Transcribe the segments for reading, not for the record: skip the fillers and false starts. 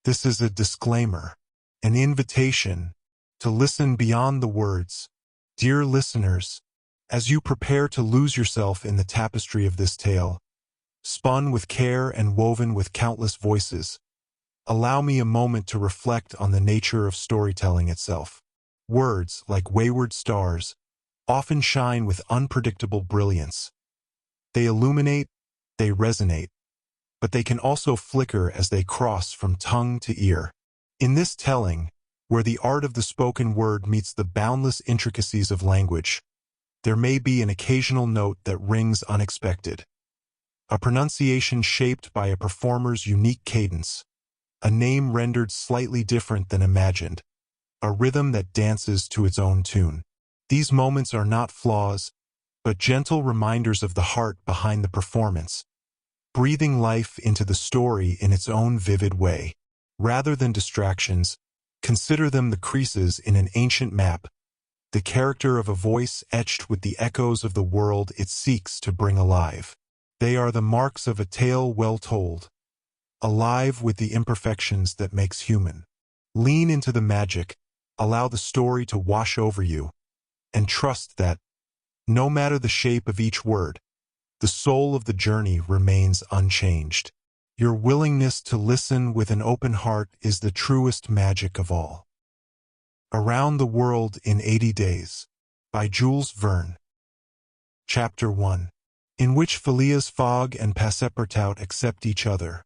This is a disclaimer, an invitation to listen beyond the words. Dear listeners, as you prepare to lose yourself in the tapestry of this tale, spun with care and woven with countless voices, allow me a moment to reflect on the nature of storytelling itself. Words, like wayward stars, often shine with unpredictable brilliance. They illuminate, they resonate, but they can also flicker as they cross from tongue to ear. In this telling, where the art of the spoken word meets the boundless intricacies of language, there may be an occasional note that rings unexpected. A pronunciation shaped by a performer's unique cadence, a name rendered slightly different than imagined, a rhythm that dances to its own tune. These moments are not flaws, but gentle reminders of the heart behind the performance, breathing life into the story in its own vivid way. Rather than distractions, consider them the creases in an ancient map, the character of a voice etched with the echoes of the world it seeks to bring alive. They are the marks of a tale well told, alive with the imperfections that makes human. Lean into the magic, allow the story to wash over you, and trust that, no matter the shape of each word, the soul of the journey remains unchanged. Your willingness to listen with an open heart is the truest magic of all. Around the World in 80 Days, by Jules Verne. Chapter 1. In which Phileas Fogg and Passepartout accept each other,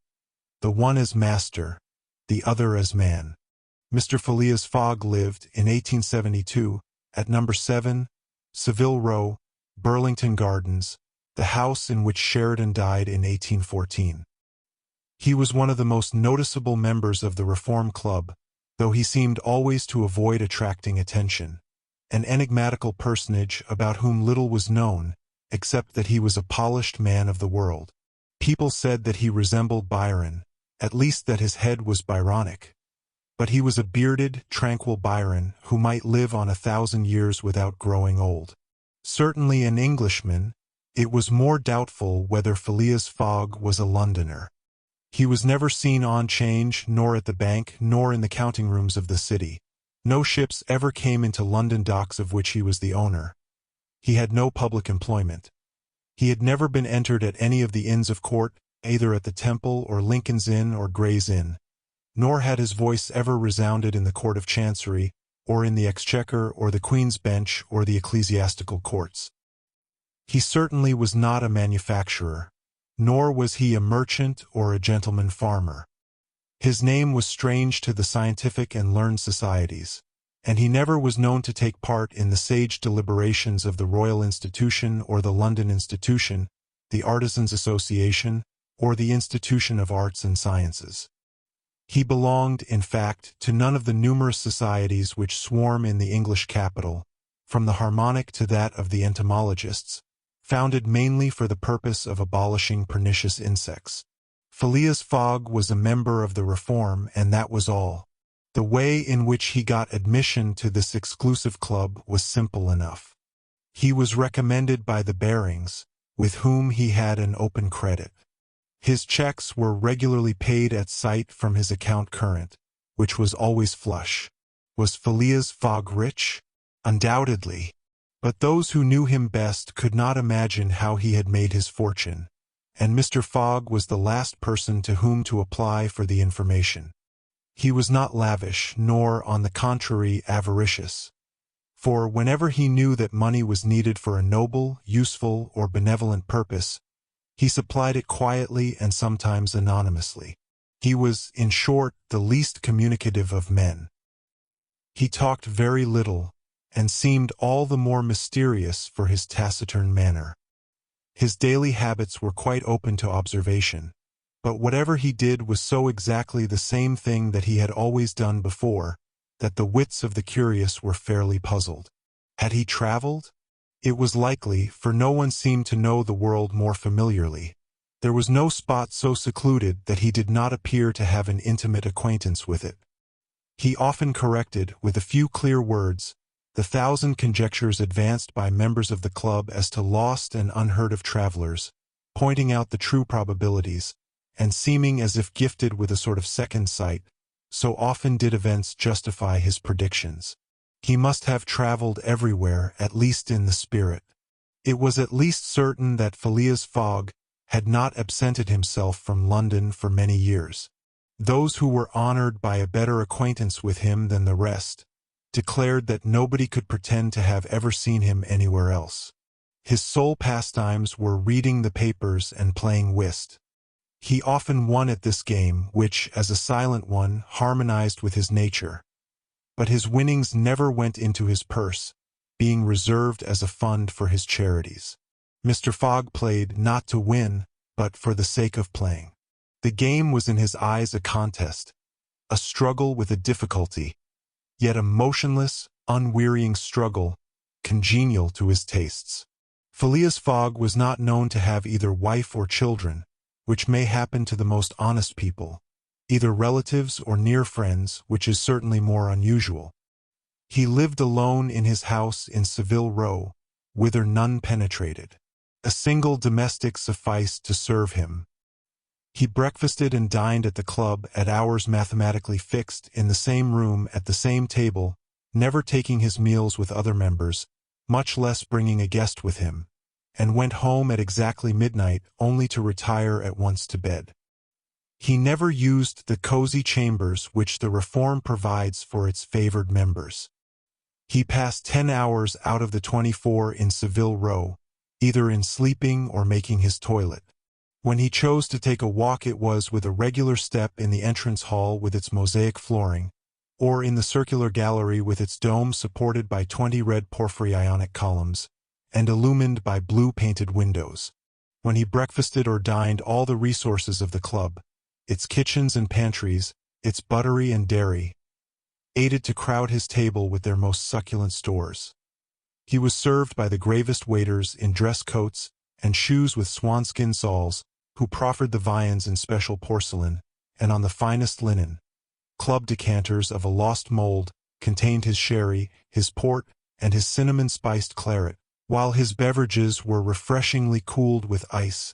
the one as master, the other as man. Mr. Phileas Fogg lived, in 1872, at No. 7, Savile Row, Burlington Gardens, the house in which Sheridan died in 1814. He was one of the most noticeable members of the Reform Club, though he seemed always to avoid attracting attention, an enigmatical personage about whom little was known, except that he was a polished man of the world. People said that he resembled Byron, at least that his head was Byronic. But he was a bearded, tranquil Byron who might live on 1,000 years without growing old. Certainly an Englishman, it was more doubtful whether Phileas Fogg was a Londoner. He was never seen on 'Change, nor at the bank, nor in the counting rooms of the city. No ships ever came into London docks of which he was the owner. He had no public employment. He had never been entered at any of the Inns of Court, either at the Temple or Lincoln's Inn or Gray's Inn. Nor had his voice ever resounded in the Court of Chancery, or in the Exchequer or the Queen's Bench or the ecclesiastical courts. He certainly was not a manufacturer, nor was he a merchant or a gentleman farmer. His name was strange to the scientific and learned societies, and he never was known to take part in the sage deliberations of the Royal Institution or the London Institution, the Artisans' Association, or the Institution of Arts and Sciences. He belonged, in fact, to none of the numerous societies which swarm in the English capital, from the Harmonic to that of the entomologists, founded mainly for the purpose of abolishing pernicious insects. Phileas Fogg was a member of the Reform, and that was all. The way in which he got admission to this exclusive club was simple enough. He was recommended by the Barings, with whom he had an open credit. His checks were regularly paid at sight from his account current, which was always flush. Was Phileas Fogg rich? Undoubtedly. But those who knew him best could not imagine how he had made his fortune, and Mr. Fogg was the last person to whom to apply for the information. He was not lavish, nor, on the contrary, avaricious. For whenever he knew that money was needed for a noble, useful, or benevolent purpose, he supplied it quietly and sometimes anonymously. He was, in short, the least communicative of men. He talked very little, and seemed all the more mysterious for his taciturn manner. His daily habits were quite open to observation, but whatever he did was so exactly the same thing that he had always done before, that the wits of the curious were fairly puzzled. Had he traveled? It was likely, for no one seemed to know the world more familiarly. There was no spot so secluded that he did not appear to have an intimate acquaintance with it. He often corrected, with a few clear words, the 1,000 conjectures advanced by members of the club as to lost and unheard-of travelers, pointing out the true probabilities, and seeming as if gifted with a sort of second sight, so often did events justify his predictions. He must have traveled everywhere, at least in the spirit. It was at least certain that Phileas Fogg had not absented himself from London for many years. Those who were honored by a better acquaintance with him than the rest declared that nobody could pretend to have ever seen him anywhere else. His sole pastimes were reading the papers and playing whist. He often won at this game, which, as a silent one, harmonized with his nature. But his winnings never went into his purse, being reserved as a fund for his charities. Mr. Fogg played not to win, but for the sake of playing. The game was in his eyes a contest, a struggle with a difficulty, yet a motionless, unwearying struggle, congenial to his tastes. Phileas Fogg was not known to have either wife or children, which may happen to the most honest people, either relatives or near friends, which is certainly more unusual. He lived alone in his house in Savile Row, whither none penetrated. A single domestic sufficed to serve him. He breakfasted and dined at the club at hours mathematically fixed, in the same room, at the same table, never taking his meals with other members, much less bringing a guest with him, and went home at exactly midnight, only to retire at once to bed. He never used the cozy chambers which the Reform provides for its favored members. He passed 10 hours out of the 24 in Savile Row, either in sleeping or making his toilet. When he chose to take a walk, it was with a regular step in the entrance hall with its mosaic flooring, or in the circular gallery with its dome supported by 20 red porphyry Ionic columns, and illumined by blue-painted windows. When he breakfasted or dined, all the resources of the club, its kitchens and pantries, its buttery and dairy, aided to crowd his table with their most succulent stores. He was served by the gravest waiters in dress coats and shoes with swanskin soles, who proffered the viands in special porcelain, and on the finest linen. Club decanters of a lost mold contained his sherry, his port, and his cinnamon-spiced claret, while his beverages were refreshingly cooled with ice,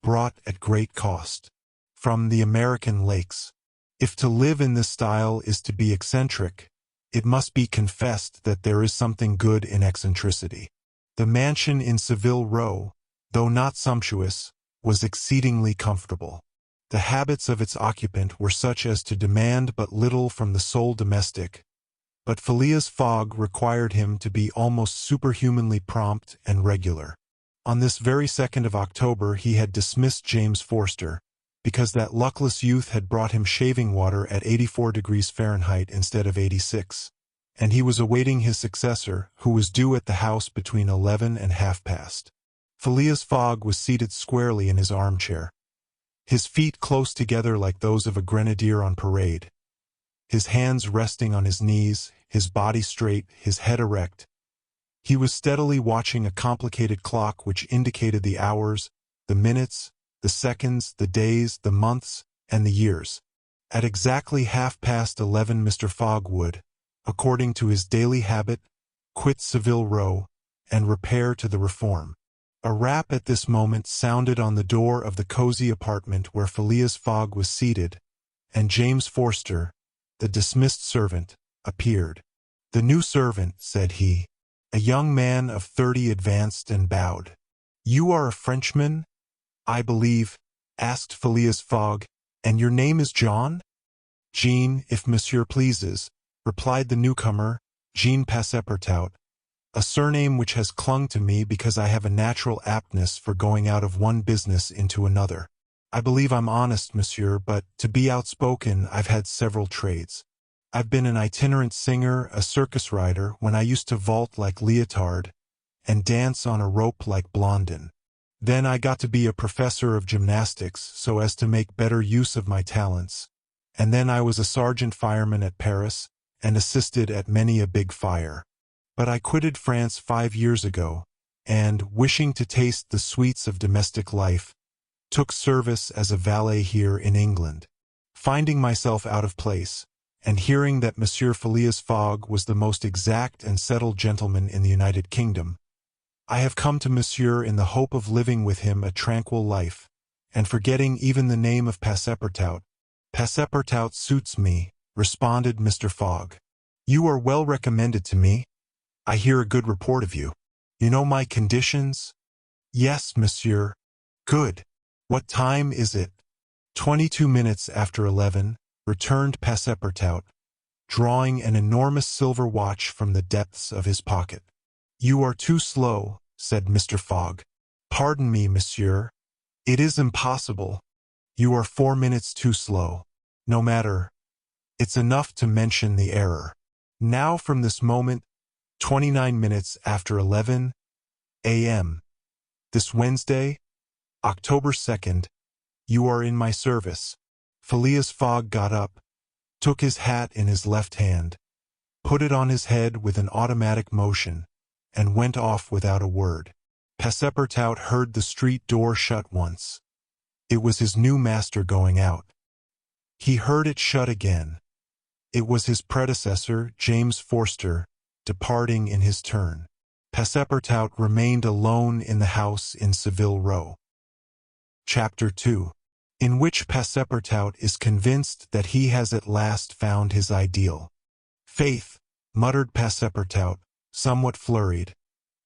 brought at great cost from the American lakes. If to live in this style is to be eccentric, it must be confessed that there is something good in eccentricity. The mansion in Savile Row, though not sumptuous, was exceedingly comfortable. The habits of its occupant were such as to demand but little from the sole domestic, but Phileas Fogg required him to be almost superhumanly prompt and regular. On this very 2nd of October he had dismissed James Forster, because that luckless youth had brought him shaving water at 84 degrees Fahrenheit instead of 86, and he was awaiting his successor, who was due at the house between 11 and half-past. Phileas Fogg was seated squarely in his armchair, his feet close together like those of a grenadier on parade, his hands resting on his knees, his body straight, his head erect. He was steadily watching a complicated clock which indicated the hours, the minutes, the seconds, the days, the months, and the years. At exactly 11:30 Mr. Fogg would, according to his daily habit, quit Savile Row and repair to the Reform. A rap at this moment sounded on the door of the cozy apartment where Phileas Fogg was seated, and James Forster, the dismissed servant, appeared. "The new servant," said he. A young man of 30 advanced and bowed. "You are a Frenchman, I believe?" asked Phileas Fogg. "And your name is John?" "Jean, if monsieur pleases," replied the newcomer, "Jean Passepartout, a surname which has clung to me because I have a natural aptness for going out of one business into another. I believe I'm honest, monsieur, but to be outspoken I've had several trades. I've been an itinerant singer, a circus rider, when I used to vault like Leotard, and dance on a rope like Blondin. Then I got to be a professor of gymnastics so as to make better use of my talents, and then I was a sergeant fireman at Paris, and assisted at many a big fire. But I quitted France 5 years ago, and, wishing to taste the sweets of domestic life, took service as a valet here in England. Finding myself out of place, and hearing that Monsieur Phileas Fogg was the most exact and settled gentleman in the United Kingdom, I have come to Monsieur in the hope of living with him a tranquil life, and forgetting even the name of Passepartout. Passepartout suits me, responded Mr. Fogg. "You are well recommended to me. I hear a good report of you. You know my conditions?" "Yes, monsieur." "Good. What time is it?" 22 minutes after 11, returned Passepartout, drawing an enormous silver watch from the depths of his pocket. "You are too slow," said Mr. Fogg. "Pardon me, monsieur. It is impossible. You are 4 minutes too slow. No matter. It's enough to mention the error. Now from this moment, 29 minutes after 11 a.m. this Wednesday, October 2nd, you are in my service." Phileas Fogg got up, took his hat in his left hand, put it on his head with an automatic motion, and went off without a word. Passepartout heard the street door shut once. It was his new master going out. He heard it shut again. It was his predecessor, James Forster, departing in his turn. Passepartout remained alone in the house in Savile Row. Chapter 2, in which Passepartout is convinced that he has at last found his ideal. "Faith," muttered Passepartout, somewhat flurried,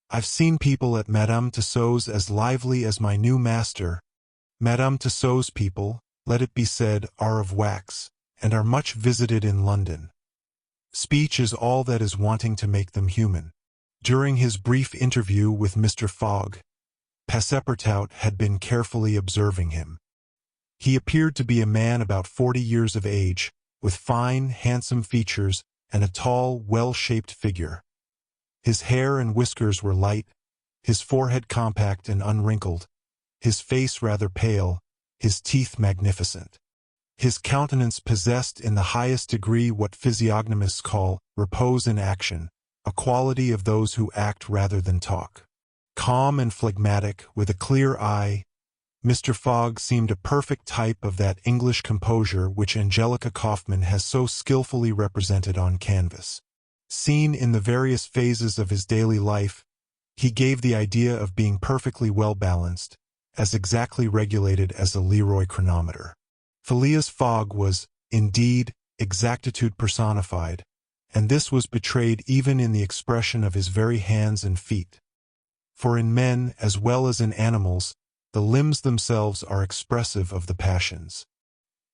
"I've seen people at Madame Tussaud's as lively as my new master. Madame Tussaud's people, let it be said, are of wax, and are much visited in London. Speech is all that is wanting to make them human." During his brief interview with Mr. Fogg, Passepartout had been carefully observing him. He appeared to be a man about 40 years of age, with fine, handsome features and a tall, well-shaped figure. His hair and whiskers were light, his forehead compact and unwrinkled, his face rather pale, his teeth magnificent. His countenance possessed in the highest degree what physiognomists call repose in action, a quality of those who act rather than talk. Calm and phlegmatic, with a clear eye, Mr. Fogg seemed a perfect type of that English composure which Angelica Kauffmann has so skillfully represented on canvas. Seen in the various phases of his daily life, he gave the idea of being perfectly well-balanced, as exactly regulated as a Leroy chronometer. Phileas Fogg was, indeed, exactitude personified, and this was betrayed even in the expression of his very hands and feet. For in men, as well as in animals, the limbs themselves are expressive of the passions.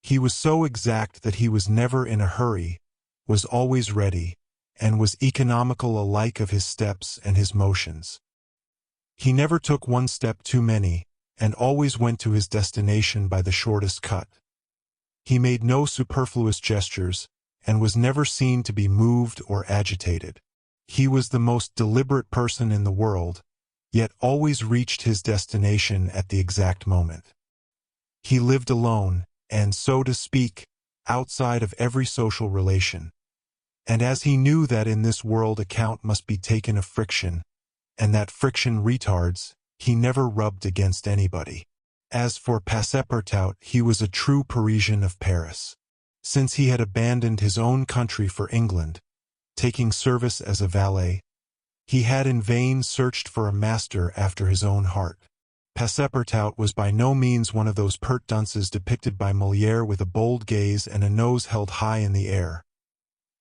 He was so exact that he was never in a hurry, was always ready, and was economical alike of his steps and his motions. He never took one step too many, and always went to his destination by the shortest cut. He made no superfluous gestures, and was never seen to be moved or agitated. He was the most deliberate person in the world, yet always reached his destination at the exact moment. He lived alone, and, so to speak, outside of every social relation. And as he knew that in this world account must be taken of friction, and that friction retards, he never rubbed against anybody. As for Passepartout, he was a true Parisian of Paris. Since he had abandoned his own country for England, taking service as a valet, he had in vain searched for a master after his own heart. Passepartout was by no means one of those pert dunces depicted by Molière with a bold gaze and a nose held high in the air.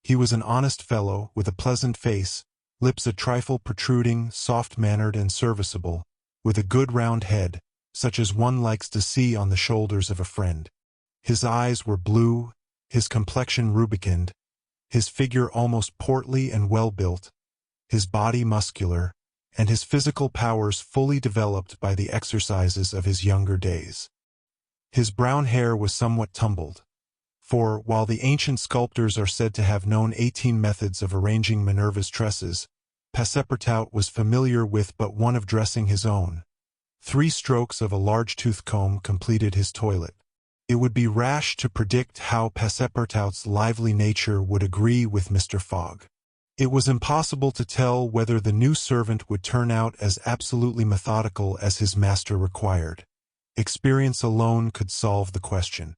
He was an honest fellow, with a pleasant face, lips a trifle protruding, soft-mannered and serviceable, with a good round head, such as one likes to see on the shoulders of a friend. His eyes were blue, his complexion rubicund, his figure almost portly and well-built, his body muscular, and his physical powers fully developed by the exercises of his younger days. His brown hair was somewhat tumbled, for, while the ancient sculptors are said to have known 18 methods of arranging Minerva's tresses, Passepartout was familiar with but one of dressing his own. 3 strokes of a large tooth comb completed his toilet. It would be rash to predict how Passepartout's lively nature would agree with Mr. Fogg. It was impossible to tell whether the new servant would turn out as absolutely methodical as his master required. Experience alone could solve the question.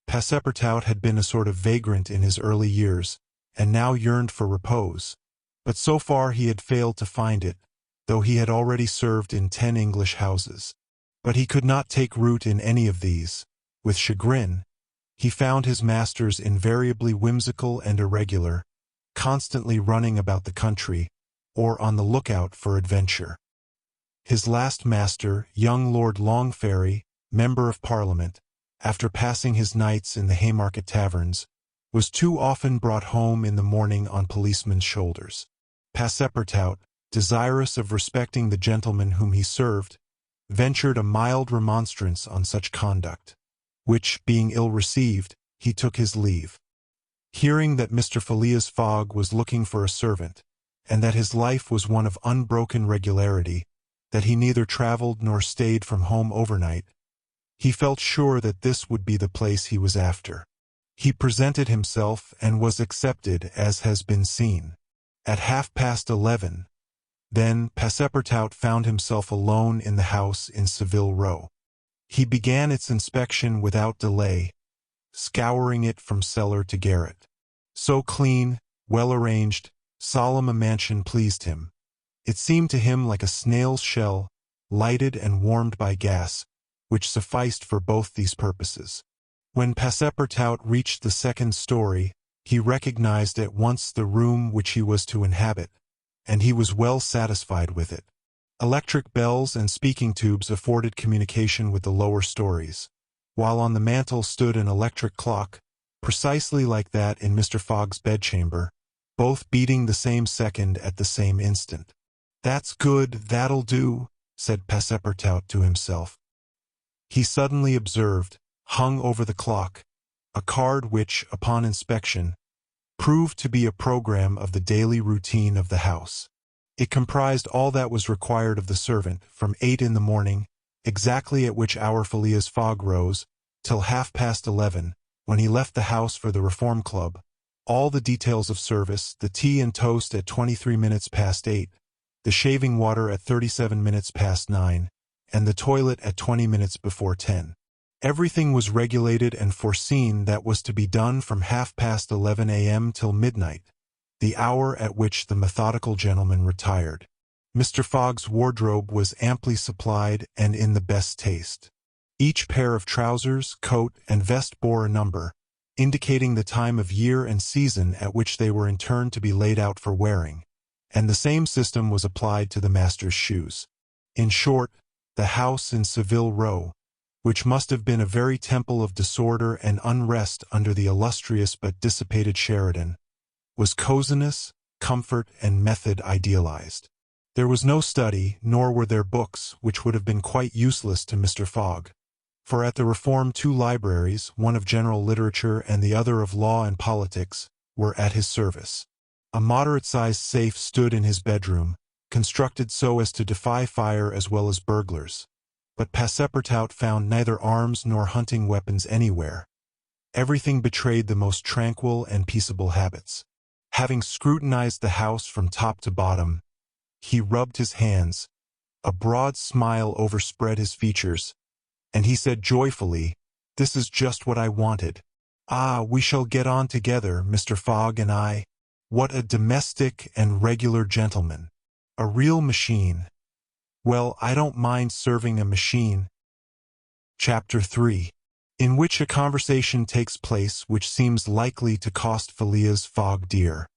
Passepartout had been a sort of vagrant in his early years, and now yearned for repose, but so far he had failed to find it, though he had already served in 10 English houses. But he could not take root in any of these. With chagrin, He found his masters invariably whimsical and irregular, constantly running about the country, or on the lookout for adventure. His last master, young Lord Longferry, Member of Parliament, after passing his nights in the Haymarket taverns, was too often brought home in the morning on policemen's shoulders. Passepartout, desirous of respecting the gentleman whom he served, ventured a mild remonstrance on such conduct, which, being ill-received, he took his leave. Hearing that Mr. Phileas Fogg was looking for a servant, and that his life was one of unbroken regularity, that he neither traveled nor stayed from home overnight, he felt sure that this would be the place he was after. He presented himself and was accepted, as has been seen. At 11:30, then, Passepartout found himself alone in the house in Savile Row. He began its inspection without delay, scouring it from cellar to garret. So clean, well-arranged, solemn a mansion pleased him. It seemed to him like a snail's shell, lighted and warmed by gas, which sufficed for both these purposes. When Passepartout reached the second story, he recognized at once the room which he was to inhabit, and he was well satisfied with it. Electric bells and speaking tubes afforded communication with the lower stories, while on the mantel stood an electric clock, precisely like that in Mr. Fogg's bedchamber, both beating the same second at the same instant. "That's good, that'll do," said Passepartout to himself. He suddenly observed, hung over the clock, a card which, upon inspection, proved to be a program of the daily routine of the house. It comprised all that was required of the servant from 8 in the morning, exactly at which hour Phileas Fogg rose, till 11:30, when he left the house for the Reform Club, all the details of service, the tea and toast at 23 minutes past 8, the shaving water at 37 minutes past 9, and the toilet at 20 minutes before 10. Everything was regulated and foreseen that was to be done from 11:30 a.m. till midnight, the hour at which the methodical gentleman retired. Mr. Fogg's wardrobe was amply supplied and in the best taste. Each pair of trousers, coat, and vest bore a number, indicating the time of year and season at which they were in turn to be laid out for wearing, and the same system was applied to the master's shoes. In short, the house in Savile Row, which must have been a very temple of disorder and unrest under the illustrious but dissipated Sheridan, was coziness, comfort, and method idealized. There was no study, nor were there books, which would have been quite useless to Mr. Fogg, for at the Reform 2 libraries, one of general literature and the other of law and politics, were at his service. A moderate-sized safe stood in his bedroom, constructed so as to defy fire as well as burglars. But Passepartout found neither arms nor hunting weapons anywhere. Everything betrayed the most tranquil and peaceable habits. Having scrutinized the house from top to bottom, he rubbed his hands, a broad smile overspread his features, and he said joyfully, "This is just what I wanted. Ah, we shall get on together, Mr. Fogg and I. What a domestic and regular gentleman. A real machine. Well, I don't mind serving a machine." Chapter 3, in which a conversation takes place which seems likely to cost Phileas Fogg dear.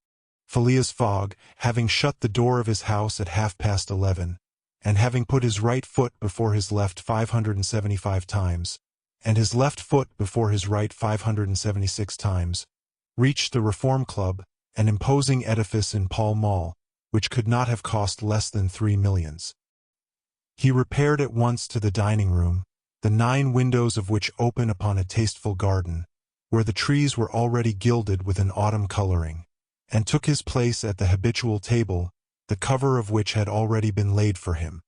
Phileas Fogg, having shut the door of his house at 11:30, and having put his right foot before his left 575 times, and his left foot before his right 576 times, reached the Reform Club, an imposing edifice in Pall Mall, which could not have cost less than 3 millions. He repaired at once to the dining-room, the 9 windows of which open upon a tasteful garden, where the trees were already gilded with an autumn coloring, and took his place at the habitual table, the cover of which had already been laid for him.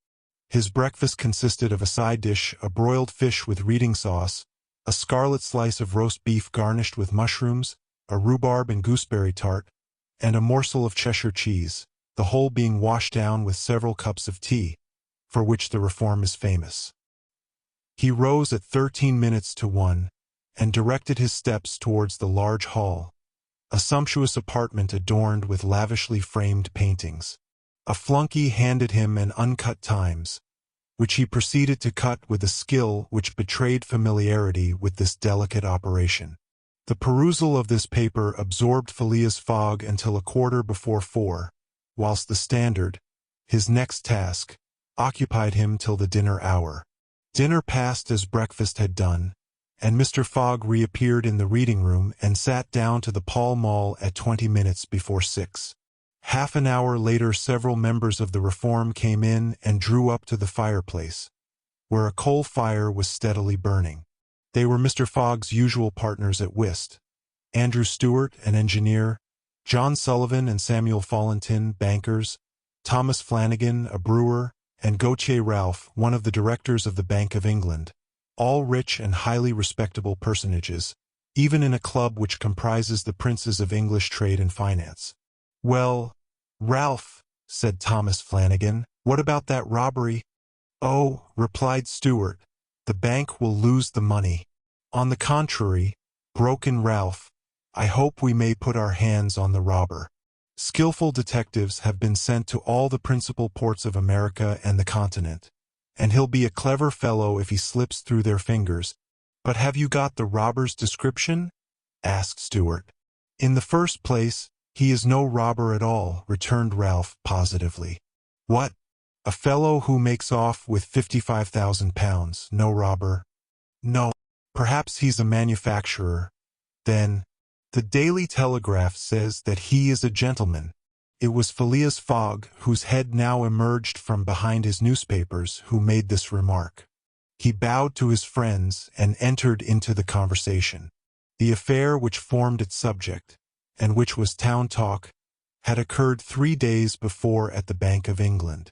His breakfast consisted of a side dish, a broiled fish with reading sauce, a scarlet slice of roast beef garnished with mushrooms, a rhubarb and gooseberry tart, and a morsel of Cheshire cheese, the whole being washed down with several cups of tea, for which the Reform is famous. He rose at 13 minutes to 1, and directed his steps towards the large hall, a sumptuous apartment adorned with lavishly framed paintings. A flunkey handed him an uncut Times, which he proceeded to cut with a skill which betrayed familiarity with this delicate operation. The perusal of this paper absorbed Phileas Fogg until 4:15, whilst the Standard, his next task, occupied him till the dinner hour. Dinner passed as breakfast had done, and Mr. Fogg reappeared in the reading room and sat down to the Pall Mall at 20 minutes before 6. Half an hour later several members of the Reform came in and drew up to the fireplace, where a coal fire was steadily burning. They were Mr. Fogg's usual partners at whist: Andrew Stewart, an engineer; John Sullivan and Samuel Fallentin, bankers; Thomas Flanagan, a brewer; and Gautier Ralph, one of the directors of the Bank of England, all rich and highly respectable personages, even in a club which comprises the princes of English trade and finance. "Well, Ralph," said Thomas Flanagan, "what about that robbery?" "Oh," replied Stewart, "the bank will lose the money." "On the contrary," broke in Ralph, "I hope we may put our hands on the robber. Skillful detectives have been sent to all the principal ports of America and the continent, and he'll be a clever fellow if he slips through their fingers." "But have you got the robber's description?" asked Stewart. "In the first place, he is no robber at all," returned Ralph positively. "What? A fellow who makes off with £55,000, no robber?" "No. Perhaps he's a manufacturer. Then, the Daily Telegraph says that he is a gentleman." It was Phileas Fogg, whose head now emerged from behind his newspapers, who made this remark. He bowed to his friends and entered into the conversation. The affair which formed its subject, and which was town talk, had occurred 3 days before at the Bank of England.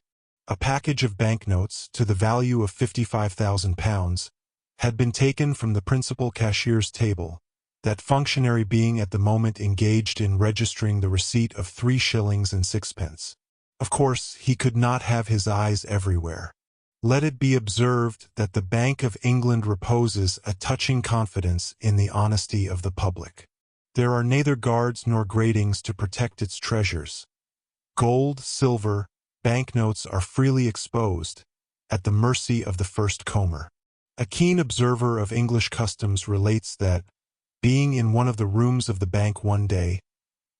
A package of banknotes, to the value of £55,000, had been taken from the principal cashier's table, that functionary being at the moment engaged in registering the receipt of 3 shillings and 6pence. Of course, he could not have his eyes everywhere. Let it be observed that the Bank of England reposes a touching confidence in the honesty of the public. There are neither guards nor gratings to protect its treasures. Gold, silver, banknotes are freely exposed, at the mercy of the first comber. A keen observer of English customs relates that, being in one of the rooms of the bank one day,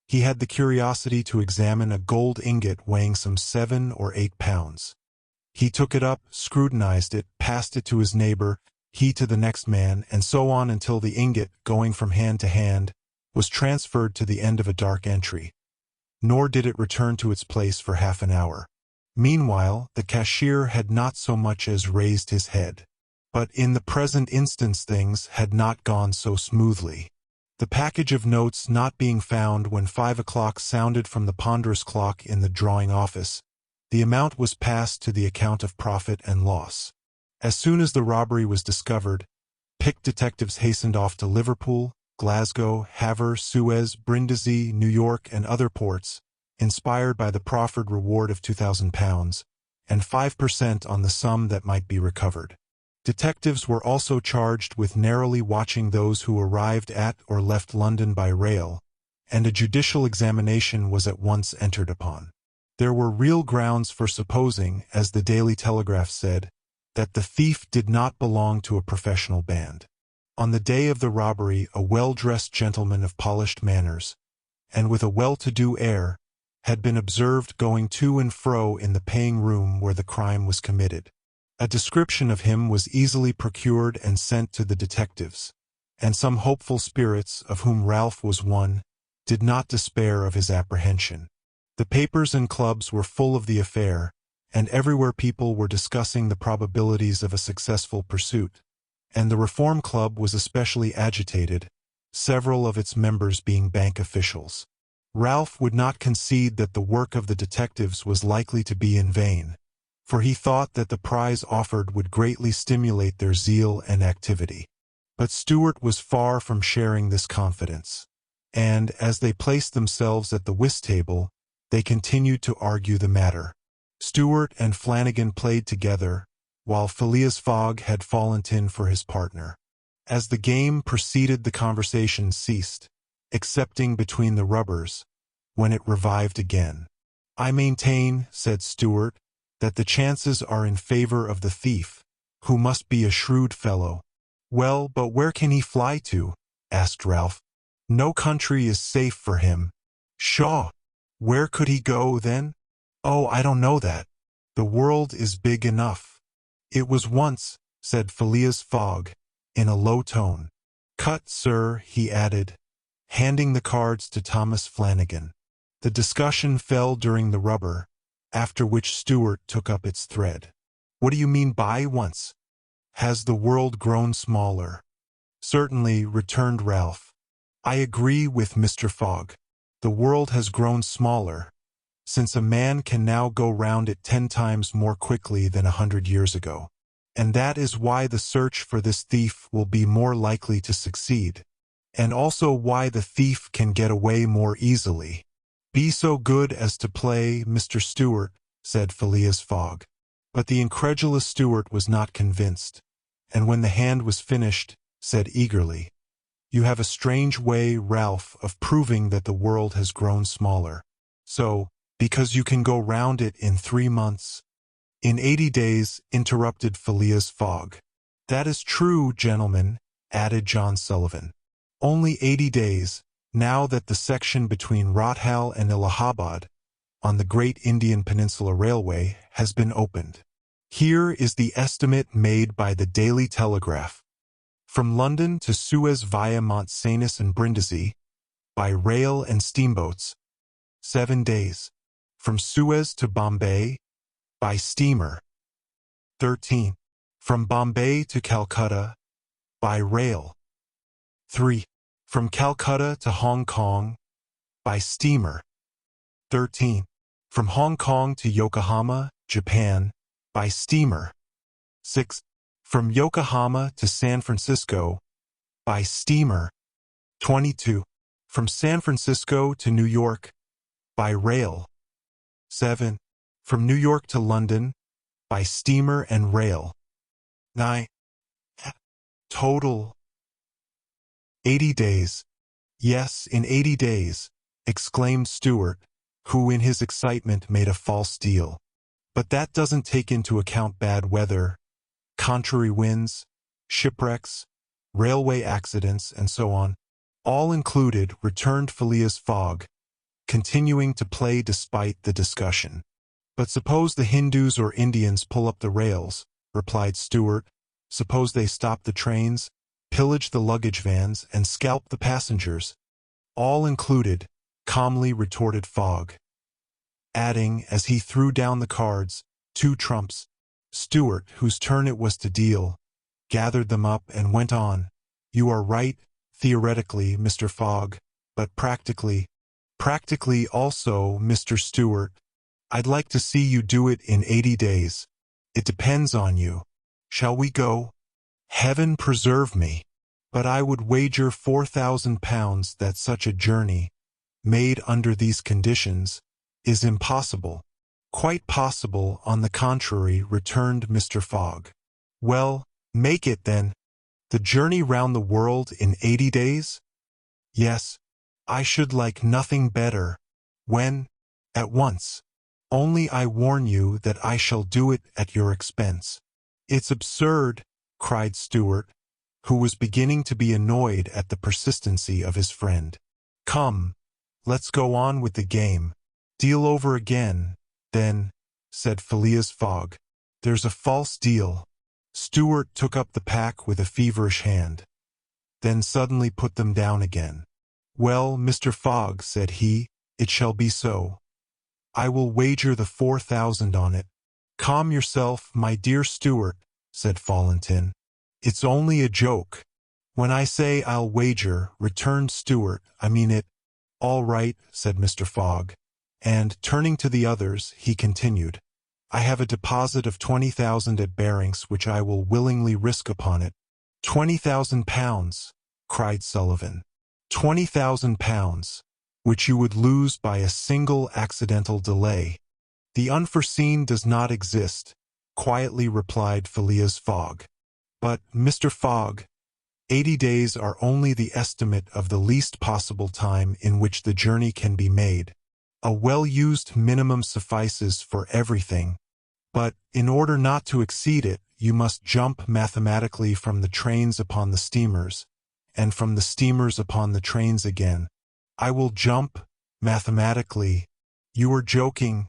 he had the curiosity to examine a gold ingot weighing some 7 or 8 pounds. He took it up, scrutinized it, passed it to his neighbor, he to the next man, and so on until the ingot, going from hand to hand, was transferred to the end of a dark entry. Nor did it return to its place for half an hour. Meanwhile, the cashier had not so much as raised his head. But in the present instance things had not gone so smoothly. The package of notes not being found when 5 o'clock sounded from the ponderous clock in the drawing office, the amount was passed to the account of profit and loss. As soon as the robbery was discovered, picked detectives hastened off to Liverpool, Glasgow, Havre, Suez, Brindisi, New York, and other ports, inspired by the proffered reward of £2,000, and 5% on the sum that might be recovered. Detectives were also charged with narrowly watching those who arrived at or left London by rail, and a judicial examination was at once entered upon. There were real grounds for supposing, as the Daily Telegraph said, that the thief did not belong to a professional band. On the day of the robbery, a well-dressed gentleman of polished manners, and with a well-to-do air, had been observed going to and fro in the paying room where the crime was committed. A description of him was easily procured and sent to the detectives, and some hopeful spirits, of whom Ralph was one, did not despair of his apprehension. The papers and clubs were full of the affair, and everywhere people were discussing the probabilities of a successful pursuit, and the Reform Club was especially agitated, several of its members being bank officials. Ralph would not concede that the work of the detectives was likely to be in vain, for he thought that the prize offered would greatly stimulate their zeal and activity. But Stewart was far from sharing this confidence, and, as they placed themselves at the whist table, they continued to argue the matter. Stewart and Flanagan played together, while Phileas Fogg had Fallentin for his partner. As the game proceeded, the conversation ceased, excepting between the rubbers, when it revived again. "I maintain," said Stewart, "that the chances are in favor of the thief, who must be a shrewd fellow." "Well, but where can he fly to?" asked Ralph. No country is safe for him. Pshaw! Where could he go, then? Oh, I don't know that. The world is big enough. It was once, said Phileas Fogg, in a low tone. Cut, sir, he added, handing the cards to Thomas Flanagan. The discussion fell during the rubber, after which Stewart took up its thread. What do you mean by once? Has the world grown smaller? Certainly, returned Ralph. I agree with Mr. Fogg. The world has grown smaller, since a man can now go round it 10 times more quickly than 100 years ago. And that is why the search for this thief will be more likely to succeed, and also why the thief can get away more easily. Be so good as to play, Mr. Stewart, said Phileas Fogg. But the incredulous Stewart was not convinced, and when the hand was finished, said eagerly, You have a strange way, Ralph, of proving that the world has grown smaller. So, because you can go round it in 3 months. In 80 days, interrupted Phileas Fogg. That is true, gentlemen, added John Sullivan. Only 80 days, now that the section between Rothal and Allahabad, on the Great Indian Peninsula Railway, has been opened. Here is the estimate made by the Daily Telegraph. From London to Suez via Mont Cenis and Brindisi, by rail and steamboats, 7 days. From Suez to Bombay, by steamer, 13. From Bombay to Calcutta, by rail, 3. From Calcutta to Hong Kong, by steamer, 13. From Hong Kong to Yokohama, Japan, by steamer, 6. From Yokohama to San Francisco, by steamer, 22. From San Francisco to New York, by rail, 7. From New York to London, by steamer and rail, 9. Total, 80 days. Yes, in 80 days, exclaimed Stewart, who in his excitement made a false deal. But that doesn't take into account bad weather, contrary winds, shipwrecks, railway accidents, and so on. All included, returned Phileas Fogg, continuing to play despite the discussion. But suppose the Hindus or Indians pull up the rails, replied Stewart. Suppose they stop the trains, pillage the luggage vans, and scalp the passengers. All included, calmly retorted Fogg, adding, as he threw down the cards, 2 trumps. Stewart, whose turn it was to deal, gathered them up and went on. You are right, theoretically, Mr. Fogg, but practically also, Mr. Stewart. I'd like to see you do it in 80 days. It depends on you. Shall we go? Heaven preserve me! But I would wager £4,000 that such a journey, made under these conditions, is impossible. Quite possible, on the contrary, returned Mr. Fogg. Well, make it then. The journey round the world in 80 days? Yes, I should like nothing better. When? At once. Only I warn you that I shall do it at your expense. It's absurd, cried Stewart, who was beginning to be annoyed at the persistency of his friend. Come, let's go on with the game. Deal over again, then, said Phileas Fogg. There's a false deal. Stewart took up the pack with a feverish hand, then suddenly put them down again. Well, Mr. Fogg, said he, it shall be so. I will wager the 4,000 on it. Calm yourself, my dear Stewart, said Fallentin. It's only a joke. When I say I'll wager, returned Stewart, I mean it. All right, said Mr. Fogg. And, turning to the others, he continued, I have a deposit of 20,000 at Barings which I will willingly risk upon it. 20,000 pounds, cried Sullivan. 20,000 pounds, which you would lose by a single accidental delay. The unforeseen does not exist, quietly replied Phileas Fogg. But, Mr. Fogg, 80 days are only the estimate of the least possible time in which the journey can be made. A well-used minimum suffices for everything, but, in order not to exceed it, you must jump mathematically from the trains upon the steamers, and from the steamers upon the trains again. I will jump, mathematically. You are joking.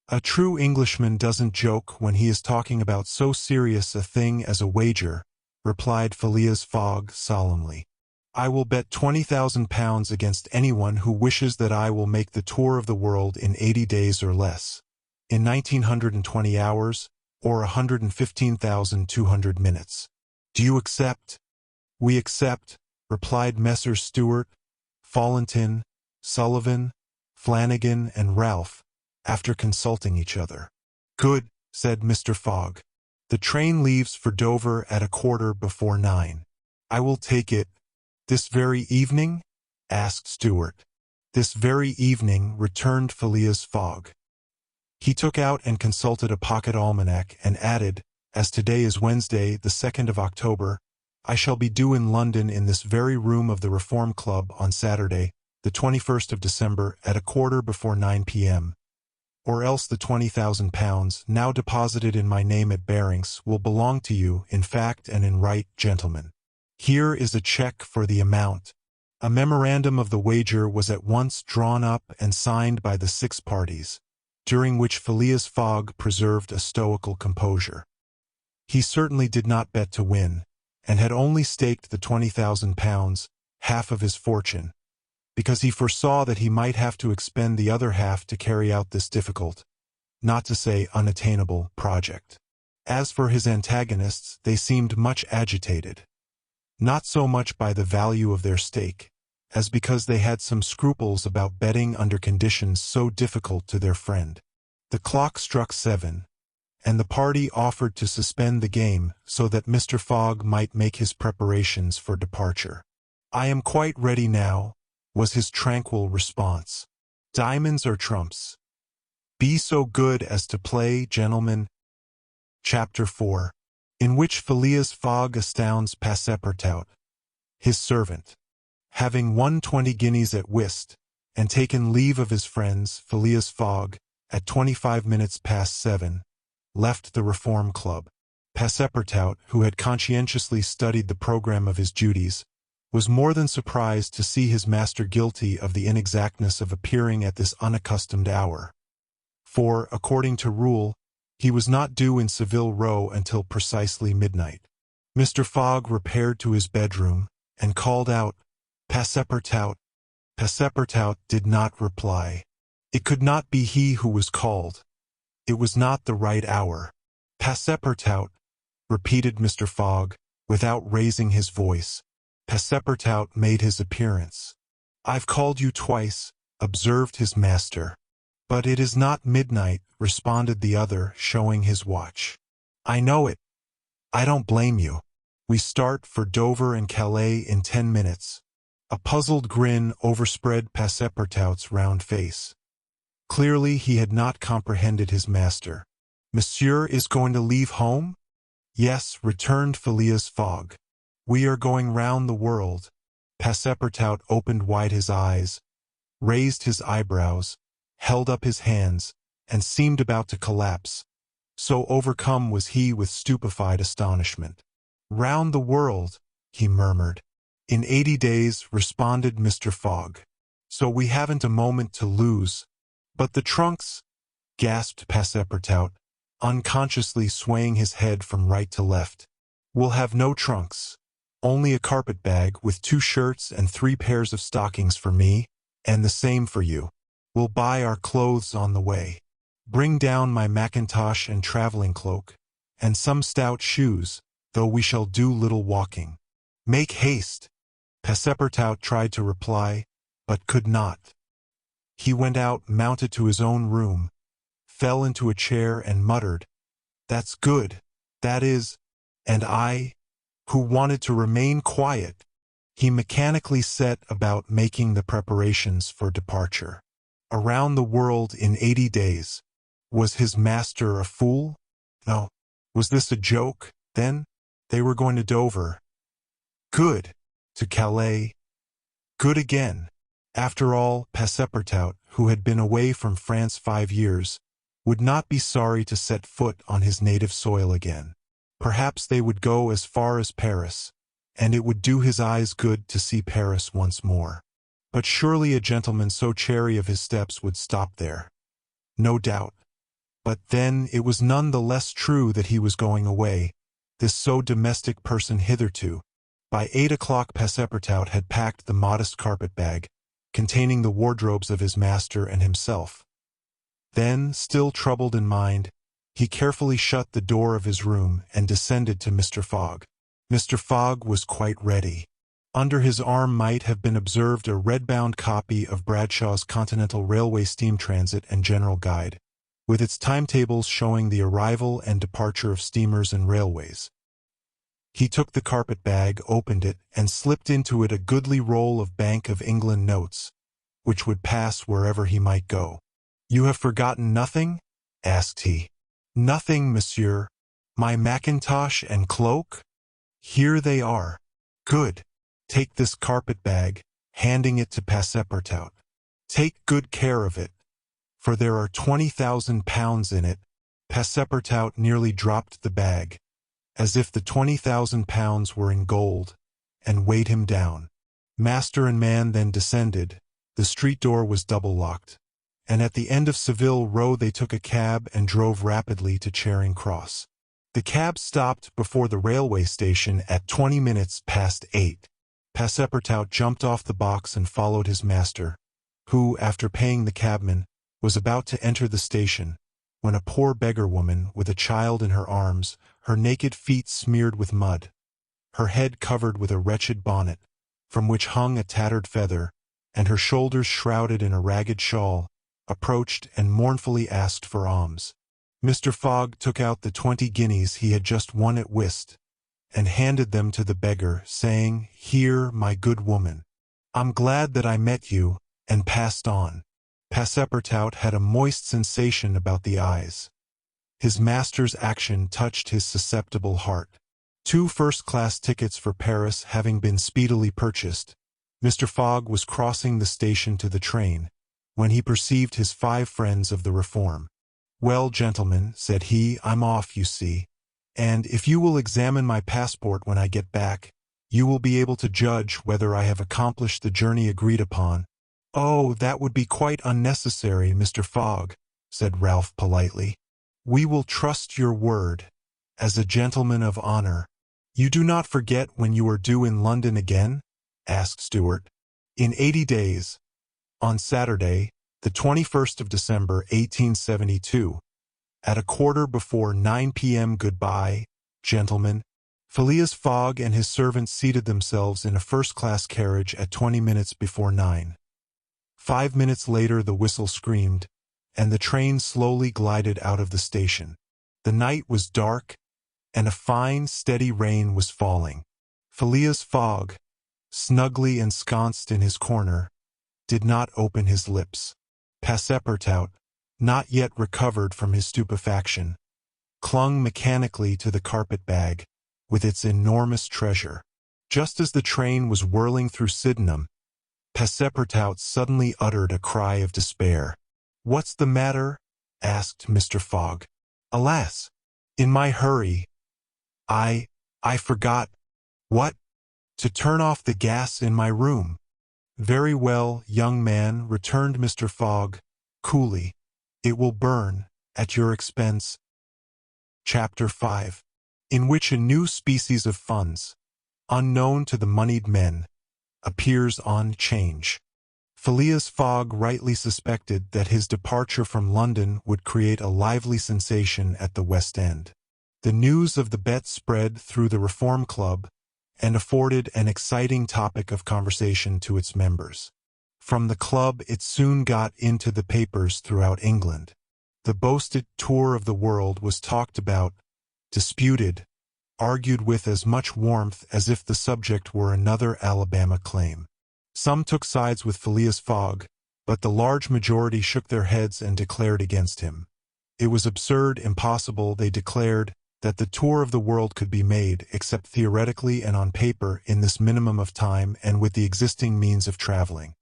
A true Englishman doesn't joke when he is talking about so serious a thing as a wager, replied Phileas Fogg solemnly. I will bet £20,000 against anyone who wishes that I will make the tour of the world in 80 days or less, in 1920 hours, or 115,200 minutes. Do you accept? We accept, replied Messrs. Stewart, Fallentin, Sullivan, Flanagan, and Ralph, after consulting each other. Good, said Mr. Fogg. The train leaves for Dover at 9:15. I will take it. This very evening? Asked Stewart. This very evening, returned Phileas Fogg. He took out and consulted a pocket almanac and added, as today is Wednesday, the 2nd of October, I shall be due in London in this very room of the Reform Club on Saturday, the 21st of December, at 9:15 p.m. Or else the £20,000, now deposited in my name at Barings, will belong to you, in fact and in right, gentlemen. Here is a check for the amount. A memorandum of the wager was at once drawn up and signed by the 6 parties, during which Phileas Fogg preserved a stoical composure. He certainly did not bet to win, and had only staked the £20,000, half of his fortune, because he foresaw that he might have to expend the other half to carry out this difficult, not to say unattainable, project. As for his antagonists, they seemed much agitated, not so much by the value of their stake, as because they had some scruples about betting under conditions so difficult to their friend. The clock struck 7, and the party offered to suspend the game so that Mr. Fogg might make his preparations for departure. I am quite ready now, was his tranquil response. Diamonds or trumps? Be so good as to play, gentlemen. Chapter 4, in which Phileas Fogg astounds Passepartout, his servant. Having won 20 guineas at whist, and taken leave of his friends, Phileas Fogg, at 7:25, left the Reform Club. Passepartout, who had conscientiously studied the program of his duties, was more than surprised to see his master guilty of the inexactness of appearing at this unaccustomed hour. For, according to rule, he was not due in Savile Row until precisely midnight. Mr. Fogg repaired to his bedroom, and called out, Passepartout. Passepartout did not reply. It could not be he who was called. It was not the right hour. Passepartout, repeated Mr. Fogg, without raising his voice. Passepartout made his appearance. I've called you twice, observed his master. But it is not midnight, responded the other, showing his watch. I know it. I don't blame you. We start for Dover and Calais in 10 minutes. A puzzled grin overspread Passepartout's round face. Clearly he had not comprehended his master. Monsieur is going to leave home? Yes, returned Phileas Fogg. We are going round the world. Passepartout opened wide his eyes, raised his eyebrows, held up his hands, and seemed about to collapse, so overcome was he with stupefied astonishment. Round the world, he murmured. In 80 days, responded Mr. Fogg. So we haven't a moment to lose. But the trunks, gasped Passepartout, unconsciously swaying his head from right to left. We'll have no trunks. Only a carpet bag with 2 shirts and 3 pairs of stockings for me, and the same for you. We'll buy our clothes on the way. Bring down my mackintosh and traveling cloak, and some stout shoes, though we shall do little walking. Make haste. Passepartout tried to reply, but could not. He went out, mounted to his own room, fell into a chair and muttered, That's good, that is, and I, who wanted to remain quiet. He mechanically set about making the preparations for departure. Around the world in 80 days. Was his master a fool? No. Was this a joke, then? They were going to Dover. Good. To Calais. Good again. After all, Passepartout, who had been away from France 5 years, would not be sorry to set foot on his native soil again. Perhaps they would go as far as Paris, and it would do his eyes good to see Paris once more. But surely a gentleman so chary of his steps would stop there. No doubt. But then it was none the less true that he was going away, this so domestic person hitherto. By 8 o'clock Passepartout had packed the modest carpet-bag, containing the wardrobes of his master and himself. Then, still troubled in mind, he carefully shut the door of his room and descended to Mr. Fogg. Mr. Fogg was quite ready. Under his arm might have been observed a red-bound copy of Bradshaw's Continental Railway Steam Transit and General Guide, with its timetables showing the arrival and departure of steamers and railways. He took the carpet-bag, opened it, and slipped into it a goodly roll of Bank of England notes, which would pass wherever he might go. "You have forgotten nothing?" asked he. "Nothing, monsieur. My mackintosh and cloak? Here they are." "Good. Take this carpet-bag," handing it to Passepartout. "Take good care of it, for there are 20,000 pounds in it." Passepartout nearly dropped the bag, as if the 20,000 pounds were in gold, and weighed him down. Master and man then descended. The street door was double-locked, and at the end of Savile Row they took a cab and drove rapidly to Charing Cross. The cab stopped before the railway station at 20 minutes past 8. Passepartout jumped off the box and followed his master, who, after paying the cabman, was about to enter the station, when a poor beggar woman, with a child in her arms, her naked feet smeared with mud, her head covered with a wretched bonnet, from which hung a tattered feather, and her shoulders shrouded in a ragged shawl, approached and mournfully asked for alms. Mr. Fogg took out the 20 guineas he had just won at whist, and handed them to the beggar, saying, "Here, my good woman. I'm glad that I met you," and passed on. Passepartout had a moist sensation about the eyes. His master's action touched his susceptible heart. 2 first-class tickets for Paris having been speedily purchased, Mr. Fogg was crossing the station to the train, when he perceived his 5 friends of the Reform. "Well, gentlemen," said he, "I'm off, you see, and if you will examine my passport when I get back, you will be able to judge whether I have accomplished the journey agreed upon." "Oh, that would be quite unnecessary, Mr. Fogg," said Ralph politely. "We will trust your word, as a gentleman of honor." "You do not forget when you are due in London again?" asked Stewart. "In 80 days, on Saturday, the 21st of December, 1872, at 9:15 p.m. Goodbye, gentlemen." Phileas Fogg and his servants seated themselves in a first-class carriage at 20 minutes before 9. 5 minutes later the whistle screamed, and the train slowly glided out of the station. The night was dark, and a fine, steady rain was falling. Phileas Fogg, snugly ensconced in his corner, did not open his lips. Passepartout, not yet recovered from his stupefaction, clung mechanically to the carpet-bag, with its enormous treasure. Just as the train was whirling through Sydenham, Passepartout suddenly uttered a cry of despair. "What's the matter?" asked Mr. Fogg. "Alas! In my hurry, I forgot—" "What?" "To turn off the gas in my room." "Very well, young man," returned Mr. Fogg, coolly. "It will burn, at your expense." Chapter 5, in which a new species of funds, unknown to the moneyed men, appears on 'Change. Phileas Fogg rightly suspected that his departure from London would create a lively sensation at the West End. The news of the bet spread through the Reform Club, and afforded an exciting topic of conversation to its members. From the club it soon got into the papers throughout England. The boasted tour of the world was talked about, disputed, argued with as much warmth as if the subject were another Alabama claim. Some took sides with Phileas Fogg, but the large majority shook their heads and declared against him. It was absurd, impossible, they declared, that the tour of the world could be made, except theoretically and on paper, in this minimum of time and with the existing means of traveling.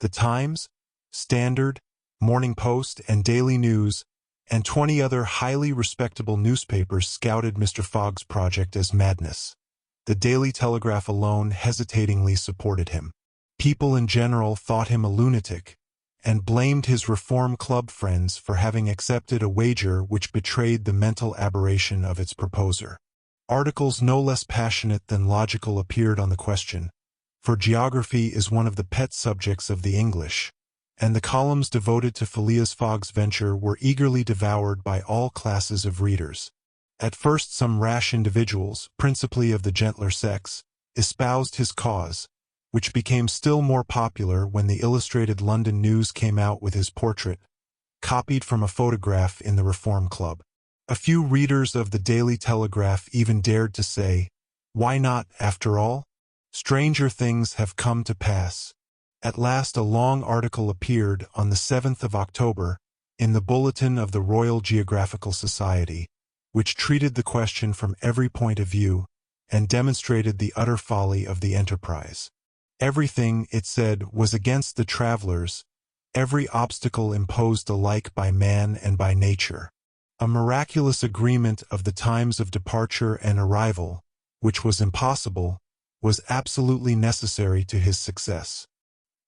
The Times, Standard, Morning Post, and Daily News, and 20 other highly respectable newspapers scouted Mr. Fogg's project as madness. The Daily Telegraph alone hesitatingly supported him. People in general thought him a lunatic, and blamed his Reform Club friends for having accepted a wager which betrayed the mental aberration of its proposer. Articles no less passionate than logical appeared on the question, for geography is one of the pet subjects of the English, and the columns devoted to Phileas Fogg's venture were eagerly devoured by all classes of readers. At first some rash individuals, principally of the gentler sex, espoused his cause, which became still more popular when the Illustrated London News came out with his portrait, copied from a photograph in the Reform Club. A few readers of the Daily Telegraph even dared to say, "Why not, after all? Stranger things have come to pass." At last a long article appeared on the 7th of October in the Bulletin of the Royal Geographical Society, which treated the question from every point of view and demonstrated the utter folly of the enterprise. Everything, it said, was against the travelers, every obstacle imposed alike by man and by nature. A miraculous agreement of the times of departure and arrival, which was impossible, was absolutely necessary to his success.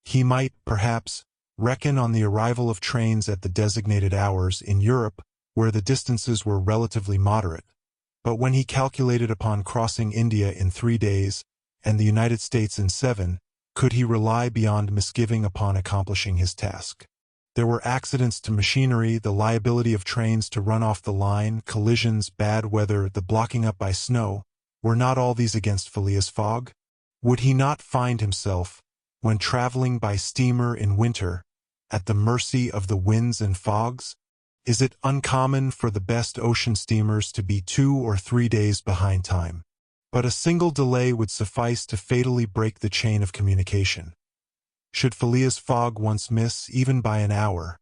He might, perhaps, reckon on the arrival of trains at the designated hours in Europe, where the distances were relatively moderate, but when he calculated upon crossing India in 3 days, and the United States in 7, could he rely beyond misgiving upon accomplishing his task? There were accidents to machinery, the liability of trains to run off the line, collisions, bad weather, the blocking up by snow. Were not all these against Phileas Fogg? Would he not find himself, when traveling by steamer in winter, at the mercy of the winds and fogs? Is it uncommon for the best ocean steamers to be 2 or 3 days behind time? But a single delay would suffice to fatally break the chain of communication. Should Phileas Fogg once miss, even by an hour,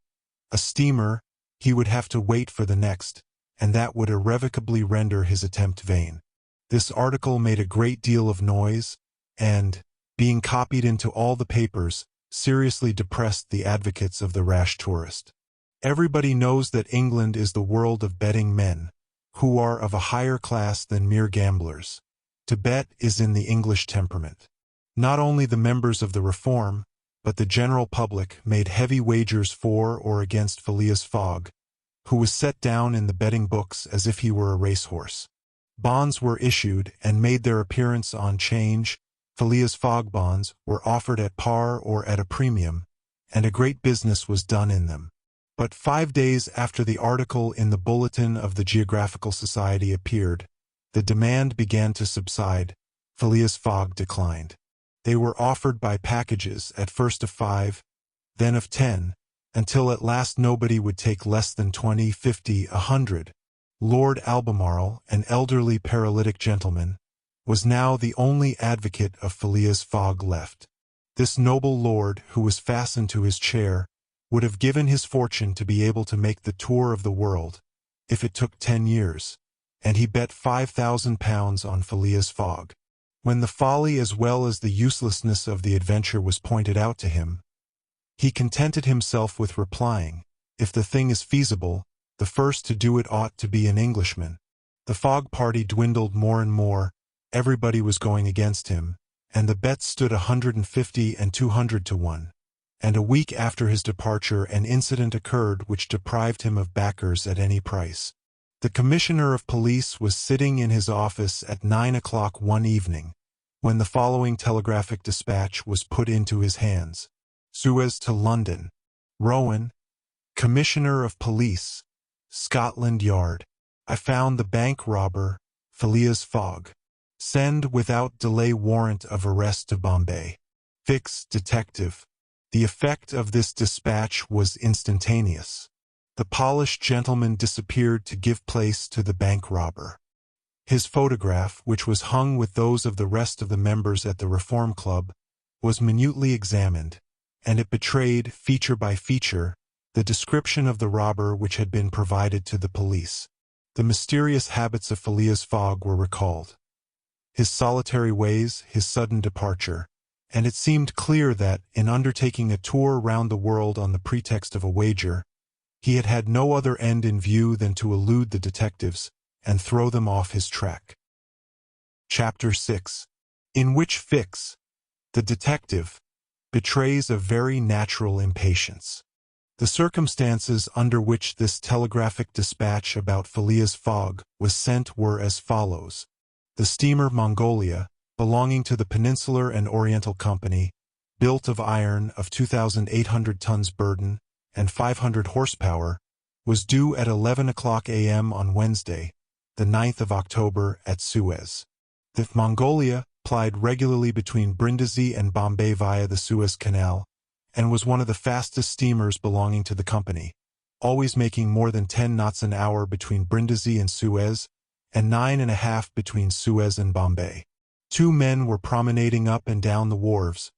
a steamer, he would have to wait for the next, and that would irrevocably render his attempt vain. This article made a great deal of noise, and, being copied into all the papers, seriously depressed the advocates of the rash tourist. Everybody knows that England is the world of betting men, who are of a higher class than mere gamblers. To bet is in the English temperament. Not only the members of the Reform, but the general public made heavy wagers for or against Phileas Fogg, who was set down in the betting books as if he were a racehorse. Bonds were issued and made their appearance on 'Change. Phileas Fogg bonds were offered at par or at a premium, and a great business was done in them. But 5 days after the article in the Bulletin of the Geographical Society appeared, the demand began to subside. Phileas Fogg declined. They were offered by packages, at first of 5, then of 10, until at last nobody would take less than 20, 50, 100. Lord Albemarle, an elderly paralytic gentleman, was now the only advocate of Phileas Fogg left. This noble lord, who was fastened to his chair, would have given his fortune to be able to make the tour of the world, if it took 10 years, and he bet £5,000 on Phileas Fogg. When the folly as well as the uselessness of the adventure was pointed out to him, he contented himself with replying, "If the thing is feasible, the first to do it ought to be an Englishman." The Fogg party dwindled more and more, everybody was going against him, and the bets stood 150 and 200 to 1. And a week after his departure an incident occurred which deprived him of backers at any price. The Commissioner of Police was sitting in his office at 9 o'clock one evening, when the following telegraphic dispatch was put into his hands. Suez to London. Rowan, Commissioner of Police, Scotland Yard. I found the bank robber, Phileas Fogg. Send without delay warrant of arrest to Bombay. Fix detective. The effect of this dispatch was instantaneous. The polished gentleman disappeared to give place to the bank robber. His photograph, which was hung with those of the rest of the members at the Reform Club, was minutely examined, and it betrayed, feature by feature, the description of the robber which had been provided to the police. The mysterious habits of Phileas Fogg were recalled. His solitary ways, his sudden departure, and it seemed clear that, in undertaking a tour round the world on the pretext of a wager, he had had no other end in view than to elude the detectives and throw them off his track. Chapter 6, in which Fix, the detective, betrays a very natural impatience. The circumstances under which this telegraphic dispatch about Phileas Fogg was sent were as follows. The steamer Mongolia, belonging to the Peninsular and Oriental Company, built of iron of 2,800 tons burden and 500 horsepower, was due at 11 o'clock a.m. on Wednesday, the 9th of October, at Suez. The Mongolia plied regularly between Brindisi and Bombay via the Suez Canal, and was one of the fastest steamers belonging to the company, always making more than 10 knots an hour between Brindisi and Suez, and 9.5 between Suez and Bombay. 2 men were promenading up and down the wharves,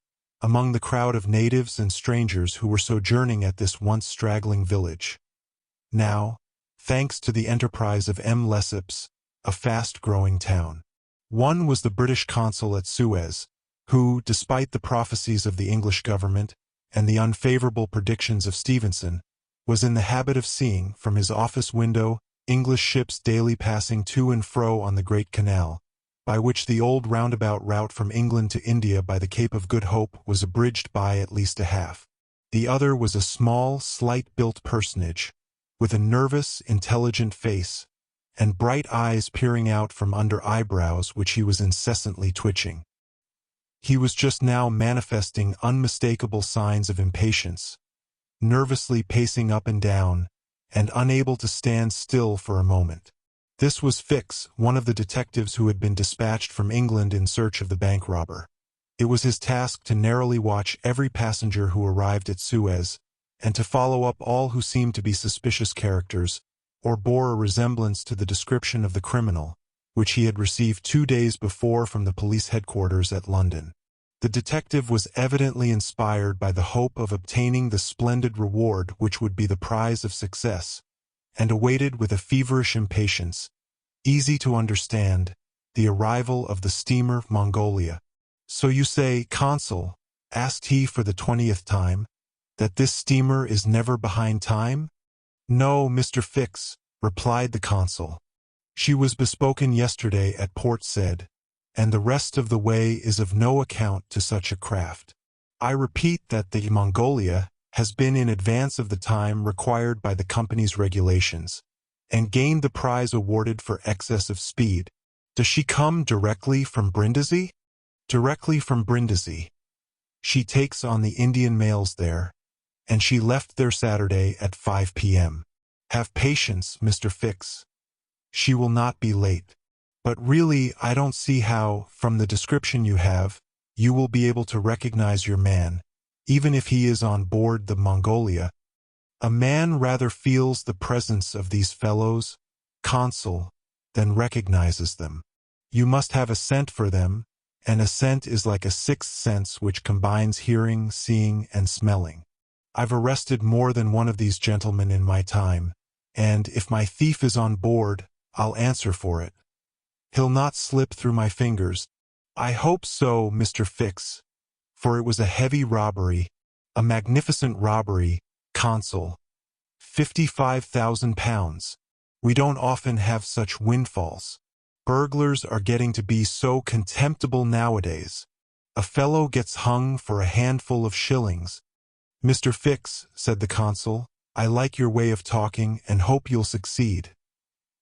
among the crowd of natives and strangers who were sojourning at this once straggling village. Now, thanks to the enterprise of M. Lesseps, a fast-growing town. One was the British consul at Suez, who, despite the prophecies of the English government and the unfavorable predictions of Stevenson, was in the habit of seeing, from his office window, English ships daily passing to and fro on the Great Canal, by which the old roundabout route from England to India by the Cape of Good Hope was abridged by at least a half. The other was a small, slight-built personage, with a nervous, intelligent face, and bright eyes peering out from under eyebrows which he was incessantly twitching. He was just now manifesting unmistakable signs of impatience, nervously pacing up and down, and unable to stand still for a moment. This was Fix, one of the detectives who had been dispatched from England in search of the bank robber. It was his task to narrowly watch every passenger who arrived at Suez, and to follow up all who seemed to be suspicious characters, or bore a resemblance to the description of the criminal, which he had received 2 days before from the police headquarters at London. The detective was evidently inspired by the hope of obtaining the splendid reward which would be the prize of success, and awaited with a feverish impatience, easy to understand, the arrival of the steamer Mongolia. "So you say, Consul," asked he for the 20th time, "that this steamer is never behind time?" "No, Mr. Fix," replied the consul. "She was bespoken yesterday at Port Said, and the rest of the way is of no account to such a craft. I repeat that the Mongolia has been in advance of the time required by the company's regulations, and gained the prize awarded for excess of speed. Does she come directly from Brindisi?" "Directly from Brindisi. She takes on the Indian mails there, and she left there Saturday at 5 p.m. Have patience, Mr. Fix. She will not be late. But really, I don't see how, from the description you have, you will be able to recognize your man, even if he is on board the Mongolia. A man rather feels the presence of these fellows, Consul, than recognizes them. You must have a scent for them, and a scent is like a sixth sense which combines hearing, seeing, and smelling. I've arrested more than one of these gentlemen in my time, and if my thief is on board, I'll answer for it. He'll not slip through my fingers. I hope so, Mr. Fix, for it was a heavy robbery, a magnificent robbery, Consul. £55,000. We don't often have such windfalls. Burglars are getting to be so contemptible nowadays. A fellow gets hung for a handful of shillings." "Mr. Fix," said the consul, "I like your way of talking and hope you'll succeed.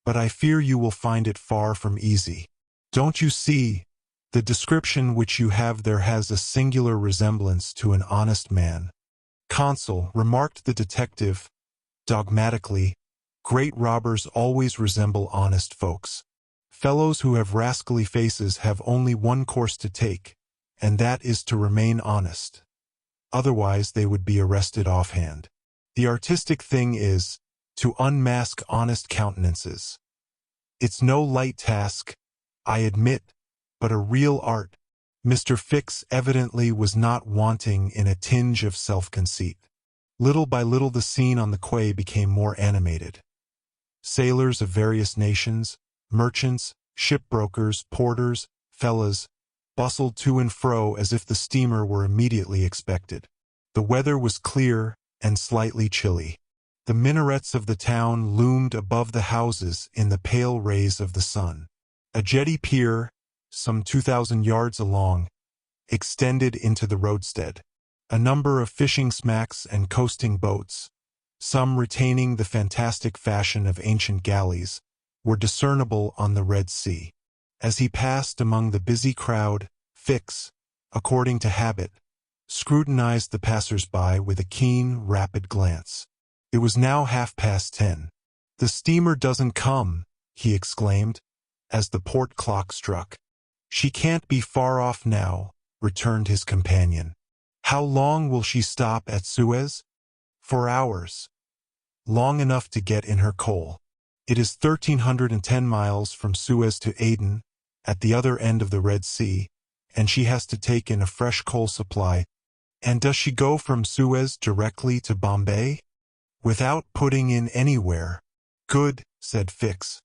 But I fear you will find it far from easy. Don't you see, the description which you have there has a singular resemblance to an honest man." "Consul," remarked the detective, dogmatically, "great robbers always resemble honest folks. Fellows who have rascally faces have only one course to take, and that is to remain honest. Otherwise they would be arrested offhand. The artistic thing is to unmask honest countenances. It's no light task, I admit, but a real art." Mr. Fix evidently was not wanting in a tinge of self-conceit. Little by little the scene on the quay became more animated. Sailors of various nations, merchants, shipbrokers, porters, fellahs, bustled to and fro as if the steamer were immediately expected. The weather was clear and slightly chilly. The minarets of the town loomed above the houses in the pale rays of the sun. A jetty pier, some 2,000 yards along, extended into the roadstead. A number of fishing smacks and coasting boats, some retaining the fantastic fashion of ancient galleys, were discernible on the Red Sea. As he passed among the busy crowd, Fix, according to habit, scrutinized the passers-by with a keen, rapid glance. It was now 10:30. "The steamer doesn't come," he exclaimed, as the port clock struck. "She can't be far off now," returned his companion. "How long will she stop at Suez?" "For hours. Long enough to get in her coal. It is 1,310 miles from Suez to Aden, at the other end of the Red Sea, and she has to take in a fresh coal supply." "And does she go from Suez directly to Bombay?" "Without putting in anywhere." "Good," said Fix.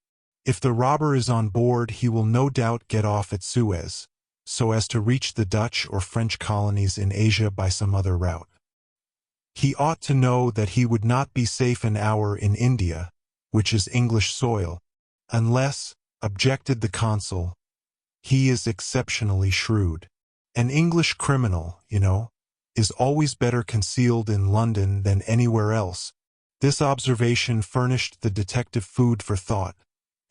"If the robber is on board he will no doubt get off at Suez, so as to reach the Dutch or French colonies in Asia by some other route. He ought to know that he would not be safe an hour in India, which is English soil, unless," objected the consul, "he is exceptionally shrewd. An English criminal, you know, is always better concealed in London than anywhere else." This observation furnished the detective food for thought,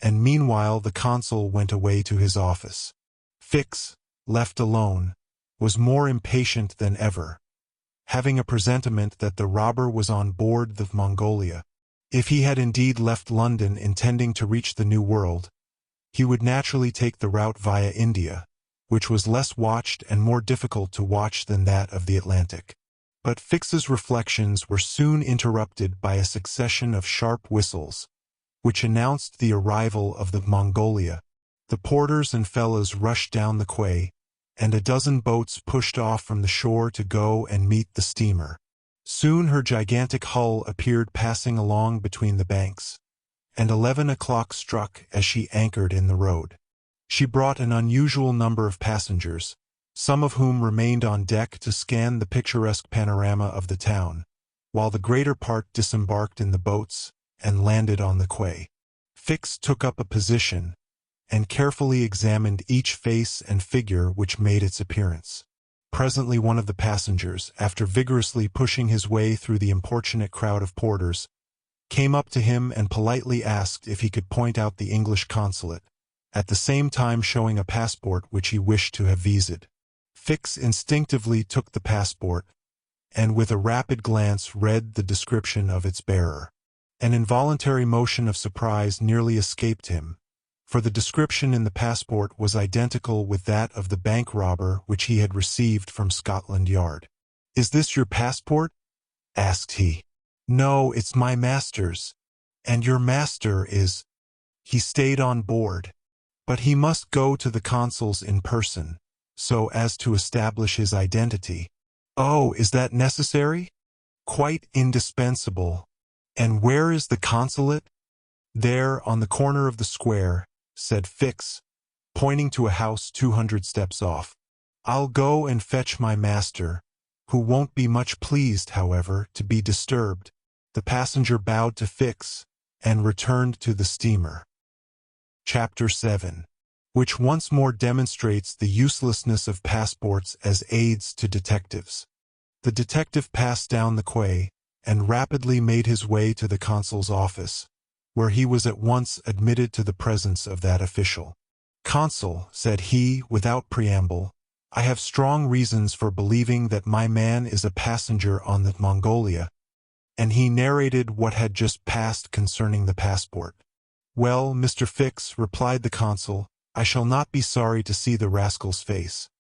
and meanwhile the consul went away to his office. Fix, left alone, was more impatient than ever, having a presentiment that the robber was on board the Mongolia. If he had indeed left London intending to reach the New World, he would naturally take the route via India, which was less watched and more difficult to watch than that of the Atlantic. But Fix's reflections were soon interrupted by a succession of sharp whistles, which announced the arrival of the Mongolia. The porters and fellows rushed down the quay, and a dozen boats pushed off from the shore to go and meet the steamer. Soon her gigantic hull appeared passing along between the banks, and 11 o'clock struck as she anchored in the road. She brought an unusual number of passengers, some of whom remained on deck to scan the picturesque panorama of the town, while the greater part disembarked in the boats and landed on the quay. Fix took up a position, and carefully examined each face and figure which made its appearance. Presently one of the passengers, after vigorously pushing his way through the importunate crowd of porters, came up to him and politely asked if he could point out the English consulate, at the same time showing a passport which he wished to have viséd. Fix instinctively took the passport, and with a rapid glance read the description of its bearer. An involuntary motion of surprise nearly escaped him, for the description in the passport was identical with that of the bank robber which he had received from Scotland Yard. "Is this your passport?" asked he. "No, it's my master's." "And your master is—" "He stayed on board. But he must go to the consul's in person, so as to establish his identity." "Oh, is that necessary?" "Quite indispensable." "And where is the consulate?" "There, on the corner of the square," said Fix, pointing to a house 200 steps off. "I'll go and fetch my master, who won't be much pleased, however, to be disturbed." The passenger bowed to Fix, and returned to the steamer. Chapter 7, which once more demonstrates the uselessness of passports as aids to detectives. The detective passed down the quay, and rapidly made his way to the consul's office, where he was at once admitted to the presence of that official. "Consul," said he, without preamble, "I have strong reasons for believing that my man is a passenger on the Mongolia," and he narrated what had just passed concerning the passport. "Well, Mr. Fix," replied the consul, "I shall not be sorry to see the rascal's face.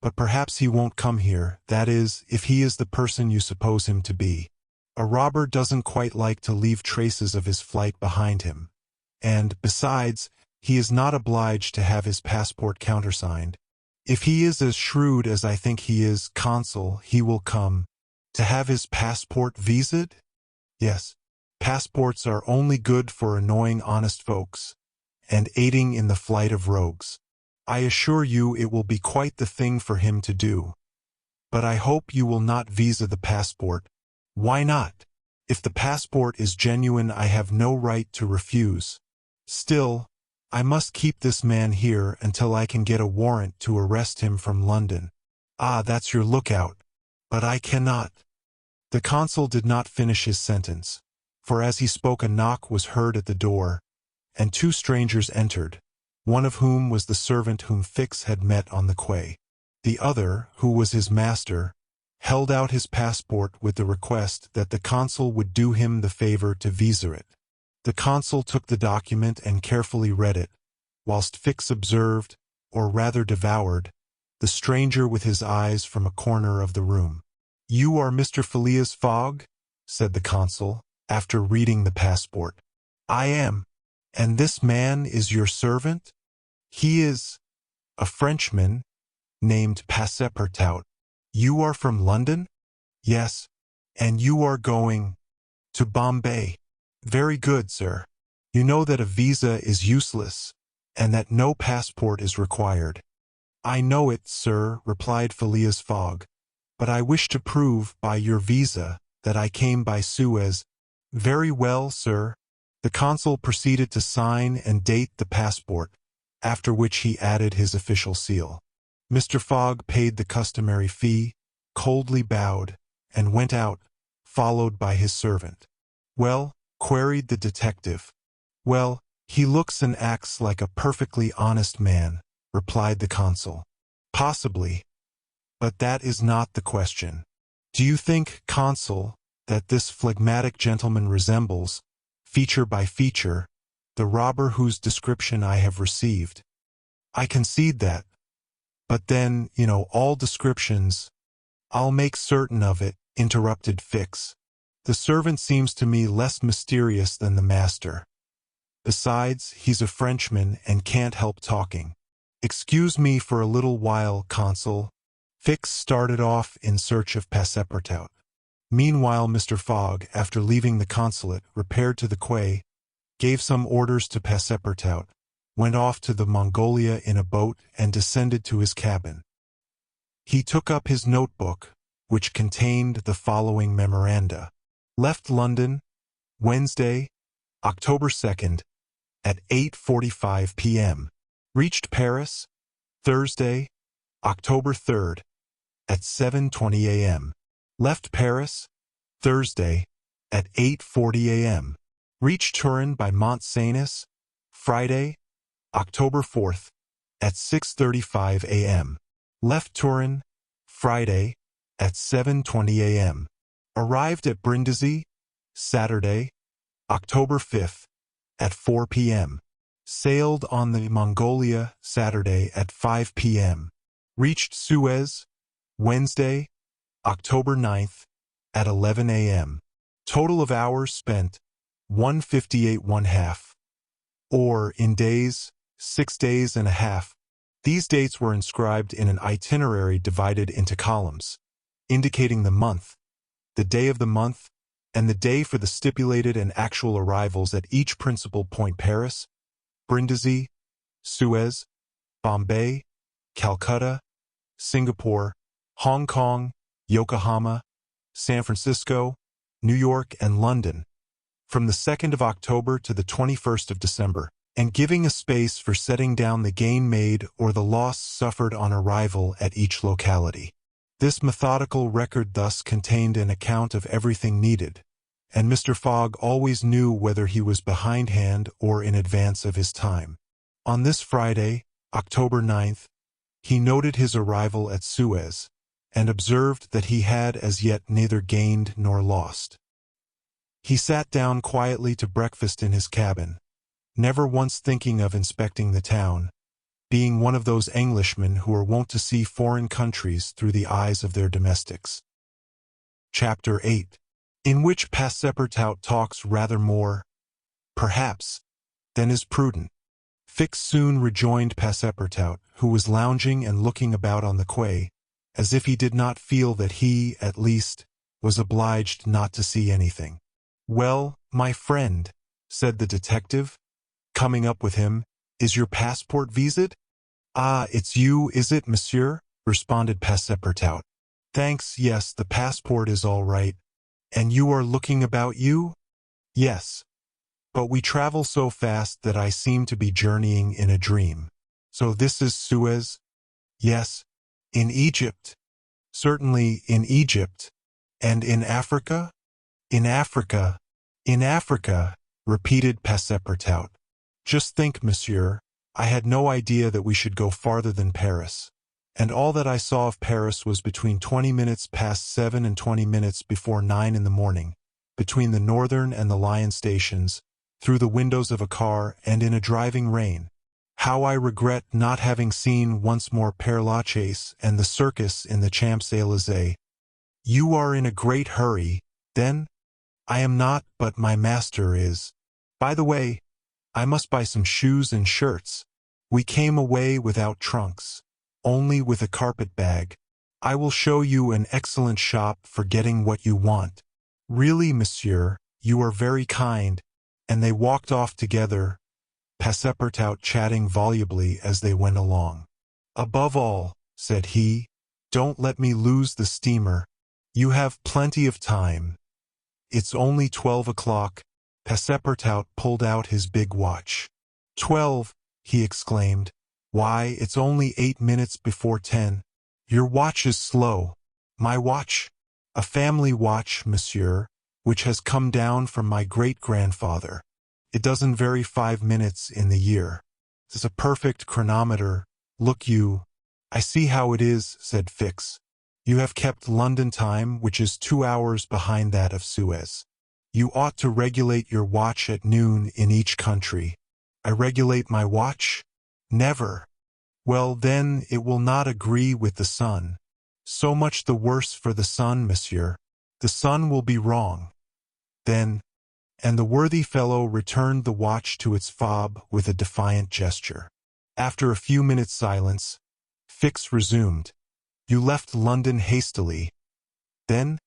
But perhaps he won't come here, that is, if he is the person you suppose him to be. A robber doesn't quite like to leave traces of his flight behind him, and, besides, he is not obliged to have his passport countersigned. If he is as shrewd as I think he is, consul, he will come." "To have his passport viséd?" "Yes. Passports are only good for annoying honest folks, and aiding in the flight of rogues. I assure you it will be quite the thing for him to do. But I hope you will not visa the passport." "Why not? If the passport is genuine I have no right to refuse. Still, I must keep this man here until I can get a warrant to arrest him from London. Ah, that's your lookout. But I cannot. The consul did not finish his sentence, for as he spoke a knock was heard at the door, and two strangers entered, one of whom was the servant whom Fix had met on the quay. The other, who was his master, held out his passport with the request that the consul would do him the favor to visa it. The consul took the document and carefully read it, whilst Fix observed, or rather devoured, the stranger with his eyes from a corner of the room. "You are Mr. Phileas Fogg?" said the consul, after reading the passport. "I am. And this man is your servant?" "He is a Frenchman named Passepartout." "You are from London?" "Yes. And you are going to Bombay?" "Very good, sir. You know that a visa is useless, and that no passport is required." "I know it, sir," replied Phileas Fogg, "but I wish to prove by your visa that I came by Suez." "Very well, sir." The consul proceeded to sign and date the passport, after which he added his official seal. Mr. Fogg paid the customary fee, coldly bowed, and went out, followed by his servant. "Well?" queried the detective. "Well, he looks and acts like a perfectly honest man," replied the consul. "Possibly. But that is not the question. Do you think, consul, that this phlegmatic gentleman resembles, feature by feature, the robber whose description I have received?" "I concede that. But then, all descriptions—" "I'll make certain of it," interrupted Fix. "The servant seems to me less mysterious than the master. Besides, he's a Frenchman and can't help talking. Excuse me for a little while, consul." Fix started off in search of Passepartout. Meanwhile, Mr. Fogg, after leaving the consulate, repaired to the quay, gave some orders to Passepartout, went off to the Mongolia in a boat, and descended to his cabin. He took up his notebook, which contained the following memoranda. Left London, Wednesday, October 2nd, at 8:45 p.m. Reached Paris, Thursday, October 3rd, at 7:20 a.m. Left Paris, Thursday, at 8:40 a.m. Reached Turin by Mont Cenis, Friday, October 4th, at 6:35 a.m. Left Turin, Friday, at 7:20 a.m. Arrived at Brindisi, Saturday, October 5th, at 4 p.m. Sailed on the Mongolia, Saturday at 5 p.m. Reached Suez, Wednesday, October 9th, at 11 a.m. Total of hours spent, 158½ or in days, 6 days and a half. These dates were inscribed in an itinerary divided into columns, indicating the month, the day of the month, and the day for the stipulated and actual arrivals at each principal point: Paris, Brindisi, Suez, Bombay, Calcutta, Singapore, Hong Kong, Yokohama, San Francisco, New York, and London, from the 2nd of October to the 21st of December, and giving a space for setting down the gain made or the loss suffered on arrival at each locality. This methodical record thus contained an account of everything needed, and Mr. Fogg always knew whether he was behindhand or in advance of his time. On this Friday, October 9th, he noted his arrival at Suez, and observed that he had as yet neither gained nor lost. He sat down quietly to breakfast in his cabin, never once thinking of inspecting the town, being one of those Englishmen who are wont to see foreign countries through the eyes of their domestics. Chapter 8, in which Passepartout talks rather more, perhaps, than is prudent. Fix soon rejoined Passepartout, who was lounging and looking about on the quay, as if he did not feel that he, at least, was obliged not to see anything. "Well, my friend," said the detective, coming up with him, "is your passport visaed?" "Ah, it's you, is it, monsieur?" responded Passepartout. "Thanks, yes, the passport is all right. And you are looking about you?" "Yes. But we travel so fast that I seem to be journeying in a dream. So this is Suez? Yes. In Egypt? Certainly in Egypt. And in Africa? In Africa. In Africa, repeated Passepartout. Just think, monsieur, I had no idea that we should go farther than Paris. And all that I saw of Paris was between 20 minutes past 7 and 20 minutes before 9 in the morning, between the Northern and the Lion stations, through the windows of a car and in a driving rain. How I regret not having seen once more Père Lachaise and the circus in the Champs-Élysées. You are in a great hurry, then? I am not, but my master is. By the way, I must buy some shoes and shirts. We came away without trunks, only with a carpet bag. I will show you an excellent shop for getting what you want. Really, monsieur, you are very kind. And they walked off together, Passepartout chatting volubly as they went along. Above all, said he, don't let me lose the steamer. You have plenty of time. It's only 12 o'clock. Passepartout pulled out his big watch. 12, he exclaimed. Why, it's only 8 minutes before 10. Your watch is slow. My watch? A family watch, monsieur, which has come down from my great-grandfather. It doesn't vary 5 minutes in the year. It's a perfect chronometer. Look you. I see how it is, said Fix. You have kept London time, which is 2 hours behind that of Suez. You ought to regulate your watch at noon in each country. I regulate my watch? Never. Well, then, it will not agree with the sun. So much the worse for the sun, monsieur. The sun will be wrong. Then, and the worthy fellow returned the watch to its fob with a defiant gesture. After a few minutes' silence, Fix resumed. You left London hastily. Then?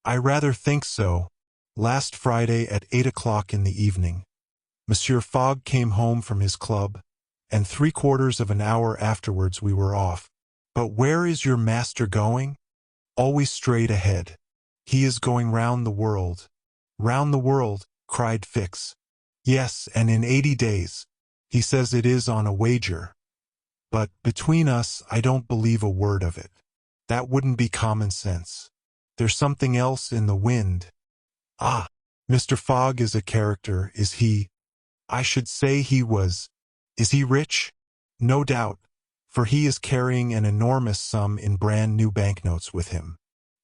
I rather think so. Last Friday at 8 o'clock in the evening. Monsieur Fogg came home from his club, and 3/4 of an hour afterwards we were off. But where is your master going? Always straight ahead. He is going round the world. Round the world, cried Fix. Yes, and in 80 days. He says it is on a wager. But, between us, I don't believe a word of it. That wouldn't be common sense. There's something else in the wind. Ah, Mr. Fogg is a character, is he? I should say he was. Is he rich? No doubt, for he is carrying an enormous sum in brand-new banknotes with him.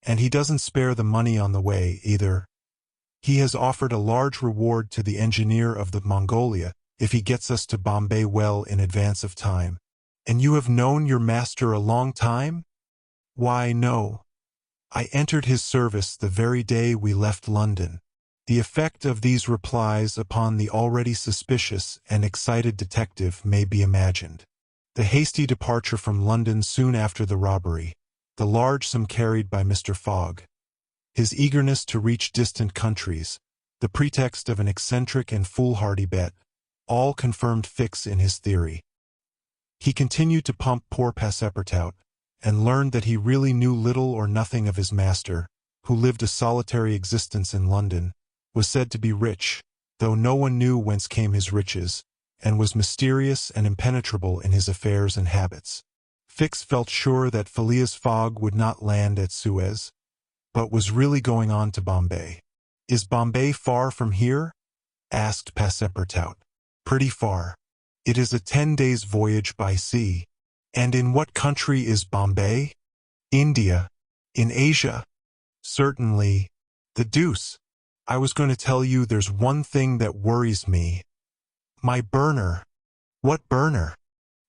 And he doesn't spare the money on the way, either. He has offered a large reward to the engineer of the Mongolia if he gets us to Bombay well in advance of time. And you have known your master a long time? Why, no. I entered his service the very day we left London. The effect of these replies upon the already suspicious and excited detective may be imagined. The hasty departure from London soon after the robbery, the large sum carried by Mr. Fogg, his eagerness to reach distant countries, the pretext of an eccentric and foolhardy bet, all confirmed Fix in his theory. He continued to pump poor Passepartout, and learned that he really knew little or nothing of his master, who lived a solitary existence in London, was said to be rich, though no one knew whence came his riches, and was mysterious and impenetrable in his affairs and habits. Fix felt sure that Phileas Fogg would not land at Suez, but was really going on to Bombay. Is Bombay far from here? Asked Passepartout. Pretty far. It is a 10 days' voyage by sea. And in what country is Bombay? India. In Asia? Certainly. The deuce. I was going to tell you there's one thing that worries me. My burner. What burner?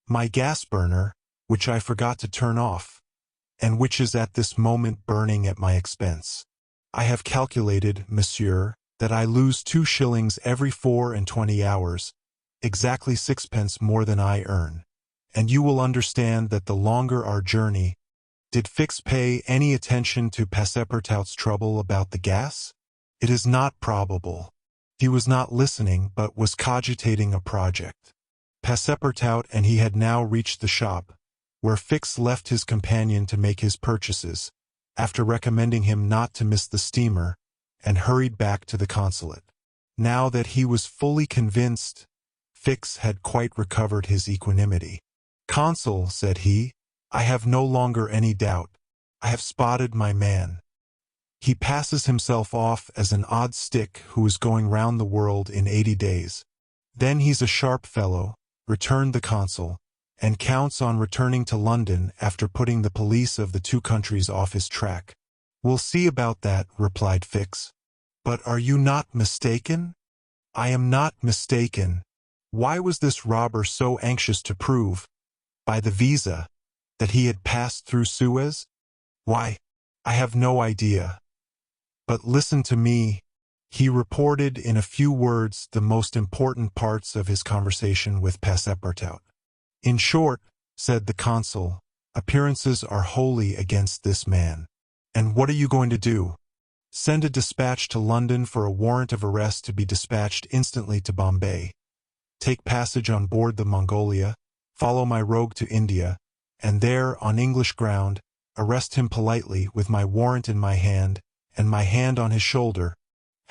My gas burner, which I forgot to turn off, and which is at this moment burning at my expense. I have calculated, monsieur, that I lose 2 shillings every 24 hours, exactly 6 pence more than I earn. And you will understand that the longer our journey. Did Fix pay any attention to Passepartout's trouble about the gas? It is not probable. He was not listening, but was cogitating a project. Passepartout and he had now reached the shop, where Fix left his companion to make his purchases, after recommending him not to miss the steamer, and hurried back to the consulate. Now that he was fully convinced, Fix had quite recovered his equanimity. "Consul," said he, "I have no longer any doubt. I have spotted my man. He passes himself off as an odd stick who is going round the world in 80 days. Then he's a sharp fellow," returned the consul, "and counts on returning to London after putting the police of the two countries off his track." "We'll see about that," replied Fix. "But are you not mistaken?" "I am not mistaken. Why was this robber so anxious to prove, by the visa, that he had passed through Suez? Why, I have no idea. But listen to me." He reported in a few words the most important parts of his conversation with Passepartout. "In short," said the consul, "appearances are wholly against this man." "And what are you going to do?" "Send a dispatch to London for a warrant of arrest to be dispatched instantly to Bombay. Take passage on board the Mongolia, follow my rogue to India, and there, on English ground, arrest him politely with my warrant in my hand and my hand on his shoulder."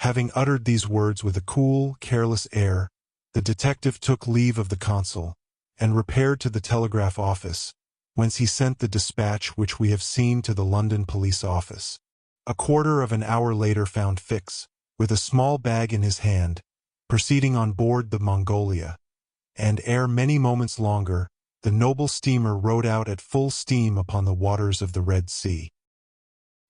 Having uttered these words with a cool, careless air, the detective took leave of the consul and repaired to the telegraph office, whence he sent the dispatch which we have seen to the London police office. A quarter of an hour later found Fix, with a small bag in his hand, proceeding on board the Mongolia, and ere many moments longer, the noble steamer rode out at full steam upon the waters of the Red Sea.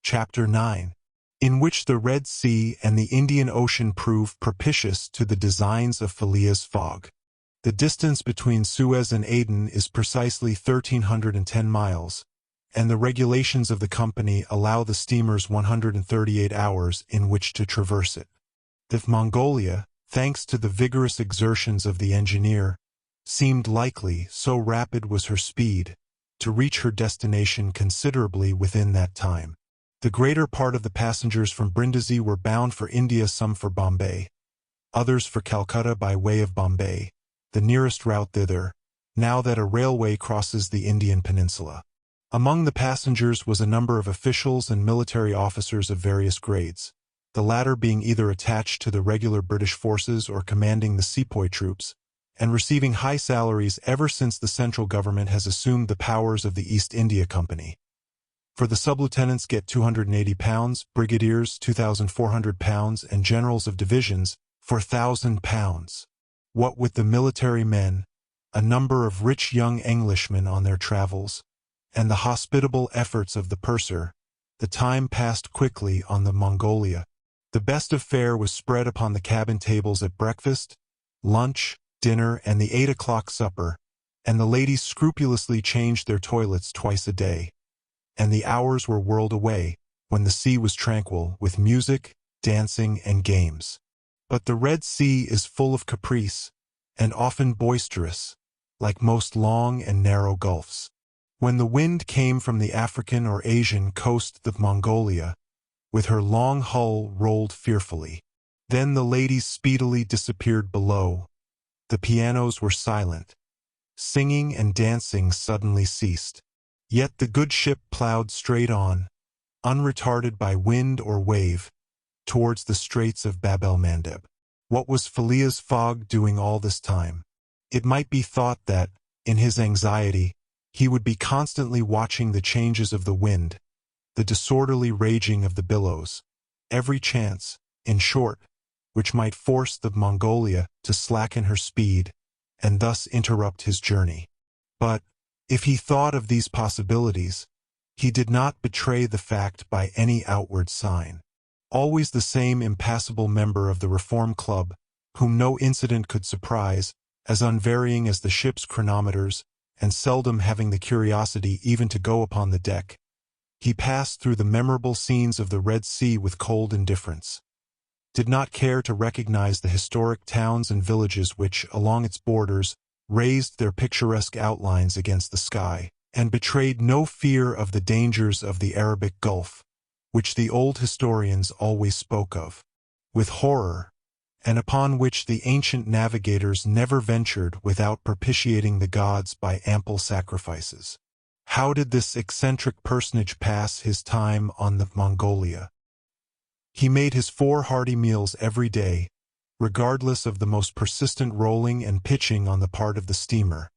Chapter 9. In which the Red Sea and the Indian Ocean prove propitious to the designs of Phileas Fogg. The distance between Suez and Aden is precisely 1,310 miles, and the regulations of the company allow the steamers 138 hours in which to traverse it. The Mongolia, thanks to the vigorous exertions of the engineer, seemed likely, so rapid was her speed, to reach her destination considerably within that time. The greater part of the passengers from Brindisi were bound for India, some for Bombay, others for Calcutta by way of Bombay, the nearest route thither, now that a railway crosses the Indian peninsula. Among the passengers was a number of officials and military officers of various grades, the latter being either attached to the regular British forces or commanding the sepoy troops, and receiving high salaries ever since the central government has assumed the powers of the East India Company. For the sub-lieutenants get £280, brigadiers £2,400, and generals of divisions £4,000. What with the military men, a number of rich young Englishmen on their travels, and the hospitable efforts of the purser, the time passed quickly on the Mongolia. The best of fare was spread upon the cabin tables at breakfast, lunch, dinner, and the 8 o'clock supper, and the ladies scrupulously changed their toilets twice a day. And the hours were whirled away, when the sea was tranquil, with music, dancing, and games. But the Red Sea is full of caprice, and often boisterous, like most long and narrow gulfs. When the wind came from the African or Asian coast, the Mongolia, with her long hull, rolled fearfully. Then the ladies speedily disappeared below. The pianos were silent. Singing and dancing suddenly ceased. Yet the good ship ploughed straight on, unretarded by wind or wave, towards the straits of Bab el-Mandeb. What was Phileas Fogg doing all this time? It might be thought that, in his anxiety, he would be constantly watching the changes of the wind, the disorderly raging of the billows, every chance, in short, which might force the Mongolia to slacken her speed, and thus interrupt his journey. But, if he thought of these possibilities, he did not betray the fact by any outward sign. Always the same impassible member of the Reform Club, whom no incident could surprise, as unvarying as the ship's chronometers, and seldom having the curiosity even to go upon the deck, he passed through the memorable scenes of the Red Sea with cold indifference, did not care to recognize the historic towns and villages which, along its borders, raised their picturesque outlines against the sky, and betrayed no fear of the dangers of the Arabic Gulf, which the old historians always spoke of with horror, and upon which the ancient navigators never ventured without propitiating the gods by ample sacrifices. How did this eccentric personage pass his time on the Mongolia? He made his 4 hearty meals every day, regardless of the most persistent rolling and pitching on the part of the steamer.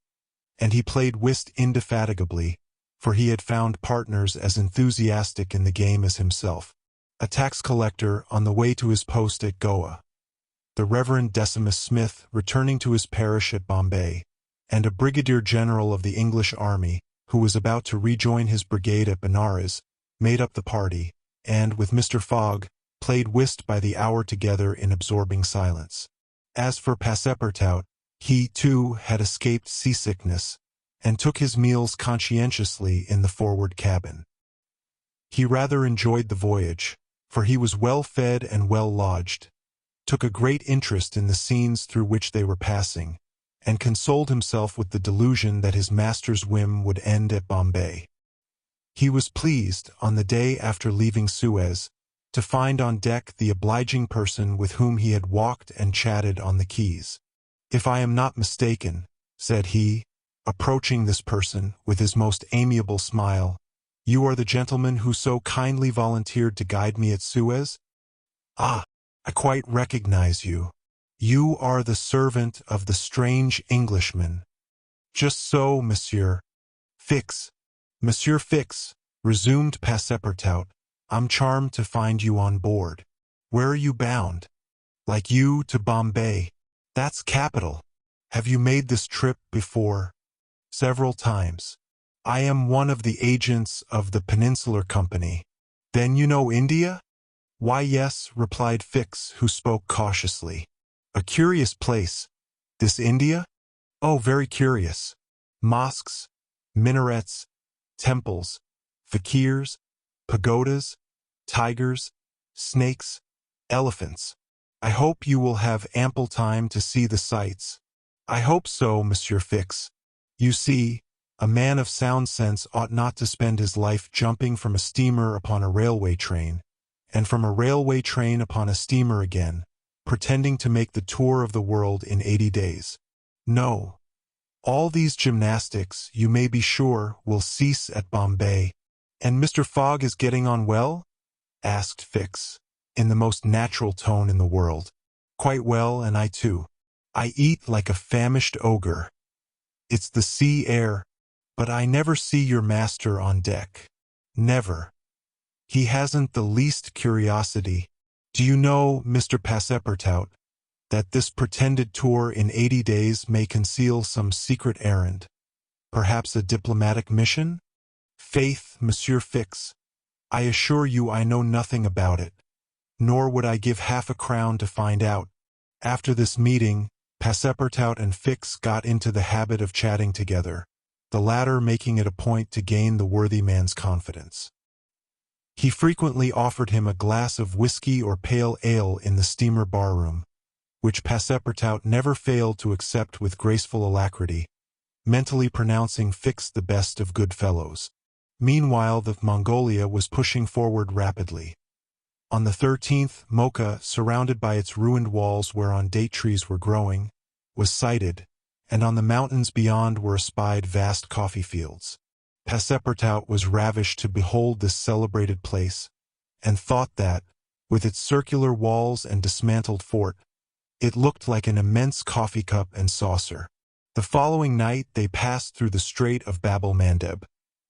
And he played whist indefatigably, for he had found partners as enthusiastic in the game as himself. A tax collector on the way to his post at Goa, the Reverend Decimus Smith returning to his parish at Bombay, and a brigadier general of the English army, who was about to rejoin his brigade at Benares, made up the party, and, with Mr. Fogg, played whist by the hour together in absorbing silence. As for Passepartout, he, too, had escaped seasickness, and took his meals conscientiously in the forward cabin. He rather enjoyed the voyage, for he was well fed and well lodged, took a great interest in the scenes through which they were passing, and consoled himself with the delusion that his master's whim would end at Bombay. He was pleased, on the day after leaving Suez, to find on deck the obliging person with whom he had walked and chatted on the quays. "If I am not mistaken," said he, approaching this person with his most amiable smile, "you are the gentleman who so kindly volunteered to guide me at Suez? Ah, I quite recognize you. You are the servant of the strange Englishman." "Just so, Monsieur Fix." "Monsieur Fix," resumed Passepartout, "I'm charmed to find you on board. Where are you bound?" "Like you, to Bombay." "That's capital. Have you made this trip before?" "Several times. I am one of the agents of the Peninsular Company." "Then you know India?" "Why, yes," replied Fix, who spoke cautiously. "A curious place, this India?" "Oh, very curious. Mosques, minarets, temples, fakirs, pagodas, tigers, snakes, elephants. I hope you will have ample time to see the sights." "I hope so, Monsieur Fix. You see, a man of sound sense ought not to spend his life jumping from a steamer upon a railway train, and from a railway train upon a steamer again, pretending to make the tour of the world in 80 days. No. All these gymnastics, you may be sure, will cease at Bombay." "And Mr. Fogg is getting on well?" asked Fix, in the most natural tone in the world. "Quite well, and I too. I eat like a famished ogre. It's the sea air, but I never see your master on deck. Never. He hasn't the least curiosity. Do you know, Mr. Passepartout, that this pretended tour in 80 days may conceal some secret errand, perhaps a diplomatic mission? Faith, Monsieur Fix, I assure you I know nothing about it, nor would I give half a crown to find out." After this meeting, Passepartout and Fix got into the habit of chatting together, the latter making it a point to gain the worthy man's confidence. He frequently offered him a glass of whiskey or pale ale in the steamer barroom, which Passepartout never failed to accept with graceful alacrity, mentally pronouncing Fix the best of good fellows. Meanwhile, the Mongolia was pushing forward rapidly. On the 13th, Mocha, surrounded by its ruined walls whereon date trees were growing, was sighted, and on the mountains beyond were espied vast coffee fields. Passepartout was ravished to behold this celebrated place, and thought that, with its circular walls and dismantled fort, it looked like an immense coffee cup and saucer. The following night they passed through the Strait of Bab el-Mandeb,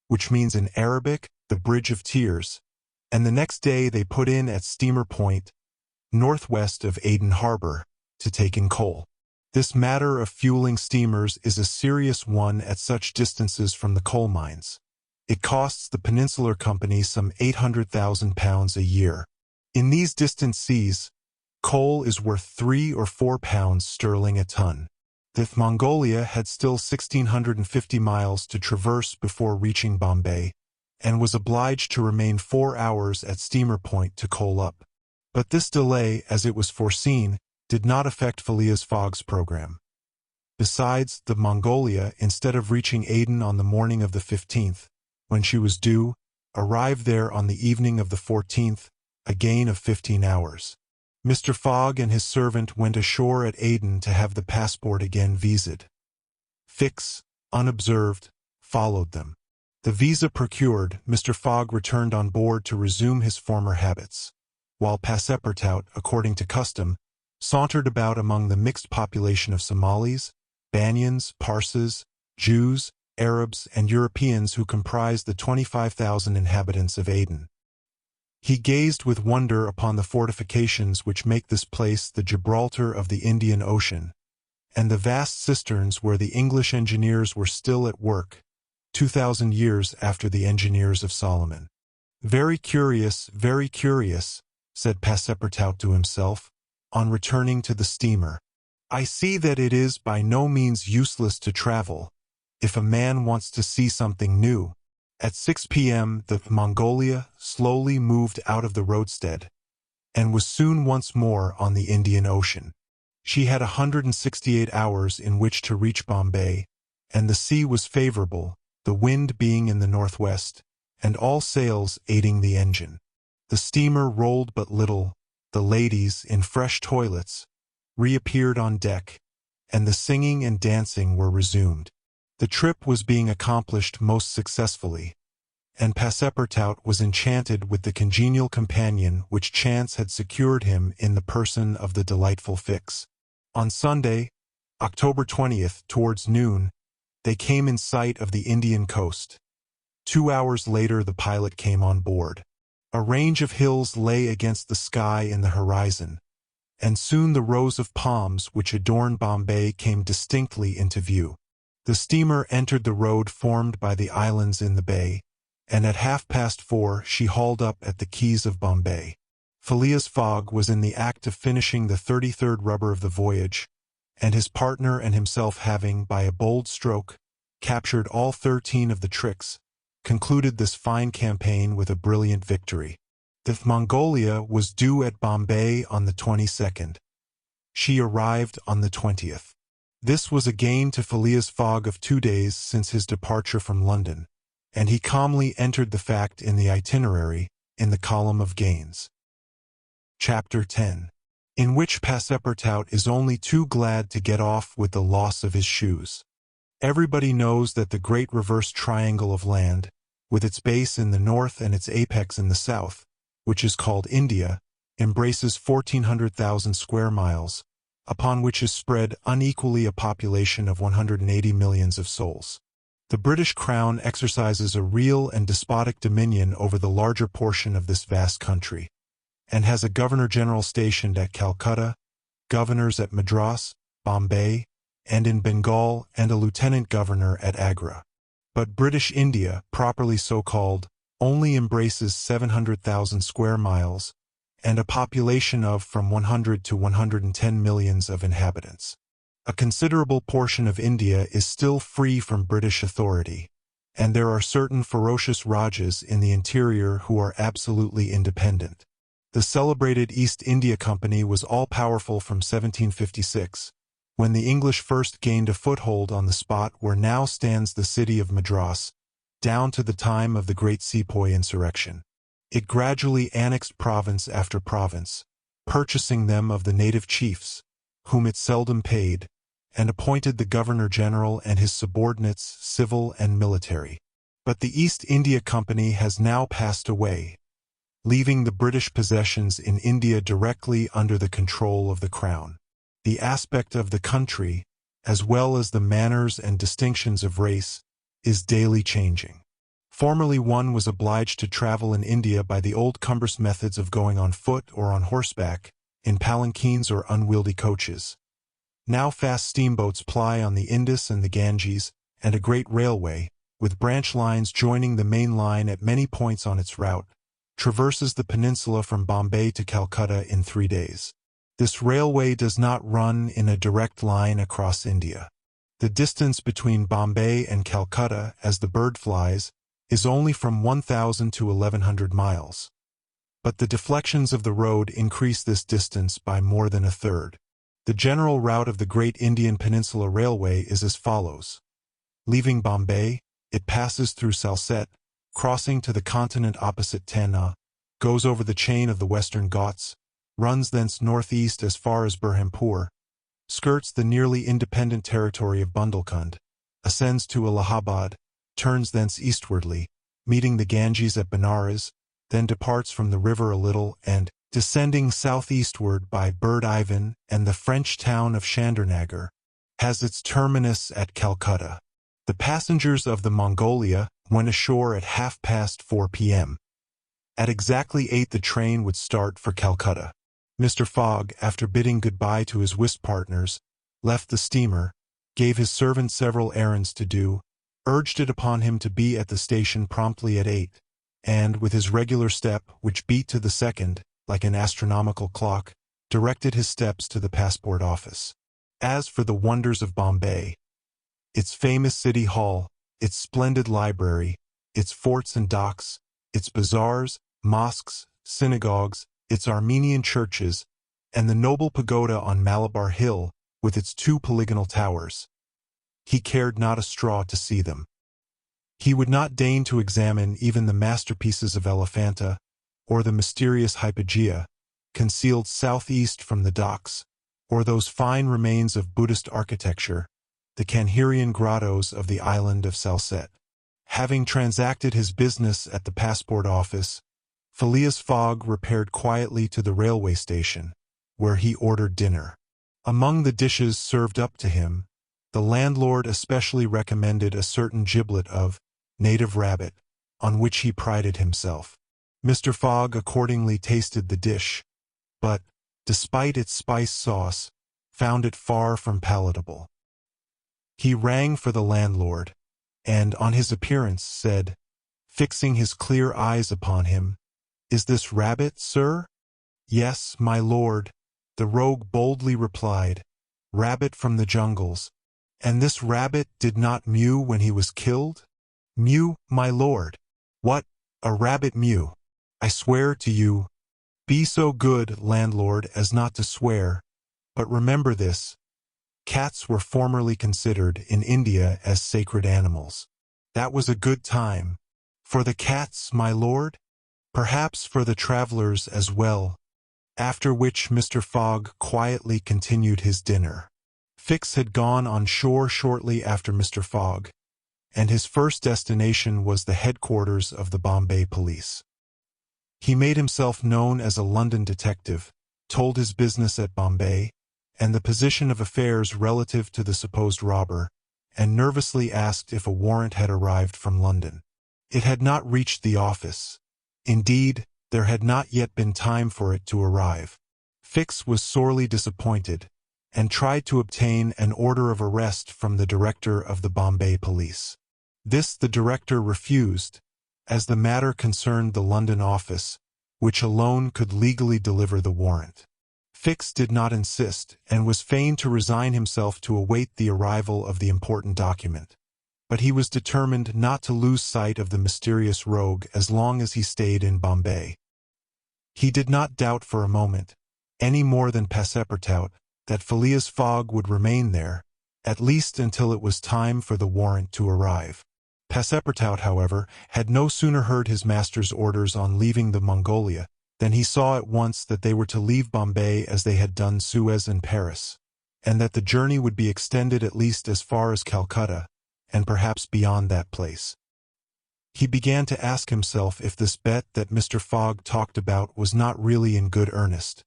which means in Arabic, the Bridge of Tears, and the next day they put in at Steamer Point, northwest of Aden Harbor, to take in coal. This matter of fueling steamers is a serious one at such distances from the coal mines. It costs the Peninsular Company some £800,000 a year. In these distant seas, coal is worth £3 or £4 sterling a ton. The Mongolia had still 1,650 miles to traverse before reaching Bombay, and was obliged to remain 4 hours at Steamer Point to coal up. But this delay, as it was foreseen, did not affect Phileas Fogg's program. Besides, the Mongolia, instead of reaching Aden on the morning of the 15th, when she was due, arrived there on the evening of the 14th, a gain of 15 hours. Mr. Fogg and his servant went ashore at Aden to have the passport again visaed. Fix, unobserved, followed them. The visa procured, Mr. Fogg returned on board to resume his former habits, while Passepartout, according to custom, sauntered about among the mixed population of Somalis, Banyans, Parsis, Jews, Arabs, and Europeans who comprised the 25,000 inhabitants of Aden. He gazed with wonder upon the fortifications which make this place the Gibraltar of the Indian Ocean, and the vast cisterns where the English engineers were still at work, 2,000 years after the engineers of Solomon. Very curious, said Passepartout to himself, on returning to the steamer. I see that it is by no means useless to travel, if a man wants to see something new. At 6 p.m. the Mongolia slowly moved out of the roadstead, and was soon once more on the Indian Ocean. She had 168 hours in which to reach Bombay, and the sea was favorable, the wind being in the northwest, and all sails aiding the engine. The steamer rolled but little, the ladies, in fresh toilets, reappeared on deck, and the singing and dancing were resumed. The trip was being accomplished most successfully, and Passepartout was enchanted with the congenial companion which chance had secured him in the person of the delightful Fix. On Sunday, October 20th, towards noon, they came in sight of the Indian coast. 2 hours later the pilot came on board. A range of hills lay against the sky in the horizon, and soon the rows of palms which adorn Bombay came distinctly into view. The steamer entered the road formed by the islands in the bay, and at 4:30 she hauled up at the quays of Bombay. Phileas Fogg was in the act of finishing the 33rd rubber of the voyage, and his partner and himself having, by a bold stroke, captured all 13 of the tricks, concluded this fine campaign with a brilliant victory. The Mongolia was due at Bombay on the 22nd. She arrived on the 20th. This was a gain to Phileas Fogg of 2 days since his departure from London, and he calmly entered the fact in the itinerary, in the column of gains. Chapter 10, in which Passepartout is only too glad to get off with the loss of his shoes. Everybody knows that the great reverse triangle of land, with its base in the north and its apex in the south, which is called India, embraces 1,400,000 square miles, upon which is spread unequally a population of 180 millions of souls. The British Crown exercises a real and despotic dominion over the larger portion of this vast country, and has a Governor-General stationed at Calcutta, governors at Madras, Bombay, and in Bengal, and a lieutenant governor at Agra. But British India, properly so called, only embraces 700,000 square miles, and a population of from 100 to 110 millions of inhabitants. A considerable portion of India is still free from British authority, and there are certain ferocious Rajas in the interior who are absolutely independent. The celebrated East India Company was all-powerful from 1756, when the English first gained a foothold on the spot where now stands the city of Madras, down to the time of the great Sepoy insurrection. It gradually annexed province after province, purchasing them of the native chiefs, whom it seldom paid, and appointed the Governor-General and his subordinates, civil and military. But the East India Company has now passed away, leaving the British possessions in India directly under the control of the Crown. The aspect of the country, as well as the manners and distinctions of race, is daily changing. Formerly one was obliged to travel in India by the old cumbrous methods of going on foot or on horseback, in palanquins or unwieldy coaches. Now fast steamboats ply on the Indus and the Ganges, and a great railway, with branch lines joining the main line at many points on its route, traverses the peninsula from Bombay to Calcutta in 3 days. This railway does not run in a direct line across India. The distance between Bombay and Calcutta, as the bird flies, is only from 1,000 to 1,100 miles. But the deflections of the road increase this distance by more than a third. The general route of the Great Indian Peninsula Railway is as follows. Leaving Bombay, it passes through Salsette, crossing to the continent opposite Tanna, goes over the chain of the Western Ghats, runs thence northeast as far as Burhampur, skirts the nearly independent territory of Bundelkhand, ascends to Allahabad, turns thence eastwardly, meeting the Ganges at Benares, then departs from the river a little and, descending southeastward by Bird Ivan and the French town of Chandernagor, has its terminus at Calcutta. The passengers of the Mongolia went ashore at 4:30 p.m. At exactly 8 the train would start for Calcutta. Mr. Fogg, after bidding goodbye to his whist partners, left the steamer, gave his servant several errands to do, urged it upon him to be at the station promptly at 8, and, with his regular step, which beat to the second, like an astronomical clock, directed his steps to the passport office. As for the wonders of Bombay, its famous city hall, its splendid library, its forts and docks, its bazaars, mosques, synagogues, its Armenian churches, and the noble pagoda on Malabar Hill with its 2 polygonal towers, he cared not a straw to see them. He would not deign to examine even the masterpieces of Elephanta or the mysterious Hypogea, concealed southeast from the docks, or those fine remains of Buddhist architecture, the Kanherian grottos of the island of Salsette. Having transacted his business at the passport office, Phileas Fogg repaired quietly to the railway station, where he ordered dinner. Among the dishes served up to him, the landlord especially recommended a certain giblet of native rabbit, on which he prided himself. Mr. Fogg accordingly tasted the dish, but, despite its spice sauce, found it far from palatable. He rang for the landlord, and, on his appearance, said, fixing his clear eyes upon him, "Is this rabbit, sir?" "Yes, my lord," the rogue boldly replied, "rabbit from the jungles." "And this rabbit did not mew when he was killed?" "Mew, my lord." "What, a rabbit mew? I swear to you—" "Be so good, landlord, as not to swear, but remember this. Cats were formerly considered in India as sacred animals. That was a good time. For the cats, my lord? Perhaps for the travelers as well." After which Mr. Fogg quietly continued his dinner. Fix had gone on shore shortly after Mr. Fogg, and his first destination was the headquarters of the Bombay police. He made himself known as a London detective, told his business at Bombay, and the position of affairs relative to the supposed robber, and nervously asked if a warrant had arrived from London. It had not reached the office. Indeed, there had not yet been time for it to arrive. Fix was sorely disappointed, and tried to obtain an order of arrest from the director of the Bombay police. This the director refused, as the matter concerned the London office, which alone could legally deliver the warrant. Fix did not insist, and was fain to resign himself to await the arrival of the important document. But he was determined not to lose sight of the mysterious rogue as long as he stayed in Bombay. He did not doubt for a moment, any more than Passepartout, that Phileas Fogg would remain there, at least until it was time for the warrant to arrive. Passepartout, however, had no sooner heard his master's orders on leaving the Mongolia than he saw at once that they were to leave Bombay as they had done Suez and Paris, and that the journey would be extended at least as far as Calcutta, and perhaps beyond that place. He began to ask himself if this bet that Mr. Fogg talked about was not really in good earnest,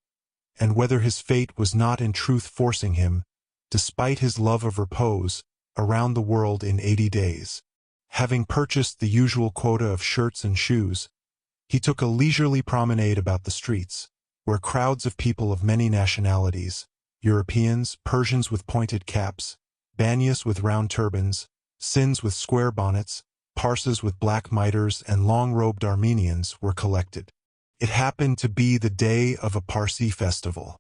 and whether his fate was not in truth forcing him, despite his love of repose, around the world in 80 days. Having purchased the usual quota of shirts and shoes, he took a leisurely promenade about the streets, where crowds of people of many nationalities, Europeans, Persians with pointed caps, Banyas with round turbans, Sinds with square bonnets, Parsis with black mitres, and long-robed Armenians were collected. It happened to be the day of a Parsi festival.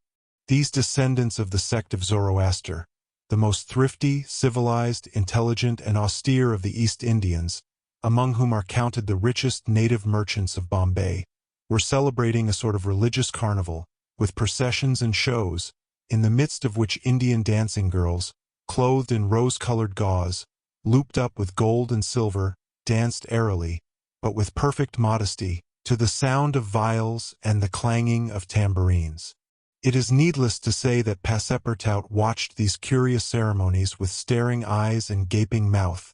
These descendants of the sect of Zoroaster, the most thrifty, civilized, intelligent, and austere of the East Indians, among whom are counted the richest native merchants of Bombay, were celebrating a sort of religious carnival, with processions and shows, in the midst of which Indian dancing girls, clothed in rose-colored gauze, looped up with gold and silver, danced airily, but with perfect modesty, to the sound of viols and the clanging of tambourines. It is needless to say that Passepartout watched these curious ceremonies with staring eyes and gaping mouth,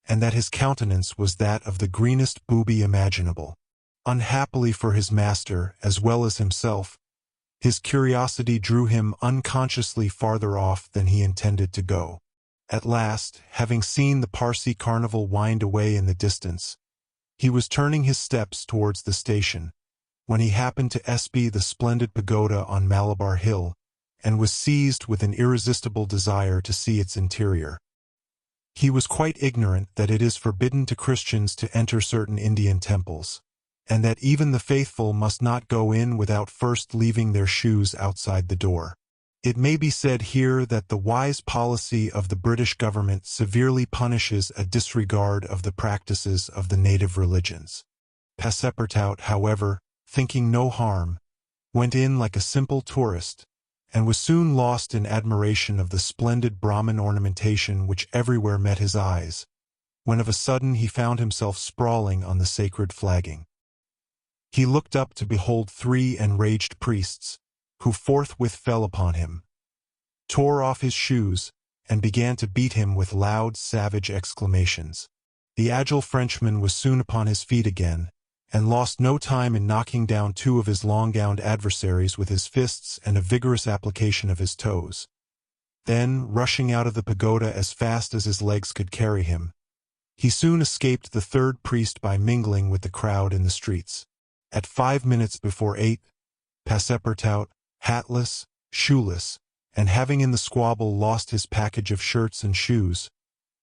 and that his countenance was that of the greenest booby imaginable. Unhappily for his master, as well as himself, his curiosity drew him unconsciously farther off than he intended to go. At last, having seen the Parsi carnival wind away in the distance, he was turning his steps towards the station, when he happened to espy the splendid pagoda on Malabar Hill, and was seized with an irresistible desire to see its interior. He was quite ignorant that it is forbidden to Christians to enter certain Indian temples, and that even the faithful must not go in without first leaving their shoes outside the door. It may be said here that the wise policy of the British government severely punishes a disregard of the practices of the native religions. Passepartout, however, thinking no harm, went in like a simple tourist, and was soon lost in admiration of the splendid Brahmin ornamentation which everywhere met his eyes, when of a sudden he found himself sprawling on the sacred flagging. He looked up to behold 3 enraged priests, who forthwith fell upon him, tore off his shoes, and began to beat him with loud, savage exclamations. The agile Frenchman was soon upon his feet again, and lost no time in knocking down 2 of his long-gowned adversaries with his fists and a vigorous application of his toes. Then, rushing out of the pagoda as fast as his legs could carry him, he soon escaped the 3rd priest by mingling with the crowd in the streets. At 5 minutes before 8, Passepartout, hatless, shoeless, and having in the squabble lost his package of shirts and shoes,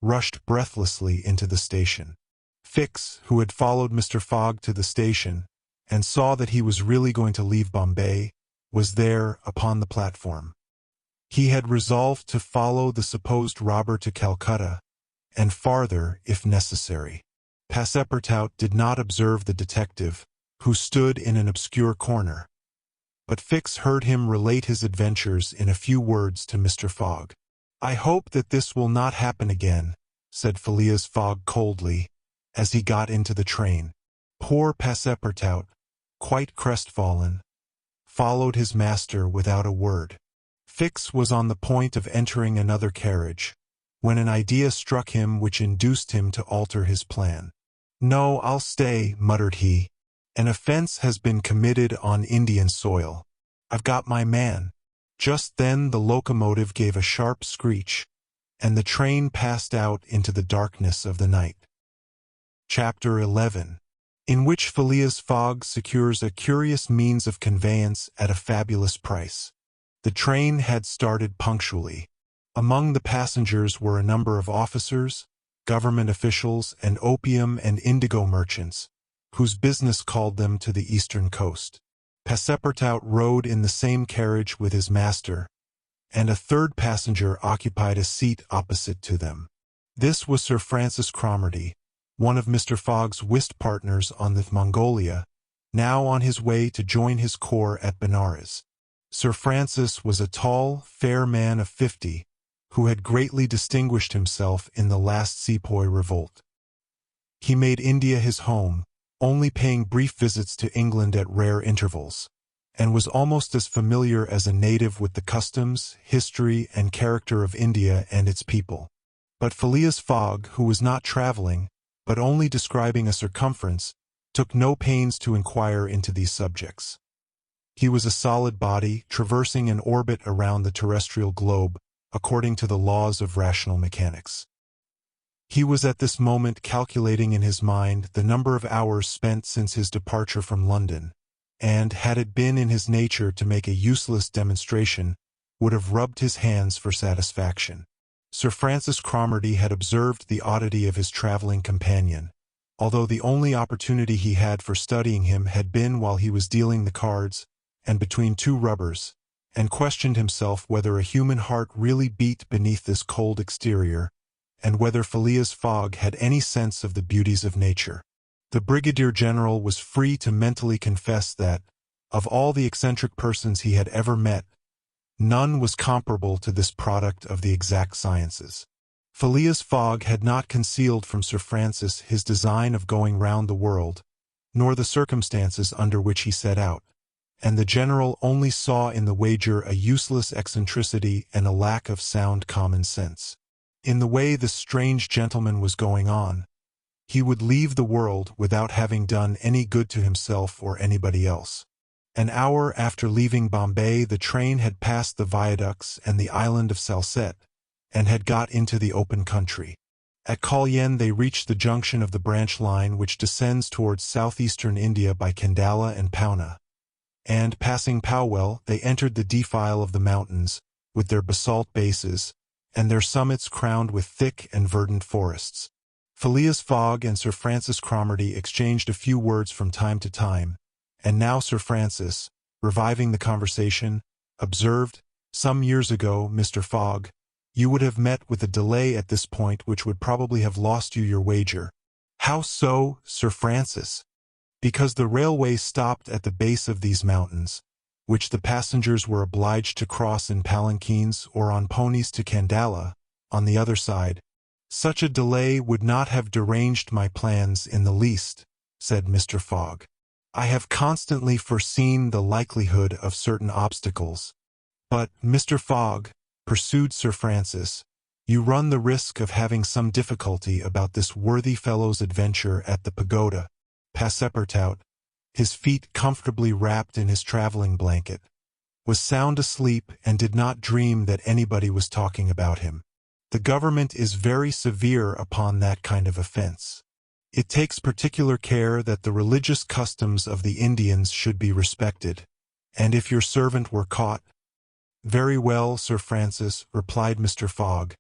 rushed breathlessly into the station. Fix, who had followed Mr. Fogg to the station, and saw that he was really going to leave Bombay, was there upon the platform. He had resolved to follow the supposed robber to Calcutta, and farther if necessary. Passepartout did not observe the detective, who stood in an obscure corner, but Fix heard him relate his adventures in a few words to Mr. Fogg. "I hope that this will not happen again," said Phileas Fogg coldly, as he got into the train. Poor Passepartout, quite crestfallen, followed his master without a word. Fix was on the point of entering another carriage, when an idea struck him which induced him to alter his plan. "No, I'll stay," muttered he. "An offense has been committed on Indian soil. I've got my man." Just then the locomotive gave a sharp screech, and the train passed out into the darkness of the night. Chapter 11, in which Phileas Fogg secures a curious means of conveyance at a fabulous price. The train had started punctually. Among the passengers were a number of officers, government officials, and opium and indigo merchants, whose business called them to the eastern coast. Passepartout rode in the same carriage with his master, and a 3rd passenger occupied a seat opposite to them. This was Sir Francis Cromarty, one of Mr. Fogg's whist partners on the Mongolia, now on his way to join his corps at Benares. Sir Francis was a tall, fair man of 50, who had greatly distinguished himself in the last Sepoy revolt. He made India his home, only paying brief visits to England at rare intervals, and was almost as familiar as a native with the customs, history, and character of India and its people. But Phileas Fogg, who was not traveling, but only describing a circumference, took no pains to inquire into these subjects. He was a solid body, traversing an orbit around the terrestrial globe, according to the laws of rational mechanics. He was at this moment calculating in his mind the number of hours spent since his departure from London, and, had it been in his nature to make a useless demonstration, would have rubbed his hands for satisfaction. Sir Francis Cromarty had observed the oddity of his traveling companion, although the only opportunity he had for studying him had been while he was dealing the cards, and between 2 rubbers, and questioned himself whether a human heart really beat beneath this cold exterior, and whether Phileas Fogg had any sense of the beauties of nature. The Brigadier General was free to mentally confess that, of all the eccentric persons he had ever met, none was comparable to this product of the exact sciences. Phileas Fogg had not concealed from Sir Francis his design of going round the world, nor the circumstances under which he set out, and the General only saw in the wager a useless eccentricity and a lack of sound common sense. In the way this strange gentleman was going on, He would leave the world without having done any good to himself or anybody else. An hour after leaving Bombay, the train had passed the viaducts and the island of Salsette, and had got into the open country. At Kalyan they reached the junction of the branch line which descends towards southeastern India by Kandala and Poona, and, passing Powell, they entered the defile of the mountains, with their basalt bases, and their summits crowned with thick and verdant forests. Phileas Fogg and Sir Francis Cromarty exchanged a few words from time to time, and now Sir Francis, reviving the conversation, observed, "Some years ago, Mr. Fogg, you would have met with a delay at this point which would probably have lost you your wager." "How so, Sir Francis?" "Because the railway stopped at the base of these mountains, which the passengers were obliged to cross in palanquins or on ponies to Kandala, on the other side." "Such a delay would not have deranged my plans in the least," said Mr. Fogg. "I have constantly foreseen the likelihood of certain obstacles." "But, Mr. Fogg," pursued Sir Francis, "you run the risk of having some difficulty about this worthy fellow's adventure at the pagoda." Passepartout, his feet comfortably wrapped in his traveling blanket, was sound asleep and did not dream that anybody was talking about him. "The government is very severe upon that kind of offense. It takes particular care that the religious customs of the Indians should be respected, and if your servant were caught—" "Very well, Sir Francis," replied Mr. Fogg.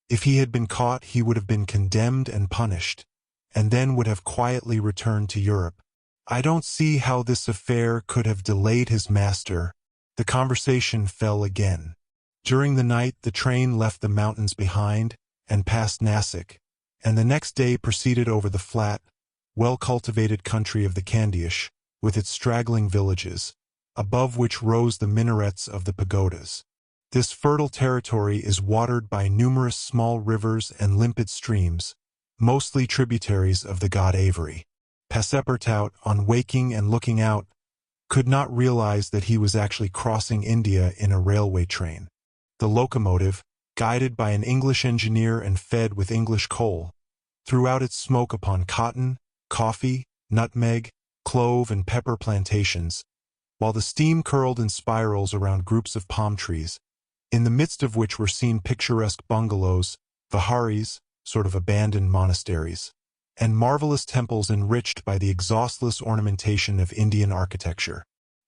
"If he had been caught he would have been condemned and punished, and then would have quietly returned to Europe. I don't see how this affair could have delayed his master." The conversation fell again. During the night the train left the mountains behind and passed Nasik, and the next day proceeded over the flat, well-cultivated country of the Kandaish, with its straggling villages, above which rose the minarets of the pagodas. This fertile territory is watered by numerous small rivers and limpid streams, mostly tributaries of the god Avery. Passepartout, on waking and looking out, could not realize that he was actually crossing India in a railway train. The locomotive, guided by an English engineer and fed with English coal, threw out its smoke upon cotton, coffee, nutmeg, clove and pepper plantations, while the steam curled in spirals around groups of palm trees, in the midst of which were seen picturesque bungalows, viharis, sort of abandoned monasteries, and marvelous temples enriched by the exhaustless ornamentation of Indian architecture.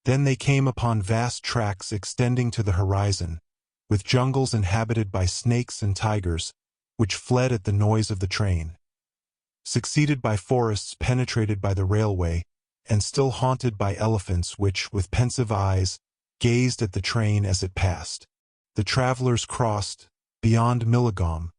Then they came upon vast tracts extending to the horizon, with jungles inhabited by snakes and tigers, which fled at the noise of the train, succeeded by forests penetrated by the railway, and still haunted by elephants which, with pensive eyes, gazed at the train as it passed. The travelers crossed, beyond Milagom,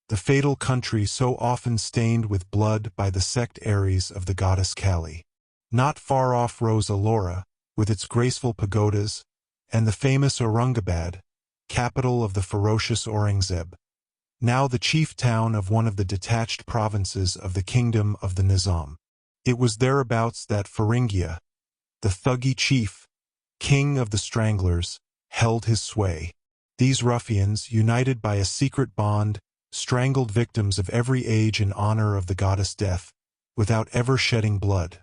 the fatal country so often stained with blood by the sect Aries of the goddess Kali. Not far off rose Ellora, with its graceful pagodas, and the famous Aurungabad, capital of the ferocious Aurangzeb, now the chief town of one of the detached provinces of the kingdom of the Nizam. It was thereabouts that Feringhia, the Thuggee chief, king of the stranglers, held his sway. These ruffians, united by a secret bond, strangled victims of every age in honor of the goddess Death, without ever shedding blood.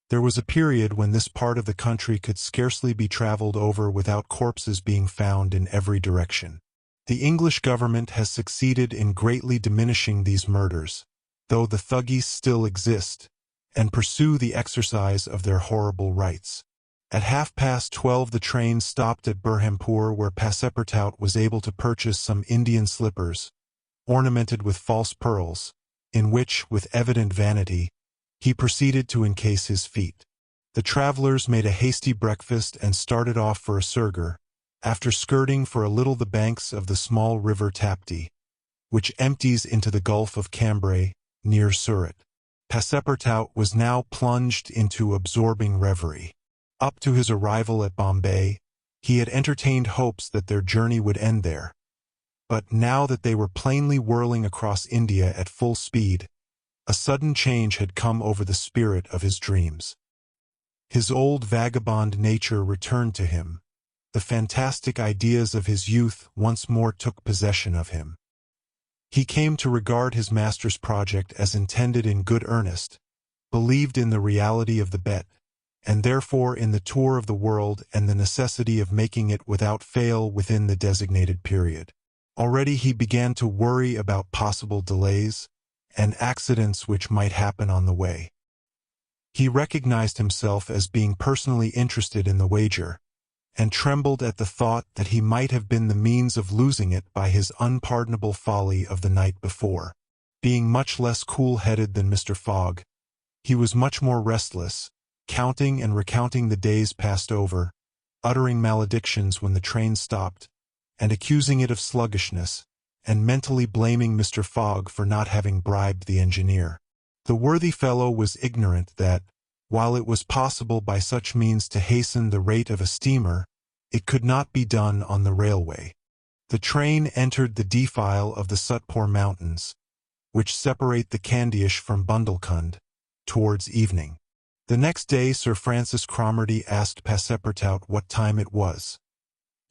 There was a period when this part of the country could scarcely be traveled over without corpses being found in every direction. The English government has succeeded in greatly diminishing these murders, though the Thuggees still exist, and pursue the exercise of their horrible rights. At 12:30 the train stopped at Burhampur, where Passepartout was able to purchase some Indian slippers, ornamented with false pearls, in which, with evident vanity, he proceeded to encase his feet. The travelers made a hasty breakfast and started off for Surgur, after skirting for a little the banks of the small river Tapti, which empties into the Gulf of Cambrai, near Surat. Passepartout was now plunged into absorbing reverie. Up to his arrival at Bombay, he had entertained hopes that their journey would end there. But now that they were plainly whirling across India at full speed, a sudden change had come over the spirit of his dreams. His old vagabond nature returned to him. The fantastic ideas of his youth once more took possession of him. He came to regard his master's project as intended in good earnest, believed in the reality of the bet, and therefore in the tour of the world and the necessity of making it without fail within the designated period. Already he began to worry about possible delays and accidents which might happen on the way. He recognized himself as being personally interested in the wager, and trembled at the thought that he might have been the means of losing it by his unpardonable folly of the night before. Being much less cool-headed than Mr. Fogg, he was much more restless, counting and recounting the days passed over, uttering maledictions when the train stopped, and accusing it of sluggishness, and mentally blaming Mr. Fogg for not having bribed the engineer. The worthy fellow was ignorant that, while it was possible by such means to hasten the rate of a steamer, it could not be done on the railway. The train entered the defile of the Sutpore Mountains, which separate the Candyish from Bundelkund, towards evening. The next day Sir Francis Cromarty asked Passepartout what time it was,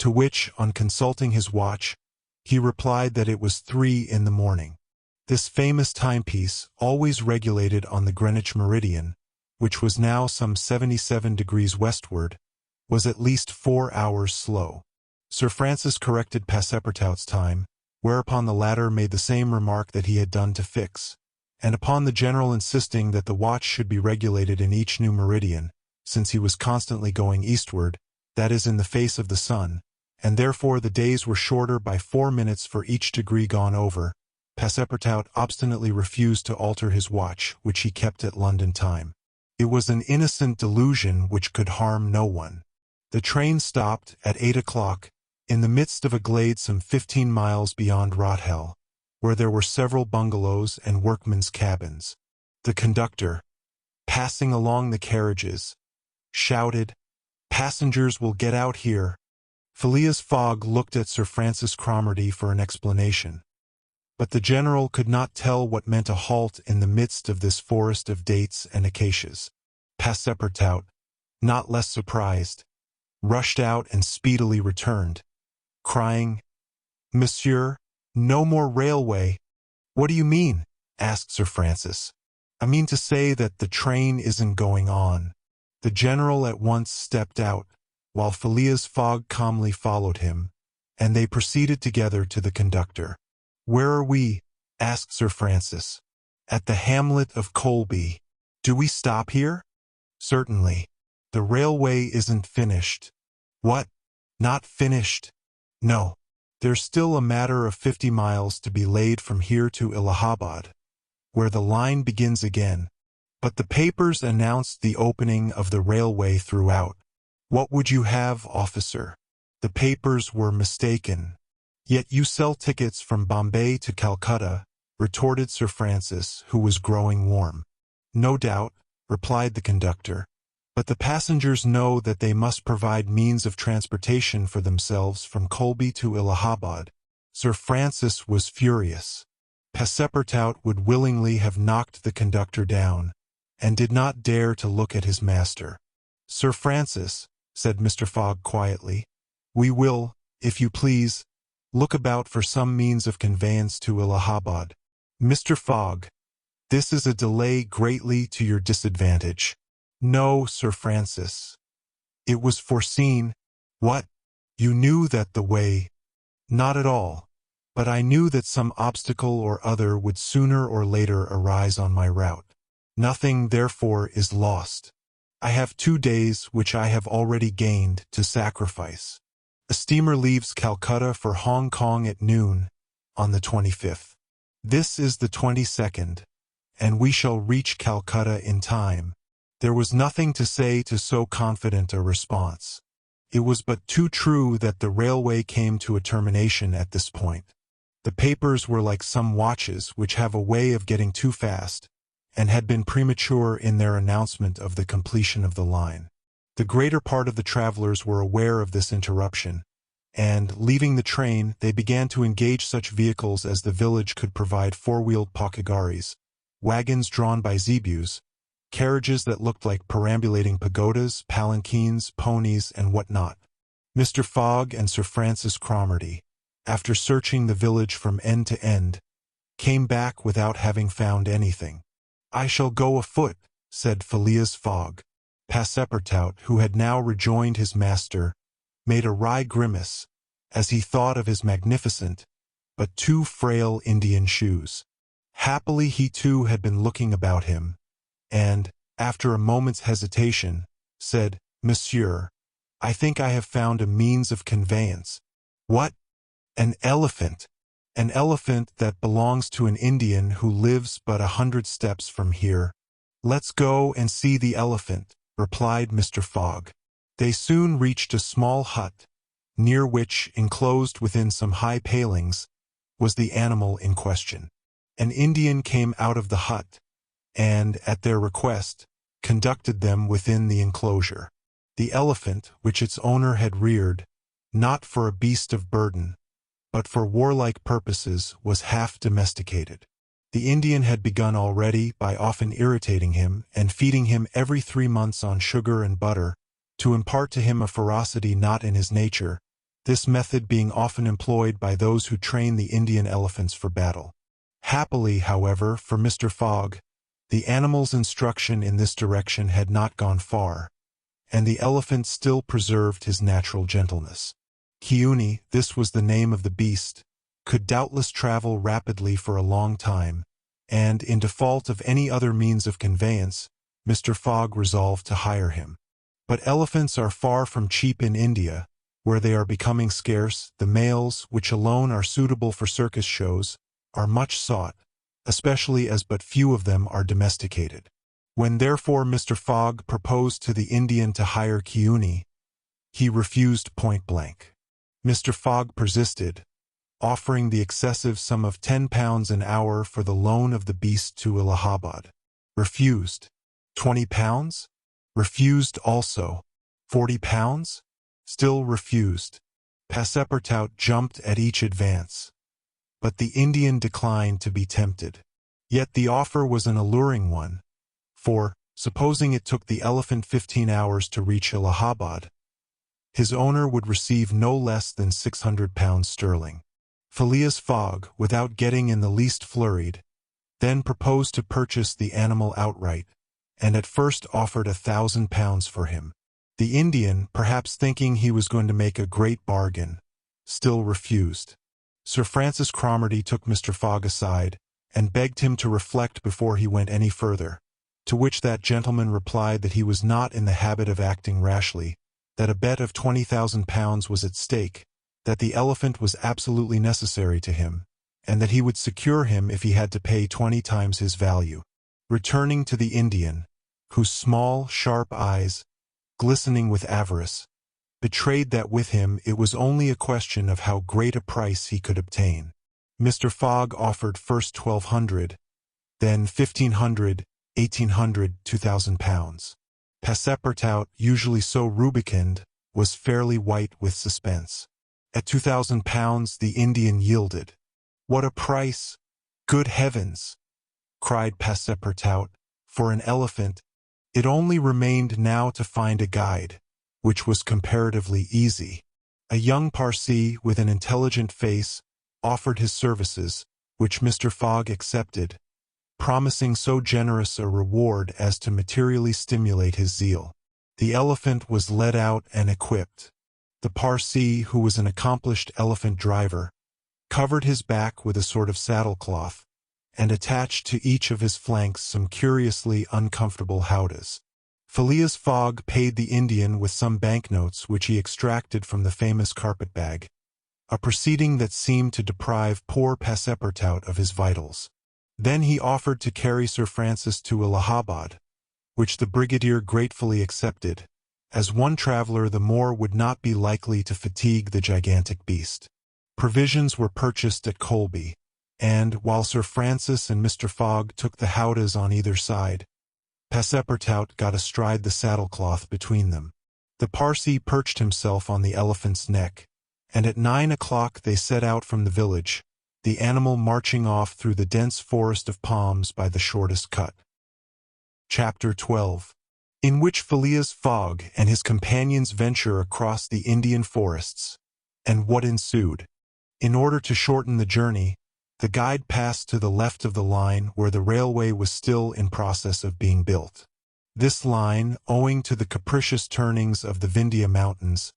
to which, on consulting his watch, he replied that it was 3 in the morning. This famous timepiece, always regulated on the Greenwich meridian, which was now some 77 degrees westward, was at least 4 hours slow. Sir Francis corrected Passepartout's time, whereupon the latter made the same remark that he had done to Fix, and upon the general insisting that the watch should be regulated in each new meridian, since he was constantly going eastward, that is in the face of the sun, and therefore the days were shorter by 4 minutes for each degree gone over, Passepartout obstinately refused to alter his watch, which he kept at London time. It was an innocent delusion which could harm no one. The train stopped at 8 o'clock, in the midst of a glade some 15 miles beyond Rothel, where there were several bungalows and workmen's cabins. The conductor, passing along the carriages, shouted, "Passengers will get out here." Phileas Fogg looked at Sir Francis Cromarty for an explanation, but the general could not tell what meant a halt in the midst of this forest of dates and acacias. Passepartout, not less surprised, rushed out and speedily returned, crying, "Monsieur, no more railway." "What do you mean?" asked Sir Francis. "I mean to say that the train isn't going on." The general at once stepped out, while Phileas Fogg calmly followed him, and they proceeded together to the conductor. "Where are we?" asked Sir Francis. "At the hamlet of Colby." "Do we stop here?" "Certainly. The railway isn't finished." "What? Not finished?" "No. There's still a matter of 50 miles to be laid from here to Allahabad, where the line begins again. But the papers announced the opening of the railway throughout." "What would you have, officer?" "The papers were mistaken." "Yet you sell tickets from Bombay to Calcutta," retorted Sir Francis, who was growing warm. "No doubt," replied the conductor, "but the passengers know that they must provide means of transportation for themselves from Colby to Allahabad." Sir Francis was furious. Passepartout would willingly have knocked the conductor down, and did not dare to look at his master. "Sir Francis," said Mr. Fogg quietly, "we will, if you please, look about for some means of conveyance to Allahabad." "Mr. Fogg, this is a delay greatly to your disadvantage." "No, Sir Francis. It was foreseen." "What? You knew that the way—" "Not at all, but I knew that some obstacle or other would sooner or later arise on my route. Nothing, therefore, is lost. I have 2 days, which I have already gained, to sacrifice. A steamer leaves Calcutta for Hong Kong at noon, on the 25th. This is the 22nd, and we shall reach Calcutta in time." There was nothing to say to so confident a response. It was but too true that the railway came to a termination at this point. The papers were like some watches which have a way of getting too fast, and had been premature in their announcement of the completion of the line. The greater part of the travelers were aware of this interruption, and, leaving the train, they began to engage such vehicles as the village could provide: 4-wheeled pakagaris, wagons drawn by zebus, carriages that looked like perambulating pagodas, palanquins, ponies, and what not. Mr. Fogg and Sir Francis Cromarty, after searching the village from end to end, came back without having found anything. "I shall go afoot," said Phileas Fogg. Passepartout, who had now rejoined his master, made a wry grimace as he thought of his magnificent, but too frail Indian shoes. Happily he too had been looking about him, and, after a moment's hesitation, said, "Monsieur, I think I have found a means of conveyance." "What?" "An elephant. An elephant that belongs to an Indian who lives but 100 steps from here." "Let's go and see the elephant," replied Mr. Fogg. They soon reached a small hut, near which, enclosed within some high palings, was the animal in question. An Indian came out of the hut, and, at their request, conducted them within the enclosure. The elephant, which its owner had reared, not for a beast of burden, but for warlike purposes, was half domesticated. The Indian had begun already by often irritating him and feeding him every 3 months on sugar and butter, to impart to him a ferocity not in his nature, this method being often employed by those who train the Indian elephants for battle. Happily, however, for Mr. Fogg, the animal's instruction in this direction had not gone far, and the elephant still preserved his natural gentleness. Kiuni, this was the name of the beast, could doubtless travel rapidly for a long time, and, in default of any other means of conveyance, Mr. Fogg resolved to hire him. But elephants are far from cheap in India, where they are becoming scarce. The males, which alone are suitable for circus shows, are much sought, especially as but few of them are domesticated. When therefore Mr. Fogg proposed to the Indian to hire Kiuni, he refused point-blank. Mr. Fogg persisted, offering the excessive sum of £10 an hour for the loan of the beast to Allahabad. Refused. £20? Refused also. £40? Still refused. Passepartout jumped at each advance. But the Indian declined to be tempted. Yet the offer was an alluring one, for, supposing it took the elephant 15 hours to reach Allahabad, his owner would receive no less than £600 sterling. Phileas Fogg, without getting in the least flurried, then proposed to purchase the animal outright, and at first offered £1,000 for him. The Indian, perhaps thinking he was going to make a great bargain, still refused. Sir Francis Cromarty took Mr. Fogg aside, and begged him to reflect before he went any further, to which that gentleman replied that he was not in the habit of acting rashly, that a bet of £20,000 was at stake, that the elephant was absolutely necessary to him, and that he would secure him if he had to pay 20 times his value. Returning to the Indian, whose small, sharp eyes, glistening with avarice, betrayed that with him it was only a question of how great a price he could obtain, Mr. Fogg offered first £1,200, then £1,500, £1,800, £2,000. Passepartout, usually so rubicund, was fairly white with suspense. At £2,000 the Indian yielded. "What a price! Good heavens!" cried Passepartout. For an elephant, it only remained now to find a guide, which was comparatively easy. A young Parsee with an intelligent face offered his services, which Mr. Fogg accepted, promising so generous a reward as to materially stimulate his zeal. The elephant was led out and equipped. The Parsee, who was an accomplished elephant driver, covered his back with a sort of saddlecloth, and attached to each of his flanks some curiously uncomfortable howdahs. Phileas Fogg paid the Indian with some banknotes which he extracted from the famous carpet-bag, a proceeding that seemed to deprive poor Passepartout of his vitals. Then he offered to carry Sir Francis to Allahabad, which the brigadier gratefully accepted, as one traveler the more would not be likely to fatigue the gigantic beast. Provisions were purchased at Colby, and, while Sir Francis and Mr. Fogg took the howdahs on either side, Passepartout got astride the saddlecloth between them. The Parsee perched himself on the elephant's neck, and at 9 o'clock they set out from the village, the animal marching off through the dense forest of palms by the shortest cut. Chapter 12, in which Phileas Fogg and his companions venture across the Indian forests, and what ensued. In order to shorten the journey, The guide passed to the left of the line where the railway was still in process of being built. This line, owing to the capricious turnings of the Vindhya Mountains,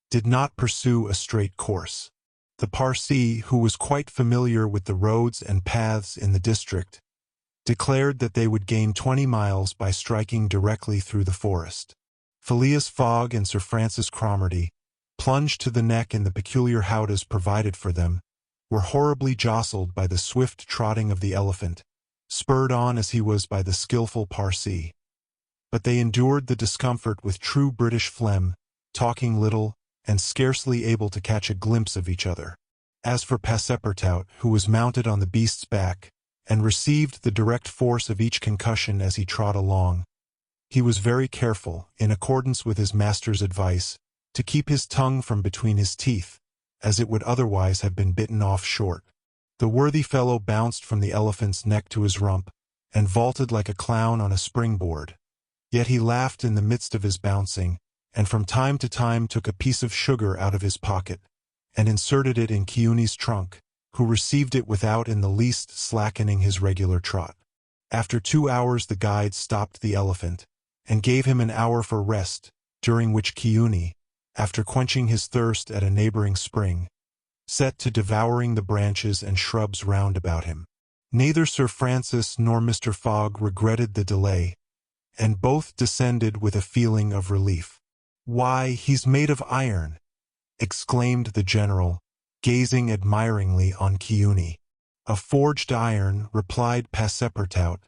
did not pursue a straight course. The Parsee, who was quite familiar with the roads and paths in the district, declared that they would gain 20 miles by striking directly through the forest. Phileas Fogg and Sir Francis Cromarty, plunged to the neck in the peculiar howdahs provided for them, were horribly jostled by the swift trotting of the elephant, spurred on as he was by the skillful Parsee. But they endured the discomfort with true British phlegm, talking little, and scarcely able to catch a glimpse of each other. As for Passepartout, who was mounted on the beast's back, and received the direct force of each concussion as he trod along, he was very careful, in accordance with his master's advice, to keep his tongue from between his teeth, as it would otherwise have been bitten off short. The worthy fellow bounced from the elephant's neck to his rump, and vaulted like a clown on a springboard. Yet he laughed in the midst of his bouncing, and from time to time took a piece of sugar out of his pocket, and inserted it in Chiuni's trunk, who received it without in the least slackening his regular trot. After 2 hours the guide stopped the elephant, and gave him an hour for rest, during which Chiuni, after quenching his thirst at a neighboring spring, set to devouring the branches and shrubs round about him. Neither Sir Francis nor Mr. Fogg regretted the delay, and both descended with a feeling of relief. "Why, he's made of iron!" exclaimed the general, gazing admiringly on Chiuni. "A forged iron," replied Passepartout,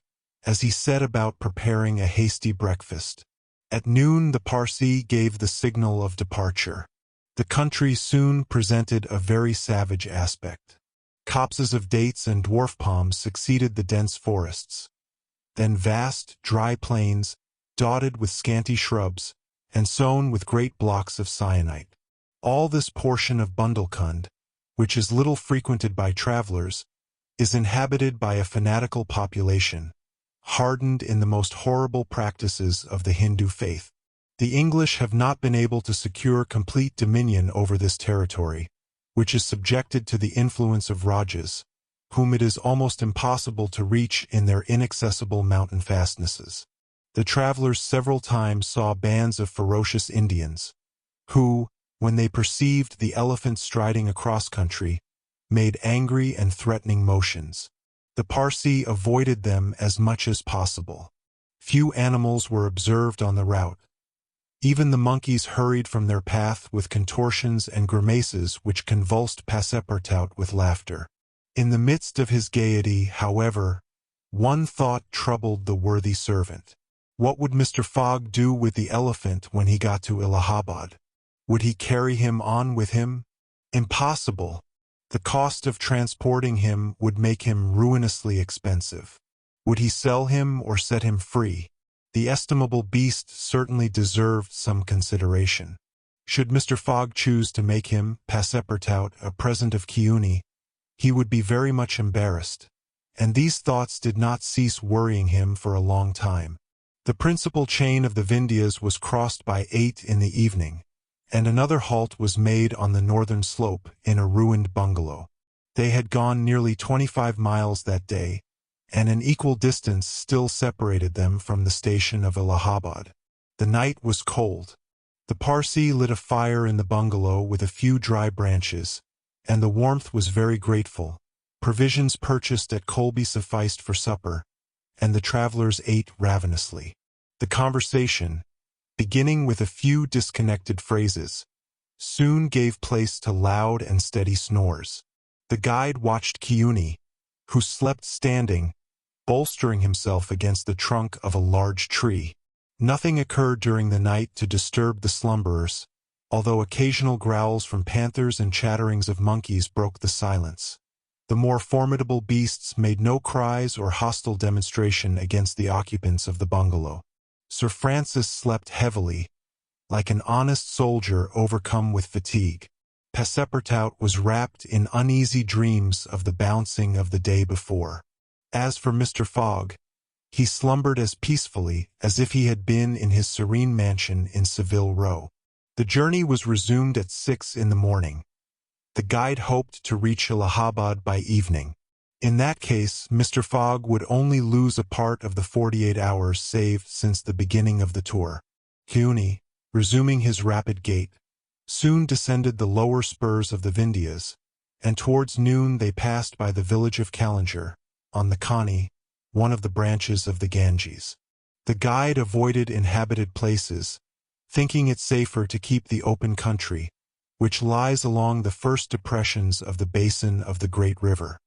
as he set about preparing a hasty breakfast. At noon the Parsee gave the signal of departure. The country soon presented a very savage aspect. Copses of dates and dwarf palms succeeded the dense forests. Then vast, dry plains, dotted with scanty shrubs, and sown with great blocks of syenite. All this portion of Bundelkund, which is little frequented by travelers, is inhabited by a fanatical population, hardened in the most horrible practices of the Hindu faith. The English have not been able to secure complete dominion over this territory, which is subjected to the influence of Rajas, whom it is almost impossible to reach in their inaccessible mountain fastnesses. The travelers several times saw bands of ferocious Indians, who, when they perceived the elephant striding across country, made angry and threatening motions. The Parsee avoided them as much as possible. Few animals were observed on the route. Even the monkeys hurried from their path with contortions and grimaces which convulsed Passepartout with laughter. In the midst of his gaiety, however, one thought troubled the worthy servant. What would Mr. Fogg do with the elephant when he got to Allahabad? Would he carry him on with him? Impossible. The cost of transporting him would make him ruinously expensive. Would he sell him or set him free? The estimable beast certainly deserved some consideration. Should Mr. Fogg choose to make him, Passepartout, a present of Chiuni, he would be very much embarrassed, and these thoughts did not cease worrying him for a long time. The principal chain of the Vindhyas was crossed by 8 in the evening, and another halt was made on the northern slope in a ruined bungalow. They had gone nearly 25 miles that day, and an equal distance still separated them from the station of Allahabad. The night was cold. The Parsee lit a fire in the bungalow with a few dry branches, and the warmth was very grateful. Provisions purchased at Colby sufficed for supper, and the travelers ate ravenously. The conversation, beginning with a few disconnected phrases, soon gave place to loud and steady snores. The guide watched Chiuni, who slept standing, bolstering himself against the trunk of a large tree. Nothing occurred during the night to disturb the slumberers, although occasional growls from panthers and chatterings of monkeys broke the silence. The more formidable beasts made no cries or hostile demonstration against the occupants of the bungalow. Sir Francis slept heavily, like an honest soldier overcome with fatigue. Passepartout was wrapped in uneasy dreams of the bouncing of the day before. As for Mr. Fogg, he slumbered as peacefully as if he had been in his serene mansion in Savile Row. The journey was resumed at 6 in the morning. The guide hoped to reach Allahabad by evening. In that case, Mr. Fogg would only lose a part of the 48 hours saved since the beginning of the tour. Cuny, resuming his rapid gait, soon descended the lower spurs of the Vindhyas, and towards noon they passed by the village of Callinger, on the Kani, one of the branches of the Ganges. The guide avoided inhabited places, thinking it safer to keep the open country, which lies along the first depressions of the basin of the great river.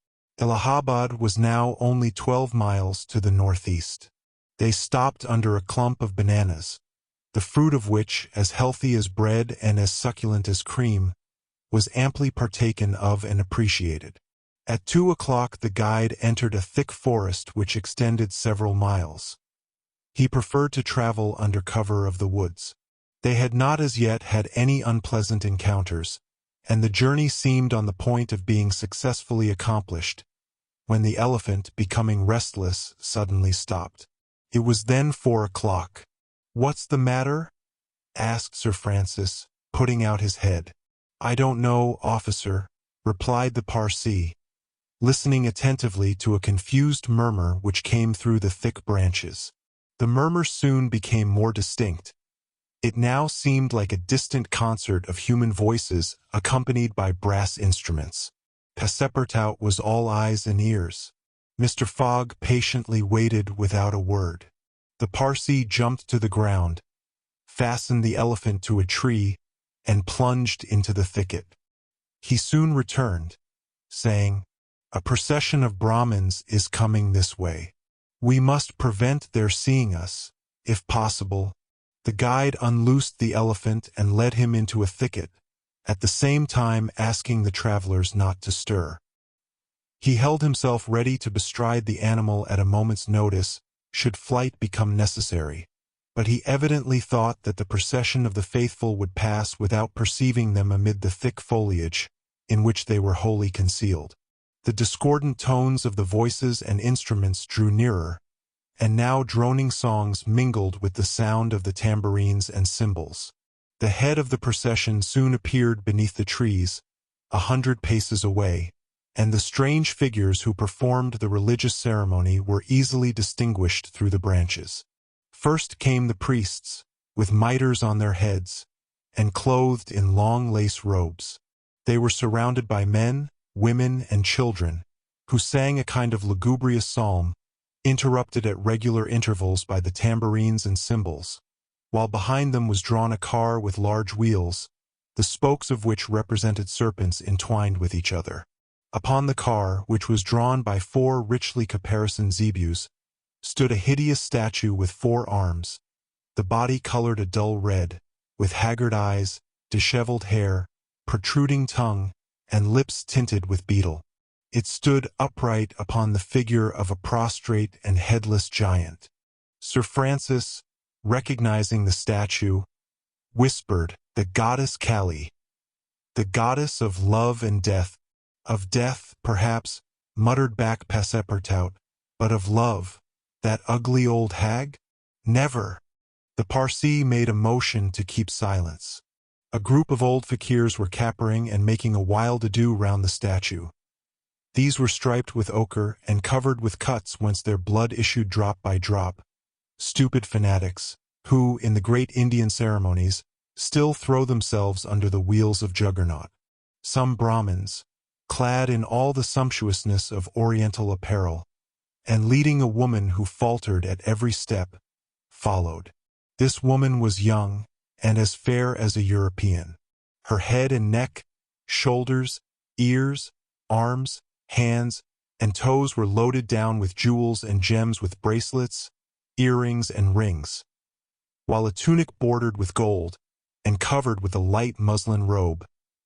Allahabad was now only 12 miles to the northeast. They stopped under a clump of bananas, the fruit of which, as healthy as bread and as succulent as cream, was amply partaken of and appreciated. At 2 o'clock the guide entered a thick forest which extended several miles. He preferred to travel under cover of the woods. They had not as yet had any unpleasant encounters, and the journey seemed on the point of being successfully accomplished, when the elephant, becoming restless, suddenly stopped. It was then 4 o'clock. "What's the matter?" asked Sir Francis, putting out his head. "I don't know, officer," replied the Parsee, listening attentively to a confused murmur which came through the thick branches. The murmur soon became more distinct. It now seemed like a distant concert of human voices accompanied by brass instruments. Passepartout was all eyes and ears. Mr. Fogg patiently waited without a word. The Parsee jumped to the ground, fastened the elephant to a tree, and plunged into the thicket. He soon returned, saying, "A procession of Brahmins is coming this way. We must prevent their seeing us, if possible." The guide unloosed the elephant and led him into a thicket, at the same time asking the travelers not to stir. He held himself ready to bestride the animal at a moment's notice, should flight become necessary, but he evidently thought that the procession of the faithful would pass without perceiving them amid the thick foliage, in which they were wholly concealed. The discordant tones of the voices and instruments drew nearer, and now droning songs mingled with the sound of the tambourines and cymbals. The head of the procession soon appeared beneath the trees, 100 paces away, and the strange figures who performed the religious ceremony were easily distinguished through the branches. First came the priests, with mitres on their heads, and clothed in long lace robes. They were surrounded by men, women, and children, who sang a kind of lugubrious psalm, interrupted at regular intervals by the tambourines and cymbals, while behind them was drawn a car with large wheels, the spokes of which represented serpents entwined with each other. Upon the car, which was drawn by 4 richly caparisoned zebus, stood a hideous statue with 4 arms, the body colored a dull red, with haggard eyes, disheveled hair, protruding tongue, and lips tinted with beetle. It stood upright upon the figure of a prostrate and headless giant. Sir Francis, recognizing the statue, whispered, "The goddess Kali, the goddess of love and death." "Of death, perhaps," muttered back Passepartout, "but of love, that ugly old hag? Never." The Parsee made a motion to keep silence. A group of old fakirs were capering and making a wild ado round the statue. These were striped with ochre and covered with cuts whence their blood issued drop by drop. Stupid fanatics, who, in the great Indian ceremonies, still throw themselves under the wheels of Juggernaut. Some Brahmins, clad in all the sumptuousness of Oriental apparel, and leading a woman who faltered at every step, followed. This woman was young, and as fair as a European. Her head and neck, shoulders, ears, arms, hands, and toes were loaded down with jewels and gems, with bracelets, earrings, and rings, while a tunic bordered with gold, and covered with a light muslin robe,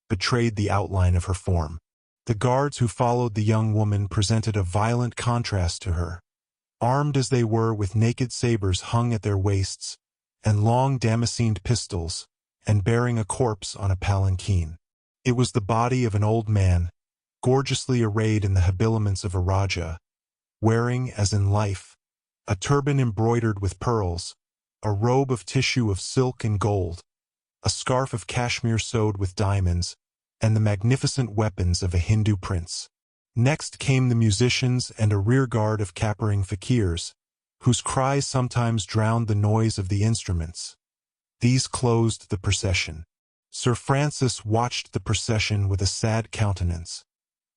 betrayed the outline of her form. The guards who followed the young woman presented a violent contrast to her, armed as they were with naked sabers hung at their waists, and long damascened pistols, and bearing a corpse on a palanquin. It was the body of an old man, gorgeously arrayed in the habiliments of a Raja, wearing, as in life, a turban embroidered with pearls, a robe of tissue of silk and gold, a scarf of cashmere sewed with diamonds, and the magnificent weapons of a Hindu prince. Next came the musicians and a rearguard of capering fakirs, whose cries sometimes drowned the noise of the instruments. These closed the procession. Sir Francis watched the procession with a sad countenance,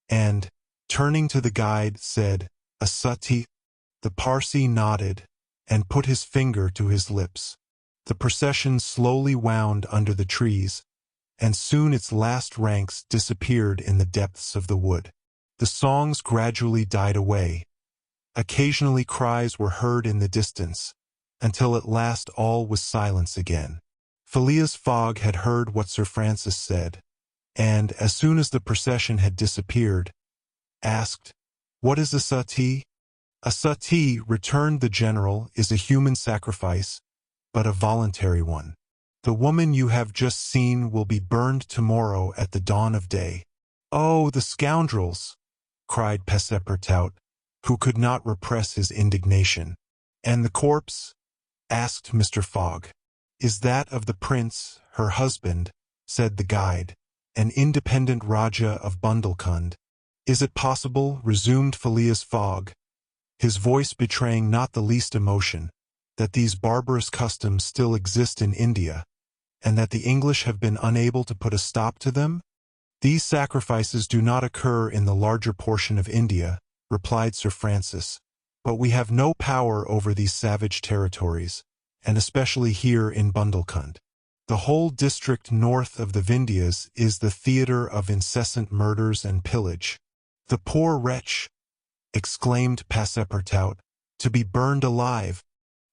and, turning to the guide, said, "A sati." The Parsee nodded, and put his finger to his lips. The procession slowly wound under the trees, and soon its last ranks disappeared in the depths of the wood. The songs gradually died away. Occasionally cries were heard in the distance, until at last all was silence again. Phileas Fogg had heard what Sir Francis said, and, as soon as the procession had disappeared, asked, "What is a suttee?" "A suttee," returned the general, "is a human sacrifice, but a voluntary one. The woman you have just seen will be burned tomorrow at the dawn of day." "Oh, the scoundrels!" cried Passepartout, who could not repress his indignation. "And the corpse?" asked Mr. Fogg. "Is that of the prince, her husband," said the guide, "an independent Rajah of Bundelkund." "Is it possible," resumed Phileas Fogg, his voice betraying not the least emotion, "that these barbarous customs still exist in India, and that the English have been unable to put a stop to them?" "These sacrifices do not occur in the larger portion of India," replied Sir Francis, "but we have no power over these savage territories, and especially here in Bundelkund. The whole district north of the Vindhyas is the theater of incessant murders and pillage." "The poor wretch!" exclaimed Passepartout. "To be burned alive."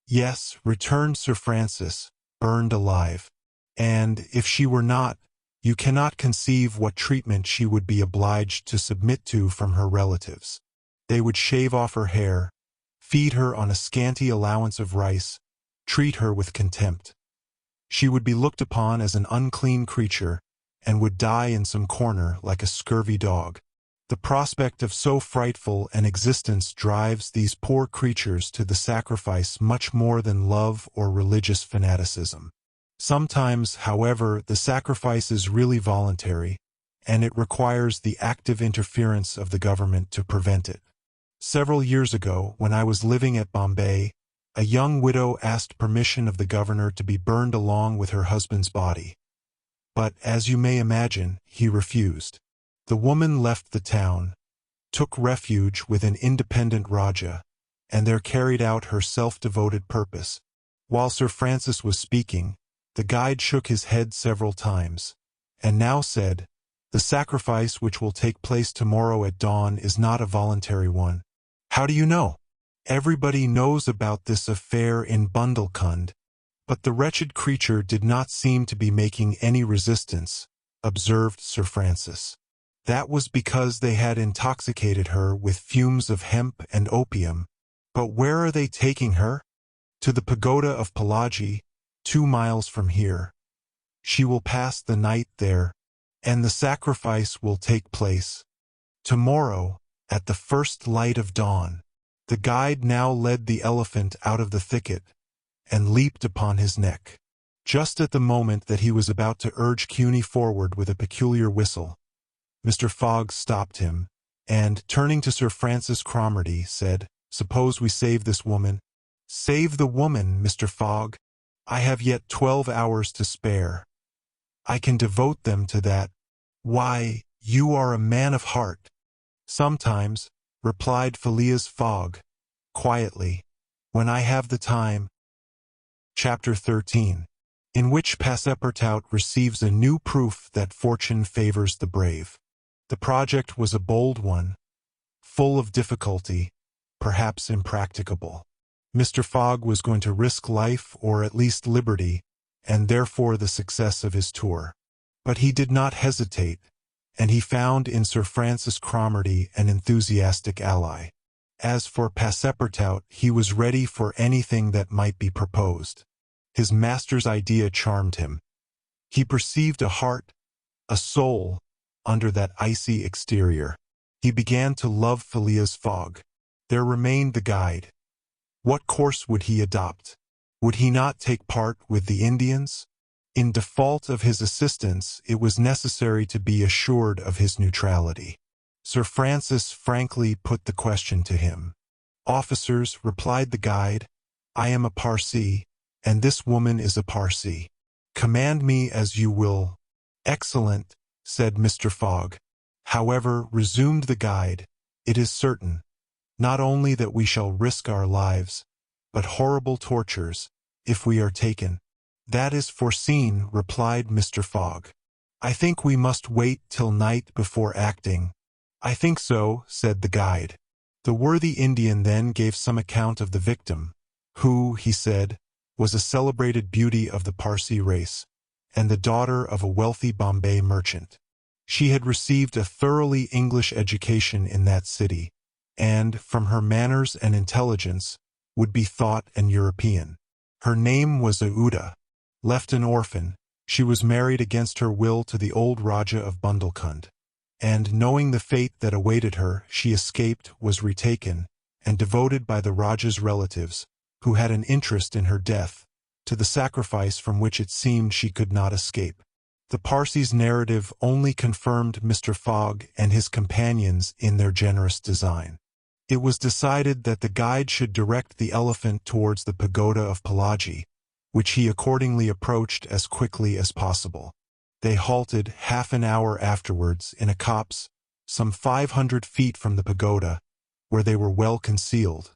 "Yes," returned Sir Francis, "burned alive. And, if she were not, you cannot conceive what treatment she would be obliged to submit to from her relatives. They would shave off her hair, feed her on a scanty allowance of rice, treat her with contempt. She would be looked upon as an unclean creature, and would die in some corner like a scurvy dog. The prospect of so frightful an existence drives these poor creatures to the sacrifice much more than love or religious fanaticism. Sometimes, however, the sacrifice is really voluntary, and it requires the active interference of the government to prevent it. Several years ago, when I was living at Bombay, a young widow asked permission of the governor to be burned along with her husband's body. But, as you may imagine, he refused. The woman left the town, took refuge with an independent Rajah, and there carried out her self-devoted purpose. While Sir Francis was speaking, the guide shook his head several times, and now said, "The sacrifice which will take place tomorrow at dawn is not a voluntary one." "How do you know?" "Everybody knows about this affair in Bundelkund." "But the wretched creature did not seem to be making any resistance," observed Sir Francis. "That was because they had intoxicated her with fumes of hemp and opium." "But where are they taking her?" "To the pagoda of Palaji, 2 miles from here. She will pass the night there, and the sacrifice will take place tomorrow at the first light of dawn." The guide now led the elephant out of the thicket, and leaped upon his neck. Just at the moment that he was about to urge Cuny forward with a peculiar whistle, Mr. Fogg stopped him, and, turning to Sir Francis Cromarty, said, "Suppose we save this woman?" "Save the woman, Mr. Fogg? I have yet 12 hours to spare. I can devote them to that." "Why, you are a man of heart." "Sometimes," replied Phileas Fogg, quietly, "when I have the time." Chapter 13, in which Passepartout receives a new proof that fortune favors the brave. The project was a bold one, full of difficulty, perhaps impracticable. Mr. Fogg was going to risk life, or at least liberty, and therefore the success of his tour. But he did not hesitate, and he found in Sir Francis Cromarty an enthusiastic ally. As for Passepartout, he was ready for anything that might be proposed. His master's idea charmed him. He perceived a heart, a soul, under that icy exterior. He began to love Phileas Fogg. There remained the guide. What course would he adopt? Would he not take part with the Indians? In default of his assistance, it was necessary to be assured of his neutrality. Sir Francis frankly put the question to him. "Officers," replied the guide, "I am a Parsee, and this woman is a Parsee. Command me as you will." "Excellent," said Mr. Fogg. "However," resumed the guide, "it is certain, not only that we shall risk our lives, but horrible tortures, if we are taken." "That is foreseen," replied Mr. Fogg. "I think we must wait till night before acting." "I think so," said the guide. The worthy Indian then gave some account of the victim, who, he said, was a celebrated beauty of the Parsee race, and the daughter of a wealthy Bombay merchant. She had received a thoroughly English education in that city, and, from her manners and intelligence, would be thought an European. Her name was Aouda. Left an orphan, she was married against her will to the old Rajah of Bundelkund, and, knowing the fate that awaited her, she escaped, was retaken, and devoted by the Rajah's relatives, who had an interest in her death, to the sacrifice from which it seemed she could not escape. The Parsee's narrative only confirmed Mr. Fogg and his companions in their generous design. It was decided that the guide should direct the elephant towards the pagoda of Palaji, which he accordingly approached as quickly as possible. They halted half an hour afterwards in a copse, some 500 feet from the pagoda, where they were well concealed.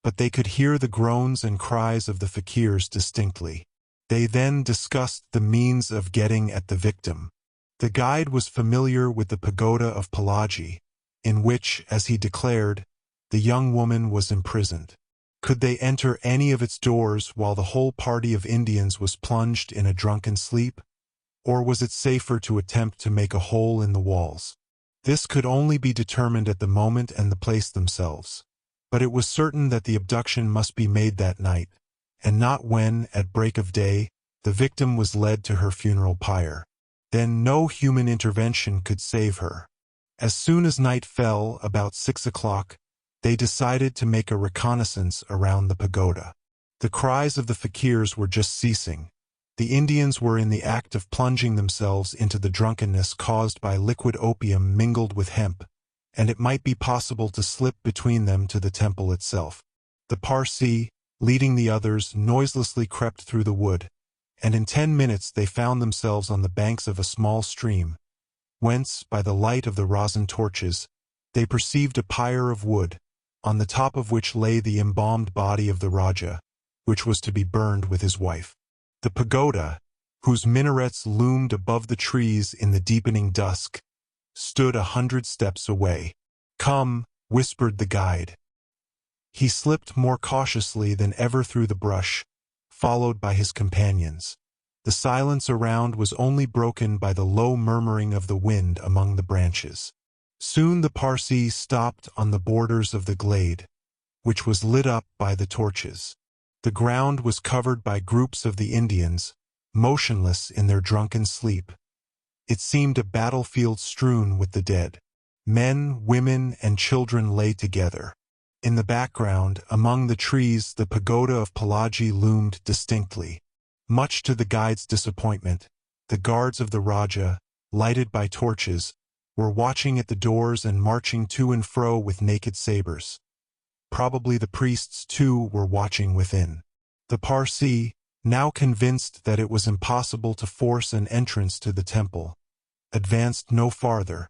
But they could hear the groans and cries of the fakirs distinctly. They then discussed the means of getting at the victim. The guide was familiar with the pagoda of Palaji, in which, as he declared, the young woman was imprisoned. Could they enter any of its doors while the whole party of Indians was plunged in a drunken sleep? Or was it safer to attempt to make a hole in the walls? This could only be determined at the moment and the place themselves. But it was certain that the abduction must be made that night, and not when, at break of day, the victim was led to her funeral pyre. Then no human intervention could save her. As soon as night fell, about 6 o'clock, they decided to make a reconnaissance around the pagoda. The cries of the fakirs were just ceasing. The Indians were in the act of plunging themselves into the drunkenness caused by liquid opium mingled with hemp, and it might be possible to slip between them to the temple itself. The Parsee, leading the others, noiselessly crept through the wood, and in 10 minutes they found themselves on the banks of a small stream, whence, by the light of the rosin torches, they perceived a pyre of wood, on the top of which lay the embalmed body of the Rajah, which was to be burned with his wife. The pagoda, whose minarets loomed above the trees in the deepening dusk, stood 100 steps away. "Come," whispered the guide. He slipped more cautiously than ever through the brush, followed by his companions. The silence around was only broken by the low murmuring of the wind among the branches. Soon the Parsee stopped on the borders of the glade, which was lit up by the torches. The ground was covered by groups of the Indians, motionless in their drunken sleep. It seemed a battlefield strewn with the dead. Men, women, and children lay together. In the background, among the trees, the pagoda of Palaji loomed distinctly. Much to the guide's disappointment, the guards of the Rajah, lighted by torches, were watching at the doors and marching to and fro with naked sabers. Probably the priests, too, were watching within. The Parsee, now convinced that it was impossible to force an entrance to the temple, advanced no farther,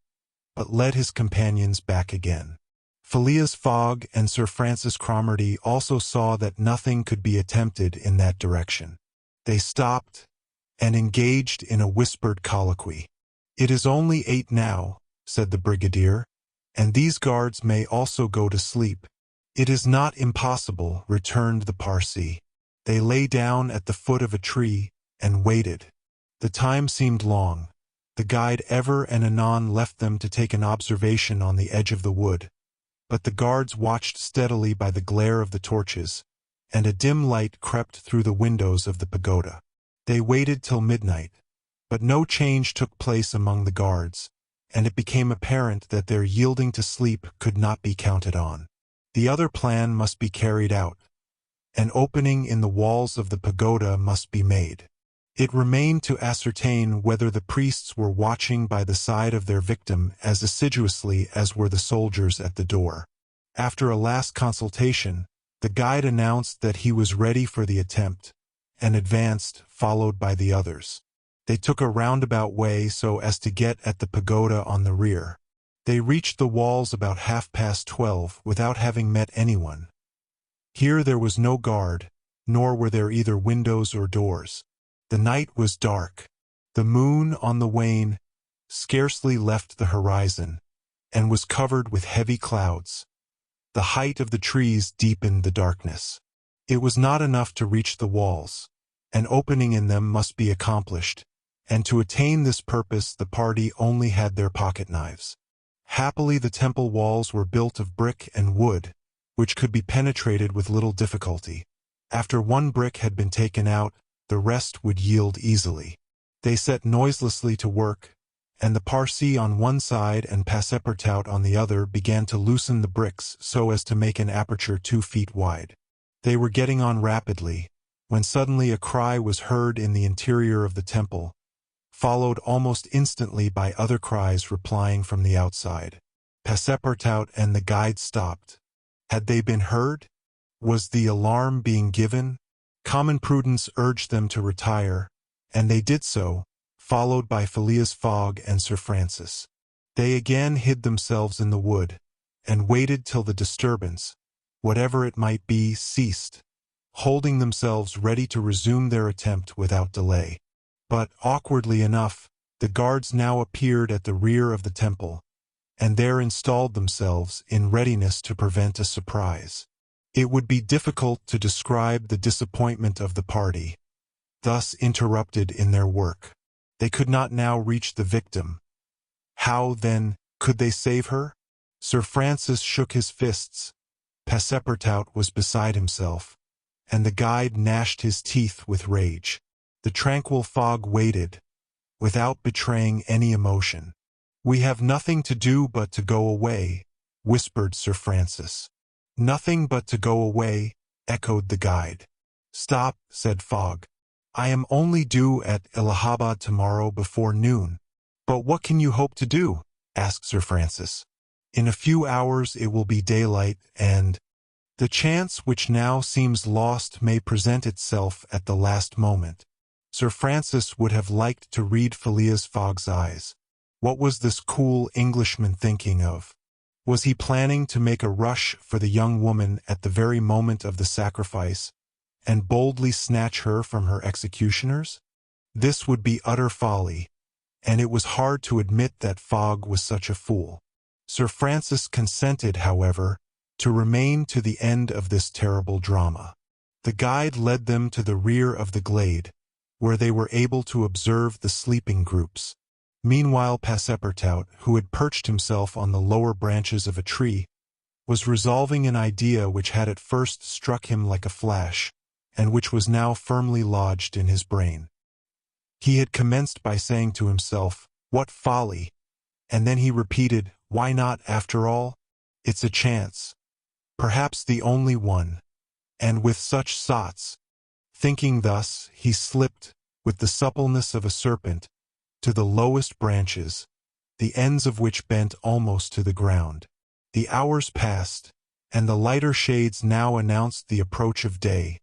but led his companions back again. Phileas Fogg and Sir Francis Cromarty also saw that nothing could be attempted in that direction. They stopped and engaged in a whispered colloquy. "It is only 8 now," said the brigadier, "and these guards may also go to sleep." "It is not impossible," returned the Parsee. They lay down at the foot of a tree and waited. The time seemed long. The guide ever and anon left them to take an observation on the edge of the wood, but the guards watched steadily by the glare of the torches, and a dim light crept through the windows of the pagoda. They waited till midnight, but no change took place among the guards, and it became apparent that their yielding to sleep could not be counted on. The other plan must be carried out. An opening in the walls of the pagoda must be made. It remained to ascertain whether the priests were watching by the side of their victim as assiduously as were the soldiers at the door. After a last consultation, the guide announced that he was ready for the attempt, and advanced, followed by the others. They took a roundabout way so as to get at the pagoda on the rear. They reached the walls about 12:30 without having met anyone. Here there was no guard, nor were there either windows or doors. The night was dark. The moon, on the wane, scarcely left the horizon, and was covered with heavy clouds. The height of the trees deepened the darkness. It was not enough to reach the walls. An opening in them must be accomplished, and to attain this purpose the party only had their pocket-knives. Happily the temple walls were built of brick and wood, which could be penetrated with little difficulty. After one brick had been taken out, the rest would yield easily. They set noiselessly to work, and the Parsi on one side and Passepartout on the other began to loosen the bricks so as to make an aperture 2 feet wide. They were getting on rapidly, when suddenly a cry was heard in the interior of the temple, followed almost instantly by other cries replying from the outside. Passepartout and the guide stopped. Had they been heard? Was the alarm being given? Common prudence urged them to retire, and they did so, followed by Phileas Fogg and Sir Francis. They again hid themselves in the wood, and waited till the disturbance, whatever it might be, ceased, holding themselves ready to resume their attempt without delay. But, awkwardly enough, the guards now appeared at the rear of the temple, and there installed themselves in readiness to prevent a surprise. It would be difficult to describe the disappointment of the party, thus interrupted in their work. They could not now reach the victim. How, then, could they save her? Sir Francis shook his fists. Passepartout was beside himself, and the guide gnashed his teeth with rage. The tranquil Fogg waited, without betraying any emotion. "We have nothing to do but to go away," whispered Sir Francis. "Nothing but to go away," echoed the guide. "Stop," said Fogg. "I am only due at Allahabad tomorrow before noon." "But what can you hope to do?" asked Sir Francis. "In a few hours it will be daylight, and the chance which now seems lost may present itself at the last moment." Sir Francis would have liked to read Phileas Fogg's eyes. What was this cool Englishman thinking of? Was he planning to make a rush for the young woman at the very moment of the sacrifice, and boldly snatch her from her executioners? This would be utter folly, and it was hard to admit that Fogg was such a fool. Sir Francis consented, however, to remain to the end of this terrible drama. The guide led them to the rear of the glade, where they were able to observe the sleeping groups. Meanwhile Passepartout, who had perched himself on the lower branches of a tree, was resolving an idea which had at first struck him like a flash, and which was now firmly lodged in his brain. He had commenced by saying to himself, "What folly!" and then he repeated, "Why not, after all? It's a chance. Perhaps the only one, and with such sots." Thinking thus, he slipped, with the suppleness of a serpent, to the lowest branches, the ends of which bent almost to the ground. The hours passed, and the lighter shades now announced the approach of day,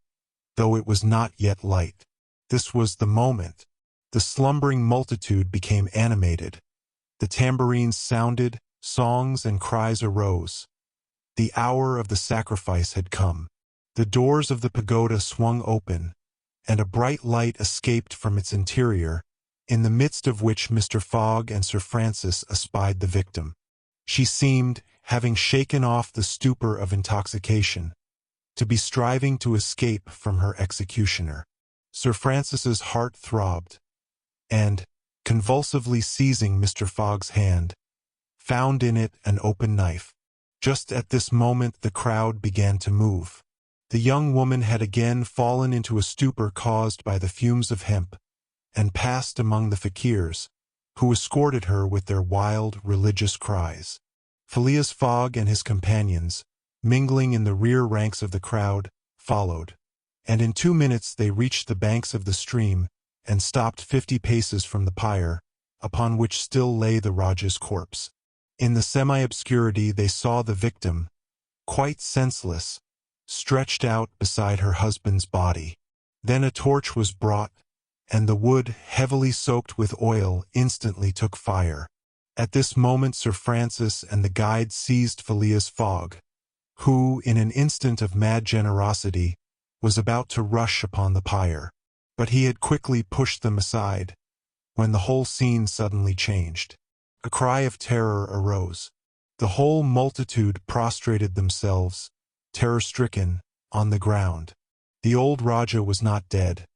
though it was not yet light. This was the moment. The slumbering multitude became animated. The tambourines sounded, songs and cries arose. The hour of the sacrifice had come. The doors of the pagoda swung open, and a bright light escaped from its interior, in the midst of which Mr. Fogg and Sir Francis espied the victim. She seemed, having shaken off the stupor of intoxication, to be striving to escape from her executioner. Sir Francis's heart throbbed, and, convulsively seizing Mr. Fogg's hand, found in it an open knife. Just at this moment the crowd began to move. The young woman had again fallen into a stupor caused by the fumes of hemp, and passed among the fakirs, who escorted her with their wild, religious cries. Phileas Fogg and his companions, mingling in the rear ranks of the crowd, followed, and in 2 minutes they reached the banks of the stream, and stopped 50 paces from the pyre, upon which still lay the Rajah's corpse. In the semi-obscurity they saw the victim, quite senseless, stretched out beside her husband's body. Then a torch was brought, and the wood, heavily soaked with oil, instantly took fire. At this moment Sir Francis and the guide seized Phileas Fogg, who, in an instant of mad generosity, was about to rush upon the pyre. But he had quickly pushed them aside, when the whole scene suddenly changed. A cry of terror arose. The whole multitude prostrated themselves, terror-stricken, on the ground. The old Rajah was not dead.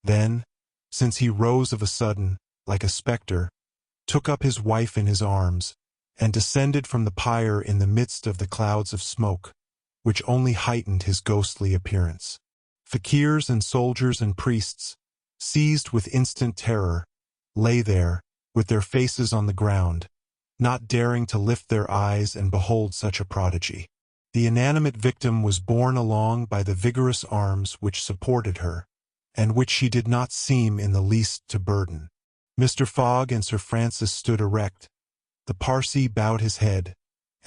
Then, since he rose of a sudden, like a spectre, took up his wife in his arms, and descended from the pyre in the midst of the clouds of smoke, which only heightened his ghostly appearance. Fakirs and soldiers and priests, seized with instant terror, lay there, with their faces on the ground, not daring to lift their eyes and behold such a prodigy. The inanimate victim was borne along by the vigorous arms which supported her, and which she did not seem in the least to burden. Mr. Fogg and Sir Francis stood erect. The Parsee bowed his head,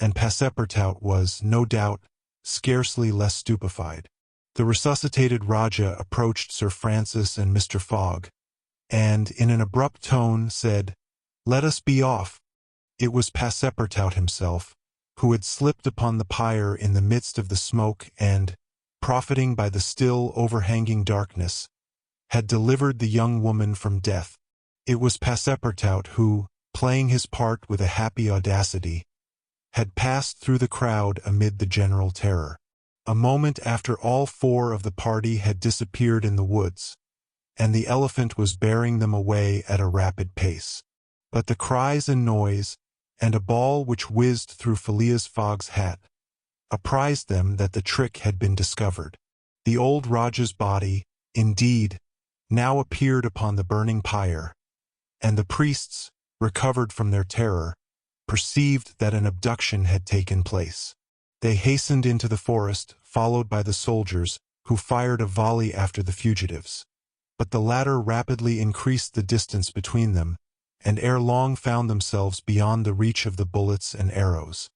and Passepartout was, no doubt, scarcely less stupefied. The resuscitated Rajah approached Sir Francis and Mr. Fogg, and, in an abrupt tone, said, "Let us be off." It was Passepartout himself, who had slipped upon the pyre in the midst of the smoke and, profiting by the still overhanging darkness, had delivered the young woman from death. It was Passepartout who, playing his part with a happy audacity, had passed through the crowd amid the general terror. A moment after all four of the party had disappeared in the woods, and the elephant was bearing them away at a rapid pace. But the cries and noise, and a ball which whizzed through Phileas Fogg's hat, apprised them that the trick had been discovered. The old Rajah's body, indeed, now appeared upon the burning pyre, and the priests, recovered from their terror, perceived that an abduction had taken place. They hastened into the forest, followed by the soldiers, who fired a volley after the fugitives. But the latter rapidly increased the distance between them, and ere long found themselves beyond the reach of the bullets and arrows.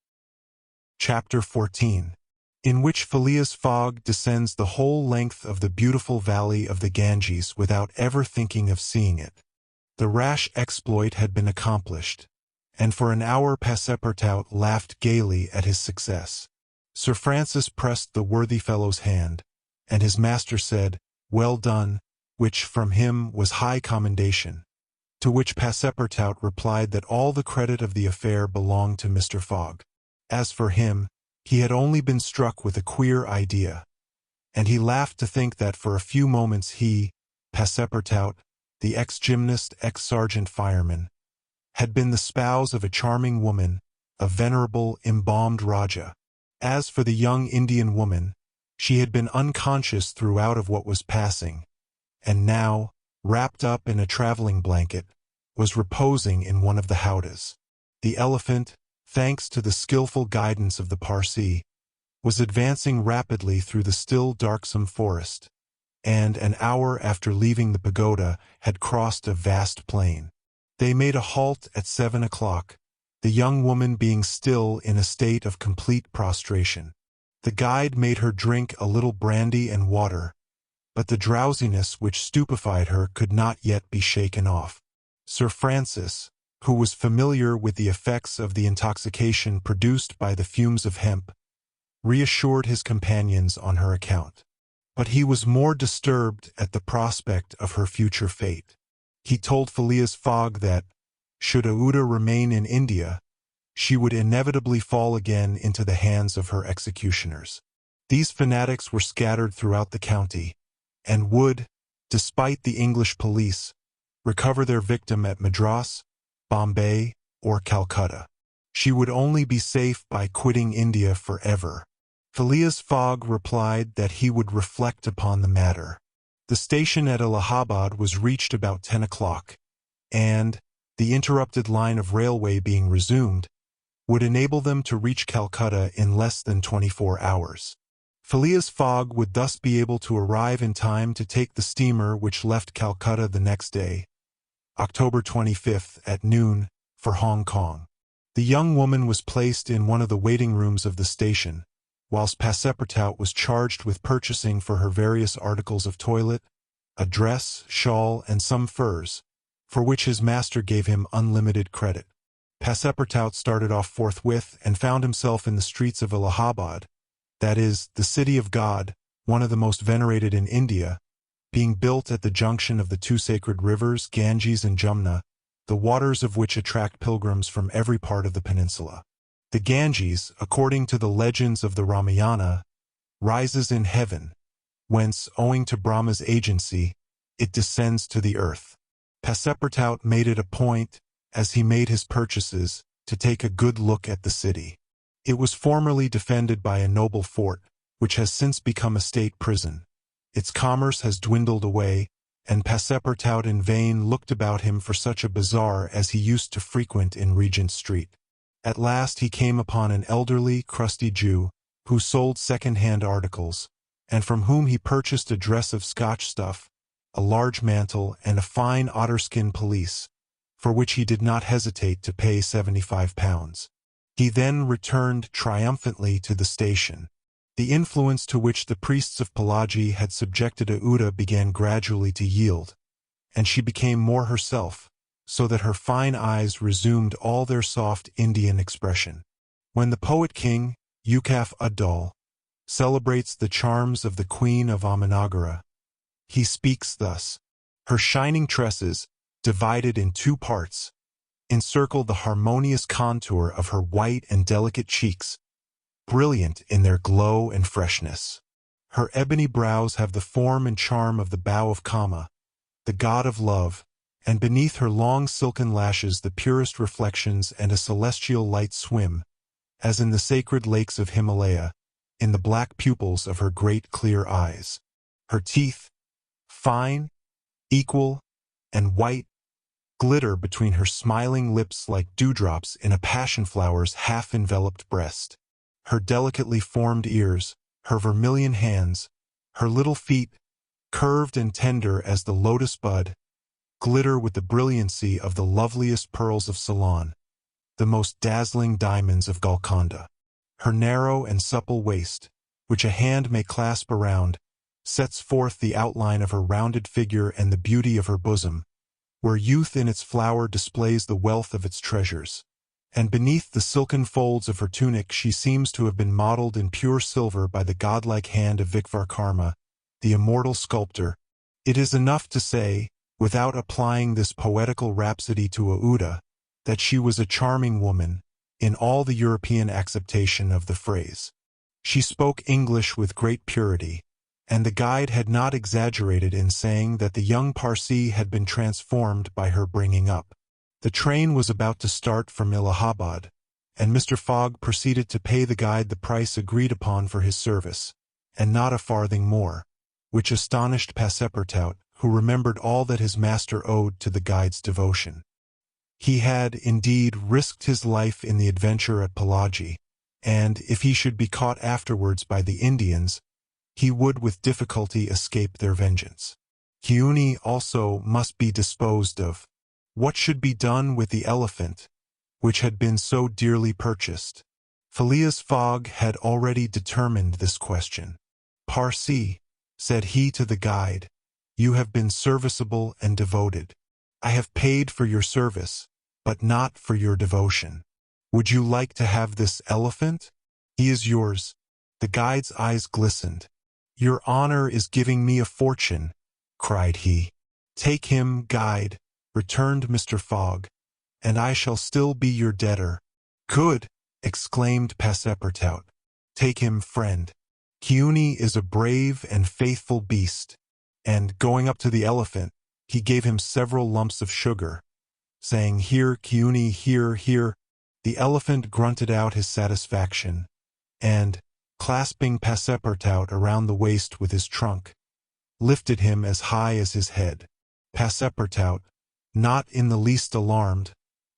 Chapter 14, in which Phileas Fogg descends the whole length of the beautiful valley of the Ganges without ever thinking of seeing it. The rash exploit had been accomplished, and for an hour Passepartout laughed gaily at his success. Sir Francis pressed the worthy fellow's hand, and his master said, "Well done," which from him was high commendation, to which Passepartout replied that all the credit of the affair belonged to Mr. Fogg. As for him, he had only been struck with a queer idea, and he laughed to think that for a few moments he, Passepartout, the ex-gymnast, ex-sergeant fireman, had been the spouse of a charming woman, a venerable, embalmed Rajah. As for the young Indian woman, she had been unconscious throughout of what was passing, and now, wrapped up in a traveling blanket, was reposing in one of the howdahs. The elephant, thanks to the skillful guidance of the Parsee, was advancing rapidly through the still darksome forest, and an hour after leaving the pagoda had crossed a vast plain. They made a halt at 7 o'clock, the young woman being still in a state of complete prostration. The guide made her drink a little brandy and water, but the drowsiness which stupefied her could not yet be shaken off. Sir Francis, who was familiar with the effects of the intoxication produced by the fumes of hemp, reassured his companions on her account. But he was more disturbed at the prospect of her future fate. He told Phileas Fogg that, should Aouda remain in India, she would inevitably fall again into the hands of her executioners. These fanatics were scattered throughout the county, and would, despite the English police, recover their victim at Madras, Bombay, or Calcutta. She would only be safe by quitting India forever. Phileas Fogg replied that he would reflect upon the matter. The station at Allahabad was reached about 10 o'clock, and, the interrupted line of railway being resumed, would enable them to reach Calcutta in less than 24 hours. Phileas Fogg would thus be able to arrive in time to take the steamer which left Calcutta the next day, October 25th at noon, for Hong Kong. The young woman was placed in one of the waiting rooms of the station, whilst Passepartout was charged with purchasing for her various articles of toilet, a dress, shawl, and some furs, for which his master gave him unlimited credit. Passepartout started off forthwith and found himself in the streets of Allahabad, that is, the city of God, one of the most venerated in India, being built at the junction of the two sacred rivers, Ganges and Jumna, the waters of which attract pilgrims from every part of the peninsula. The Ganges, according to the legends of the Ramayana, rises in heaven, whence, owing to Brahma's agency, it descends to the earth. Passepartout made it a point, as he made his purchases, to take a good look at the city. It was formerly defended by a noble fort, which has since become a state prison. Its commerce has dwindled away, and Passepartout in vain looked about him for such a bazaar as he used to frequent in Regent Street. At last he came upon an elderly, crusty Jew, who sold second-hand articles, and from whom he purchased a dress of Scotch stuff, a large mantle, and a fine otterskin pelisse, for which he did not hesitate to pay £75. He then returned triumphantly to the station. The influence to which the priests of Palaji had subjected Auda began gradually to yield, and she became more herself, so that her fine eyes resumed all their soft Indian expression. When the poet-king, Yusuf ad-Daul, celebrates the charms of the Queen of Amanagara, he speaks thus: her shining tresses, divided in two parts, encircle the harmonious contour of her white and delicate cheeks, brilliant in their glow and freshness. Her ebony brows have the form and charm of the bow of Kama, the god of love, and beneath her long silken lashes the purest reflections and a celestial light swim, as in the sacred lakes of Himalaya, in the black pupils of her great clear eyes. Her teeth, fine, equal, and white, glitter between her smiling lips like dewdrops in a passion-flower's half-enveloped breast. Her delicately formed ears, her vermilion hands, her little feet, curved and tender as the lotus bud, glitter with the brilliancy of the loveliest pearls of Ceylon, the most dazzling diamonds of Golconda. Her narrow and supple waist, which a hand may clasp around, sets forth the outline of her rounded figure and the beauty of her bosom, where youth in its flower displays the wealth of its treasures. And beneath the silken folds of her tunic she seems to have been modeled in pure silver by the godlike hand of Vikvarkarma, the immortal sculptor. It is enough to say, without applying this poetical rhapsody to Auda, that she was a charming woman, in all the European acceptation of the phrase. She spoke English with great purity, and the guide had not exaggerated in saying that the young Parsee had been transformed by her bringing up. The train was about to start from Allahabad, and Mr. Fogg proceeded to pay the guide the price agreed upon for his service, and not a farthing more, which astonished Passepartout, who remembered all that his master owed to the guide's devotion. He had, indeed, risked his life in the adventure at Palaji, and, if he should be caught afterwards by the Indians, he would with difficulty escape their vengeance. Kiuni also must be disposed of. What should be done with the elephant, which had been so dearly purchased? Phileas Fogg had already determined this question. "Parsee," said he to the guide, "you have been serviceable and devoted. I have paid for your service, but not for your devotion. Would you like to have this elephant? He is yours." The guide's eyes glistened. "Your honor is giving me a fortune," cried he. "Take him, guide," returned Mr. Fogg, "and I shall still be your debtor." "Good!" exclaimed Passepartout. "Take him, friend. Kiuni is a brave and faithful beast." And, going up to the elephant, he gave him several lumps of sugar, saying, "Here, Kiuni, here, here." The elephant grunted out his satisfaction, and, clasping Passepartout around the waist with his trunk, lifted him as high as his head. Passepartout, not in the least alarmed,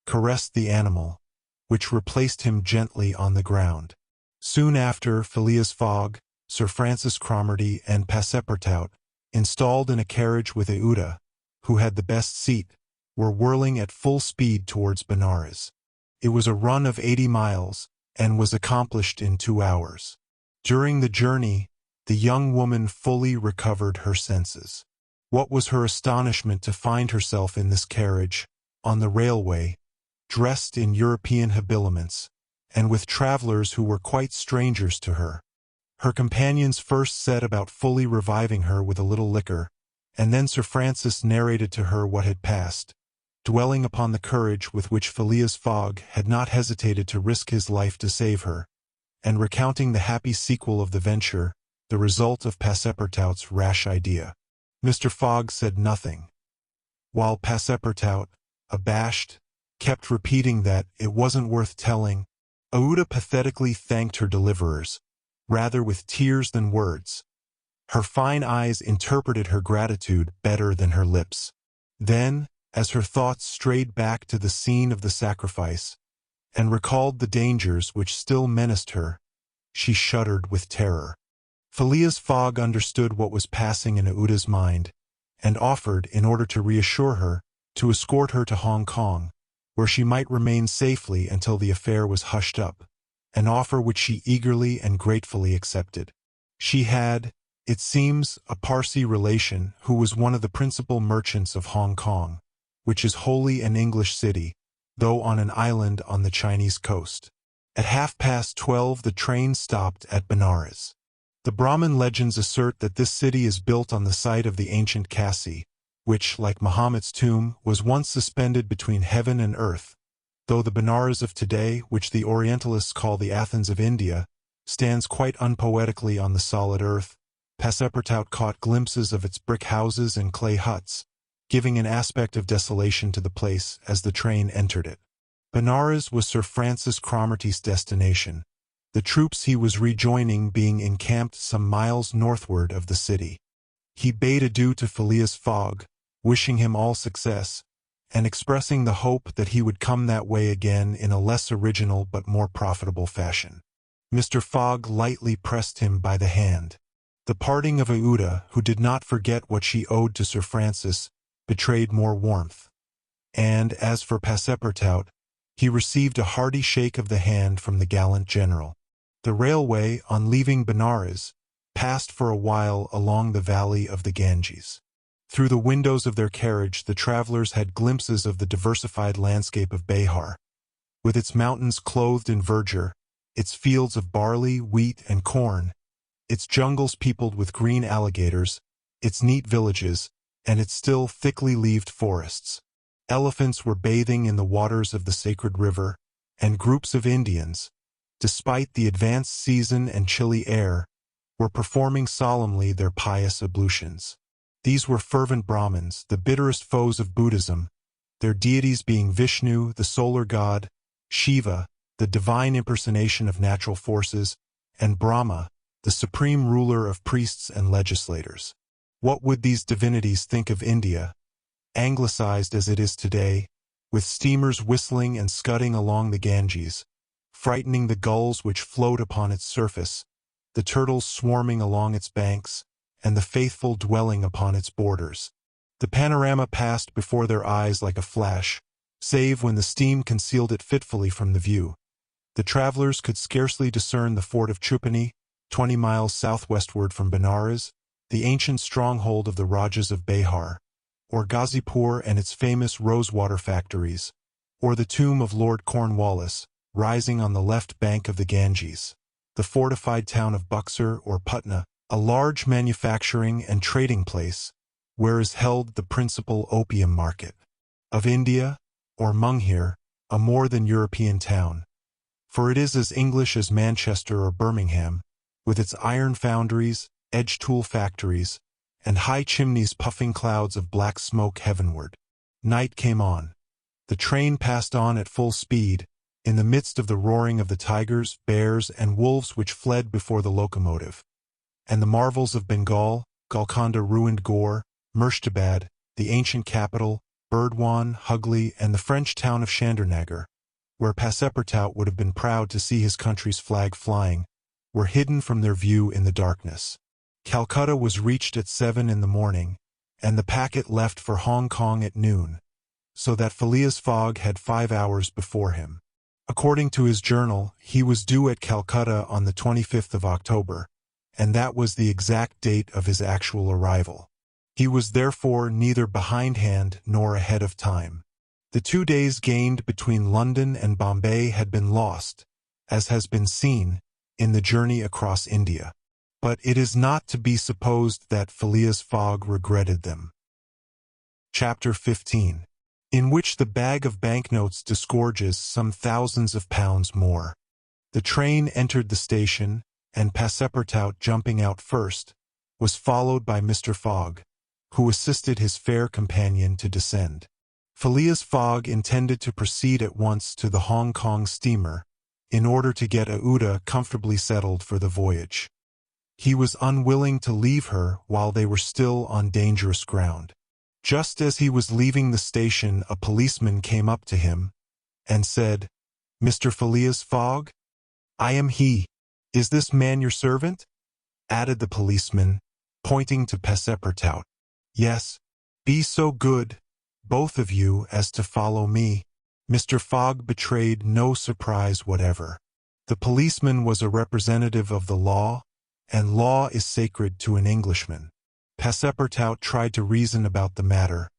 caressed the animal, which replaced him gently on the ground. Soon after, Phileas Fogg, Sir Francis Cromarty, and Passepartout, installed in a carriage with Aouda, who had the best seat, were whirling at full speed towards Benares. It was a run of 80 miles, and was accomplished in 2 hours. During the journey, the young woman fully recovered her senses. What was her astonishment to find herself in this carriage, on the railway, dressed in European habiliments, and with travelers who were quite strangers to her. Her companions first set about fully reviving her with a little liquor, and then Sir Francis narrated to her what had passed, dwelling upon the courage with which Phileas Fogg had not hesitated to risk his life to save her, and recounting the happy sequel of the venture, the result of Passepartout's rash idea. Mr. Fogg said nothing, while Passepartout, abashed, kept repeating that it wasn't worth telling. Aouda pathetically thanked her deliverers, rather with tears than words. Her fine eyes interpreted her gratitude better than her lips. Then, as her thoughts strayed back to the scene of the sacrifice, and recalled the dangers which still menaced her, she shuddered with terror. Phileas Fogg understood what was passing in Aouda's mind, and offered, in order to reassure her, to escort her to Hong Kong, where she might remain safely until the affair was hushed up, an offer which she eagerly and gratefully accepted. She had, it seems, a Parsee relation who was one of the principal merchants of Hong Kong, which is wholly an English city, though on an island on the Chinese coast. At 12:30 the train stopped at Benares. The Brahmin legends assert that this city is built on the site of the ancient Kasi, which, like Muhammad's tomb, was once suspended between heaven and earth, though the Benares of today, which the Orientalists call the Athens of India, stands quite unpoetically on the solid earth. Passepartout caught glimpses of its brick houses and clay huts, giving an aspect of desolation to the place as the train entered it. Benares was Sir Francis Cromarty's destination, the troops he was rejoining being encamped some miles northward of the city. He bade adieu to Phileas Fogg, wishing him all success, and expressing the hope that he would come that way again in a less original but more profitable fashion. Mr. Fogg lightly pressed him by the hand. The parting of Aouda, who did not forget what she owed to Sir Francis, betrayed more warmth. And as for Passepartout, he received a hearty shake of the hand from the gallant general. The railway, on leaving Benares, passed for a while along the valley of the Ganges. Through the windows of their carriage the travelers had glimpses of the diversified landscape of Bihar, with its mountains clothed in verdure, its fields of barley, wheat, and corn, its jungles peopled with green alligators, its neat villages, and its still thickly leaved forests. Elephants were bathing in the waters of the sacred river, and groups of Indians, despite the advanced season and chilly air, were performing solemnly their pious ablutions. These were fervent Brahmins, the bitterest foes of Buddhism, their deities being Vishnu, the solar god, Shiva, the divine impersonation of natural forces, and Brahma, the supreme ruler of priests and legislators. What would these divinities think of India, anglicized as it is today, with steamers whistling and scudding along the Ganges, frightening the gulls which float upon its surface, the turtles swarming along its banks, and the faithful dwelling upon its borders? The panorama passed before their eyes like a flash, save when the steam concealed it fitfully from the view. The travelers could scarcely discern the fort of Trupani, 20 miles southwestward from Benares, the ancient stronghold of the Rajas of Bihar, or Ghazipur and its famous rosewater factories, or the tomb of Lord Cornwallis, rising on the left bank of the Ganges, the fortified town of Buxar or Putna, a large manufacturing and trading place, where is held the principal opium market of India, or Munghir, a more than European town, for it is as English as Manchester or Birmingham, with its iron foundries, edge-tool factories, and high chimneys puffing clouds of black smoke heavenward. Night came on. The train passed on at full speed, in the midst of the roaring of the tigers, bears, and wolves which fled before the locomotive. And the marvels of Bengal, Golconda ruined Gore, Murshidabad, the ancient capital, Burdwan, Hugli, and the French town of Chandernagor, where Passepartout would have been proud to see his country's flag flying, were hidden from their view in the darkness. Calcutta was reached at 7 in the morning, and the packet left for Hong Kong at noon, so that Phileas Fogg had 5 hours before him. According to his journal, he was due at Calcutta on the 25th of October, and that was the exact date of his actual arrival. He was therefore neither behindhand nor ahead of time. The 2 days gained between London and Bombay had been lost, as has been seen, in the journey across India. But it is not to be supposed that Phileas Fogg regretted them. Chapter 15, in which the bag of banknotes disgorges some thousands of pounds more. The train entered the station, and Passepartout, jumping out first, was followed by Mr. Fogg, who assisted his fair companion to descend. Phileas Fogg intended to proceed at once to the Hong Kong steamer, in order to get Aouda comfortably settled for the voyage. He was unwilling to leave her while they were still on dangerous ground. Just as he was leaving the station, a policeman came up to him and said, "Mr. Phileas Fogg?" "I am he." "Is this man your servant?" added the policeman, pointing to Passepartout. "Yes." "Be so good, both of you, as to follow me." Mr. Fogg betrayed no surprise whatever. The policeman was a representative of the law, and law is sacred to an Englishman. Passepartout tried to reason about the matter,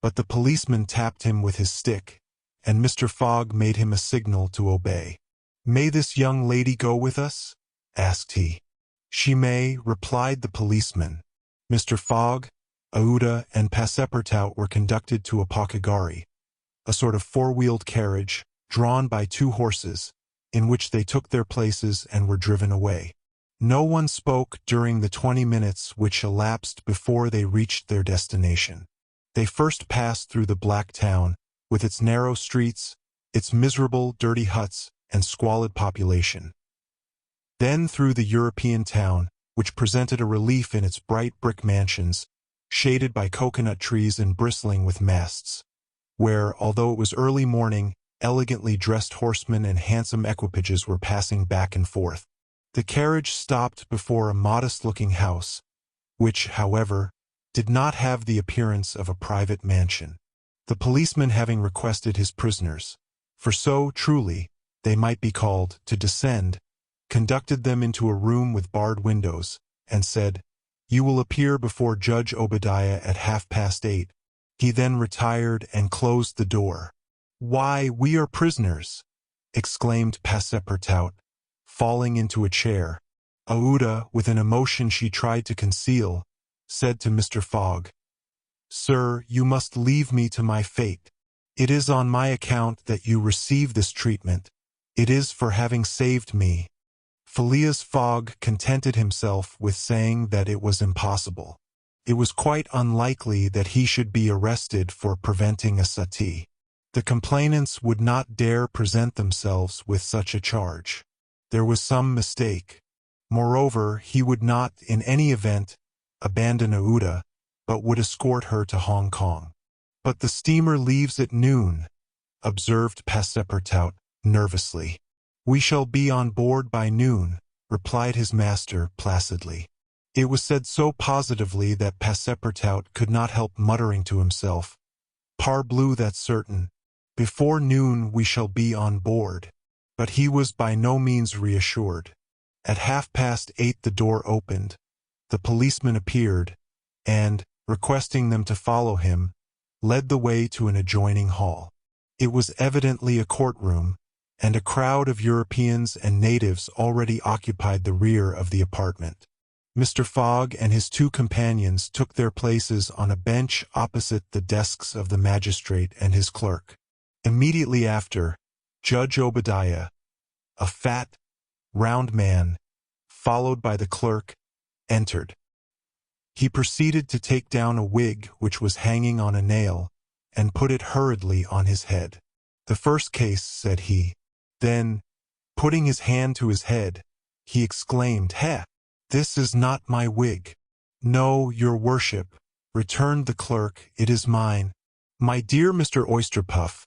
but the policeman tapped him with his stick, and Mr. Fogg made him a signal to obey. "May this young lady go with us?" asked he. "She may," replied the policeman. Mr. Fogg, Aouda, and Passepartout were conducted to a pakagari, a sort of four-wheeled carriage, drawn by 2 horses, in which they took their places and were driven away. No one spoke during the 20 minutes which elapsed before they reached their destination. They first passed through the black town, with its narrow streets, its miserable, dirty huts, and squalid population. Then through the European town, which presented a relief in its bright brick mansions, shaded by coconut trees and bristling with masts, where, although it was early morning, elegantly dressed horsemen and handsome equipages were passing back and forth. The carriage stopped before a modest-looking house, which, however, did not have the appearance of a private mansion. The policeman, having requested his prisoners, for so, truly, they might be called, to descend, conducted them into a room with barred windows, and said, "You will appear before Judge Obadiah at 8:30. He then retired and closed the door. "Why, we are prisoners!" exclaimed Passepartout, falling into a chair. Aouda, with an emotion she tried to conceal, said to Mr. Fogg, "Sir, you must leave me to my fate. It is on my account that you receive this treatment. It is for having saved me." Phileas Fogg contented himself with saying that it was impossible. It was quite unlikely that he should be arrested for preventing a suttee. The complainants would not dare present themselves with such a charge. There was some mistake. Moreover, he would not, in any event, abandon Aouda, but would escort her to Hong Kong. "But the steamer leaves at noon," observed Passepartout nervously. "We shall be on board by noon," replied his master placidly. It was said so positively that Passepartout could not help muttering to himself, "Parbleu, that's certain. Before noon we shall be on board." But he was by no means reassured. At 8:30 the door opened, the policeman appeared, and, requesting them to follow him, led the way to an adjoining hall. It was evidently a courtroom, and a crowd of Europeans and natives already occupied the rear of the apartment. Mr. Fogg and his 2 companions took their places on a bench opposite the desks of the magistrate and his clerk. Immediately after, Judge Obadiah, a fat, round man, followed by the clerk, entered. He proceeded to take down a wig which was hanging on a nail, and put it hurriedly on his head. "The first case," said he. Then, putting his hand to his head, he exclaimed, "Heh! This is not my wig." "No, your worship," returned the clerk, "it is mine." "My dear Mr. Oysterpuff,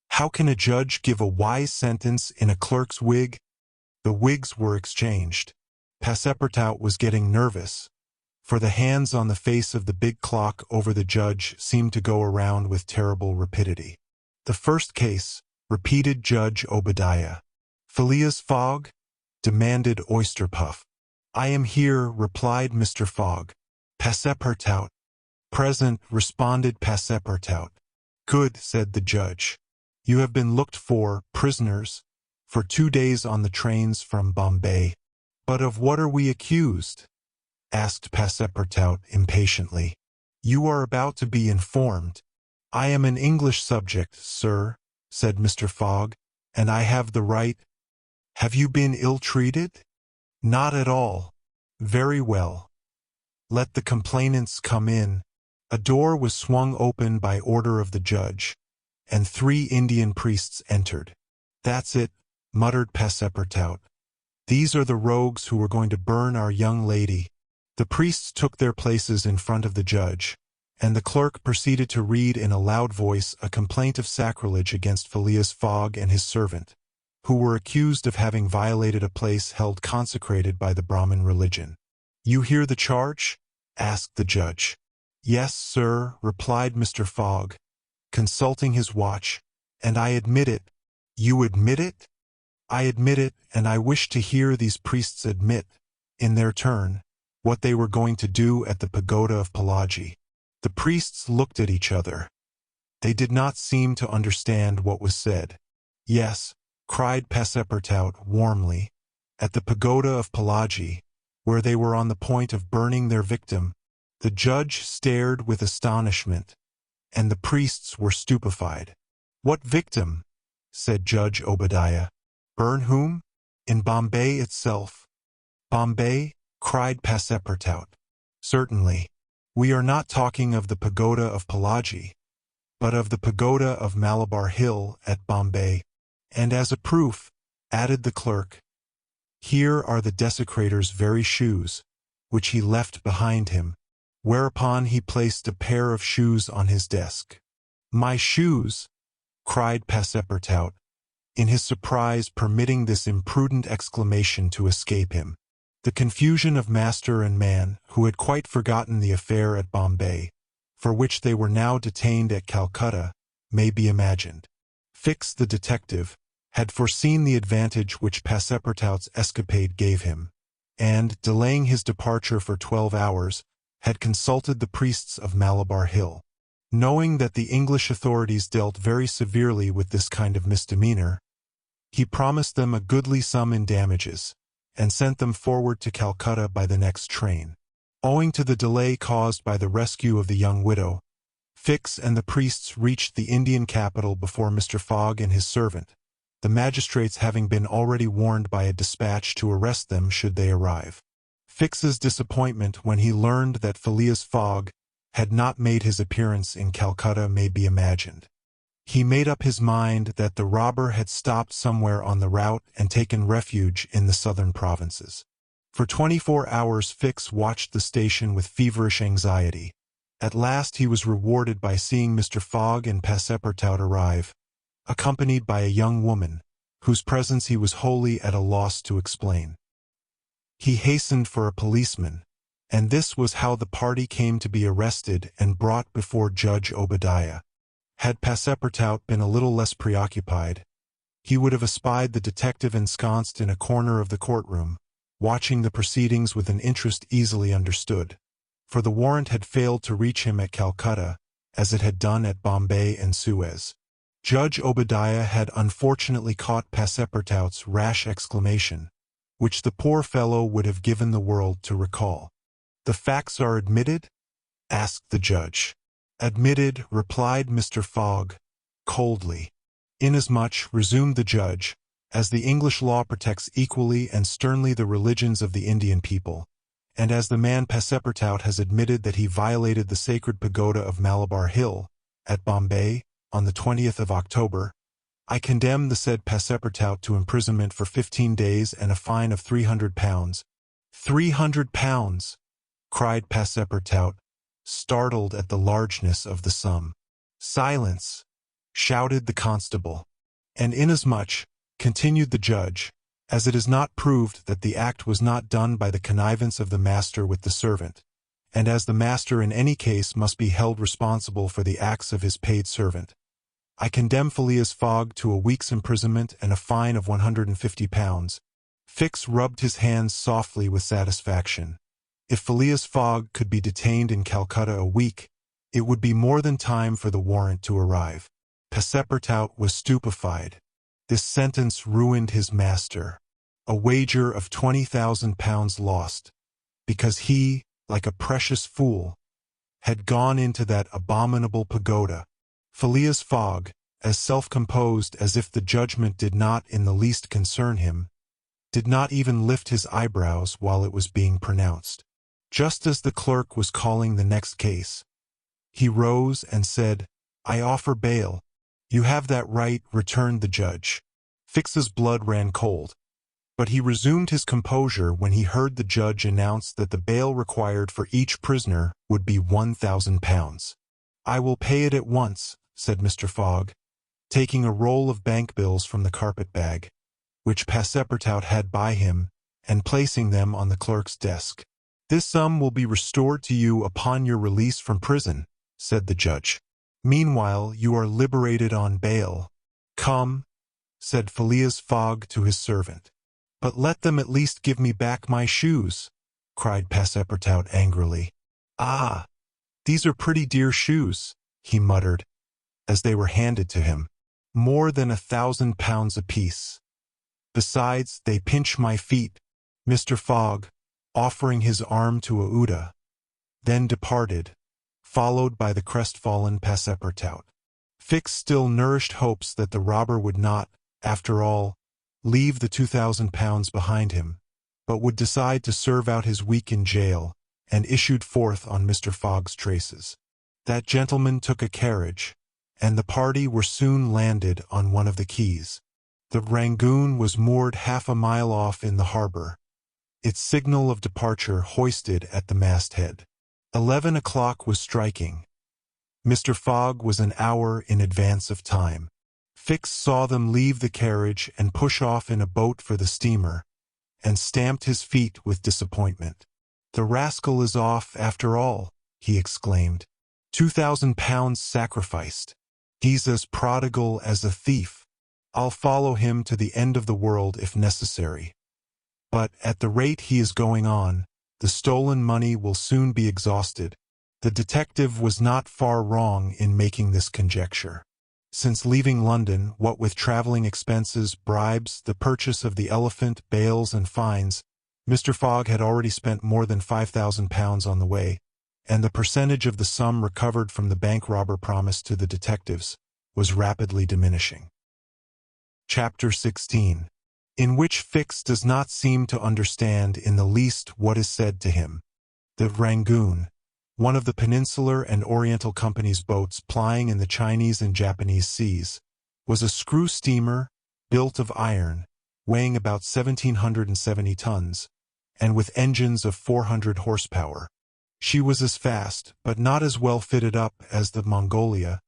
how can a judge give a wise sentence in a clerk's wig?" The wigs were exchanged. Passepartout was getting nervous, for the hands on the face of the big clock over the judge seemed to go around with terrible rapidity. "The first case," repeated Judge Obadiah. "Phileas Fogg?" demanded Oysterpuff. "I am here," replied Mr. Fogg. "Passepartout?" "Present," responded Passepartout. "Good," said the judge. "You have been looked for, prisoners, for 2 days on the trains from Bombay." "But of what are we accused?" asked Passepartout impatiently. "You are about to be informed." "I am an English subject, sir," said Mr. Fogg, "and I have the right—" "Have you been ill-treated?" "Not at all." "Very well. Let the complainants come in." A door was swung open by order of the judge, and 3 Indian priests entered. "That's it," muttered Passepartout. "These are the rogues who were going to burn our young lady." The priests took their places in front of the judge, and the clerk proceeded to read in a loud voice a complaint of sacrilege against Phileas Fogg and his servant, who were accused of having violated a place held consecrated by the Brahmin religion. "You hear the charge?" asked the judge. "Yes, sir," replied Mr. Fogg, consulting his watch, "and I admit it." "You admit it?" "I admit it, and I wish to hear these priests admit, in their turn, what they were going to do at the pagoda of Pelagie." The priests looked at each other. They did not seem to understand what was said. "Yes," cried Passepartout warmly, "at the pagoda of Pelagie, where they were on the point of burning their victim." The judge stared with astonishment, and the priests were stupefied. "What victim?" said Judge Obadiah. "Burn whom?" "In Bombay itself." "Bombay?" cried Passepartout. "Certainly. We are not talking of the pagoda of Pelagie, but of the pagoda of Malabar Hill at Bombay. And as a proof," added the clerk, "here are the desecrator's very shoes, which he left behind him." Whereupon he placed a pair of shoes on his desk. "My shoes!" cried Passepartout, in his surprise permitting this imprudent exclamation to escape him. The confusion of master and man, who had quite forgotten the affair at Bombay, for which they were now detained at Calcutta, may be imagined. Fix, the detective, had foreseen the advantage which Passepartout's escapade gave him, and, delaying his departure for 12 hours, had consulted the priests of Malabar Hill. Knowing that the English authorities dealt very severely with this kind of misdemeanor, he promised them a goodly sum in damages, and sent them forward to Calcutta by the next train. Owing to the delay caused by the rescue of the young widow, Fix and the priests reached the Indian capital before Mr. Fogg and his servant, the magistrates having been already warned by a dispatch to arrest them should they arrive. Fix's disappointment when he learned that Phileas Fogg had not made his appearance in Calcutta may be imagined. He made up his mind that the robber had stopped somewhere on the route and taken refuge in the southern provinces. For 24 hours Fix watched the station with feverish anxiety. At last he was rewarded by seeing Mr. Fogg and Passepartout arrive, accompanied by a young woman, whose presence he was wholly at a loss to explain. He hastened for a policeman, and this was how the party came to be arrested and brought before Judge Obadiah. Had Passepartout been a little less preoccupied, he would have espied the detective ensconced in a corner of the courtroom, watching the proceedings with an interest easily understood, for the warrant had failed to reach him at Calcutta, as it had done at Bombay and Suez. Judge Obadiah had unfortunately caught Passepartout's rash exclamation, which the poor fellow would have given the world to recall. "The facts are admitted?" asked the judge. "Admitted," replied Mr. Fogg, coldly. "Inasmuch," resumed the judge, "as the English law protects equally and sternly the religions of the Indian people, and as the man Passepartout has admitted that he violated the sacred pagoda of Malabar Hill, at Bombay, on the 20th of October, I condemn the said Passepartout to imprisonment for 15 days and a fine of £300. £300! cried Passepartout, startled at the largeness of the sum. "Silence!" shouted the constable. "And inasmuch," continued the judge, as it is not proved that the act was not done by the connivance of the master with the servant, and as the master in any case must be held responsible for the acts of his paid servant. I condemn Phileas Fogg to a week's imprisonment and a fine of £150. Fix rubbed his hands softly with satisfaction. If Phileas Fogg could be detained in Calcutta a week, it would be more than time for the warrant to arrive. Passepartout was stupefied. This sentence ruined his master. A wager of £20,000 lost, because he, like a precious fool, had gone into that abominable pagoda. Phileas Fogg, as self-composed as if the judgment did not in the least concern him, did not even lift his eyebrows while it was being pronounced. Just as the clerk was calling the next case, he rose and said, "I offer bail." "You have that right," returned the judge. Fix's blood ran cold, but he resumed his composure when he heard the judge announce that the bail required for each prisoner would be £1,000. "I will pay it at once," said Mr. Fogg, taking a roll of bank bills from the carpet-bag, which Passepartout had by him, and placing them on the clerk's desk. "This sum will be restored to you upon your release from prison," said the judge. "Meanwhile, you are liberated on bail." "Come," said Phileas Fogg to his servant. "But let them at least give me back my shoes," cried Passepartout angrily. "Ah, these are pretty dear shoes," he muttered, as they were handed to him. "More than £1,000 apiece. Besides, they pinch my feet." Mr. Fogg, offering his arm to Aouda, then departed, followed by the crestfallen Passepartout. Fix still nourished hopes that the robber would not, after all, leave the £2,000 behind him, but would decide to serve out his week in jail, and issued forth on Mr. Fogg's traces. That gentleman took a carriage, and the party were soon landed on one of the quays. The Rangoon was moored half a mile off in the harbor, its signal of departure hoisted at the masthead. 11 o'clock was striking. Mr. Fogg was an hour in advance of time. Fix saw them leave the carriage and push off in a boat for the steamer, and stamped his feet with disappointment. "The rascal is off after all," he exclaimed. £2,000 sacrificed. "He's as prodigal as a thief. I'll follow him to the end of the world if necessary. But at the rate he is going on, the stolen money will soon be exhausted." The detective was not far wrong in making this conjecture. Since leaving London, what with traveling expenses, bribes, the purchase of the elephant, bails, and fines, Mr. Fogg had already spent more than £5,000 on the way, and the percentage of the sum recovered from the bank robber promised to the detectives was rapidly diminishing. Chapter 16, in which Fix does not seem to understand in the least what is said to him. The Rangoon, one of the Peninsular and Oriental Company's boats plying in the Chinese and Japanese seas, was a screw steamer built of iron, weighing about 1,770 tons, and with engines of 400 horsepower. She was as fast, but not as well fitted up as the Mongolia,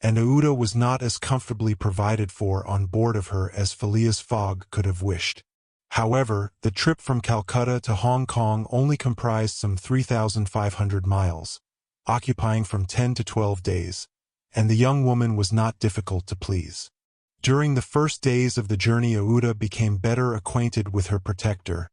and Aouda was not as comfortably provided for on board of her as Phileas Fogg could have wished. However, the trip from Calcutta to Hong Kong only comprised some 3,500 miles, occupying from 10 to 12 days, and the young woman was not difficult to please. During the first days of the journey, Aouda became better acquainted with her protector,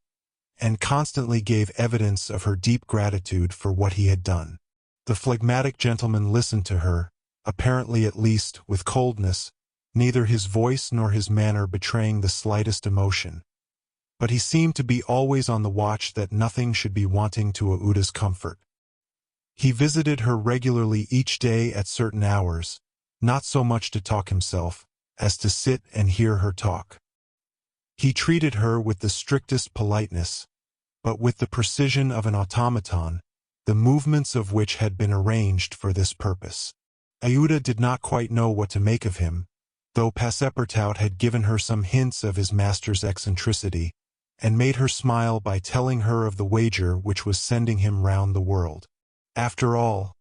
and constantly gave evidence of her deep gratitude for what he had done. The phlegmatic gentleman listened to her, apparently at least, with coldness, neither his voice nor his manner betraying the slightest emotion. But he seemed to be always on the watch that nothing should be wanting to Aouda's comfort. He visited her regularly each day at certain hours, not so much to talk himself, as to sit and hear her talk. He treated her with the strictest politeness, but with the precision of an automaton, the movements of which had been arranged for this purpose. Aouda did not quite know what to make of him, though Passepartout had given her some hints of his master's eccentricity, and made her smile by telling her of the wager which was sending him round the world. After all,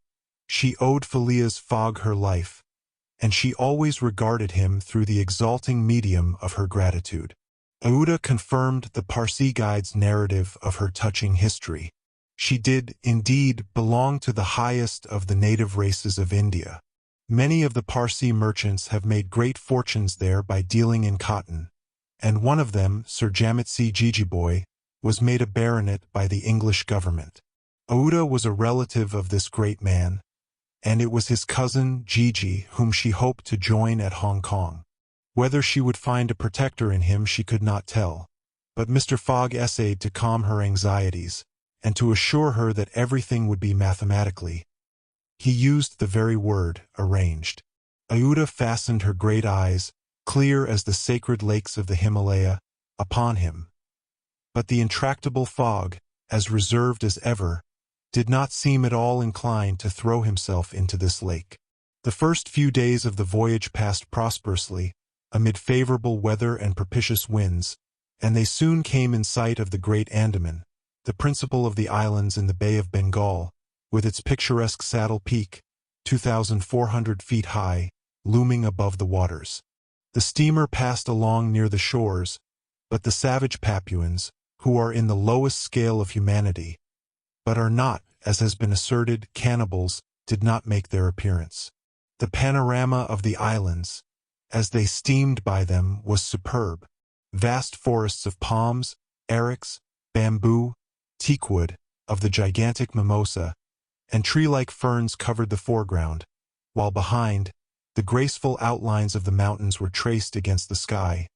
she owed Phileas Fogg her life, and she always regarded him through the exalting medium of her gratitude. Aouda confirmed the Parsi guide's narrative of her touching history. She did, indeed, belong to the highest of the native races of India. Many of the Parsi merchants have made great fortunes there by dealing in cotton, and one of them, Sir Jamitsi Jijiboy, was made a baronet by the English government. Aouda was a relative of this great man, and it was his cousin, Gigi, whom she hoped to join at Hong Kong. Whether she would find a protector in him she could not tell, but Mr. Fogg essayed to calm her anxieties, and to assure her that everything would be mathematically. He used the very word, arranged. Aouda fastened her great eyes, clear as the sacred lakes of the Himalaya, upon him. But the intractable Fogg, as reserved as ever, did not seem at all inclined to throw himself into this lake. The first few days of the voyage passed prosperously, amid favorable weather and propitious winds, and they soon came in sight of the Great Andaman, the principal of the islands in the Bay of Bengal, with its picturesque Saddle Peak, 2,400 feet high, looming above the waters. The steamer passed along near the shores, but the savage Papuans, who are in the lowest scale of humanity, but are not, as has been asserted, cannibals, did not make their appearance. The panorama of the islands, as they steamed by them, was superb. Vast forests of palms, erics, bamboo, teakwood, of the gigantic mimosa, and tree-like ferns covered the foreground, while behind, the graceful outlines of the mountains were traced against the sky,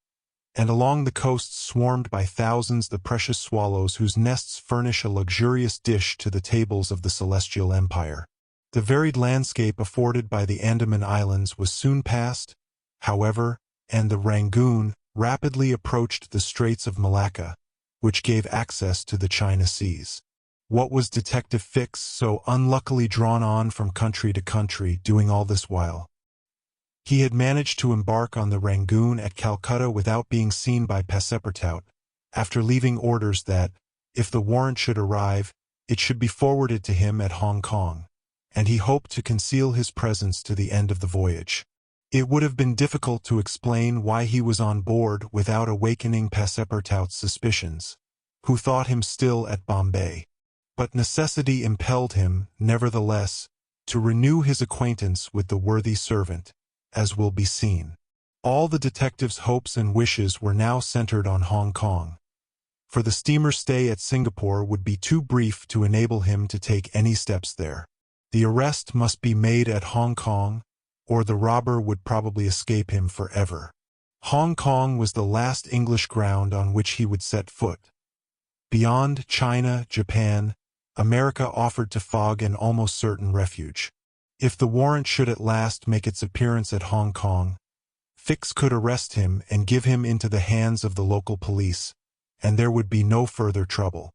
and along the coast swarmed by thousands the precious swallows whose nests furnish a luxurious dish to the tables of the celestial empire. The varied landscape afforded by the Andaman Islands was soon passed, however, and the Rangoon rapidly approached the Straits of Malacca, which gave access to the China Seas. What was Detective Fix so unluckily drawn on from country to country doing all this while? He had managed to embark on the Rangoon at Calcutta without being seen by Passepartout, after leaving orders that, if the warrant should arrive, it should be forwarded to him at Hong Kong, and he hoped to conceal his presence to the end of the voyage. It would have been difficult to explain why he was on board without awakening Passepartout's suspicions, who thought him still at Bombay. But necessity impelled him, nevertheless, to renew his acquaintance with the worthy servant, as will be seen. All the detective's hopes and wishes were now centered on Hong Kong, for the steamer's stay at Singapore would be too brief to enable him to take any steps there. The arrest must be made at Hong Kong, or the robber would probably escape him forever. Hong Kong was the last English ground on which he would set foot. Beyond China, Japan, America offered to Fogg an almost certain refuge. If the warrant should at last make its appearance at Hong Kong, Fix could arrest him and give him into the hands of the local police, and there would be no further trouble.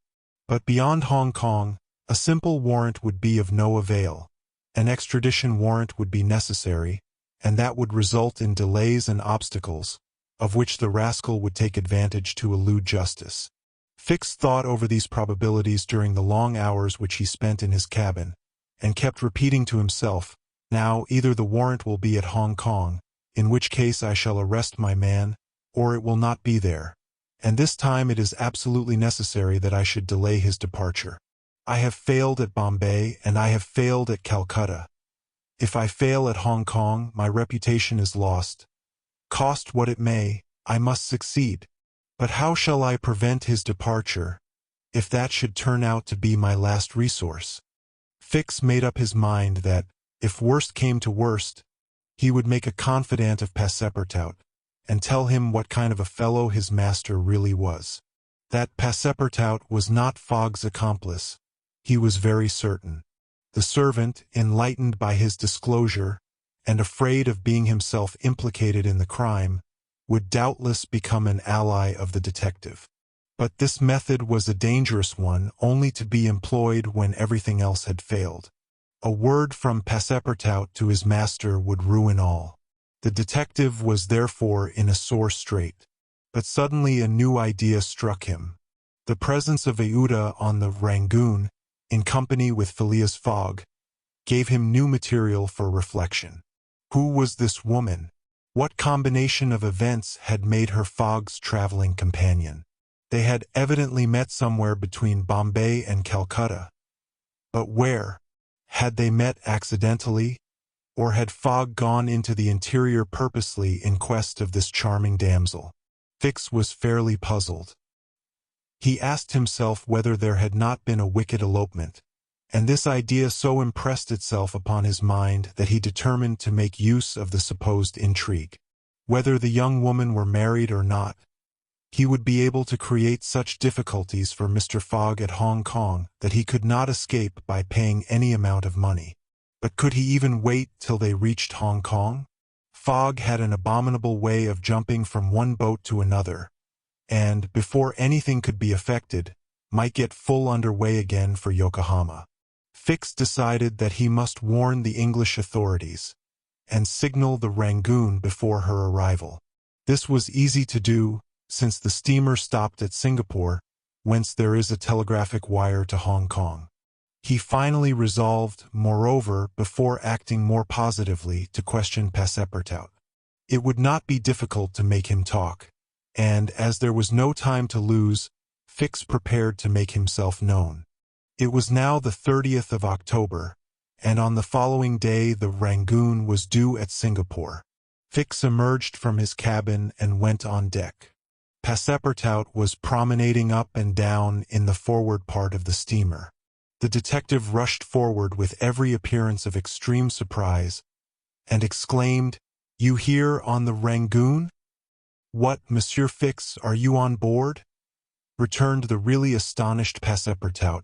But beyond Hong Kong, a simple warrant would be of no avail. An extradition warrant would be necessary, and that would result in delays and obstacles, of which the rascal would take advantage to elude justice. Fix thought over these probabilities during the long hours which he spent in his cabin, and kept repeating to himself, "Now either the warrant will be at Hong Kong, in which case I shall arrest my man, or it will not be there, and this time it is absolutely necessary that I should delay his departure. I have failed at Bombay, and I have failed at Calcutta. If I fail at Hong Kong, my reputation is lost. Cost what it may, I must succeed. But how shall I prevent his departure, if that should turn out to be my last resource?" Fix made up his mind that, if worst came to worst, he would make a confidant of Passepartout, and tell him what kind of a fellow his master really was. That Passepartout was not Fogg's accomplice, he was very certain. The servant, enlightened by his disclosure, and afraid of being himself implicated in the crime, would doubtless become an ally of the detective. But this method was a dangerous one, only to be employed when everything else had failed. A word from Passepartout to his master would ruin all. The detective was therefore in a sore strait. But suddenly a new idea struck him. The presence of Aouda on the Rangoon, in company with Phileas Fogg, gave him new material for reflection. Who was this woman? What combination of events had made her Fogg's traveling companion? They had evidently met somewhere between Bombay and Calcutta. But where? Had they met accidentally? Or had Fogg gone into the interior purposely in quest of this charming damsel? Fix was fairly puzzled. He asked himself whether there had not been a wicked elopement, and this idea so impressed itself upon his mind that he determined to make use of the supposed intrigue. Whether the young woman were married or not, he would be able to create such difficulties for Mr. Fogg at Hong Kong that he could not escape by paying any amount of money. But could he even wait till they reached Hong Kong? Fogg had an abominable way of jumping from one boat to another, and, before anything could be effected, might get full underway again for Yokohama. Fix decided that he must warn the English authorities and signal the Rangoon before her arrival. This was easy to do, since the steamer stopped at Singapore, whence there is a telegraphic wire to Hong Kong. He finally resolved, moreover, before acting more positively, to question Passepartout. It would not be difficult to make him talk, and, as there was no time to lose, Fix prepared to make himself known. It was now the 30th of October, and on the following day the Rangoon was due at Singapore. Fix emerged from his cabin and went on deck. Passepartout was promenading up and down in the forward part of the steamer. The detective rushed forward with every appearance of extreme surprise, and exclaimed, "You here on the Rangoon? What, Monsieur Fix, are you on board?" returned the really astonished Passepartout,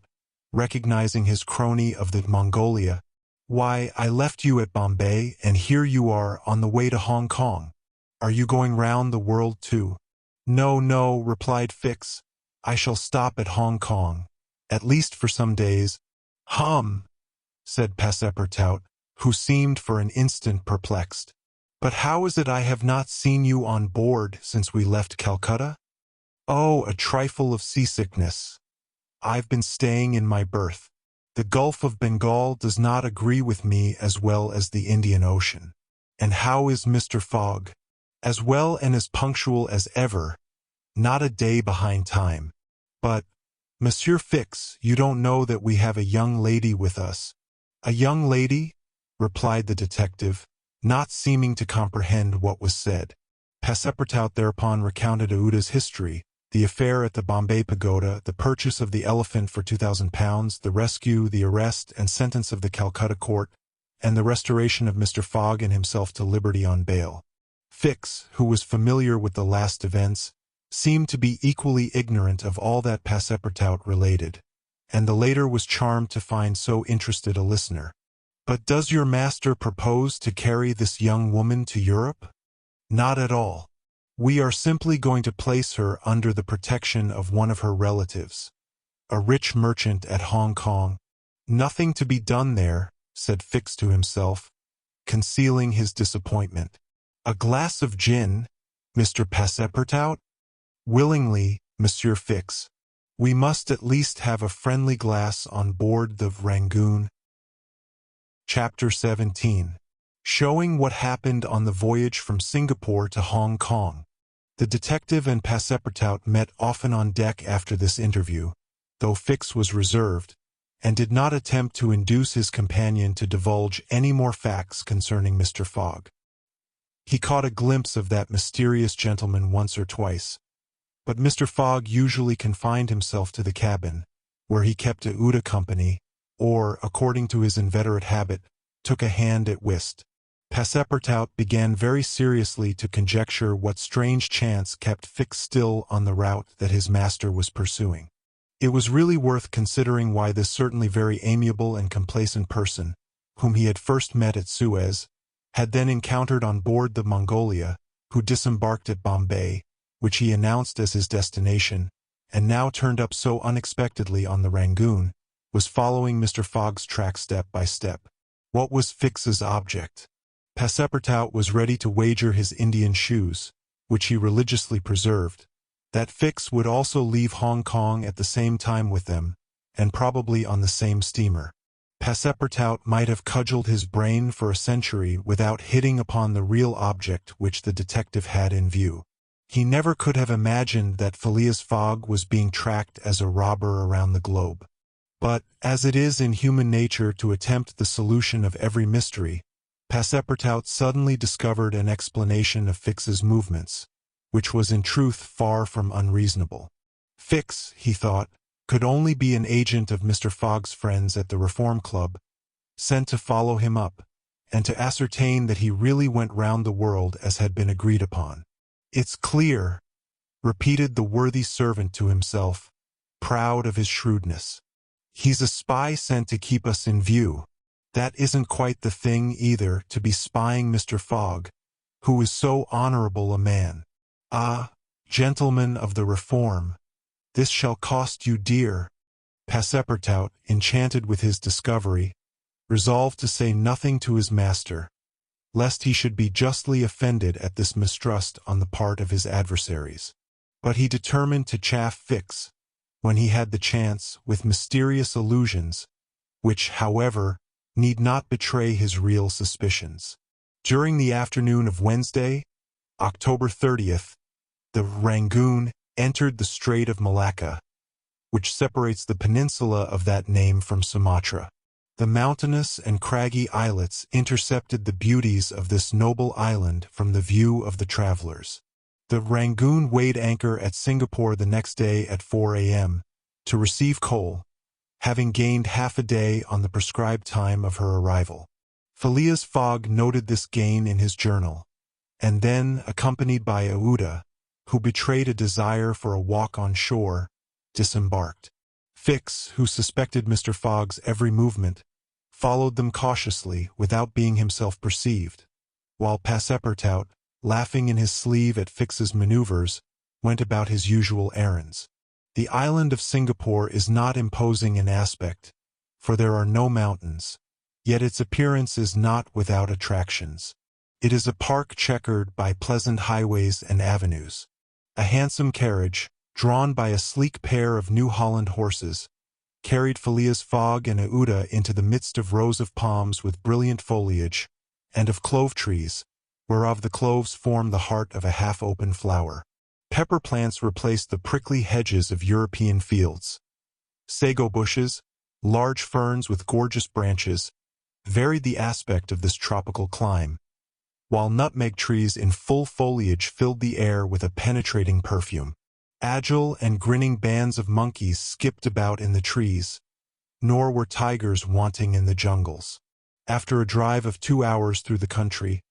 recognizing his crony of the Mongolia. "Why, I left you at Bombay, and here you are on the way to Hong Kong. Are you going round the world too?" "No, no," replied Fix. "I shall stop at Hong Kong, at least for some days." "Hum," said Passepartout, who seemed for an instant perplexed. "But how is it I have not seen you on board since we left Calcutta?" "Oh, a trifle of seasickness. I've been staying in my berth. The Gulf of Bengal does not agree with me as well as the Indian Ocean." "And how is Mr. Fogg?" "As well and as punctual as ever, not a day behind time. But, Monsieur Fix, you don't know that we have a young lady with us." "A young lady?" replied the detective, not seeming to comprehend what was said. Passepartout thereupon recounted Aouda's history, the affair at the Bombay Pagoda, the purchase of the elephant for £2,000, the rescue, the arrest and sentence of the Calcutta court, and the restoration of Mr. Fogg and himself to liberty on bail. Fix, who was familiar with the last events, seemed to be equally ignorant of all that Passepartout related, and the later was charmed to find so interested a listener. "But does your master propose to carry this young woman to Europe?" "Not at all. We are simply going to place her under the protection of one of her relatives, a rich merchant at Hong Kong." "Nothing to be done there," said Fix to himself, concealing his disappointment. "A glass of gin, Mr. Passepartout?" "Willingly, Monsieur Fix. We must at least have a friendly glass on board the Rangoon." Chapter 17. Showing what happened on the voyage from Singapore to Hong Kong. The detective and Passepartout met often on deck after this interview, though Fix was reserved, and did not attempt to induce his companion to divulge any more facts concerning Mr. Fogg. He caught a glimpse of that mysterious gentleman once or twice, but Mr. Fogg usually confined himself to the cabin, where he kept Aouda company, or, according to his inveterate habit, took a hand at whist. Passepartout began very seriously to conjecture what strange chance kept Fix still on the route that his master was pursuing. It was really worth considering why this certainly very amiable and complacent person, whom he had first met at Suez, had then encountered on board the Mongolia, who disembarked at Bombay, which he announced as his destination, and now turned up so unexpectedly on the Rangoon, was following Mr. Fogg's track step by step. What was Fix's object? Passepartout was ready to wager his Indian shoes, which he religiously preserved, that Fix would also leave Hong Kong at the same time with them, and probably on the same steamer. Passepartout might have cudgeled his brain for a century without hitting upon the real object which the detective had in view. He never could have imagined that Phileas Fogg was being tracked as a robber around the globe. But, as it is in human nature to attempt the solution of every mystery, Passepartout suddenly discovered an explanation of Fix's movements, which was in truth far from unreasonable. Fix, he thought, could only be an agent of Mr. Fogg's friends at the Reform Club, sent to follow him up, and to ascertain that he really went round the world as had been agreed upon. "It's clear," repeated the worthy servant to himself, proud of his shrewdness. "He's a spy sent to keep us in view. That isn't quite the thing, either, to be spying Mr. Fogg, who is so honorable a man. Ah, gentlemen of the Reform, this shall cost you dear." Passepartout, enchanted with his discovery, resolved to say nothing to his master, lest he should be justly offended at this mistrust on the part of his adversaries. But he determined to chaff Fix, when he had the chance, with mysterious allusions, which, however, need not betray his real suspicions. During the afternoon of Wednesday, October 30th, the Rangoon entered the Strait of Malacca, which separates the peninsula of that name from Sumatra. The mountainous and craggy islets intercepted the beauties of this noble island from the view of the travelers. The Rangoon weighed anchor at Singapore the next day at 4 a.m. to receive coal, having gained half a day on the prescribed time of her arrival. Phileas Fogg noted this gain in his journal, and then, accompanied by Aouda, who betrayed a desire for a walk on shore, disembarked. Fix, who suspected Mr. Fogg's every movement, followed them cautiously without being himself perceived, while Passepartout, laughing in his sleeve at Fix's maneuvers, went about his usual errands. The island of Singapore is not imposing in aspect, for there are no mountains, yet its appearance is not without attractions. It is a park checkered by pleasant highways and avenues. A handsome carriage, drawn by a sleek pair of New Holland horses, carried Phileas Fogg and Aouda into the midst of rows of palms with brilliant foliage, and of clove trees, whereof the cloves form the heart of a half-open flower. Pepper plants replaced the prickly hedges of European fields. Sago bushes, large ferns with gorgeous branches, varied the aspect of this tropical clime, while nutmeg trees in full foliage filled the air with a penetrating perfume. Agile and grinning bands of monkeys skipped about in the trees, nor were tigers wanting in the jungles. After a drive of 2 hours through the country,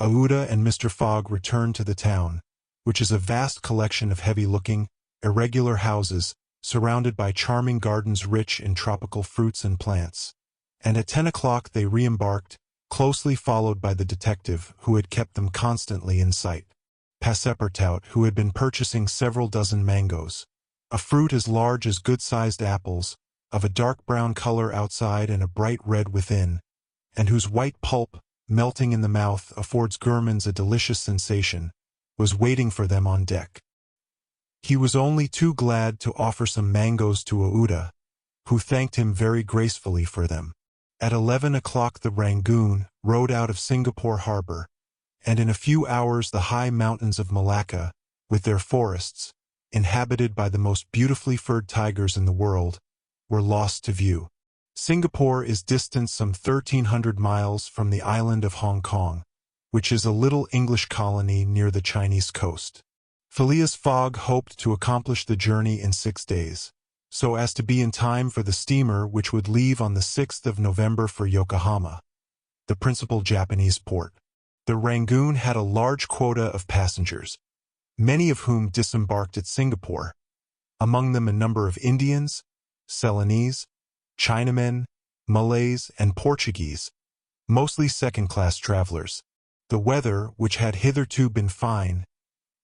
Aouda and Mr. Fogg returned to the town, which is a vast collection of heavy-looking, irregular houses surrounded by charming gardens rich in tropical fruits and plants. And at 10 o'clock they re-embarked, closely followed by the detective who had kept them constantly in sight. Passepartout, who had been purchasing several dozen mangoes, a fruit as large as good-sized apples, of a dark brown color outside and a bright red within, and whose white pulp, melting in the mouth, affords gourmands a delicious sensation, was waiting for them on deck. He was only too glad to offer some mangoes to Aouda, who thanked him very gracefully for them. At 11 o'clock the Rangoon rode out of Singapore harbor, and in a few hours the high mountains of Malacca, with their forests, inhabited by the most beautifully furred tigers in the world, were lost to view. Singapore is distant some 1,300 miles from the island of Hong Kong, which is a little English colony near the Chinese coast. Phileas Fogg hoped to accomplish the journey in 6 days, so as to be in time for the steamer which would leave on the 6th of November for Yokohama, the principal Japanese port. The Rangoon had a large quota of passengers, many of whom disembarked at Singapore, among them a number of Indians, Ceylonese, Chinamen, Malays, and Portuguese, mostly second-class travelers. The weather, which had hitherto been fine,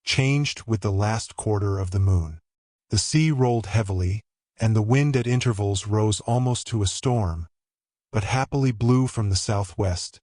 changed with the last quarter of the moon. The sea rolled heavily, and the wind at intervals rose almost to a storm, but happily blew from the southwest,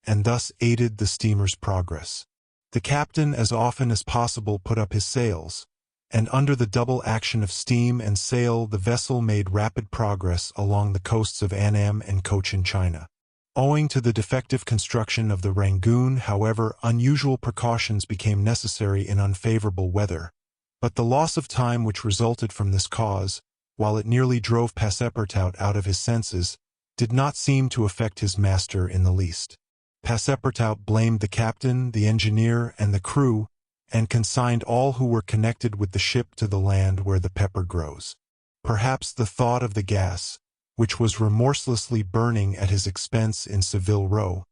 and thus aided the steamer's progress. The captain as often as possible put up his sails, and under the double action of steam and sail the vessel made rapid progress along the coasts of Annam and Cochin China. Owing to the defective construction of the Rangoon, however, unusual precautions became necessary in unfavorable weather. But the loss of time which resulted from this cause, while it nearly drove Passepartout out of his senses, did not seem to affect his master in the least. Passepartout blamed the captain, the engineer, and the crew, and consigned all who were connected with the ship to the land where the pepper grows. Perhaps the thought of the gas, which was remorselessly burning at his expense in Savile Row,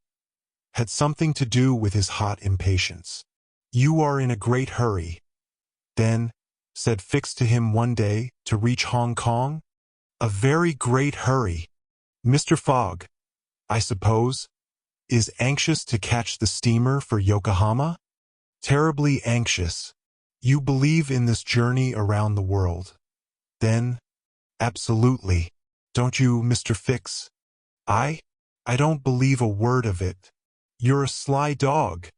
had something to do with his hot impatience. "You are in a great hurry, then," said Fix to him one day, "to reach Hong Kong?" "A very great hurry. Mr. Fogg, I suppose, is anxious to catch the steamer for Yokohama?" "Terribly anxious." "You believe in this journey around the world, then?" "Absolutely. Don't you, Mr. Fix?" "I don't believe a word of it." "You're a sly dog,"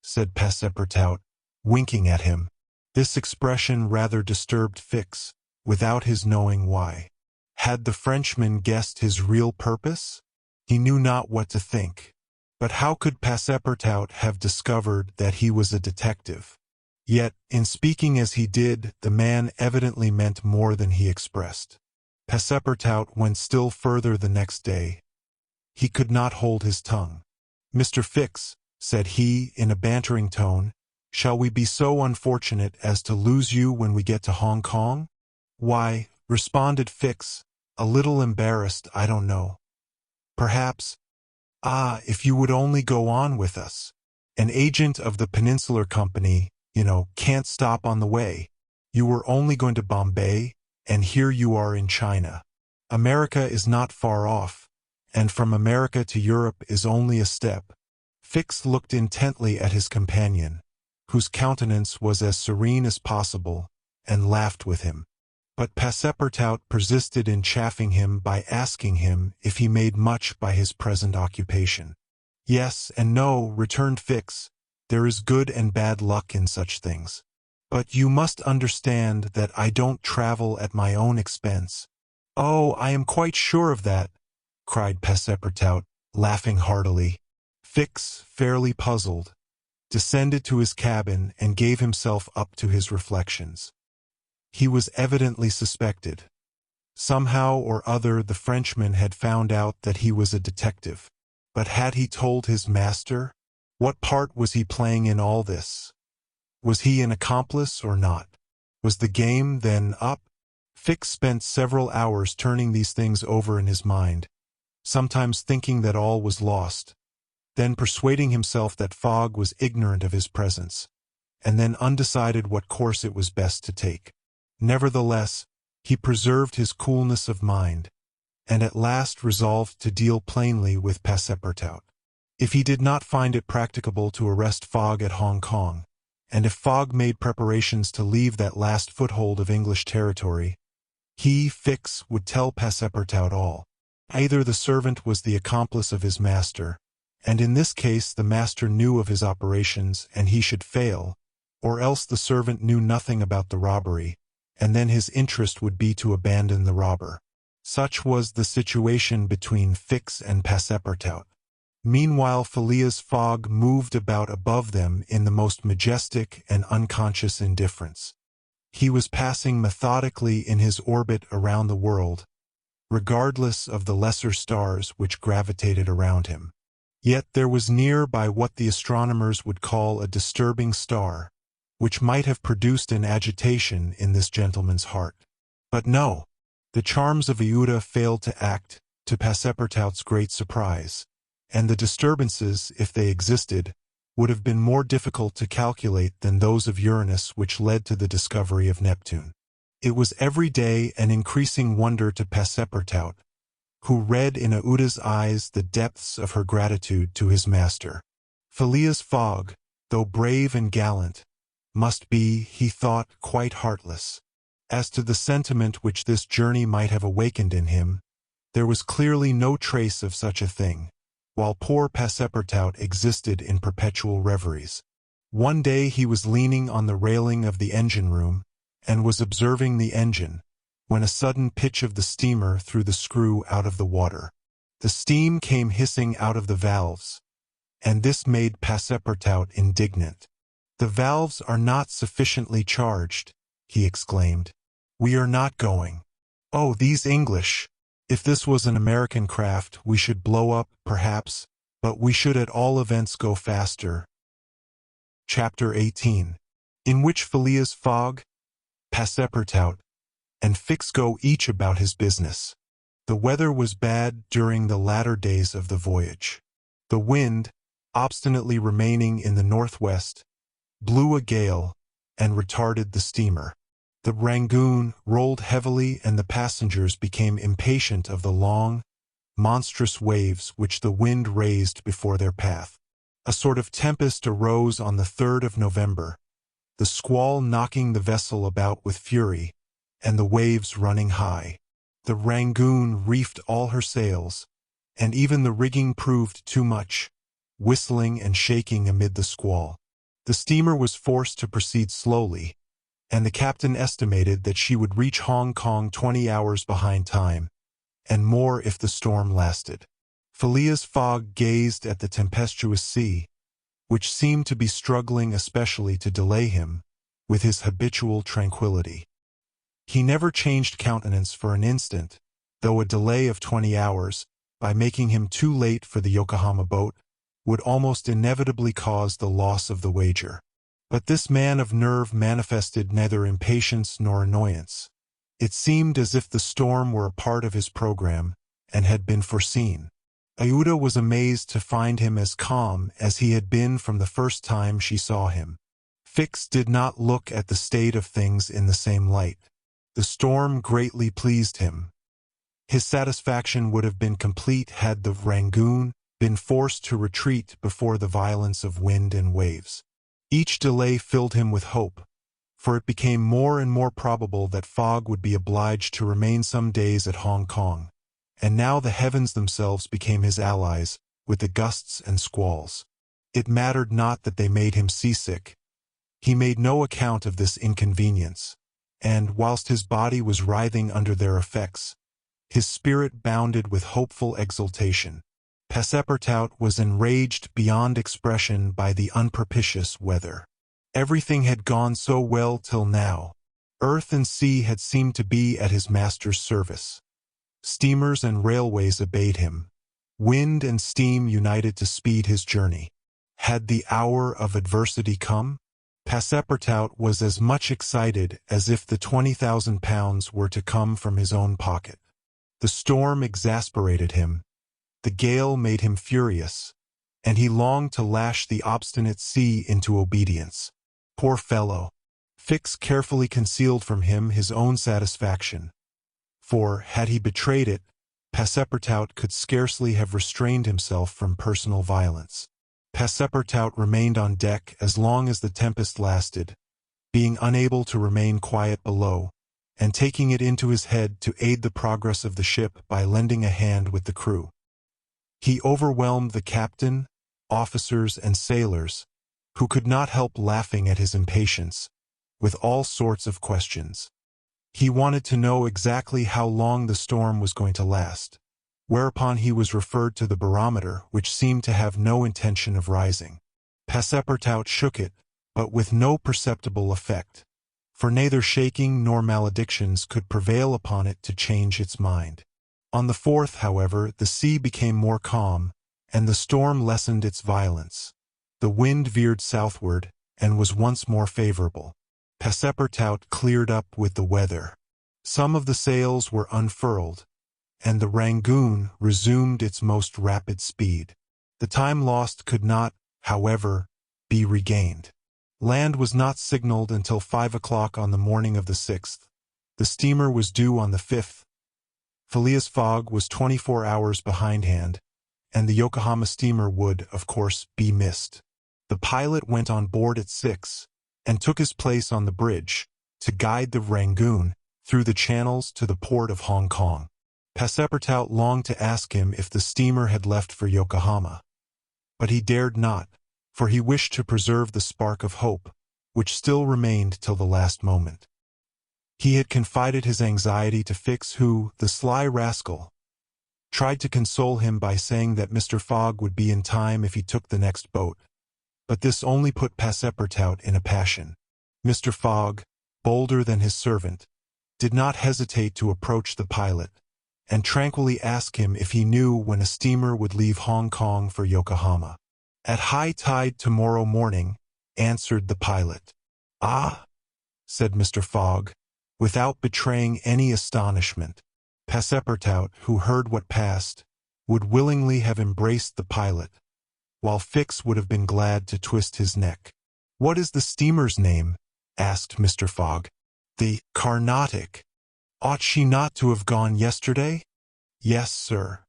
said Passepartout, winking at him. This expression rather disturbed Fix, without his knowing why. Had the Frenchman guessed his real purpose? He knew not what to think. But how could Passepartout have discovered that he was a detective? Yet, in speaking as he did, the man evidently meant more than he expressed. Passepartout went still further the next day. He could not hold his tongue. "Mr. Fix," said he, in a bantering tone, "shall we be so unfortunate as to lose you when we get to Hong Kong?" "Why," responded Fix, a little embarrassed, "I don't know. Perhaps. If you would only go on with us. An agent of the Peninsular Company, can't stop on the way. You were only going to Bombay, and here you are in China. America is not far off, and from America to Europe is only a step." Fix looked intently at his companion, whose countenance was as serene as possible, and laughed with him. But Passepartout persisted in chaffing him by asking him if he made much by his present occupation. "Yes and no," returned Fix. "There is good and bad luck in such things. But you must understand that I don't travel at my own expense." "Oh, I am quite sure of that," cried Passepartout, laughing heartily. Fix, fairly puzzled, descended to his cabin and gave himself up to his reflections. He was evidently suspected. Somehow or other the Frenchman had found out that he was a detective. But had he told his master? What part was he playing in all this? Was he an accomplice or not? Was the game then up? Fix spent several hours turning these things over in his mind, sometimes thinking that all was lost, then persuading himself that Fogg was ignorant of his presence, and then undecided what course it was best to take. Nevertheless, he preserved his coolness of mind, and at last resolved to deal plainly with Passepartout. If he did not find it practicable to arrest Fogg at Hong Kong, and if Fogg made preparations to leave that last foothold of English territory, he, Fix, would tell Passepartout all. Either the servant was the accomplice of his master, and in this case the master knew of his operations and he should fail, or else the servant knew nothing about the robbery, and then his interest would be to abandon the robber. Such was the situation between Fix and Passepartout. Meanwhile Phileas Fogg moved about above them in the most majestic and unconscious indifference. He was passing methodically in his orbit around the world, regardless of the lesser stars which gravitated around him. Yet there was near by what the astronomers would call a disturbing star, which might have produced an agitation in this gentleman's heart. But no, the charms of Iuda failed to act, to Passepartout's great surprise, and the disturbances, if they existed, would have been more difficult to calculate than those of Uranus which led to the discovery of Neptune. It was every day an increasing wonder to Passepartout, who read in Iuda's eyes the depths of her gratitude to his master. Phileas Fogg, though brave and gallant, must be, he thought, quite heartless. As to the sentiment which this journey might have awakened in him, there was clearly no trace of such a thing, while poor Passepartout existed in perpetual reveries. One day he was leaning on the railing of the engine-room, and was observing the engine, when a sudden pitch of the steamer threw the screw out of the water. The steam came hissing out of the valves, and this made Passepartout indignant. "The valves are not sufficiently charged," he exclaimed. "We are not going. Oh, these English! If this was an American craft, we should blow up, perhaps, but we should at all events go faster." Chapter 18, in which Phileas Fogg, Passepartout, and Fix go each about his business. The weather was bad during the latter days of the voyage. The wind, obstinately remaining in the northwest, blew a gale and retarded the steamer. The Rangoon rolled heavily, and the passengers became impatient of the long, monstrous waves which the wind raised before their path. A sort of tempest arose on the 3rd of November, the squall knocking the vessel about with fury, and the waves running high. The Rangoon reefed all her sails, and even the rigging proved too much, whistling and shaking amid the squall. The steamer was forced to proceed slowly, and the captain estimated that she would reach Hong Kong 20 hours behind time, and more if the storm lasted. Phileas Fogg gazed at the tempestuous sea, which seemed to be struggling especially to delay him, with his habitual tranquility. He never changed countenance for an instant, though a delay of 20 hours, by making him too late for the Yokohama boat, would almost inevitably cause the loss of the wager. But this man of nerve manifested neither impatience nor annoyance. It seemed as if the storm were a part of his program, and had been foreseen. Aouda was amazed to find him as calm as he had been from the first time she saw him. Fix did not look at the state of things in the same light. The storm greatly pleased him. His satisfaction would have been complete had the Rangoon been forced to retreat before the violence of wind and waves. Each delay filled him with hope, for it became more and more probable that Fogg would be obliged to remain some days at Hong Kong, and now the heavens themselves became his allies, with the gusts and squalls. It mattered not that they made him seasick. He made no account of this inconvenience, and, whilst his body was writhing under their effects, his spirit bounded with hopeful exultation. Passepartout was enraged beyond expression by the unpropitious weather. Everything had gone so well till now. Earth and sea had seemed to be at his master's service. Steamers and railways obeyed him. Wind and steam united to speed his journey. Had the hour of adversity come? Passepartout was as much excited as if the £20,000 were to come from his own pocket. The storm exasperated him. The gale made him furious, and he longed to lash the obstinate sea into obedience. Poor fellow! Fix carefully concealed from him his own satisfaction, for, had he betrayed it, Passepartout could scarcely have restrained himself from personal violence. Passepartout remained on deck as long as the tempest lasted, being unable to remain quiet below, and taking it into his head to aid the progress of the ship by lending a hand with the crew. He overwhelmed the captain, officers, and sailors, who could not help laughing at his impatience, with all sorts of questions. He wanted to know exactly how long the storm was going to last, whereupon he was referred to the barometer, which seemed to have no intention of rising. Passepartout shook it, but with no perceptible effect, for neither shaking nor maledictions could prevail upon it to change its mind. On the 4th, however, the sea became more calm, and the storm lessened its violence. The wind veered southward, and was once more favorable. Passepartout cleared up with the weather. Some of the sails were unfurled, and the Rangoon resumed its most rapid speed. The time lost could not, however, be regained. Land was not signaled until 5 o'clock on the morning of the 6th. The steamer was due on the 5th. Phileas Fogg was 24 hours behindhand, and the Yokohama steamer would, of course, be missed. The pilot went on board at 6, and took his place on the bridge, to guide the Rangoon through the channels to the port of Hong Kong. Passepartout longed to ask him if the steamer had left for Yokohama, but he dared not, for he wished to preserve the spark of hope, which still remained till the last moment. He had confided his anxiety to Fix, who, the sly rascal, tried to console him by saying that Mr. Fogg would be in time if he took the next boat. But this only put Passepartout in a passion. Mr. Fogg, bolder than his servant, did not hesitate to approach the pilot and tranquilly ask him if he knew when a steamer would leave Hong Kong for Yokohama. "At high tide tomorrow morning," answered the pilot. "Ah," said Mr. Fogg, without betraying any astonishment. Passepartout, who heard what passed, would willingly have embraced the pilot, while Fix would have been glad to twist his neck. "What is the steamer's name?" asked Mr. Fogg. "The Carnatic. Ought she not to have gone yesterday?" "Yes, sir.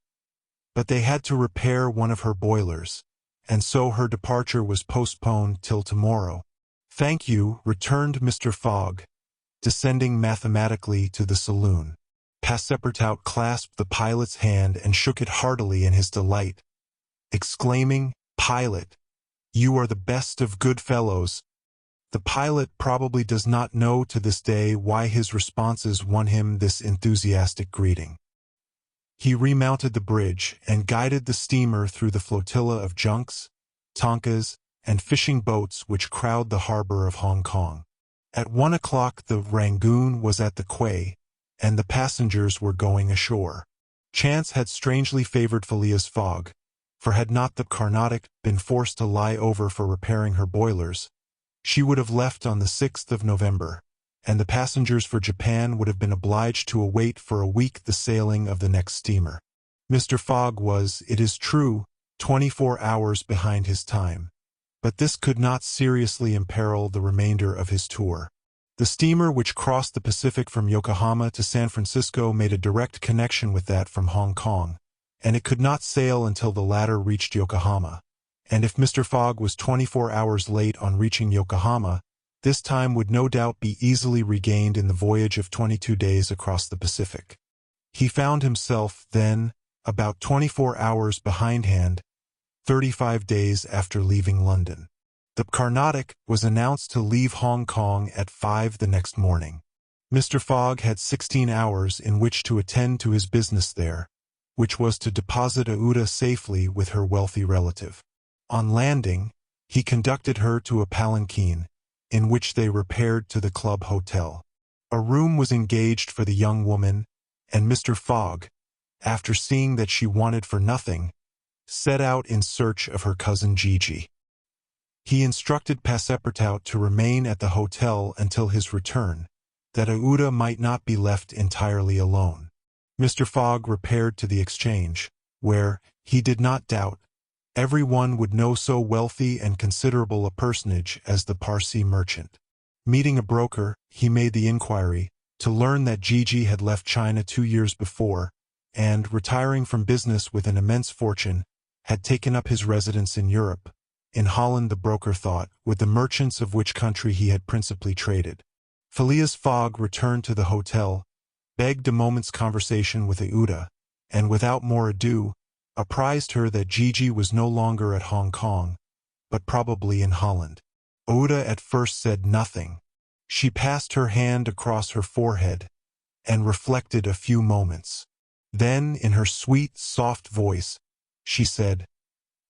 But they had to repair one of her boilers, and so her departure was postponed till tomorrow." "Thank you," returned Mr. Fogg, descending mathematically to the saloon. Passepartout clasped the pilot's hand and shook it heartily in his delight, exclaiming, "Pilot, you are the best of good fellows." The pilot probably does not know to this day why his responses won him this enthusiastic greeting. He remounted the bridge and guided the steamer through the flotilla of junks, tonkas, and fishing boats which crowd the harbor of Hong Kong. At 1 o'clock the Rangoon was at the quay, and the passengers were going ashore. Chance had strangely favored Phileas Fogg, for had not the Carnatic been forced to lie over for repairing her boilers, she would have left on the 6th of November, and the passengers for Japan would have been obliged to await for a week the sailing of the next steamer. Mr. Fogg was, it is true, 24 hours behind his time, but this could not seriously imperil the remainder of his tour. The steamer which crossed the Pacific from Yokohama to San Francisco made a direct connection with that from Hong Kong, and it could not sail until the latter reached Yokohama. And if Mr. Fogg was 24 hours late on reaching Yokohama, this time would no doubt be easily regained in the voyage of 22 days across the Pacific. He found himself, then, about 24 hours behindhand, 35 days after leaving London. The Carnatic was announced to leave Hong Kong at 5 the next morning. Mr. Fogg had 16 hours in which to attend to his business there, which was to deposit Aouda safely with her wealthy relative. On landing, he conducted her to a palanquin, in which they repaired to the club hotel. A room was engaged for the young woman, and Mr. Fogg, after seeing that she wanted for nothing, set out in search of her cousin Gigi. He instructed Passepartout to remain at the hotel until his return, that Aouda might not be left entirely alone. Mr. Fogg repaired to the exchange, where, he did not doubt, everyone would know so wealthy and considerable a personage as the Parsee merchant. Meeting a broker, he made the inquiry, to learn that Gigi had left China 2 years before, and, retiring from business with an immense fortune, had taken up his residence in Europe. In Holland, the broker thought, with the merchants of which country he had principally traded. Phileas Fogg returned to the hotel, begged a moment's conversation with Aouda, and without more ado, apprised her that Gigi was no longer at Hong Kong, but probably in Holland. Aouda at first said nothing. She passed her hand across her forehead and reflected a few moments. Then, in her sweet, soft voice, she said,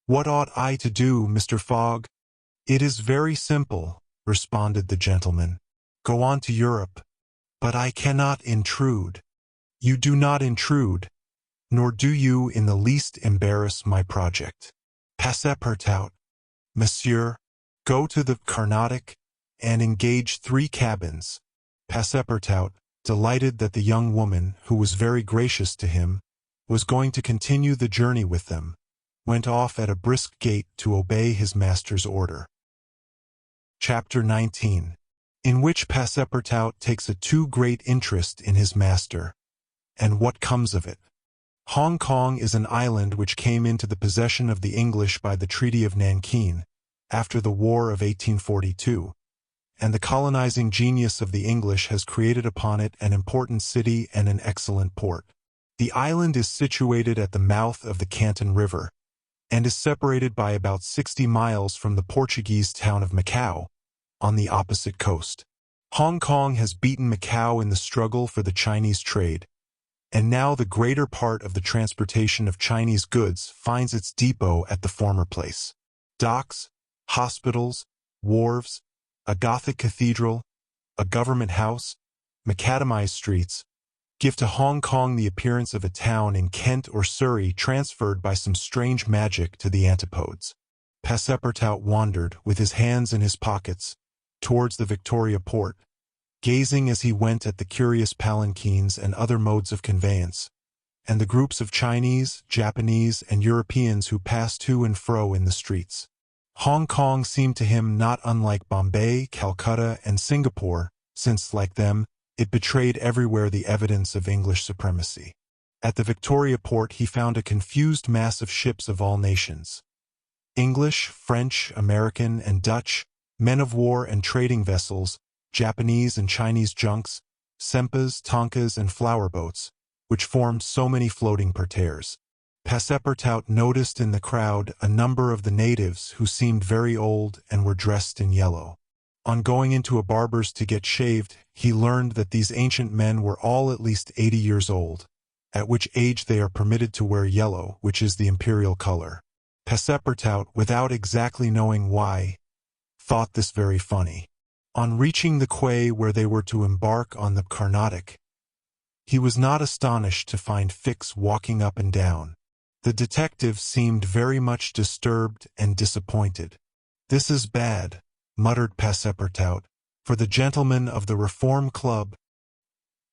"What ought I to do, Mr. Fogg?" "It is very simple," responded the gentleman. "Go on to Europe." "But I cannot intrude." "You do not intrude, nor do you in the least embarrass my project. Passepartout, monsieur, go to the Carnatic and engage 3 cabins." Passepartout, delighted that the young woman, who was very gracious to him, was going to continue the journey with them, went off at a brisk gait to obey his master's order. Chapter 19, in which Passepartout takes a too great interest in his master, and what comes of it. Hong Kong is an island which came into the possession of the English by the Treaty of Nanking, after the War of 1842, and the colonizing genius of the English has created upon it an important city and an excellent port. The island is situated at the mouth of the Canton River, and is separated by about 60 miles from the Portuguese town of Macau, on the opposite coast. Hong Kong has beaten Macau in the struggle for the Chinese trade, and now the greater part of the transportation of Chinese goods finds its depot at the former place. Docks, hospitals, wharves, a Gothic cathedral, a government house, macadamized streets, give to Hong Kong the appearance of a town in Kent or Surrey transferred by some strange magic to the antipodes. Passepartout wandered, with his hands in his pockets, towards the Victoria Port, gazing as he went at the curious palanquins and other modes of conveyance, and the groups of Chinese, Japanese, and Europeans who passed to and fro in the streets. Hong Kong seemed to him not unlike Bombay, Calcutta, and Singapore, since, like them, it betrayed everywhere the evidence of English supremacy. At the Victoria Port he found a confused mass of ships of all nations. English, French, American, and Dutch, men of war and trading vessels, Japanese and Chinese junks, sempas, tonkas, and flower boats, which formed so many floating parterres. Passepartout noticed in the crowd a number of the natives who seemed very old and were dressed in yellow. On going into a barber's to get shaved, he learned that these ancient men were all at least 80 years old, at which age they are permitted to wear yellow, which is the imperial color. Passepartout, without exactly knowing why, thought this very funny. On reaching the quay where they were to embark on the Carnatic, he was not astonished to find Fix walking up and down. The detective seemed very much disturbed and disappointed. "This is bad," muttered Passepartout, "for the gentlemen of the Reform Club."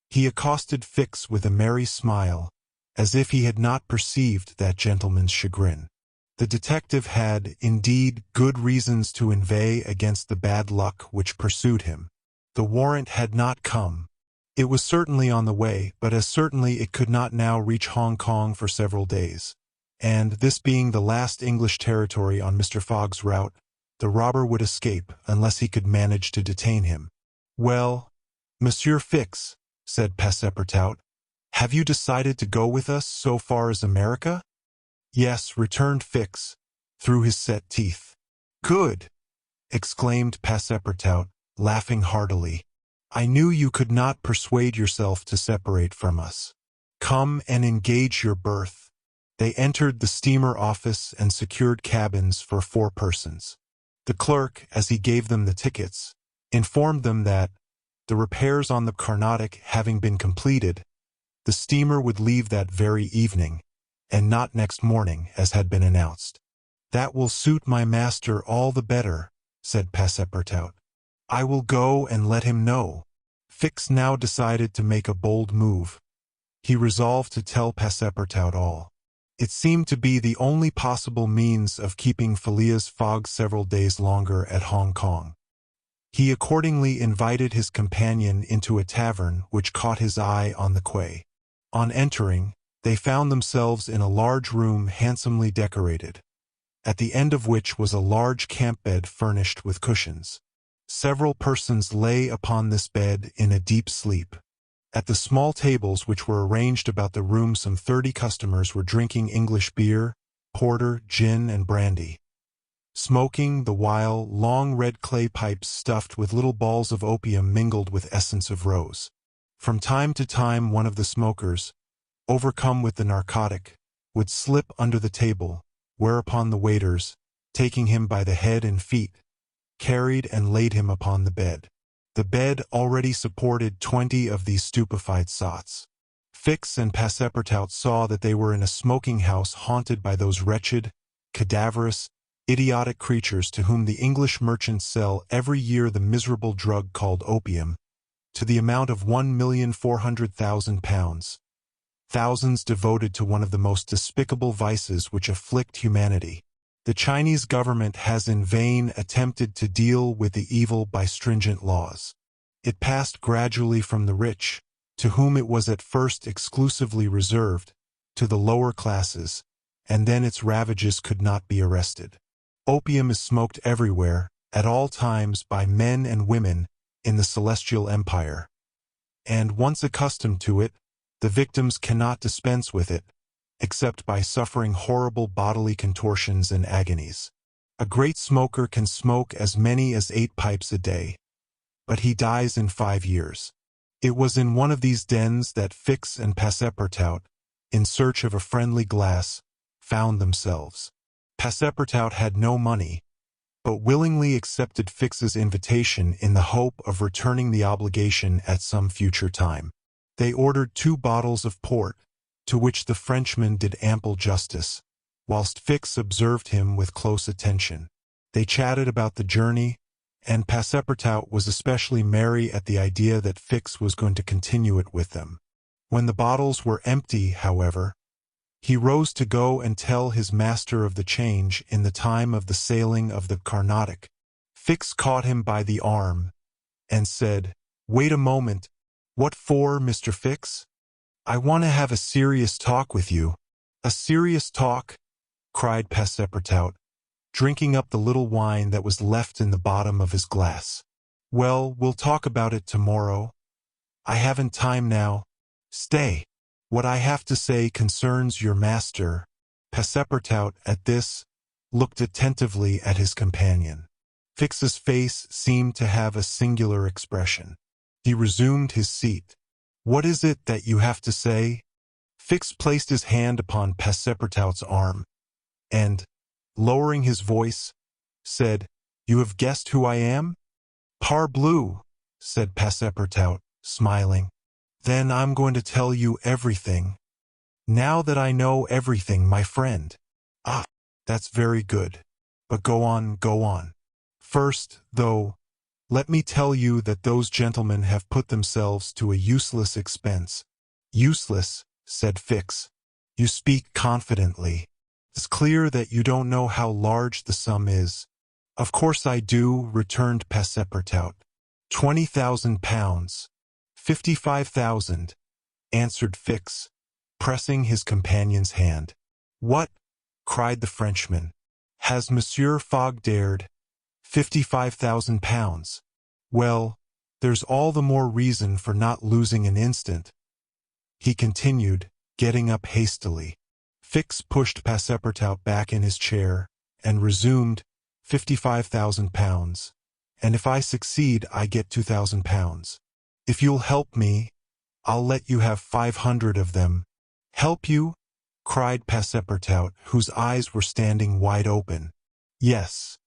He accosted Fix with a merry smile, as if he had not perceived that gentleman's chagrin. The detective had, indeed, good reasons to inveigh against the bad luck which pursued him. The warrant had not come. It was certainly on the way, but as certainly it could not now reach Hong Kong for several days. And, this being the last English territory on Mr. Fogg's route, the robber would escape unless he could manage to detain him. "Well, Monsieur Fix," said Passepartout, "have you decided to go with us so far as America?" "Yes," returned Fix, through his set teeth. "Good!" exclaimed Passepartout, laughing heartily. "I knew you could not persuade yourself to separate from us. Come and engage your berth." They entered the steamer office and secured cabins for 4 persons. The clerk, as he gave them the tickets, informed them that, the repairs on the Carnatic having been completed, the steamer would leave that very evening, and not next morning as had been announced. "That will suit my master all the better," said Passepartout. "I will go and let him know." Fix now decided to make a bold move. He resolved to tell Passepartout all. It seemed to be the only possible means of keeping Phileas Fogg several days longer at Hong Kong. He accordingly invited his companion into a tavern which caught his eye on the quay. On entering, they found themselves in a large room handsomely decorated, at the end of which was a large camp bed furnished with cushions. Several persons lay upon this bed in a deep sleep. At the small tables which were arranged about the room some 30 customers were drinking English beer, porter, gin, and brandy, smoking, the while, long red clay pipes stuffed with little balls of opium mingled with essence of rose. From time to time one of the smokers, overcome with the narcotic, would slip under the table, whereupon the waiters, taking him by the head and feet, carried and laid him upon the bed. The bed already supported 20 of these stupefied sots. Fix and Passepartout saw that they were in a smoking-house haunted by those wretched, cadaverous, idiotic creatures to whom the English merchants sell every year the miserable drug called opium, to the amount of £1,400,000, thousands devoted to one of the most despicable vices which afflict humanity. The Chinese government has in vain attempted to deal with the evil by stringent laws. It passed gradually from the rich, to whom it was at first exclusively reserved, to the lower classes, and then its ravages could not be arrested. Opium is smoked everywhere, at all times, by men and women in the Celestial Empire, and once accustomed to it, the victims cannot dispense with it, except by suffering horrible bodily contortions and agonies. A great smoker can smoke as many as 8 pipes a day, but he dies in 5 years. It was in one of these dens that Fix and Passepartout, in search of a friendly glass, found themselves. Passepartout had no money, but willingly accepted Fix's invitation in the hope of returning the obligation at some future time. They ordered 2 bottles of port, to which the Frenchman did ample justice, whilst Fix observed him with close attention. They chatted about the journey, and Passepartout was especially merry at the idea that Fix was going to continue it with them. When the bottles were empty, however, he rose to go and tell his master of the change in the time of the sailing of the Carnatic. Fix caught him by the arm and said, "Wait a moment. What for, Mr. Fix? I want to have a serious talk with you." "A serious talk?" cried Passepartout, drinking up the little wine that was left in the bottom of his glass. "Well, we'll talk about it tomorrow. I haven't time now. Stay. What I have to say concerns your master." Passepartout, at this, looked attentively at his companion. Fix's face seemed to have a singular expression. He resumed his seat. "What is it that you have to say?" Fix placed his hand upon Passepartout's arm, and, lowering his voice, said, "You have guessed who I am?" "Parbleu," said Passepartout, smiling. "Then I'm going to tell you everything. Now that I know everything, my friend." "Ah, that's very good. But go on, go on. First, though, let me tell you that those gentlemen have put themselves to a useless expense." "Useless," said Fix. "You speak confidently. It's clear that you don't know how large the sum is." "Of course I do," returned Passepartout. £20,000. 55,000, answered Fix, pressing his companion's hand. "What?" cried the Frenchman. "Has Monsieur Fogg dared? £55,000. Well, there's all the more reason for not losing an instant," he continued, getting up hastily. Fix pushed Passepartout back in his chair and resumed, £55,000, and if I succeed I get £2,000. If you'll help me, I'll let you have 500 of them." "Help you?" cried Passepartout, whose eyes were standing wide open. "Yes.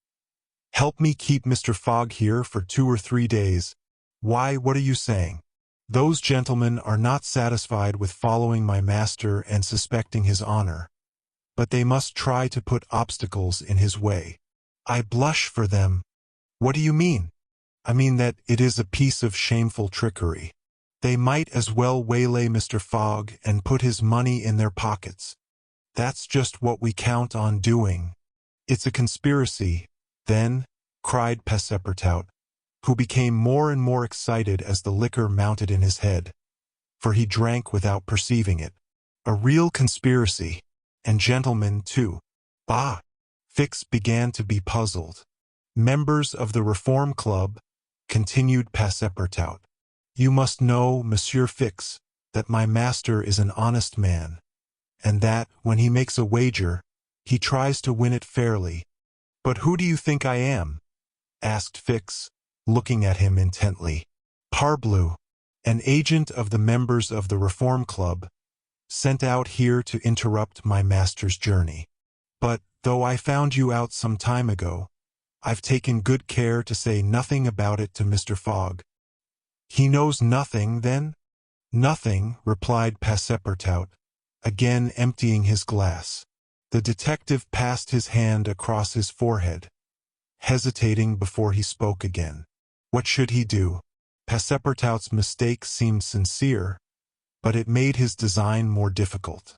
Help me keep Mr. Fogg here for 2 or 3 days. Why, what are you saying? Those gentlemen are not satisfied with following my master and suspecting his honor, but they must try to put obstacles in his way." "I blush for them." "What do you mean?" "I mean that it is a piece of shameful trickery. They might as well waylay Mr. Fogg and put his money in their pockets. That's just what we count on doing." "It's a conspiracy, then?" cried Passepartout, who became more and more excited as the liquor mounted in his head, for he drank without perceiving it. "A real conspiracy, and gentlemen too." "Bah!" Fix began to be puzzled. "Members of the Reform Club," continued Passepartout. "You must know, Monsieur Fix, that my master is an honest man, and that, when he makes a wager, he tries to win it fairly." "But who do you think I am?" asked Fix, looking at him intently. "Parbleu, an agent of the members of the Reform Club, sent out here to interrupt my master's journey. But, though I found you out some time ago, I've taken good care to say nothing about it to Mr. Fogg." "He knows nothing, then?" "Nothing," replied Passepartout, again emptying his glass. The detective passed his hand across his forehead, hesitating before he spoke again. What should he do? Passepartout's mistake seemed sincere, but it made his design more difficult.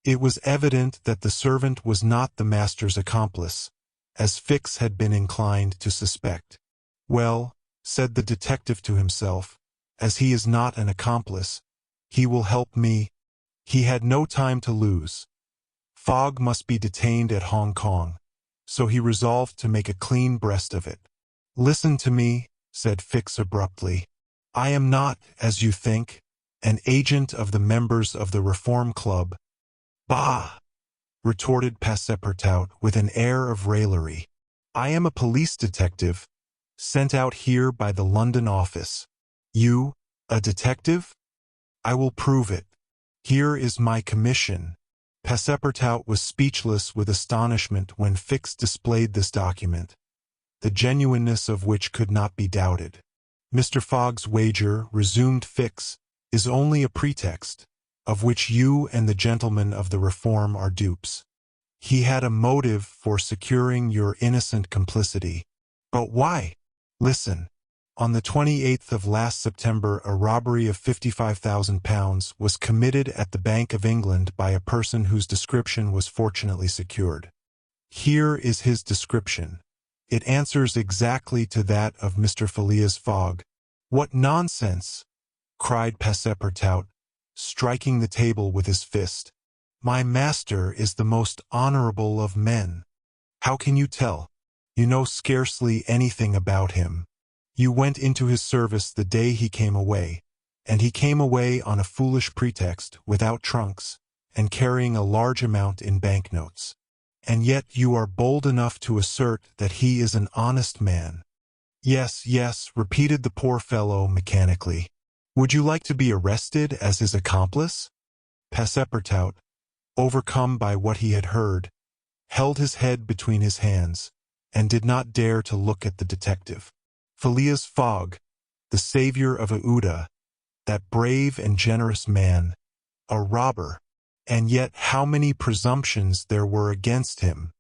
It was evident that the servant was not the master's accomplice, as Fix had been inclined to suspect. "Well," said the detective to himself, "as he is not an accomplice, he will help me." He had no time to lose. Fogg must be detained at Hong Kong, so he resolved to make a clean breast of it. "Listen to me," said Fix abruptly. "I am not, as you think, an agent of the members of the Reform Club." "Bah!" retorted Passepartout with an air of raillery. "I am a police detective, sent out here by the London office. You, a detective? I will prove it. Here is my commission." Passepartout was speechless with astonishment when Fix displayed this document, the genuineness of which could not be doubted. "Mr. Fogg's wager," resumed Fix, "is only a pretext, of which you and the gentlemen of the reform are dupes. He had a motive for securing your innocent complicity. But why? Listen. On the 28th of last September, a robbery of £55,000 was committed at the Bank of England by a person whose description was fortunately secured. Here is his description. It answers exactly to that of Mr. Phileas Fogg." "What nonsense!" cried Passepartout, striking the table with his fist. "My master is the most honorable of men." "How can you tell? You know scarcely anything about him. You went into his service the day he came away, and he came away on a foolish pretext, without trunks, and carrying a large amount in banknotes. And yet you are bold enough to assert that he is an honest man." "Yes, yes," repeated the poor fellow mechanically. "Would you like to be arrested as his accomplice?" Passepartout, overcome by what he had heard, held his head between his hands, and did not dare to look at the detective. Phileas Fogg, the savior of Aouda, that brave and generous man, a robber, and yet how many presumptions there were against him!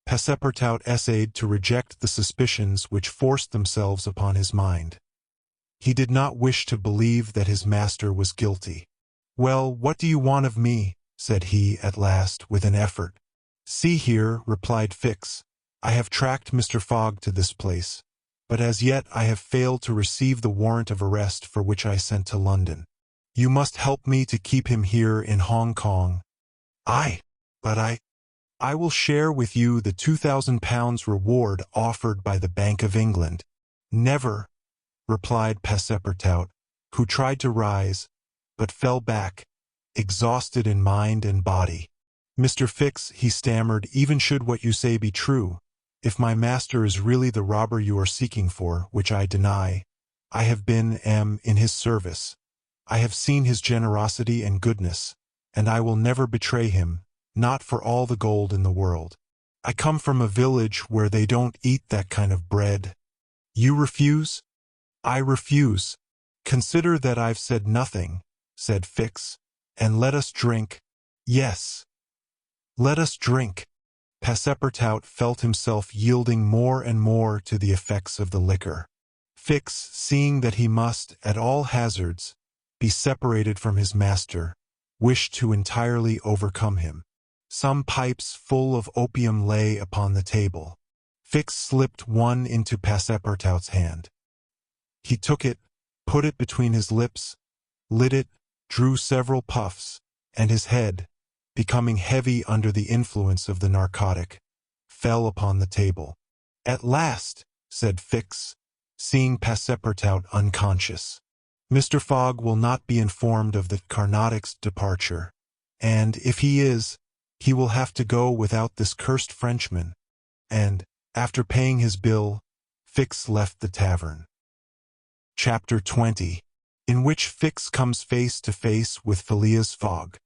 Passepartout essayed to reject the suspicions which forced themselves upon his mind. He did not wish to believe that his master was guilty. "Well, what do you want of me?" said he at last, with an effort. "See here," replied Fix, "I have tracked Mr. Fogg to this place, but as yet I have failed to receive the warrant of arrest for which I sent to London. You must help me to keep him here in Hong Kong." But I will share with you the £2,000 reward offered by the Bank of England." "Never," replied Passepartout, who tried to rise, but fell back, exhausted in mind and body. "Mr. Fix," he stammered, "even should what you say be true, if my master is really the robber you are seeking for, which I deny, I have am in his service. I have seen his generosity and goodness, and I will never betray him, not for all the gold in the world. I come from a village where they don't eat that kind of bread. You refuse?" "I refuse." "Consider that I've said nothing," said Fix, "and let us drink." "Yes, let us drink." Passepartout felt himself yielding more and more to the effects of the liquor. Fix, seeing that he must, at all hazards, be separated from his master, wished to entirely overcome him. Some pipes full of opium lay upon the table. Fix slipped one into Passepartout's hand. He took it, put it between his lips, lit it, drew several puffs, and his head, becoming heavy under the influence of the narcotic, fell upon the table. "At last," said Fix, seeing Passepartout unconscious. "Mr. Fogg will not be informed of the Carnatic's departure, and, if he is, he will have to go without this cursed Frenchman." And, after paying his bill, Fix left the tavern. Chapter 20, in which Fix comes face to face with Phileas Fogg.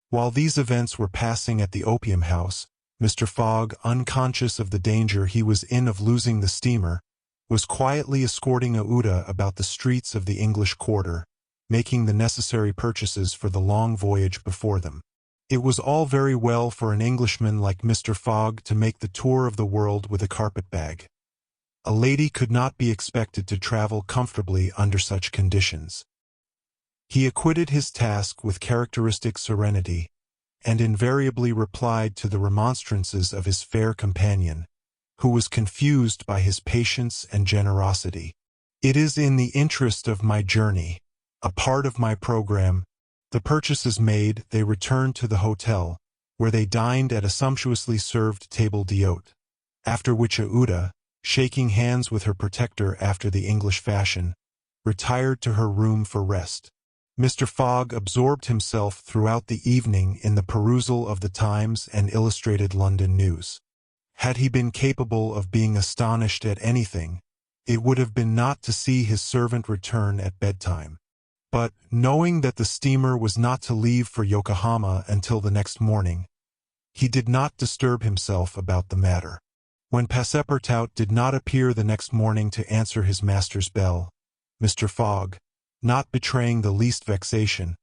While these events were passing at the opium house, Mr. Fogg, unconscious of the danger he was in of losing the steamer, was quietly escorting Aouda about the streets of the English quarter, making the necessary purchases for the long voyage before them. It was all very well for an Englishman like Mr. Fogg to make the tour of the world with a carpet-bag. A lady could not be expected to travel comfortably under such conditions. He acquitted his task with characteristic serenity, and invariably replied to the remonstrances of his fair companion, who was confused by his patience and generosity. "It is in the interest of my journey, a part of my program." The purchases made, they returned to the hotel, where they dined at a sumptuously served table d'hôte, after which Aouda, shaking hands with her protector after the English fashion, retired to her room for rest. Mr. Fogg absorbed himself throughout the evening in the perusal of the Times and Illustrated London News. Had he been capable of being astonished at anything, it would have been not to see his servant return at bedtime. But, knowing that the steamer was not to leave for Yokohama until the next morning, he did not disturb himself about the matter. When Passepartout did not appear the next morning to answer his master's bell, Mr. Fogg, not betraying the least vexation,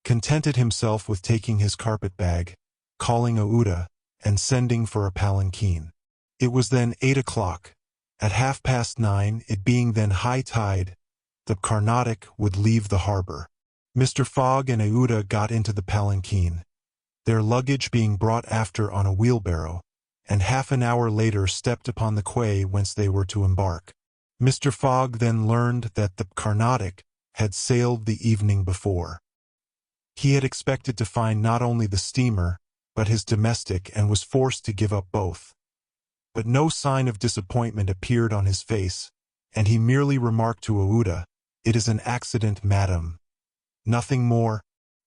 contented himself with taking his carpet-bag, calling Aouda, and sending for a palanquin. It was then 8 o'clock. At 9:30, it being then high tide, the Carnatic would leave the harbor. Mr. Fogg and Aouda got into the palanquin, their luggage being brought after on a wheelbarrow, and half an hour later stepped upon the quay whence they were to embark. Mr. Fogg then learned that the Carnatic had sailed the evening before. He had expected to find not only the steamer, but his domestic, and was forced to give up both. But no sign of disappointment appeared on his face, and he merely remarked to Aouda, "It is an accident, madam." Nothing more.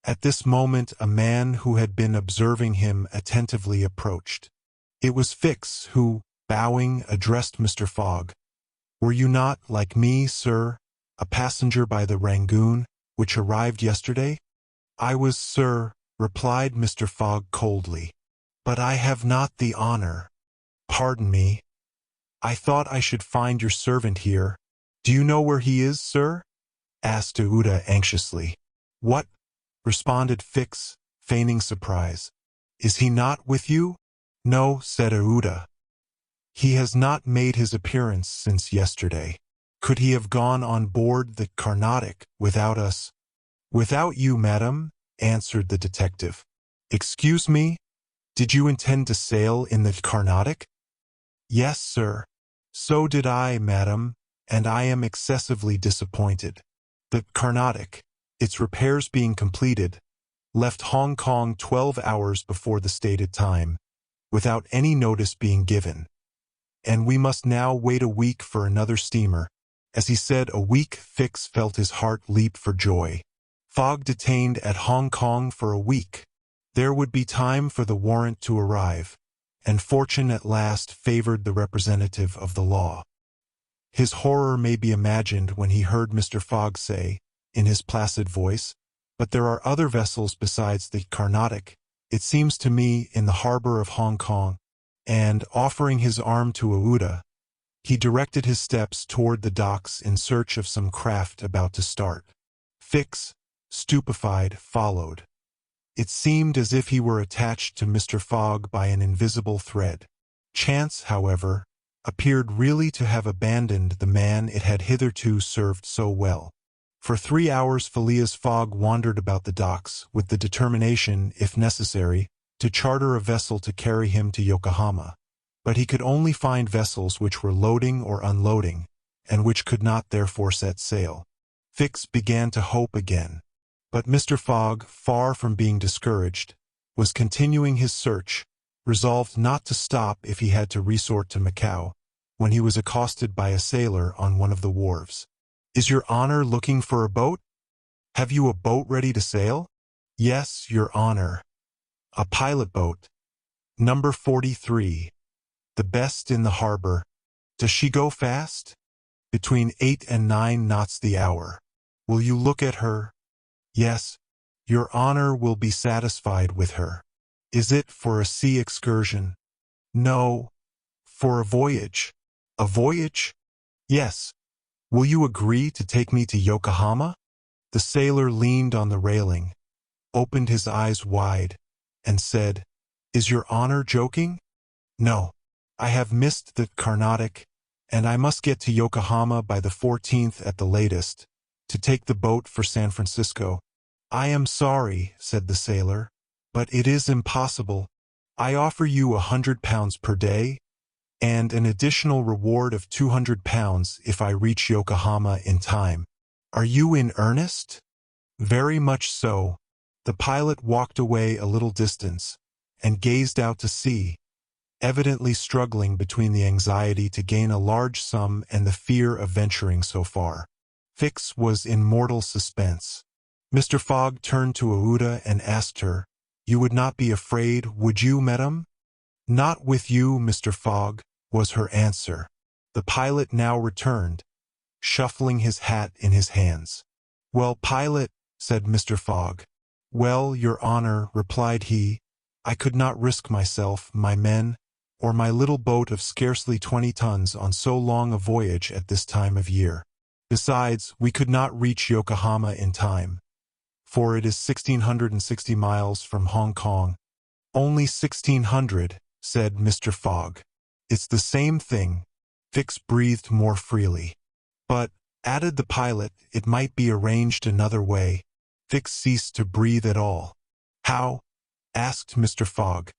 At this moment a man who had been observing him attentively approached. It was Fix, who, bowing, addressed Mr. Fogg. "Were you not, like me, sir, a passenger by the Rangoon, which arrived yesterday?" "I was, sir," replied Mr. Fogg coldly. "But I have not the honor." "Pardon me. I thought I should find your servant here. Do you know where he is, sir?" asked Aouda anxiously. "What?" responded Fix, feigning surprise. "Is he not with you?" "No," said Aouda. "He has not made his appearance since yesterday. Could he have gone on board the Carnatic without us?" "Without you, madam," answered the detective. "Excuse me, did you intend to sail in the Carnatic?" "Yes, sir." "So did I, madam, and I am excessively disappointed. The Carnatic, its repairs being completed, left Hong Kong 12 hours before the stated time, without any notice being given. And we must now wait a week for another steamer." As he said a week, Fix felt his heart leap for joy. Fogg detained at Hong Kong for a week. There would be time for the warrant to arrive, and fortune at last favored the representative of the law. His horror may be imagined when he heard Mr. Fogg say, in his placid voice, "But there are other vessels besides the Carnatic, it seems to me, in the harbor of Hong Kong," and, offering his arm to Aouda, he directed his steps toward the docks in search of some craft about to start. Fix, stupefied, followed. It seemed as if he were attached to Mr. Fogg by an invisible thread. Chance, however, appeared really to have abandoned the man it had hitherto served so well. For 3 hours Phileas Fogg wandered about the docks, with the determination, if necessary, to charter a vessel to carry him to Yokohama. But he could only find vessels which were loading or unloading, and which could not therefore set sail. Fix began to hope again. But Mr. Fogg, far from being discouraged, was continuing his search, resolved not to stop if he had to resort to Macau, when he was accosted by a sailor on one of the wharves. "Is your honor looking for a boat? Have you a boat ready to sail?" "Yes, your honor. A pilot boat. Number 43. The best in the harbor. Does she go fast?" "Between 8 and 9 knots the hour." "Will you look at her?" "Yes. Your honor will be satisfied with her." "Is it for a sea excursion?" "No. For a voyage." "A voyage?" "Yes. Will you agree to take me to Yokohama?" The sailor leaned on the railing, opened his eyes wide, and said, "Is your honor joking?" "No. I have missed the Carnatic, and I must get to Yokohama by the 14th at the latest, to take the boat for San Francisco." "I am sorry," said the sailor, "but it is impossible. I offer you £100 per day, and an additional reward of £200 if I reach Yokohama in time." "Are you in earnest?" "Very much so." The pilot walked away a little distance, and gazed out to sea, evidently struggling between the anxiety to gain a large sum and the fear of venturing so far. Fix was in mortal suspense. Mr. Fogg turned to Aouda and asked her, "You would not be afraid, would you, madam?" "Not with you, Mr. Fogg," was her answer. The pilot now returned, shuffling his hat in his hands. "Well, pilot," said Mr. Fogg. "Well, your honor," replied he, "I could not risk myself, my men, or my little boat of scarcely 20 tons on so long a voyage at this time of year. Besides, we could not reach Yokohama in time, for it is 1,660 miles from Hong Kong." "Only 1,600, said Mr. Fogg. "It's the same thing." Fix breathed more freely. "But," added the pilot, "it might be arranged another way." Fix ceased to breathe at all. "How?" asked Mr. Fogg.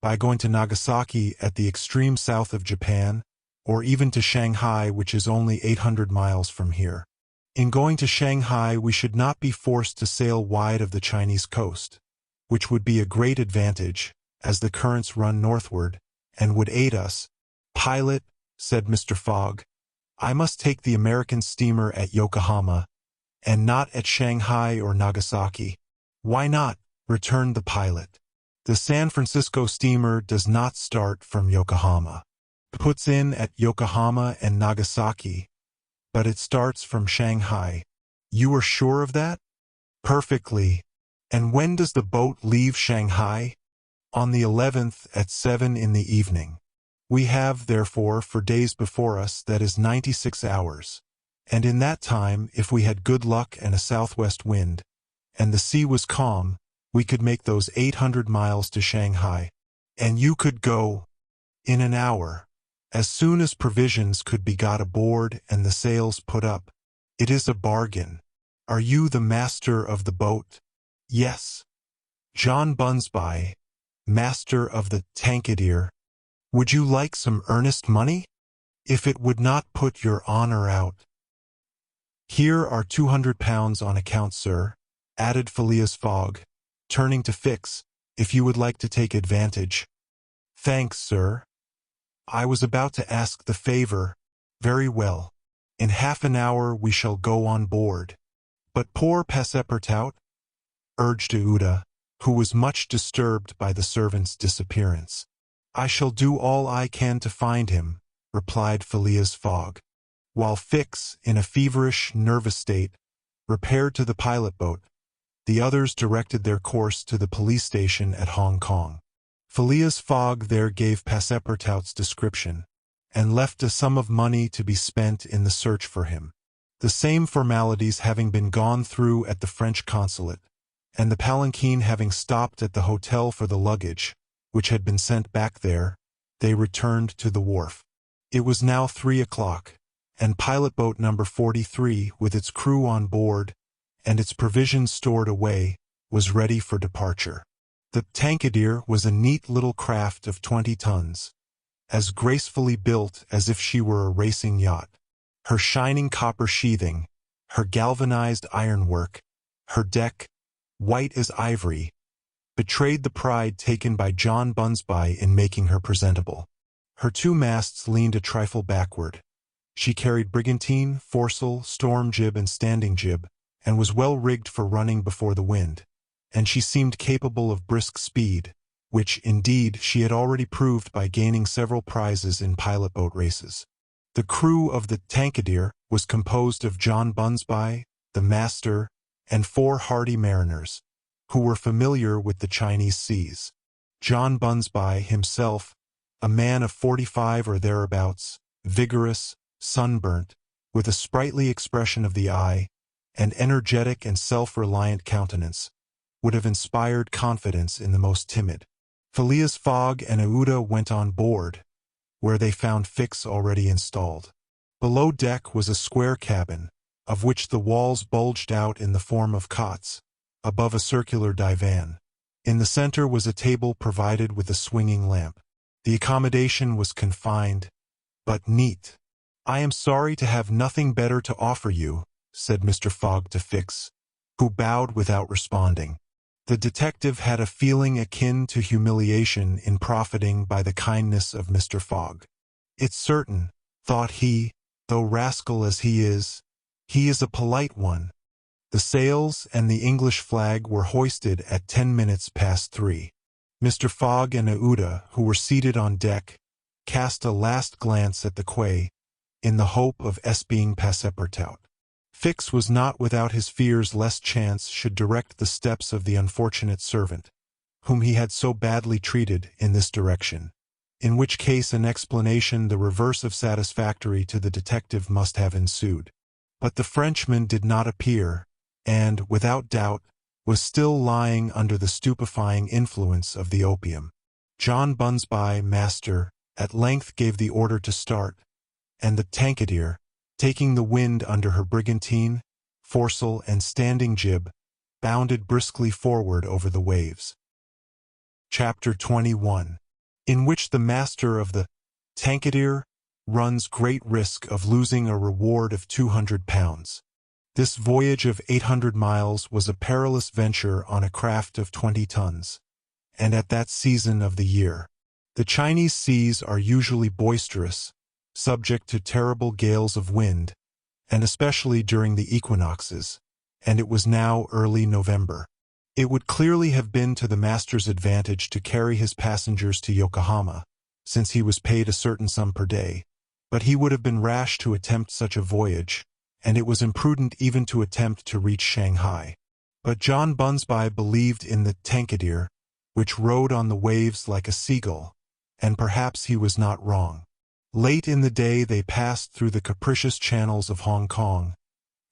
"By going to Nagasaki at the extreme south of Japan, or even to Shanghai, which is only 800 miles from here. In going to Shanghai we should not be forced to sail wide of the Chinese coast, which would be a great advantage, as the currents run northward, and would aid us." "Pilot," said Mr. Fogg, "I must take the American steamer at Yokohama, and not at Shanghai or Nagasaki." "Why not?" returned the pilot. "The San Francisco steamer does not start from Yokohama. It puts in at Yokohama and Nagasaki, but it starts from Shanghai." "You are sure of that?" "Perfectly." "And when does the boat leave Shanghai?" "On the 11th at 7 in the evening. We have, therefore, for days before us, that is 96 hours. And in that time, if we had good luck and a southwest wind, and the sea was calm, we could make those 800 miles to Shanghai." "And you could go?" "In an hour, as soon as provisions could be got aboard and the sails put up. It is a bargain." "Are you the master of the boat?" "Yes." "John Bunsby, master of the Tankadere. Would you like some earnest money? If it would not put your honor out." "Here are £200 on account, sir," added Phileas Fogg, turning to Fix, "if you would like to take advantage." "Thanks, sir. I was about to ask the favor." "Very well. In half an hour we shall go on board." "But poor Passepartout," urged Aouda, who was much disturbed by the servant's disappearance. "I shall do all I can to find him," replied Phileas Fogg, while Fix, in a feverish, nervous state, repaired to the pilot boat. The others directed their course to the police station at Hong Kong. Phileas Fogg there gave Passepartout's description, and left a sum of money to be spent in the search for him. The same formalities having been gone through at the French consulate, and the palanquin having stopped at the hotel for the luggage, which had been sent back there, they returned to the wharf. It was now 3 o'clock, and pilot boat number 43, with its crew on board, and its provisions stored away, was ready for departure. The Tankadere was a neat little craft of 20 tons, as gracefully built as if she were a racing yacht. Her shining copper sheathing, her galvanized ironwork, her deck, white as ivory, betrayed the pride taken by John Bunsby in making her presentable. Her 2 masts leaned a trifle backward. She carried brigantine, foresail, storm jib, and standing jib, and was well rigged for running before the wind, and she seemed capable of brisk speed, which, indeed, she had already proved by gaining several prizes in pilot boat races. The crew of the Tankadere was composed of John Bunsby, the master, and 4 hardy mariners, who were familiar with the Chinese seas. John Bunsby himself, a man of 45 or thereabouts, vigorous, sunburnt, with a sprightly expression of the eye, and energetic and self-reliant countenance, would have inspired confidence in the most timid. Phileas Fogg and Aouda went on board, where they found Fix already installed. Below deck was a square cabin, of which the walls bulged out in the form of cots, above a circular divan. In the center was a table provided with a swinging lamp. The accommodation was confined, but neat. "I am sorry to have nothing better to offer you," said Mr. Fogg to Fix, who bowed without responding. The detective had a feeling akin to humiliation in profiting by the kindness of Mr. Fogg. "It's certain," thought he, "though rascal as he is a polite one." The sails and the English flag were hoisted at 10 minutes past 3. Mr. Fogg and Aouda, who were seated on deck, cast a last glance at the quay, in the hope of espying Passepartout. Fix was not without his fears lest chance should direct the steps of the unfortunate servant, whom he had so badly treated, in this direction, in which case an explanation the reverse of satisfactory to the detective must have ensued. But the Frenchman did not appear, and, without doubt, was still lying under the stupefying influence of the opium. John Bunsby, master, at length gave the order to start, and the Tankadier, taking the wind under her brigantine, foresail, and standing jib, bounded briskly forward over the waves. Chapter 21, in which the master of the Tankadier runs great risk of losing a reward of £200. This voyage of 800 miles was a perilous venture on a craft of 20 tons, and at that season of the year. The Chinese seas are usually boisterous, subject to terrible gales of wind, and especially during the equinoxes, and it was now early November. It would clearly have been to the master's advantage to carry his passengers to Yokohama, since he was paid a certain sum per day, but he would have been rash to attempt such a voyage, and it was imprudent even to attempt to reach Shanghai. But John Bunsby believed in the Tankadier, which rode on the waves like a seagull, and perhaps he was not wrong. Late in the day they passed through the capricious channels of Hong Kong,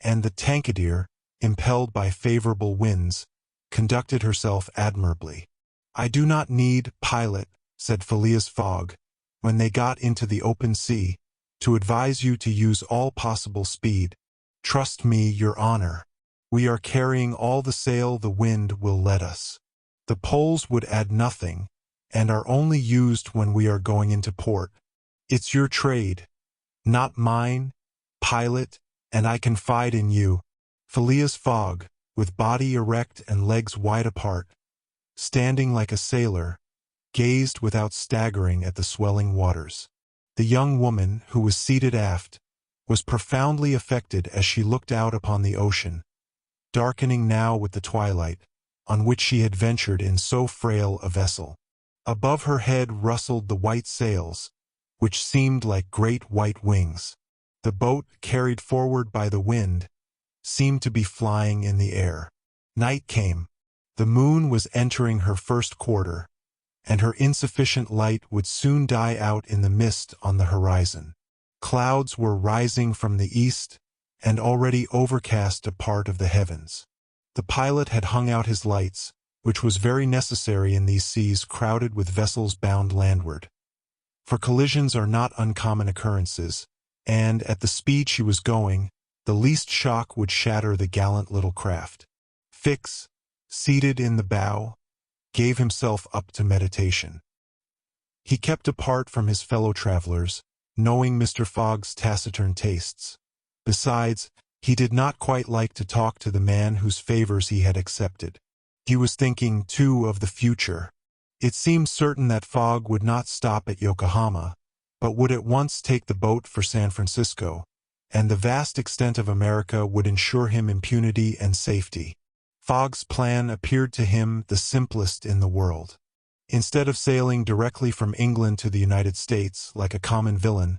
and the Tankadier, impelled by favorable winds, conducted herself admirably. "I do not need, pilot," said Phileas Fogg, when they got into the open sea, "to advise you to use all possible speed. Trust me, your honor. We are carrying all the sail the wind will let us. The poles would add nothing, and are only used when we are going into port. It's your trade, not mine, pilot, and I confide in you." Phileas Fogg, with body erect and legs wide apart, standing like a sailor, gazed without staggering at the swelling waters. The young woman, who was seated aft, was profoundly affected as she looked out upon the ocean, darkening now with the twilight, on which she had ventured in so frail a vessel. Above her head rustled the white sails, which seemed like great white wings. The boat, carried forward by the wind, seemed to be flying in the air. Night came. The moon was entering her first quarter, and her insufficient light would soon die out in the mist on the horizon. Clouds were rising from the east, and already overcast a part of the heavens. The pilot had hung out his lights, which was very necessary in these seas crowded with vessels bound landward. For collisions are not uncommon occurrences, and, at the speed she was going, the least shock would shatter the gallant little craft. Fix, seated in the bow, gave himself up to meditation. He kept apart from his fellow travelers, knowing Mr. Fogg's taciturn tastes. Besides, he did not quite like to talk to the man whose favors he had accepted. He was thinking, too, of the future. It seemed certain that Fogg would not stop at Yokohama, but would at once take the boat for San Francisco, and the vast extent of America would ensure him impunity and safety. Fogg's plan appeared to him the simplest in the world. Instead of sailing directly from England to the United States, like a common villain,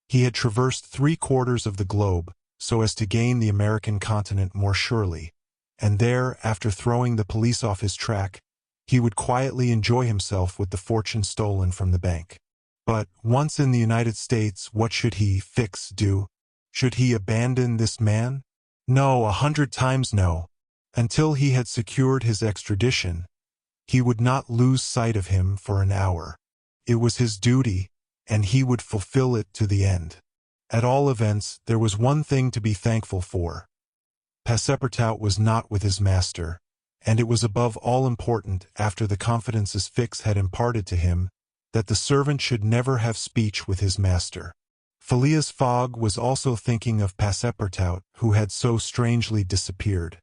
he had traversed 3/4 of the globe, so as to gain the American continent more surely, and there, after throwing the police off his track, he would quietly enjoy himself with the fortune stolen from the bank. But, once in the United States, what should he, Fix, do? Should he abandon this man? No, 100 times no. Until he had secured his extradition, he would not lose sight of him for an hour. It was his duty, and he would fulfill it to the end. At all events, there was one thing to be thankful for. Passepartout was not with his master, and it was above all important, after the confidences Fix had imparted to him, that the servant should never have speech with his master. Phileas Fogg was also thinking of Passepartout, who had so strangely disappeared.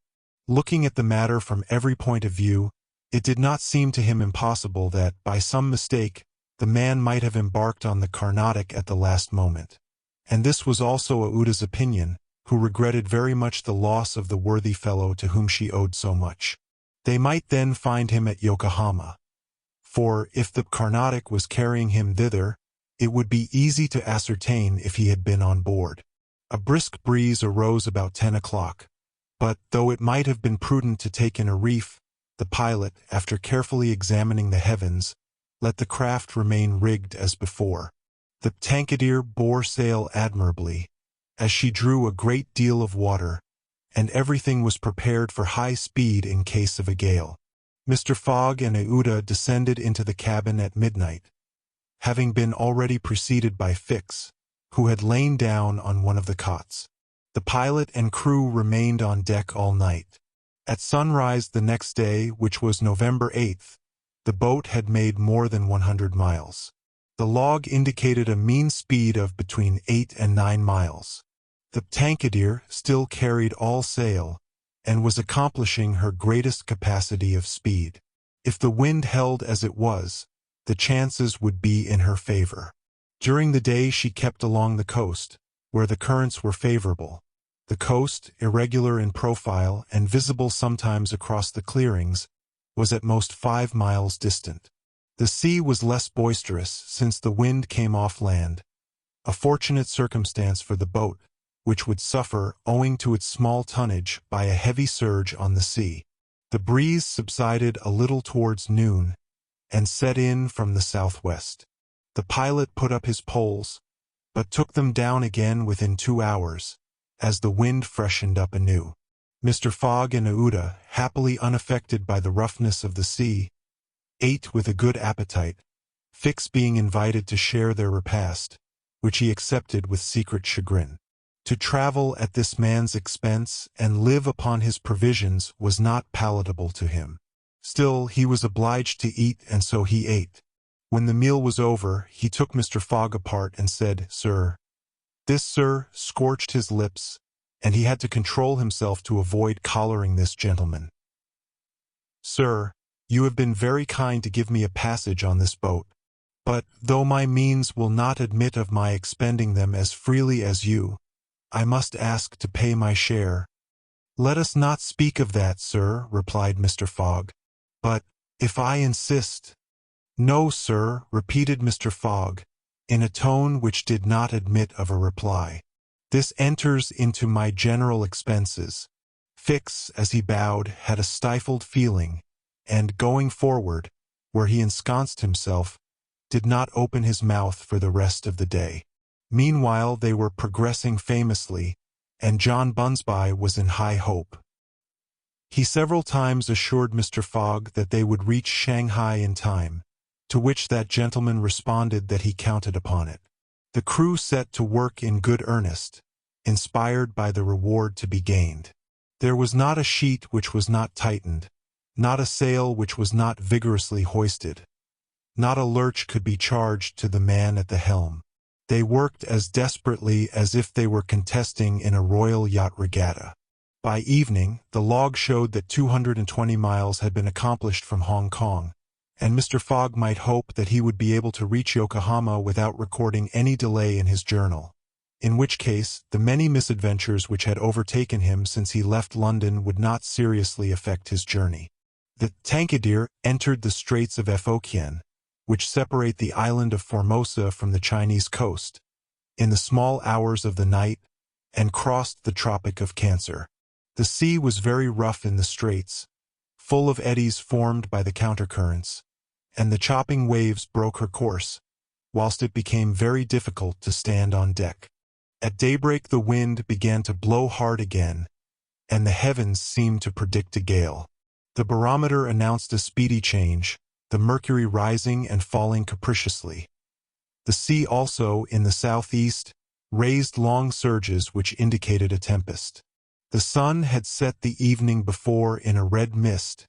Looking at the matter from every point of view, it did not seem to him impossible that, by some mistake, the man might have embarked on the Carnatic at the last moment. And this was also Aouda's opinion, who regretted very much the loss of the worthy fellow to whom she owed so much. They might then find him at Yokohama. For, if the Carnatic was carrying him thither, It would be easy to ascertain if he had been on board. A brisk breeze arose about 10 o'clock, but, though it might have been prudent to take in a reef, the pilot, after carefully examining the heavens, let the craft remain rigged as before. The Tankadere bore sail admirably, as she drew a great deal of water, and everything was prepared for high speed in case of a gale. Mr. Fogg and Aouda descended into the cabin at midnight, having been already preceded by Fix, who had lain down on one of the cots. The pilot and crew remained on deck all night. At sunrise the next day, which was November 8th, the boat had made more than 100 miles. The log indicated a mean speed of between 8 and 9 miles. The Tankadere still carried all sail, and was accomplishing her greatest capacity of speed. If the wind held as it was, the chances would be in her favor. During the day she kept along the coast, where the currents were favorable. The coast, irregular in profile and visible sometimes across the clearings, was at most 5 miles distant. The sea was less boisterous since the wind came off land, a fortunate circumstance for the boat, which would suffer, owing to its small tonnage, by a heavy surge on the sea. The breeze subsided a little towards noon, and set in from the southwest. The pilot put up his poles, but took them down again within 2 hours, as the wind freshened up anew. Mr. Fogg and Aouda, happily unaffected by the roughness of the sea, ate with a good appetite, Fix being invited to share their repast, which he accepted with secret chagrin. To travel at this man's expense and live upon his provisions was not palatable to him. Still, he was obliged to eat, and so he ate. When the meal was over, he took Mr. Fogg apart and said, "Sir." This "sir" scorched his lips, and he had to control himself to avoid collaring this gentleman. "Sir, you have been very kind to give me a passage on this boat, but, though my means will not admit of my expending them as freely as you, I must ask to pay my share." "Let us not speak of that, sir," replied Mr. Fogg. "But, if I insist—" "No, sir," repeated Mr. Fogg, in a tone which did not admit of a reply. "This enters into my general expenses." Fix, as he bowed, had a stifled feeling, and, going forward, where he ensconced himself, did not open his mouth for the rest of the day. Meanwhile they were progressing famously, and John Bunsby was in high hope. He several times assured Mr. Fogg that they would reach Shanghai in time, to which that gentleman responded that he counted upon it. The crew set to work in good earnest, inspired by the reward to be gained. There was not a sheet which was not tightened, not a sail which was not vigorously hoisted. Not a lurch could be charged to the man at the helm. They worked as desperately as if they were contesting in a royal yacht regatta. By evening, the log showed that 220 miles had been accomplished from Hong Kong, and Mr. Fogg might hope that he would be able to reach Yokohama without recording any delay in his journal, in which case the many misadventures which had overtaken him since he left London would not seriously affect his journey. The Tankadere entered the Straits of Fokien, which separate the island of Formosa from the Chinese coast, in the small hours of the night, and crossed the Tropic of Cancer. The sea was very rough in the straits, full of eddies formed by the countercurrents, and the chopping waves broke her course, whilst it became very difficult to stand on deck. At daybreak the wind began to blow hard again, and the heavens seemed to predict a gale. The barometer announced a speedy change, the mercury rising and falling capriciously. The sea also, in the southeast, raised long surges which indicated a tempest. The sun had set the evening before in a red mist,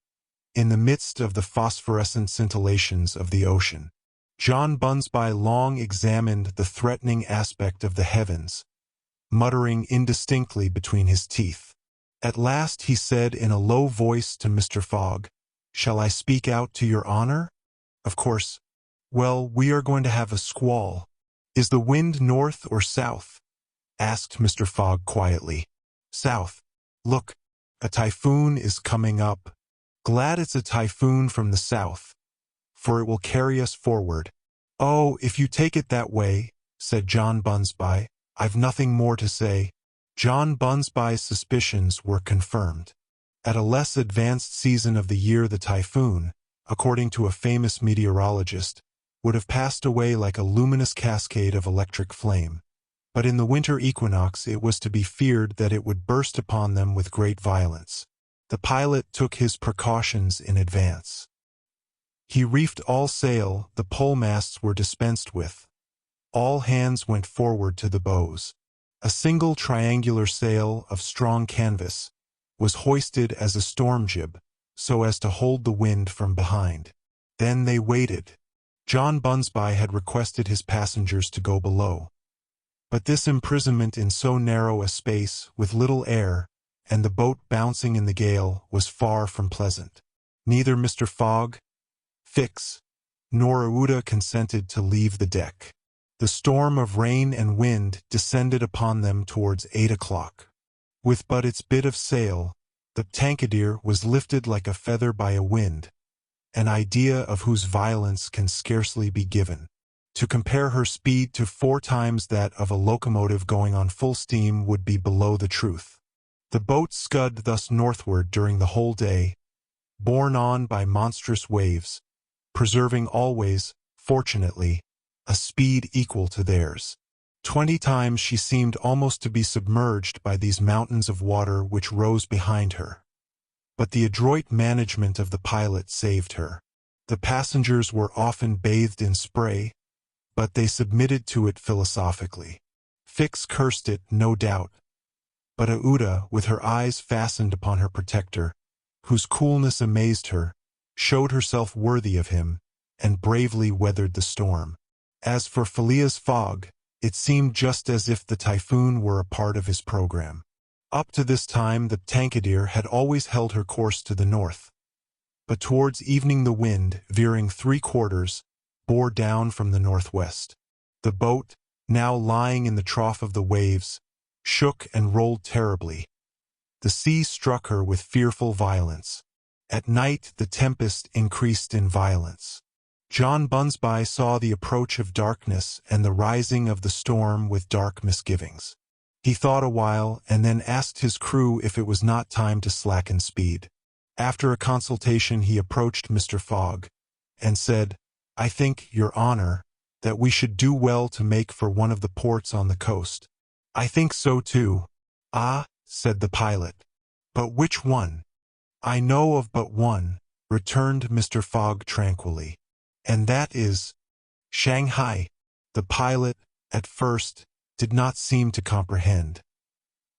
in the midst of the phosphorescent scintillations of the ocean. John Bunsby long examined the threatening aspect of the heavens, muttering indistinctly between his teeth. At last he said in a low voice to Mr. Fogg, "Shall I speak out to your honor?" "Of course." "Well, we are going to have a squall." "Is the wind north or south?" asked Mr. Fogg quietly. "South. Look, a typhoon is coming up. Glad it's a typhoon from the south, for it will carry us forward." "Oh, if you take it that way," said John Bunsby, "I've nothing more to say." John Bunsby's suspicions were confirmed. At a less advanced season of the year the typhoon, according to a famous meteorologist, would have passed away like a luminous cascade of electric flame. But in the winter equinox it was to be feared that it would burst upon them with great violence. The pilot took his precautions in advance. He reefed all sail, the pole-masts were dispensed with. All hands went forward to the bows. A single triangular sail of strong canvas was hoisted as a storm jib, so as to hold the wind from behind. Then they waited. John Bunsby had requested his passengers to go below. But this imprisonment in so narrow a space, with little air, and the boat bouncing in the gale, was far from pleasant. Neither Mr. Fogg, Fix, nor Aouda consented to leave the deck. The storm of rain and wind descended upon them towards 8 o'clock. With but its bit of sail, the Tankadere was lifted like a feather by a wind, an idea of whose violence can scarcely be given. To compare her speed to 4 times that of a locomotive going on full steam would be below the truth. The boat scud thus northward during the whole day, borne on by monstrous waves, preserving always, fortunately, a speed equal to theirs. 20 times she seemed almost to be submerged by these mountains of water which rose behind her. But the adroit management of the pilot saved her. The passengers were often bathed in spray, but they submitted to it philosophically. Fix cursed it, no doubt, but Aouda, with her eyes fastened upon her protector, whose coolness amazed her, showed herself worthy of him, and bravely weathered the storm. As for Phileas Fogg, it seemed just as if the typhoon were a part of his program. Up to this time the Tankadere had always held her course to the north, but towards evening the wind, veering 3/4, bore down from the northwest. The boat, now lying in the trough of the waves, shook and rolled terribly. The sea struck her with fearful violence. At night the tempest increased in violence. John Bunsby saw the approach of darkness and the rising of the storm with dark misgivings. He thought a while and then asked his crew if it was not time to slacken speed. After a consultation he approached Mr. Fogg and said, "I think, Your Honor, that we should do well to make for one of the ports on the coast." "I think so too." "Ah," said the pilot, "but which one?" "I know of but one," returned Mr. Fogg tranquilly, "and that is Shanghai." The pilot, at first, did not seem to comprehend.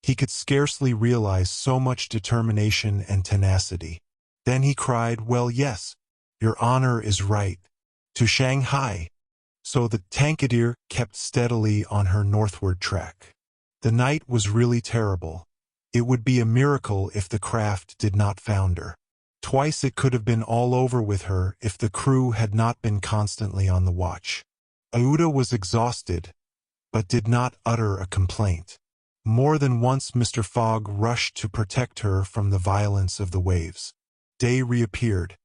He could scarcely realize so much determination and tenacity. Then he cried, "Well, yes, Your Honor is right. To Shanghai." So the Tankadere kept steadily on her northward track. The night was really terrible. It would be a miracle if the craft did not founder. Twice it could have been all over with her if the crew had not been constantly on the watch. Aouda was exhausted, but did not utter a complaint. More than once Mr. Fogg rushed to protect her from the violence of the waves. Day reappeared.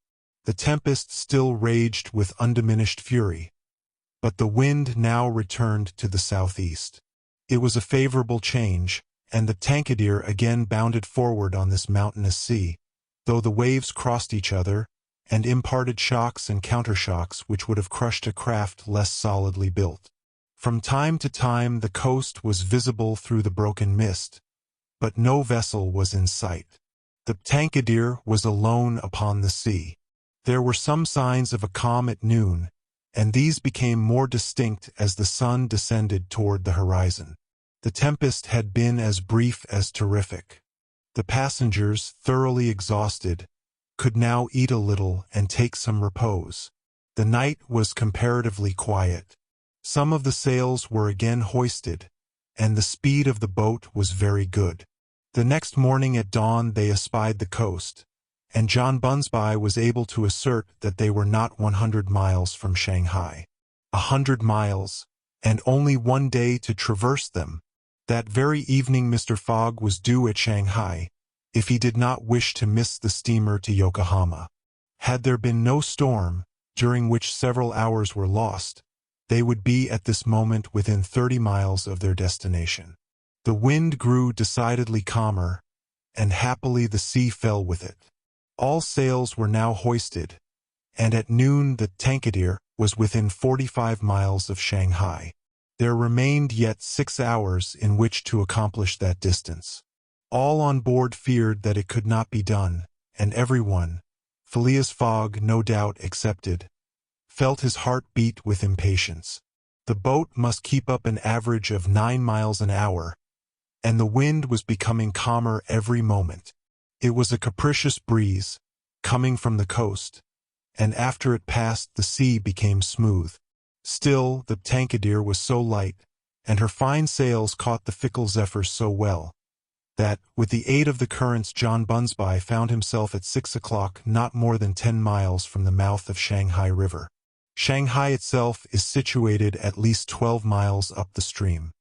The tempest still raged with undiminished fury, but the wind now returned to the southeast. It was a favorable change, and the Tankadere again bounded forward on this mountainous sea, though the waves crossed each other, and imparted shocks and countershocks which would have crushed a craft less solidly built. From time to time the coast was visible through the broken mist, but no vessel was in sight. The Tankadere was alone upon the sea. There were some signs of a calm at noon, and these became more distinct as the sun descended toward the horizon. The tempest had been as brief as terrific. The passengers, thoroughly exhausted, could now eat a little and take some repose. The night was comparatively quiet. Some of the sails were again hoisted, and the speed of the boat was very good. The next morning at dawn they espied the coast, and John Bunsby was able to assert that they were not 100 miles from Shanghai. 100 miles, and only 1 day to traverse them. That very evening Mr. Fogg was due at Shanghai, if he did not wish to miss the steamer to Yokohama. Had there been no storm, during which several hours were lost, They would be at this moment within 30 miles of their destination. The wind grew decidedly calmer, and happily the sea fell with it. All sails were now hoisted, and at noon the Tankadere was within 45 miles of Shanghai. There remained yet 6 hours in which to accomplish that distance. All on board feared that it could not be done, and everyone, Phileas Fogg no doubt excepted, felt his heart beat with impatience. The boat must keep up an average of 9 miles an hour, and the wind was becoming calmer every moment. It was a capricious breeze, coming from the coast, and after it passed the sea became smooth. Still, the Tankadere was so light, and her fine sails caught the fickle zephyrs so well, that, with the aid of the currents, John Bunsby found himself at 6 o'clock not more than 10 miles from the mouth of Shanghai River. Shanghai itself is situated at least 12 miles up the stream.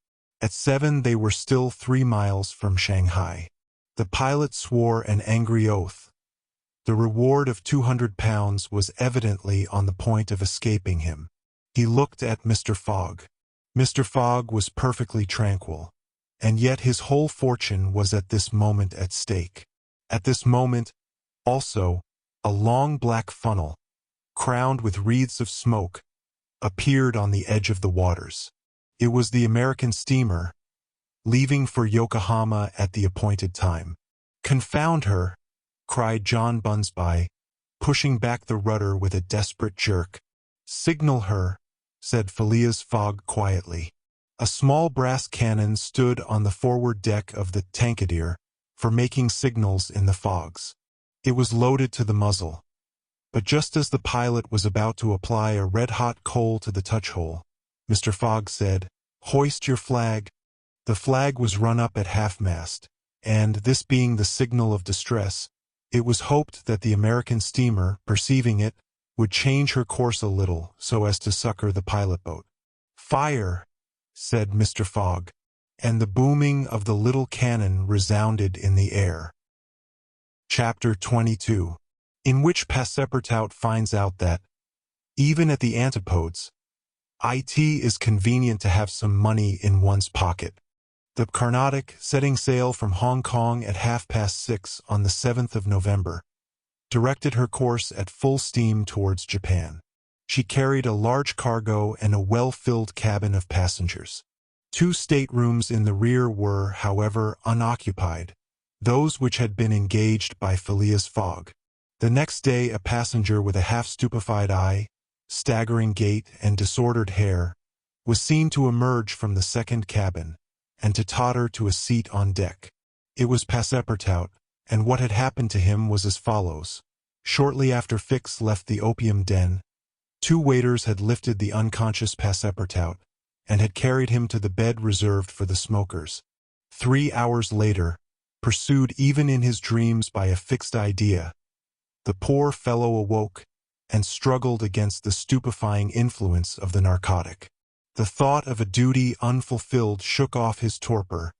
At 7 they were still 3 miles from Shanghai. The pilot swore an angry oath. The reward of £200 was evidently on the point of escaping him. He looked at Mr. Fogg. Mr. Fogg was perfectly tranquil, and yet his whole fortune was at this moment at stake. At this moment, also, a long black funnel, crowned with wreaths of smoke, appeared on the edge of the waters. It was the American steamer, leaving for Yokohama at the appointed time. "Confound her!" cried John Bunsby, pushing back the rudder with a desperate jerk. "Signal her," said Phileas Fogg quietly. A small brass cannon stood on the forward deck of the Tankadere for making signals in the fogs. It was loaded to the muzzle, but just as the pilot was about to apply a red-hot coal to the touch-hole, Mr. Fogg said, "Hoist your flag." The flag was run up at half-mast, and, this being the signal of distress, it was hoped that the American steamer, perceiving it, would change her course a little so as to succor the pilot-boat. "Fire!" said Mr. Fogg, and the booming of the little cannon resounded in the air. Chapter 22, in which Passepartout finds out that, even at the antipodes, it is convenient to have some money in one's pocket. The Carnatic, setting sail from Hong Kong at 6:30 on the 7th of November, directed her course at full steam towards Japan. She carried a large cargo and a well-filled cabin of passengers. 2 staterooms in the rear were, however, unoccupied, those which had been engaged by Phileas Fogg. The next day a passenger with a half-stupefied eye, staggering gait, and disordered hair, was seen to emerge from the second cabin, and to totter to a seat on deck. It was Passepartout, and what had happened to him was as follows. Shortly after Fix left the opium den, 2 waiters had lifted the unconscious Passepartout, and had carried him to the bed reserved for the smokers. 3 hours later, pursued even in his dreams by a fixed idea, the poor fellow awoke, and struggled against the stupefying influence of the narcotic. The thought of a duty unfulfilled shook off his torpor,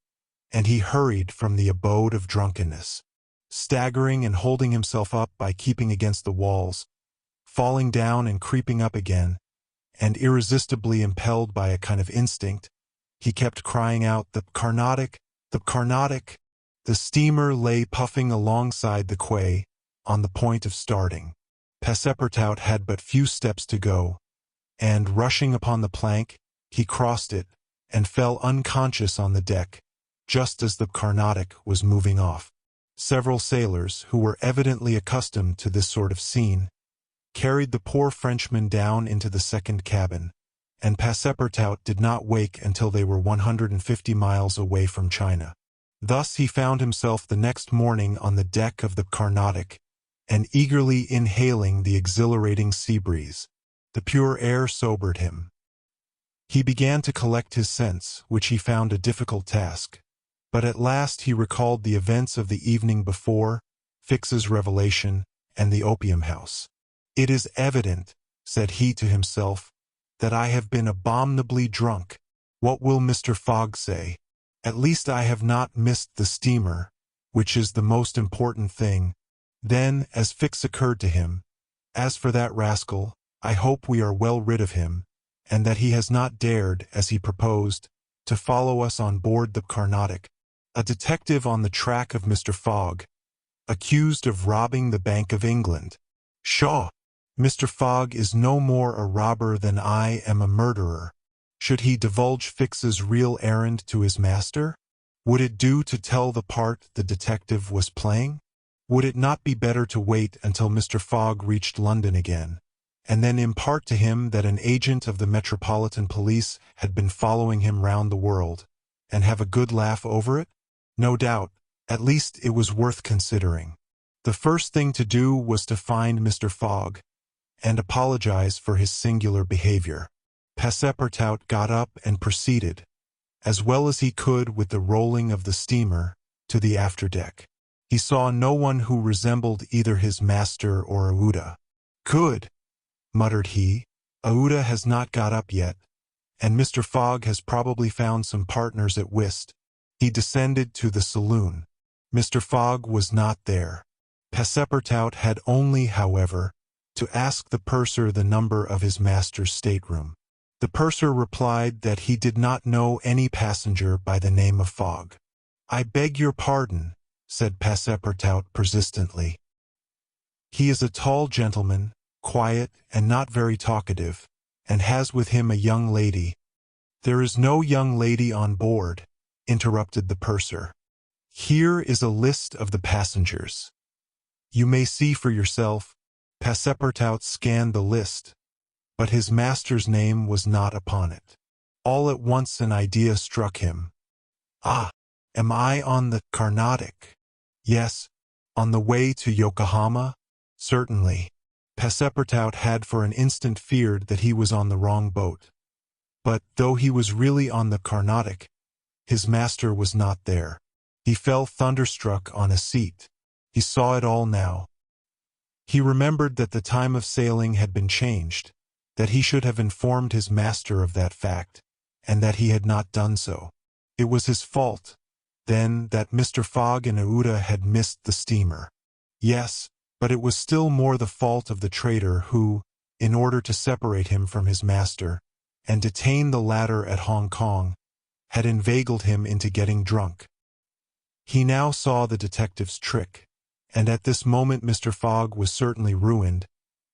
and he hurried from the abode of drunkenness, staggering and holding himself up by keeping against the walls, falling down and creeping up again, and irresistibly impelled by a kind of instinct, he kept crying out, "The Carnatic! The Carnatic!" The steamer lay puffing alongside the quay, on the point of starting. Passepartout had but few steps to go, and, rushing upon the plank, he crossed it, and fell unconscious on the deck, just as the Carnatic was moving off. Several sailors, who were evidently accustomed to this sort of scene, carried the poor Frenchman down into the second cabin, and Passepartout did not wake until they were 150 miles away from China. Thus he found himself the next morning on the deck of the Carnatic, and eagerly inhaling the exhilarating sea breeze. The pure air sobered him. He began to collect his sense, which he found a difficult task, but at last he recalled the events of the evening before, Fix's revelation, and the opium house. "It is evident," said he to himself, "that I have been abominably drunk. What will Mr. Fogg say? At least I have not missed the steamer, which is the most important thing." Then, as Fix occurred to him, "As for that rascal, I hope we are well rid of him, and that he has not dared, as he proposed, to follow us on board the Carnatic, a detective on the track of Mr. Fogg, accused of robbing the Bank of England. Pshaw! Mr. Fogg is no more a robber than I am a murderer. Should he divulge Fix's real errand to his master? Would it do to tell the part the detective was playing? Would it not be better to wait until Mr. Fogg reached London again, and then impart to him that an agent of the Metropolitan Police had been following him round the world, and have a good laugh over it? No doubt, at least it was worth considering. The first thing to do was to find Mr. Fogg, and apologize for his singular behavior. Passepartout got up and proceeded, as well as he could with the rolling of the steamer, to the afterdeck. He saw no one who resembled either his master or Aouda. "Good," muttered he. "Aouda has not got up yet, and Mr. Fogg has probably found some partners at whist." He descended to the saloon. Mr. Fogg was not there. Passepartout had only, however, to ask the purser the number of his master's stateroom. The purser replied that he did not know any passenger by the name of Fogg. "I beg your pardon," said Passepartout persistently. "He is a tall gentleman, quiet and not very talkative, and has with him a young lady." "There is no young lady on board," interrupted the purser. "Here is a list of the passengers. You may see for yourself." Passepartout scanned the list, but his master's name was not upon it. All at once an idea struck him. "Ah, am I on the Carnatic?" "Yes." "On the way to Yokohama?" "Certainly." Passepartout had for an instant feared that he was on the wrong boat. But, though he was really on the Carnatic, his master was not there. He fell thunderstruck on a seat. He saw it all now. He remembered that the time of sailing had been changed, that he should have informed his master of that fact, and that he had not done so. It was his fault, then, that Mr. Fogg and Aouda had missed the steamer. Yes, but it was still more the fault of the traitor who, in order to separate him from his master, and detain the latter at Hong Kong, had inveigled him into getting drunk. He now saw the detective's trick, and at this moment Mr. Fogg was certainly ruined,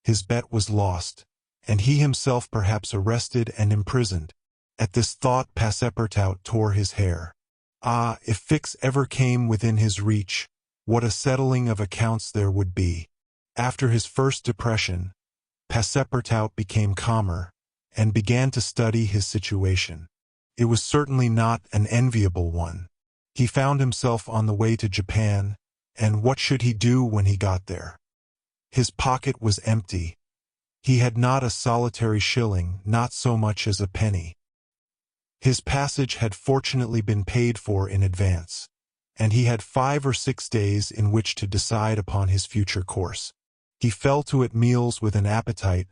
his bet was lost, and he himself perhaps arrested and imprisoned. At this thought Passepartout tore his hair. Ah, if Fix ever came within his reach, what a settling of accounts there would be. After his first depression, Passepartout became calmer, and began to study his situation. It was certainly not an enviable one. He found himself on the way to Japan, and what should he do when he got there? His pocket was empty. He had not a solitary shilling, not so much as a penny. His passage had fortunately been paid for in advance, and he had 5 or 6 days in which to decide upon his future course. He fell to at meals with an appetite,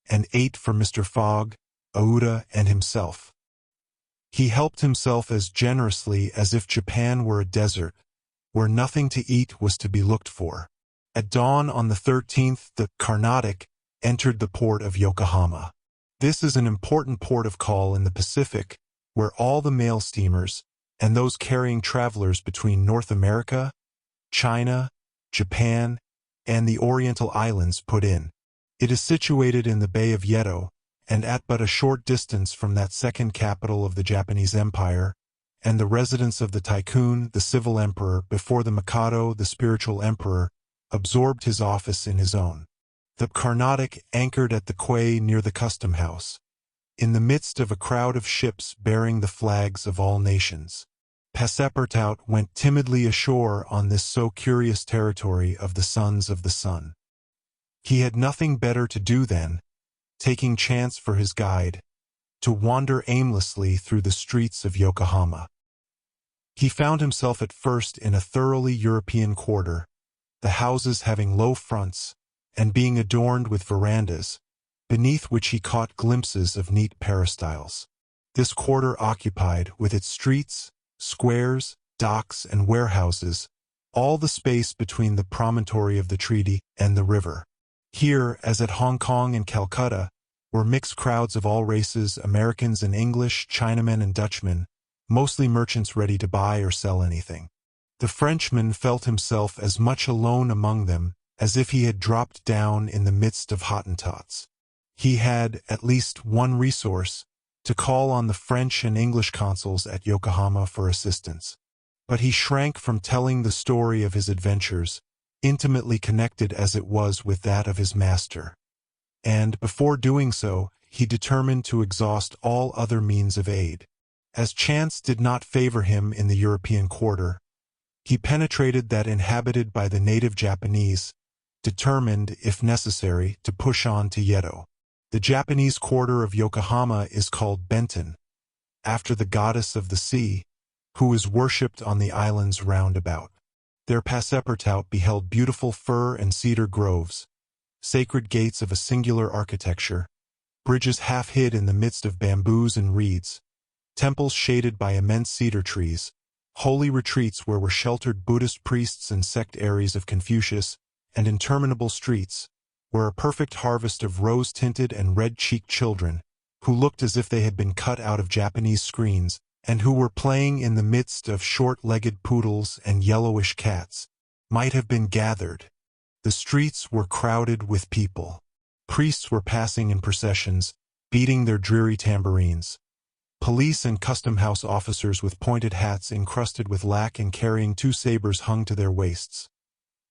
and ate for Mr. Fogg, Aouda, and himself. He helped himself as generously as if Japan were a desert, where nothing to eat was to be looked for. At dawn on the 13th, the Carnatic entered the port of Yokohama. This is an important port of call in the Pacific, where all the mail steamers, and those carrying travelers between North America, China, Japan, and the Oriental Islands put in. It is situated in the Bay of Yedo, and at but a short distance from that second capital of the Japanese Empire, and the residence of the Tycoon, the civil emperor, before the Mikado, the spiritual emperor, absorbed his office in his own. The Carnatic anchored at the quay near the custom house, in the midst of a crowd of ships bearing the flags of all nations. Passepartout went timidly ashore on this so curious territory of the sons of the sun. He had nothing better to do then, taking chance for his guide, to wander aimlessly through the streets of Yokohama. He found himself at first in a thoroughly European quarter, the houses having low fronts, and being adorned with verandas, beneath which he caught glimpses of neat peristyles. This quarter occupied, with its streets, squares, docks, and warehouses, all the space between the promontory of the treaty and the river. Here, as at Hong Kong and Calcutta, were mixed crowds of all races, Americans and English, Chinamen and Dutchmen, mostly merchants ready to buy or sell anything. The Frenchman felt himself as much alone among them as if he had dropped down in the midst of Hottentots. He had, at least, one resource, to call on the French and English consuls at Yokohama for assistance. But he shrank from telling the story of his adventures, intimately connected as it was with that of his master. And, before doing so, he determined to exhaust all other means of aid. As chance did not favor him in the European quarter, he penetrated that inhabited by the native Japanese, determined, if necessary, to push on to Yedo. The Japanese quarter of Yokohama is called Benten, after the goddess of the sea, who is worshipped on the islands round about. There Passepartout beheld beautiful fir and cedar groves, sacred gates of a singular architecture, bridges half hid in the midst of bamboos and reeds, temples shaded by immense cedar trees, holy retreats where were sheltered Buddhist priests and sectaries of Confucius, and interminable streets, where a perfect harvest of rose-tinted and red-cheeked children, who looked as if they had been cut out of Japanese screens, and who were playing in the midst of short-legged poodles and yellowish cats, might have been gathered. The streets were crowded with people. Priests were passing in processions, beating their dreary tambourines. Police and custom-house officers with pointed hats encrusted with lac and carrying 2 sabers hung to their waists.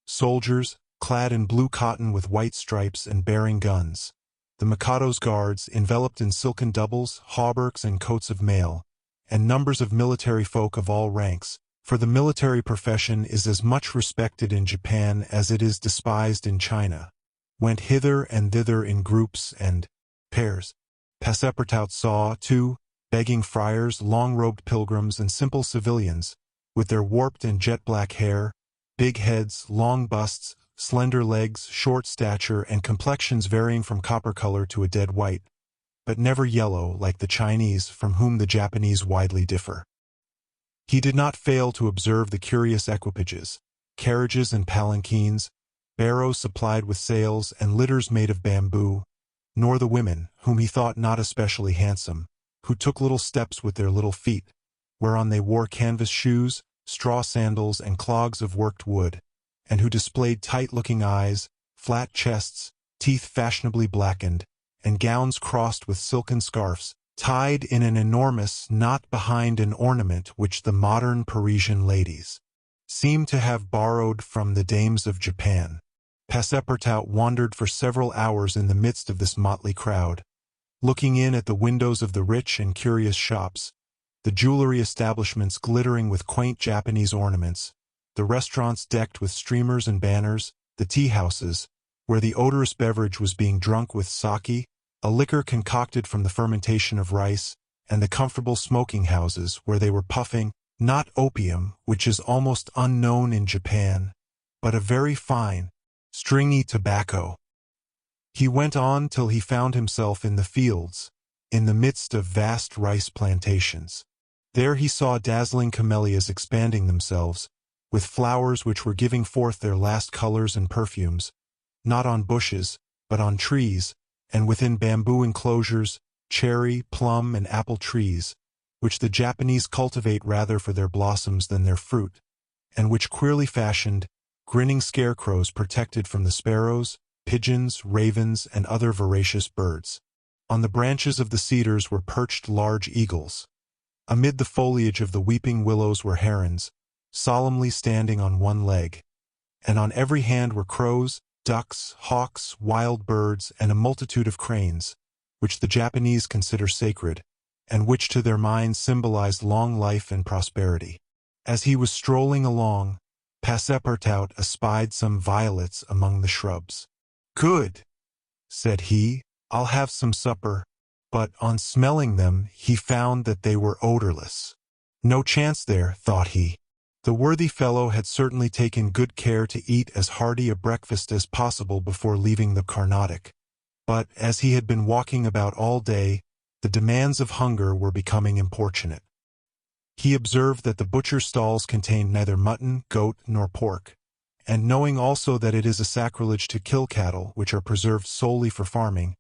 Soldiers, clad in blue cotton with white stripes and bearing guns. The Mikado's guards, enveloped in silken doubles, hauberks and coats of mail, and numbers of military folk of all ranks, for the military profession is as much respected in Japan as it is despised in China, went hither and thither in groups and pairs. Passepartout saw, too, begging friars, long-robed pilgrims, and simple civilians, with their warped and jet-black hair, big heads, long busts, slender legs, short stature, and complexions varying from copper color to a dead white, but never yellow like the Chinese, from whom the Japanese widely differ. He did not fail to observe the curious equipages, carriages and palanquins, barrows supplied with sails, and litters made of bamboo, nor the women, whom he thought not especially handsome, who took little steps with their little feet, whereon they wore canvas shoes, straw sandals, and clogs of worked wood, and who displayed tight-looking eyes, flat chests, teeth fashionably blackened, and gowns crossed with silken scarfs, tied in an enormous knot behind an ornament which the modern Parisian ladies seem to have borrowed from the dames of Japan. Passepartout wandered for several hours in the midst of this motley crowd, looking in at the windows of the rich and curious shops, the jewelry establishments glittering with quaint Japanese ornaments, the restaurants decked with streamers and banners, the tea-houses, where the odorous beverage was being drunk with sake, a liquor concocted from the fermentation of rice, and the comfortable smoking houses where they were puffing, not opium, which is almost unknown in Japan, but a very fine, stringy tobacco. He went on till he found himself in the fields, in the midst of vast rice plantations. There he saw dazzling camellias expanding themselves, with flowers which were giving forth their last colors and perfumes, not on bushes, but on trees, and within bamboo enclosures, cherry, plum, and apple trees, which the Japanese cultivate rather for their blossoms than their fruit, and which queerly fashioned, grinning scarecrows protected from the sparrows, pigeons, ravens, and other voracious birds. On the branches of the cedars were perched large eagles. Amid the foliage of the weeping willows were herons, solemnly standing on one leg, and on every hand were crows, ducks, hawks, wild birds, and a multitude of cranes, which the Japanese consider sacred, and which to their minds symbolize long life and prosperity. As he was strolling along, Passepartout espied some violets among the shrubs. "Good," said he, "I'll have some supper." But on smelling them, he found that they were odorless. No chance there, thought he. The worthy fellow had certainly taken good care to eat as hearty a breakfast as possible before leaving the Carnatic. But, as he had been walking about all day, the demands of hunger were becoming importunate. He observed that the butcher's stalls contained neither mutton, goat, nor pork, and knowing also that it is a sacrilege to kill cattle which are preserved solely for farming,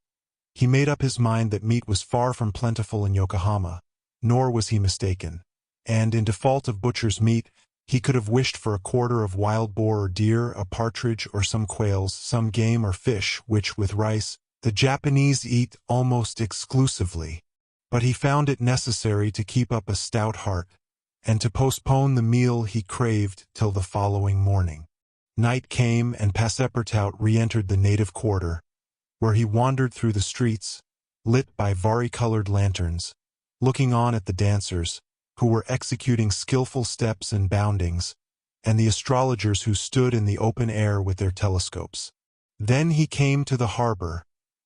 He made up his mind that meat was far from plentiful in Yokohama, nor was he mistaken. And in default of butcher's meat, he could have wished for a quarter of wild boar or deer, a partridge or some quails, some game or fish, which, with rice, the Japanese eat almost exclusively. But he found it necessary to keep up a stout heart, and to postpone the meal he craved till the following morning. Night came, and Passepartout re-entered the native quarter, where he wandered through the streets, lit by vari-colored lanterns, looking on at the dancers, who were executing skillful steps and boundings, and the astrologers who stood in the open air with their telescopes. Then he came to the harbor,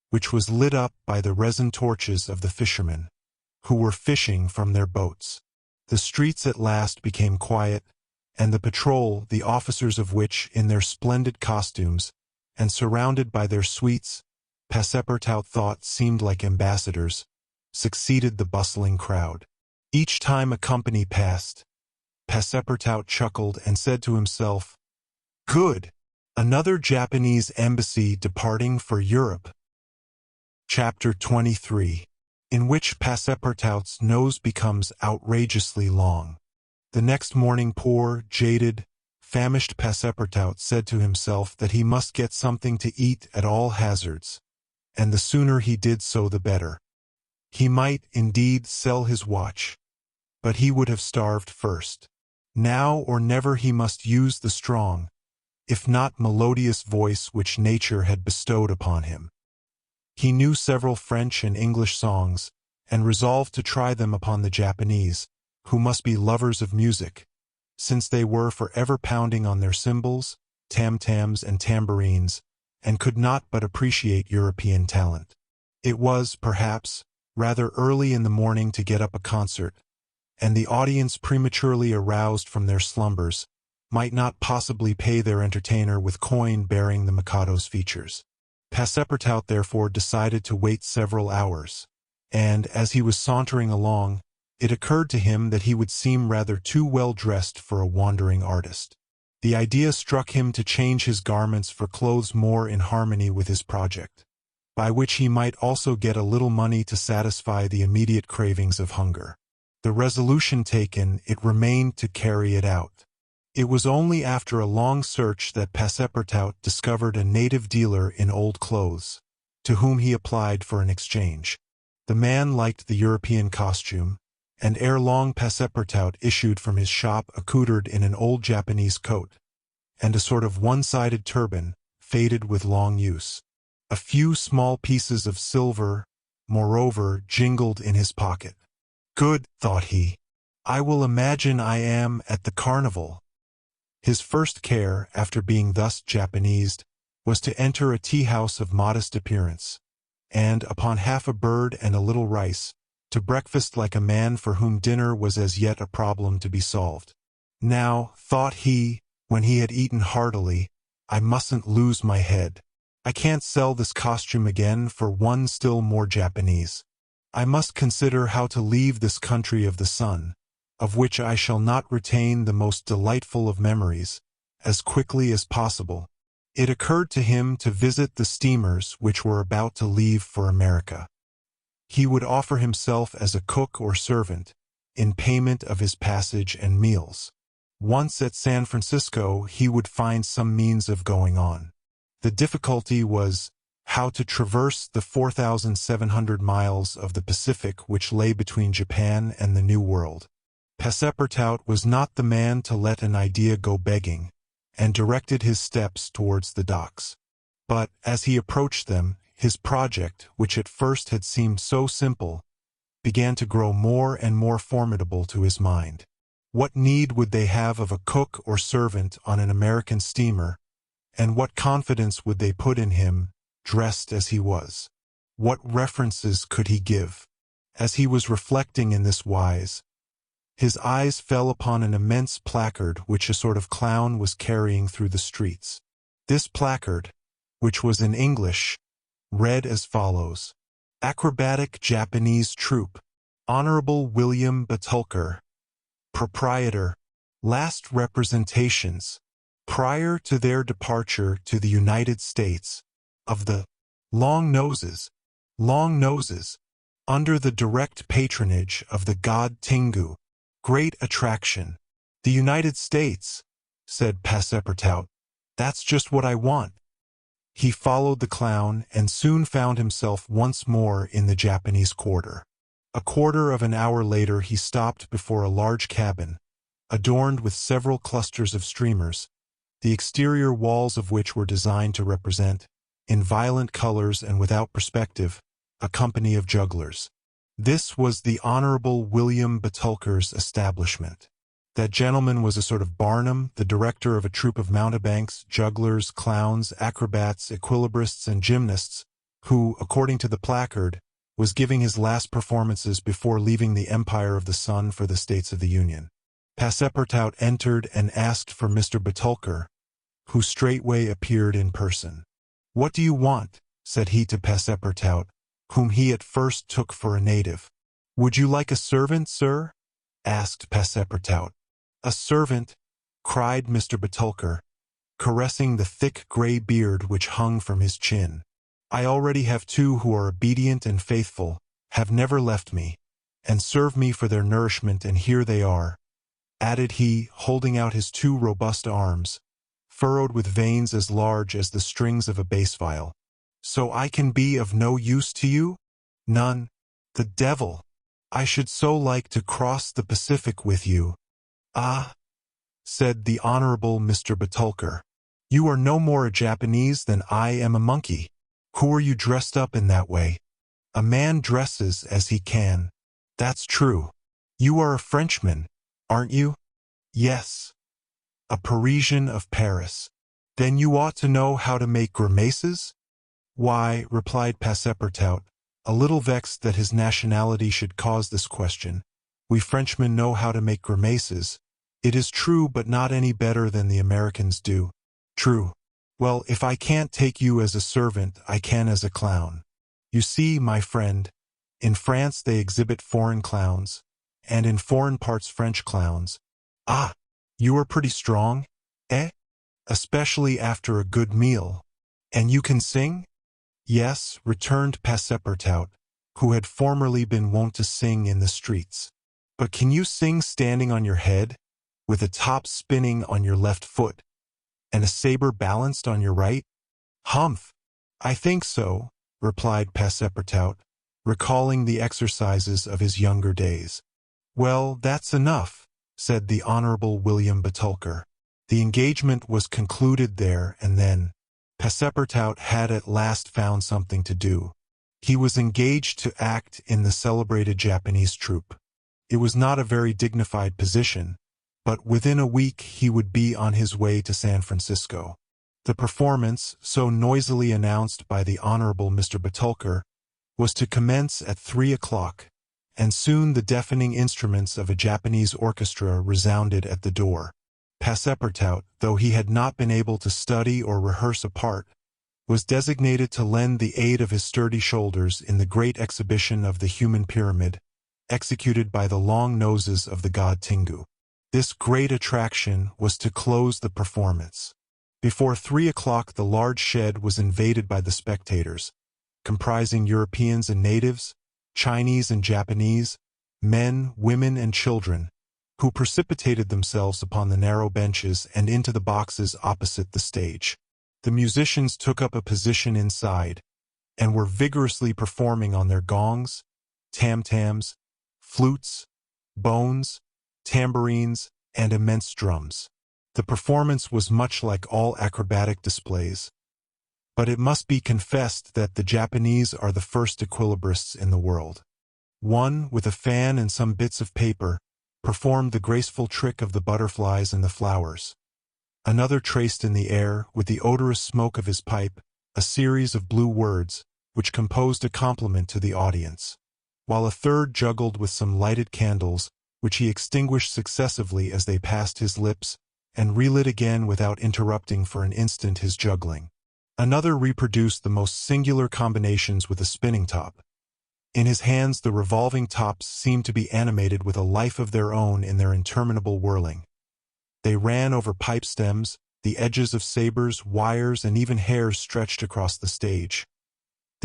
which was lit up by the resin torches of the fishermen, who were fishing from their boats. The streets at last became quiet, and the patrol, the officers of which, in their splendid costumes, and surrounded by their suites, Passepartout thought seemed like ambassadors, succeeded the bustling crowd. Each time a company passed, Passepartout chuckled and said to himself, "Good! Another Japanese embassy departing for Europe." Chapter 23, in which Passepartout's nose becomes outrageously long. The next morning poor, jaded, famished Passepartout said to himself that he must get something to eat at all hazards, and the sooner he did so the better. He might, indeed, sell his watch, but he would have starved first. Now or never he must use the strong, if not melodious voice which nature had bestowed upon him. He knew several French and English songs, and resolved to try them upon the Japanese, who must be lovers of music, since they were forever pounding on their cymbals, tam-tams, and tambourines, and could not but appreciate European talent. It was, perhaps, rather early in the morning to get up a concert, and the audience, prematurely aroused from their slumbers, might not possibly pay their entertainer with coin bearing the Mikado's features. Passepartout therefore decided to wait several hours, and, as he was sauntering along, it occurred to him that he would seem rather too well dressed for a wandering artist. The idea struck him to change his garments for clothes more in harmony with his project, by which he might also get a little money to satisfy the immediate cravings of hunger. The resolution taken, it remained to carry it out. It was only after a long search that Passepartout discovered a native dealer in old clothes, to whom he applied for an exchange. The man liked the European costume, and ere long Passepartout issued from his shop accoutred in an old Japanese coat, and a sort of one-sided turban, faded with long use. A few small pieces of silver, moreover, jingled in his pocket. "Good," thought he. "I will imagine I am at the carnival." His first care, after being thus Japanesed, was to enter a tea-house of modest appearance, and, upon half a bird and a little rice, to breakfast like a man for whom dinner was as yet a problem to be solved. "Now," thought he, when he had eaten heartily, "I mustn't lose my head. I can't sell this costume again for one still more Japanese. I must consider how to leave this country of the sun, of which I shall not retain the most delightful of memories, as quickly as possible." It occurred to him to visit the steamers which were about to leave for America. He would offer himself as a cook or servant, in payment of his passage and meals. Once at San Francisco, he would find some means of going on. The difficulty was how to traverse the 4,700 miles of the Pacific which lay between Japan and the New World. Passepartout was not the man to let an idea go begging, and directed his steps towards the docks. But, as he approached them, his project, which at first had seemed so simple, began to grow more and more formidable to his mind. What need would they have of a cook or servant on an American steamer, and what confidence would they put in him, dressed as he was? What references could he give? As he was reflecting in this wise, his eyes fell upon an immense placard which a sort of clown was carrying through the streets. This placard, which was in English, read as follows: "Acrobatic Japanese Troupe, Honorable William Batulker, Proprietor, last representations, prior to their departure to the United States, of the Long Noses, long noses, under the direct patronage of the god Tingu. Great attraction. The United States, said Passepartout. That's just what I want. He followed the clown and soon found himself once more in the Japanese quarter. A quarter of an hour later he stopped before a large cabin, adorned with several clusters of streamers, the exterior walls of which were designed to represent, in violent colors and without perspective, a company of jugglers. This was the Honorable William Betulker's establishment. That gentleman was a sort of Barnum, the director of a troupe of mountebanks, jugglers, clowns, acrobats, equilibrists, and gymnasts, who, according to the placard, was giving his last performances before leaving the Empire of the Sun for the States of the Union. Passepartout entered and asked for Mr. Betulker, who straightway appeared in person. "What do you want?" said he to Passepartout, whom he at first took for a native. "Would you like a servant, sir?" asked Passepartout. "A servant," cried Mr. Betulker, caressing the thick gray beard which hung from his chin. "I already have two who are obedient and faithful, have never left me, and serve me for their nourishment, and here they are," added he, holding out his two robust arms, furrowed with veins as large as the strings of a bass viol. "So I can be of no use to you?" "None. The devil! I should so like to cross the Pacific with you." "Ah," said the Honorable Mr. Betulker, "you are no more a Japanese than I am a monkey. Who are you dressed up in that way?" "A man dresses as he can." "That's true. You are a Frenchman, aren't you?" "Yes." "A Parisian of Paris. Then you ought to know how to make grimaces?" "Why," replied Passepartout, a little vexed that his nationality should cause this question, "we Frenchmen know how to make grimaces. It is true, but not any better than the Americans do." "True. Well, if I can't take you as a servant, I can as a clown. You see, my friend, in France they exhibit foreign clowns, and in foreign parts French clowns." "Ah, you are pretty strong, eh? Especially after a good meal. And you can sing?" "Yes," returned Passepartout, who had formerly been wont to sing in the streets. "But can you sing standing on your head, with a top spinning on your left foot, and a saber balanced on your right?" "Humph! I think so," replied Passepartout, recalling the exercises of his younger days. "Well, that's enough," said the Honorable William Betulker. The engagement was concluded there and then. Passepartout had at last found something to do. He was engaged to act in the celebrated Japanese troupe. It was not a very dignified position, but within a week he would be on his way to San Francisco. The performance, so noisily announced by the Honorable Mr. Betulker, was to commence at 3 o'clock, and soon the deafening instruments of a Japanese orchestra resounded at the door. Passepartout, though he had not been able to study or rehearse a part, was designated to lend the aid of his sturdy shoulders in the great exhibition of the human pyramid, executed by the long noses of the god Tingu. This great attraction was to close the performance. Before 3 o'clock the large shed was invaded by the spectators, comprising Europeans and natives, Chinese and Japanese, men, women, and children, who precipitated themselves upon the narrow benches and into the boxes opposite the stage. The musicians took up a position inside, and were vigorously performing on their gongs, tam-tams, flutes, bones, tambourines, and immense drums. The performance was much like all acrobatic displays, but it must be confessed that the Japanese are the first equilibrists in the world. One, with a fan and some bits of paper, performed the graceful trick of the butterflies and the flowers. Another traced in the air, with the odorous smoke of his pipe, a series of blue words, which composed a compliment to the audience, while a third juggled with some lighted candles, which he extinguished successively as they passed his lips, and relit again without interrupting for an instant his juggling. Another reproduced the most singular combinations with a spinning top. In his hands the revolving tops seemed to be animated with a life of their own in their interminable whirling. They ran over pipe stems, the edges of sabers, wires, and even hairs stretched across the stage.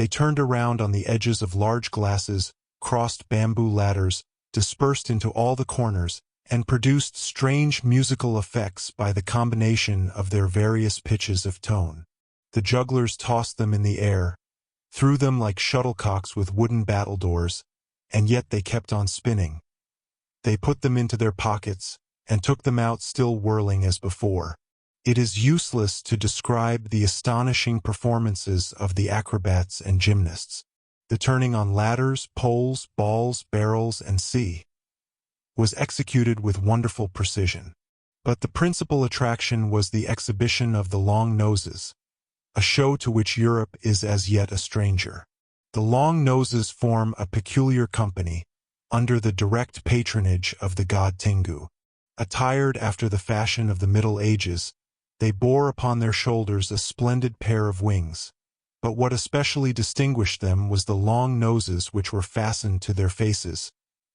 They turned around on the edges of large glasses, crossed bamboo ladders, dispersed into all the corners, and produced strange musical effects by the combination of their various pitches of tone. The jugglers tossed them in the air, threw them like shuttlecocks with wooden battledores, and yet they kept on spinning. They put them into their pockets, and took them out still whirling as before. It is useless to describe the astonishing performances of the acrobats and gymnasts. The turning on ladders, poles, balls, barrels, and was executed with wonderful precision. But the principal attraction was the exhibition of the long noses, a show to which Europe is as yet a stranger. The long noses form a peculiar company, under the direct patronage of the god Tengu. Attired after the fashion of the Middle Ages, they bore upon their shoulders a splendid pair of wings. But what especially distinguished them was the long noses which were fastened to their faces,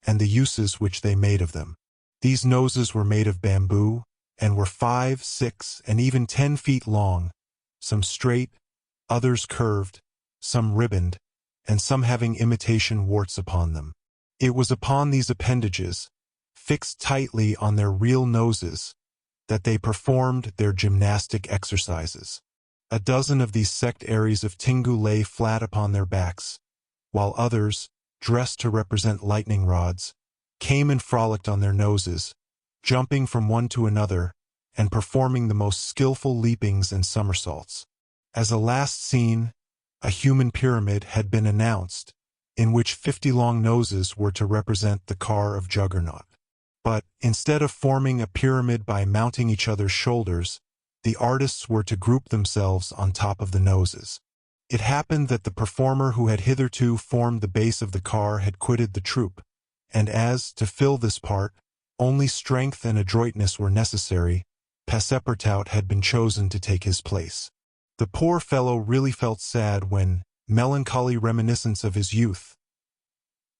and the uses which they made of them. These noses were made of bamboo, and were 5, 6, and even 10 feet long, some straight, others curved, some ribboned, and some having imitation warts upon them. It was upon these appendages, fixed tightly on their real noses, that they performed their gymnastic exercises. A dozen of these sectaries of Tengu lay flat upon their backs, while others, dressed to represent lightning rods, came and frolicked on their noses, jumping from one to another, and performing the most skillful leapings and somersaults. As a last scene, a human pyramid had been announced, in which 50 long noses were to represent the car of Juggernaut. But, instead of forming a pyramid by mounting each other's shoulders, the artists were to group themselves on top of the noses. It happened that the performer who had hitherto formed the base of the car had quitted the troupe, and as, to fill this part, only strength and adroitness were necessary, Passepartout had been chosen to take his place. The poor fellow really felt sad when, melancholy reminiscence of his youth,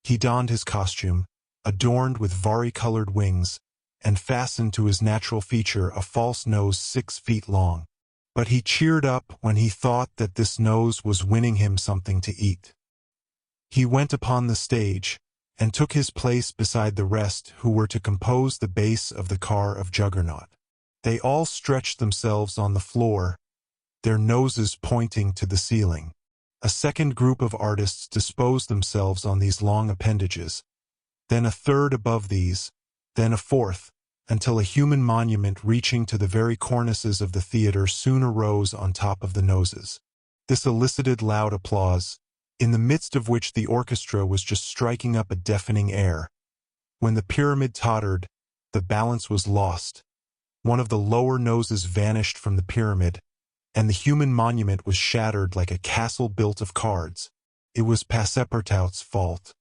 he donned his costume, adorned with vari-colored wings, and fastened to his natural feature a false nose 6 feet long. But he cheered up when he thought that this nose was winning him something to eat. He went upon the stage, and took his place beside the rest who were to compose the base of the car of Juggernaut. They all stretched themselves on the floor, their noses pointing to the ceiling. A second group of artists disposed themselves on these long appendages, then a third above these, then a fourth, until a human monument reaching to the very cornices of the theater soon arose on top of the noses. This elicited loud applause, in the midst of which the orchestra was just striking up a deafening air. When the pyramid tottered, the balance was lost. One of the lower noses vanished from the pyramid, and the human monument was shattered like a castle built of cards. It was Passepartout's fault.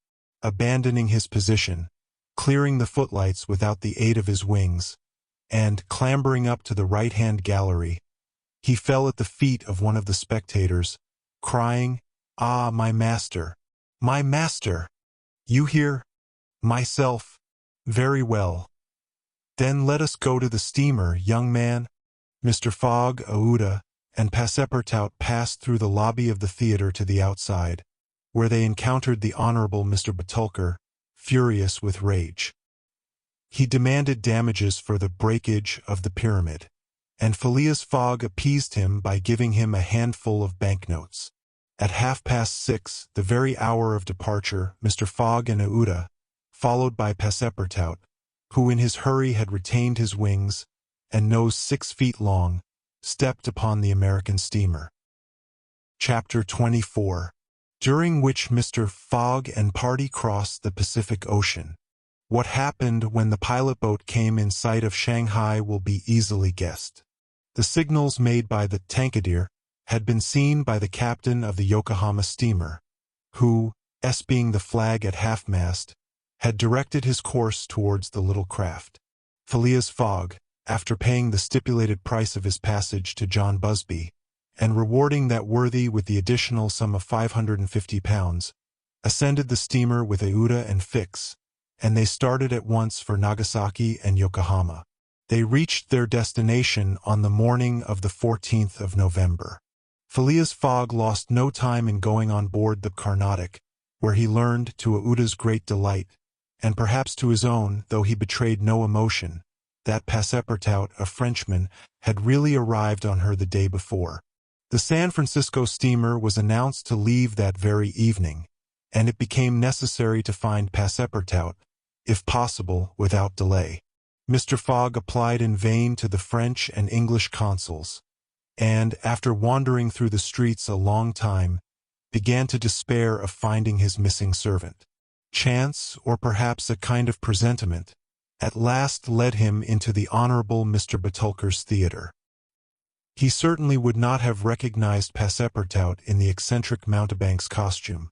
Abandoning his position, clearing the footlights without the aid of his wings, and, clambering up to the right-hand gallery, he fell at the feet of one of the spectators, crying, "Ah, my master! My master! You here? Myself? Very well. Then let us go to the steamer, young man." Mr. Fogg, Aouda, and Passepartout passed through the lobby of the theater to the outside, where they encountered the Honorable Mr. Batulcar, furious with rage. He demanded damages for the breakage of the pyramid, and Phileas Fogg appeased him by giving him a handful of banknotes. At 6:30, the very hour of departure, Mr. Fogg and Aouda, followed by Passepartout, who in his hurry had retained his wings, and nose 6 feet long, stepped upon the American steamer. Chapter 24, during which Mr. Fogg and party crossed the Pacific Ocean. What happened when the pilot boat came in sight of Shanghai will be easily guessed. The signals made by the Tankadere had been seen by the captain of the Yokohama steamer, who, espying the flag at half-mast, had directed his course towards the little craft. Phileas Fogg, after paying the stipulated price of his passage to John Busby, and rewarding that worthy with the additional sum of £550, ascended the steamer with Aouda and Fix, and they started at once for Nagasaki and Yokohama. They reached their destination on the morning of the 14th of November. Phileas Fogg lost no time in going on board the Carnatic, where he learned, to Aouda's great delight, and perhaps to his own, though he betrayed no emotion, that Passepartout, a Frenchman, had really arrived on her the day before. The San Francisco steamer was announced to leave that very evening, and it became necessary to find Passepartout, if possible, without delay. Mr. Fogg applied in vain to the French and English consuls, and, after wandering through the streets a long time, began to despair of finding his missing servant. Chance, or perhaps a kind of presentiment, at last led him into the Honorable Mr. Batulcar's theatre. He certainly would not have recognized Passepartout in the eccentric mountebank's costume,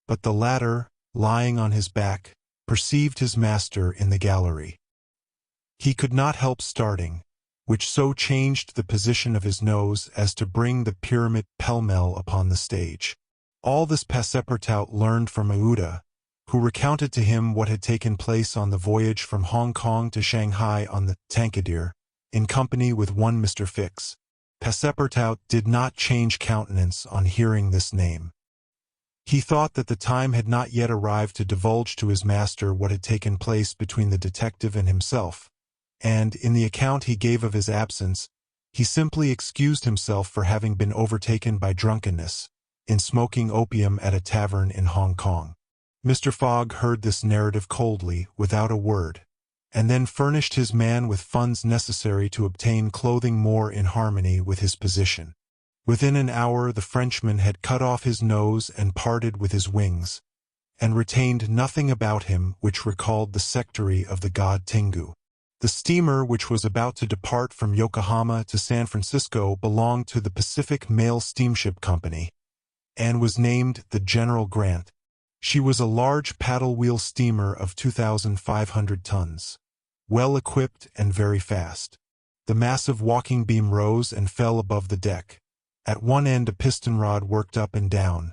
but the latter, lying on his back, perceived his master in the gallery. He could not help starting, which so changed the position of his nose as to bring the pyramid pell-mell upon the stage. All this Passepartout learned from Aouda, who recounted to him what had taken place on the voyage from Hong Kong to Shanghai on the Tankadere, in company with one Mr. Fix. Passepartout did not change countenance on hearing this name. He thought that the time had not yet arrived to divulge to his master what had taken place between the detective and himself, and, in the account he gave of his absence, he simply excused himself for having been overtaken by drunkenness, in smoking opium at a tavern in Hong Kong. Mr. Fogg heard this narrative coldly, without a word, and then furnished his man with funds necessary to obtain clothing more in harmony with his position. Within an hour the Frenchman had cut off his nose and parted with his wings, and retained nothing about him which recalled the sectary of the god Tengu. The steamer which was about to depart from Yokohama to San Francisco belonged to the Pacific Mail Steamship Company, and was named the General Grant. She was a large paddle-wheel steamer of 2,500 tons, well equipped and very fast. The massive walking beam rose and fell above the deck. At one end a piston rod worked up and down,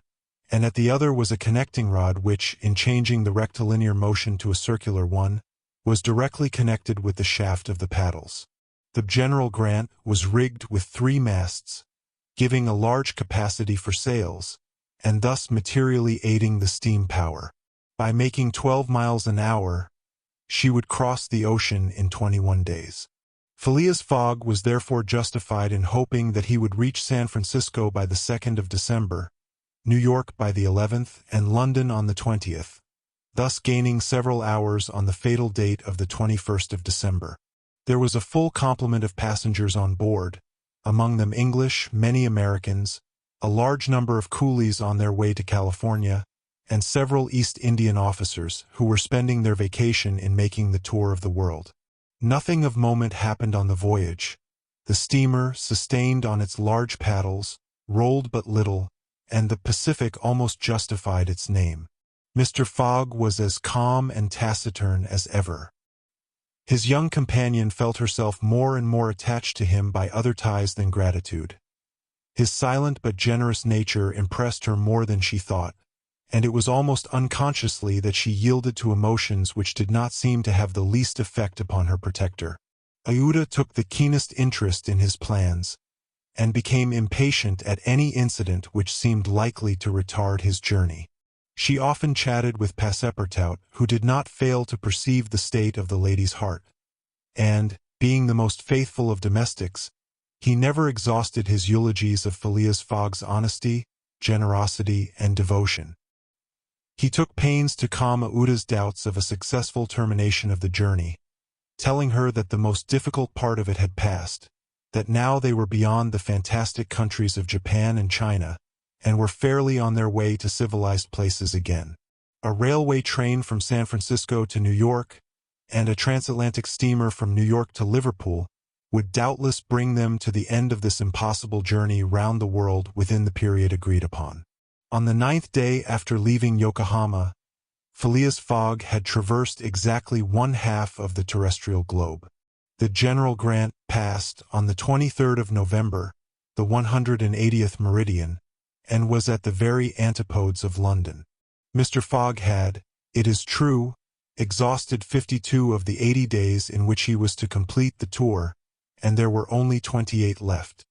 and at the other was a connecting rod which, in changing the rectilinear motion to a circular one, was directly connected with the shaft of the paddles. The General Grant was rigged with 3 masts, giving a large capacity for sails, and thus materially aiding the steam power. By making 12 miles an hour, she would cross the ocean in 21 days. Phileas Fogg was therefore justified in hoping that he would reach San Francisco by the 2nd of December, New York by the 11th, and London on the 20th, thus gaining several hours on the fatal date of the 21st of December. There was a full complement of passengers on board, among them English, many Americans, a large number of coolies on their way to California, and several East Indian officers who were spending their vacation in making the tour of the world. Nothing of moment happened on the voyage. The steamer, sustained on its large paddles, rolled but little, and the Pacific almost justified its name. Mr. Fogg was as calm and taciturn as ever. His young companion felt herself more and more attached to him by other ties than gratitude. His silent but generous nature impressed her more than she thought, and it was almost unconsciously that she yielded to emotions which did not seem to have the least effect upon her protector. Aouda took the keenest interest in his plans, and became impatient at any incident which seemed likely to retard his journey. She often chatted with Passepartout, who did not fail to perceive the state of the lady's heart, and, being the most faithful of domestics, he never exhausted his eulogies of Phileas Fogg's honesty, generosity, and devotion. He took pains to calm Aouda's doubts of a successful termination of the journey, telling her that the most difficult part of it had passed, that now they were beyond the fantastic countries of Japan and China, and were fairly on their way to civilized places again. A railway train from San Francisco to New York, and a transatlantic steamer from New York to Liverpool, would doubtless bring them to the end of this impossible journey round the world within the period agreed upon. On the 9th day after leaving Yokohama, Phileas Fogg had traversed exactly 1/2 of the terrestrial globe. The General Grant passed, on the 23rd of November, the 180th meridian, and was at the very antipodes of London. Mr. Fogg had, it is true, exhausted 52 of the 80 days in which he was to complete the tour, and there were only 28 left.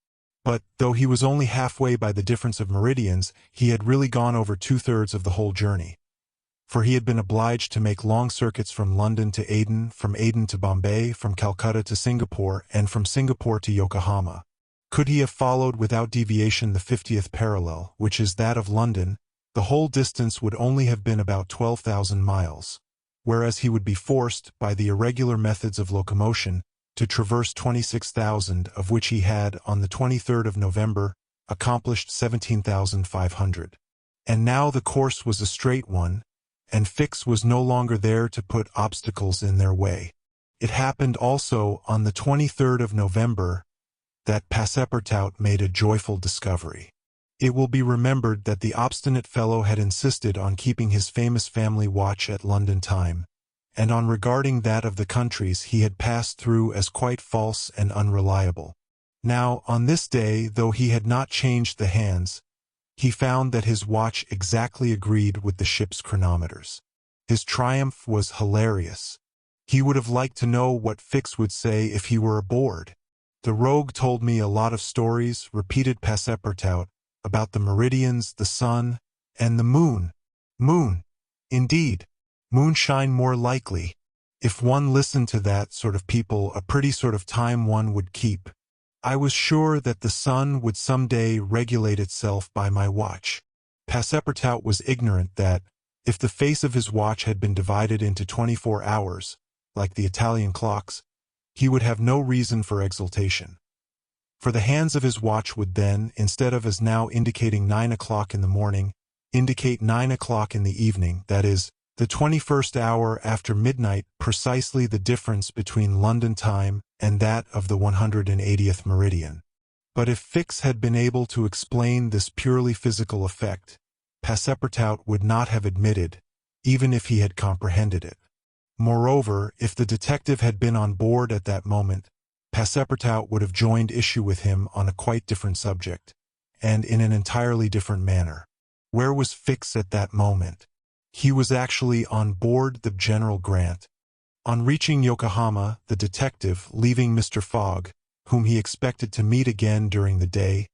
But, though he was only halfway by the difference of meridians, he had really gone over two-thirds of the whole journey. For he had been obliged to make long circuits from London to Aden, from Aden to Bombay, from Calcutta to Singapore, and from Singapore to Yokohama. Could he have followed without deviation the 50th parallel, which is that of London, the whole distance would only have been about 12,000 miles, whereas he would be forced, by the irregular methods of locomotion, to traverse 26,000, of which he had, on the 23rd of November, accomplished 17,500. And now the course was a straight one, and Fix was no longer there to put obstacles in their way. It happened also on the 23rd of November that Passepartout made a joyful discovery. It will be remembered that the obstinate fellow had insisted on keeping his famous family watch at London time, and on regarding that of the countries he had passed through as quite false and unreliable. Now, on this day, though he had not changed the hands, he found that his watch exactly agreed with the ship's chronometers. His triumph was hilarious. He would have liked to know what Fix would say if he were aboard. "The rogue told me a lot of stories," repeated Passepartout, "about the meridians, the sun, and the moon." "Moon, indeed. Moonshine more likely. If one listened to that sort of people, a pretty sort of time one would keep. I was sure that the sun would some day regulate itself by my watch." Passepartout was ignorant that, if the face of his watch had been divided into 24 hours, like the Italian clocks, he would have no reason for exultation. For the hands of his watch would then, instead of as now indicating 9 o'clock in the morning, indicate 9 o'clock in the evening, that is, the 21st hour after midnight, precisely the difference between London time and that of the 180th meridian. But if Fix had been able to explain this purely physical effect, Passepartout would not have admitted, even if he had comprehended it. Moreover, if the detective had been on board at that moment, Passepartout would have joined issue with him on a quite different subject, and in an entirely different manner. Where was Fix at that moment? He was actually on board the General Grant. On reaching Yokohama, the detective, leaving Mr. Fogg, whom he expected to meet again during the day,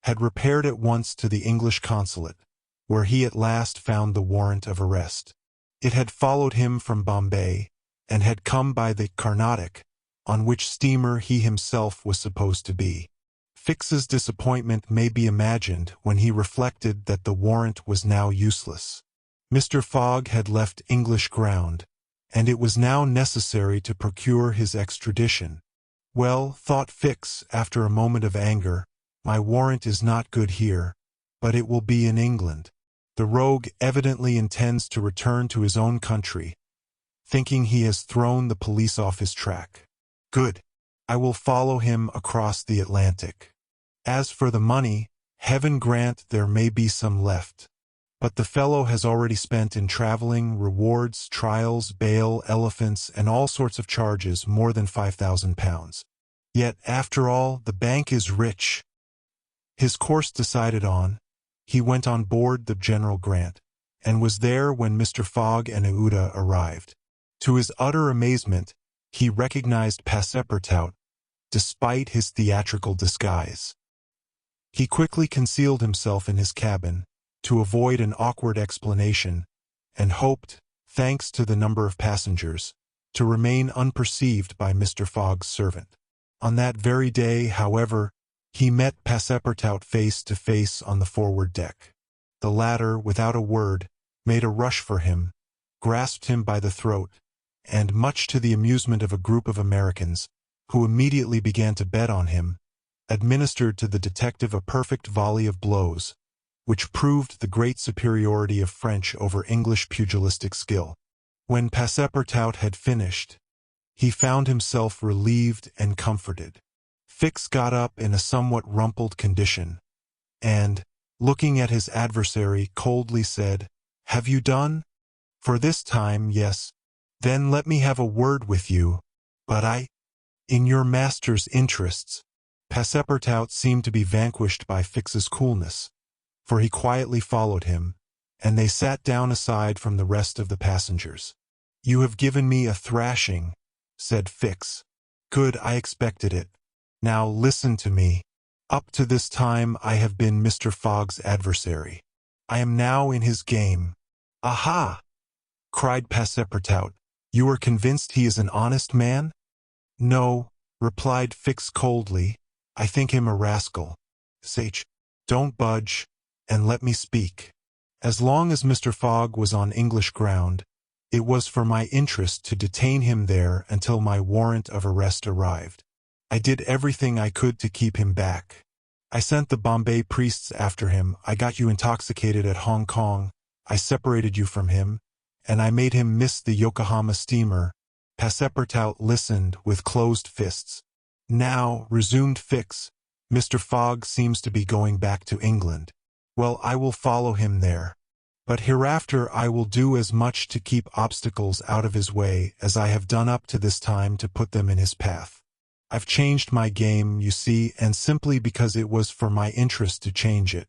had repaired at once to the English consulate, where he at last found the warrant of arrest. It had followed him from Bombay, and had come by the Carnatic, on which steamer he himself was supposed to be. Fix's disappointment may be imagined when he reflected that the warrant was now useless. Mr. Fogg had left English ground, and it was now necessary to procure his extradition. "Well," thought Fix, after a moment of anger, "my warrant is not good here, but it will be in England. The rogue evidently intends to return to his own country, thinking he has thrown the police off his track. Good. I will follow him across the Atlantic. As for the money, heaven grant there may be some left. But the fellow has already spent in traveling, rewards, trials, bail, elephants, and all sorts of charges more than £5,000. Yet, after all, the bank is rich." His course decided on, he went on board the General Grant, and was there when Mr. Fogg and Aouda arrived. To his utter amazement, he recognized Passepartout, despite his theatrical disguise. He quickly concealed himself in his cabin, to avoid an awkward explanation, and hoped, thanks to the number of passengers, to remain unperceived by Mr. Fogg's servant. On that very day, however, he met Passepartout face to face on the forward deck. The latter, without a word, made a rush for him, grasped him by the throat, and, much to the amusement of a group of Americans, who immediately began to bet on him, administered to the detective a perfect volley of blows, which proved the great superiority of French over English pugilistic skill. When Passepartout had finished, he found himself relieved and comforted. Fix got up in a somewhat rumpled condition, and, looking at his adversary, coldly said, "Have you done?" "For this time, yes." "Then let me have a word with you." "But in your master's interests." Passepartout seemed to be vanquished by Fix's coolness, for he quietly followed him, and they sat down aside from the rest of the passengers. "You have given me a thrashing," said Fix. "Good, I expected it. Now listen to me. Up to this time I have been Mr. Fogg's adversary. I am now in his game. Aha! Cried Passepartout. You are convinced he is an honest man? No, replied Fix coldly. I think him a rascal. Sage, don't budge, and let me speak. As long as Mr. Fogg was on English ground, it was for my interest to detain him there until my warrant of arrest arrived. I did everything I could to keep him back. I sent the Bombay priests after him, I got you intoxicated at Hong Kong, I separated you from him, and I made him miss the Yokohama steamer. Passepartout listened with closed fists. Now, resumed Fix, Mr. Fogg seems to be going back to England. Well, I will follow him there. But hereafter I will do as much to keep obstacles out of his way as I have done up to this time to put them in his path. I've changed my game, you see, and simply because it was for my interest to change it.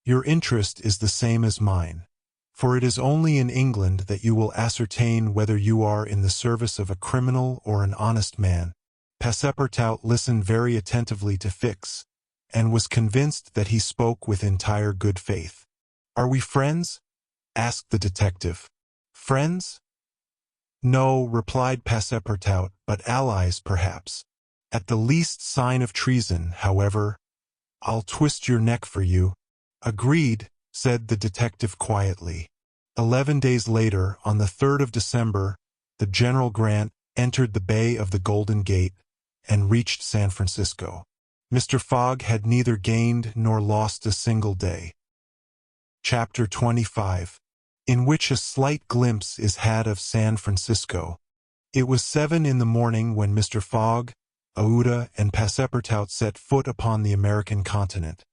Your interest is the same as mine. For it is only in England that you will ascertain whether you are in the service of a criminal or an honest man. Passepartout listened very attentively to Fix, and was convinced that he spoke with entire good faith. Are we friends? Asked the detective. Friends? No, replied Passepartout, but allies perhaps. At the least sign of treason, however, I'll twist your neck for you. Agreed, said the detective quietly. 11 days later, on the 3rd of December, the General Grant entered the Bay of the Golden Gate and reached San Francisco. Mr. Fogg had neither gained nor lost a single day. Chapter 25, in which a slight glimpse is had of San Francisco. It was 7 in the morning when Mr. Fogg, Aouda, and Passepartout set foot upon the American continent,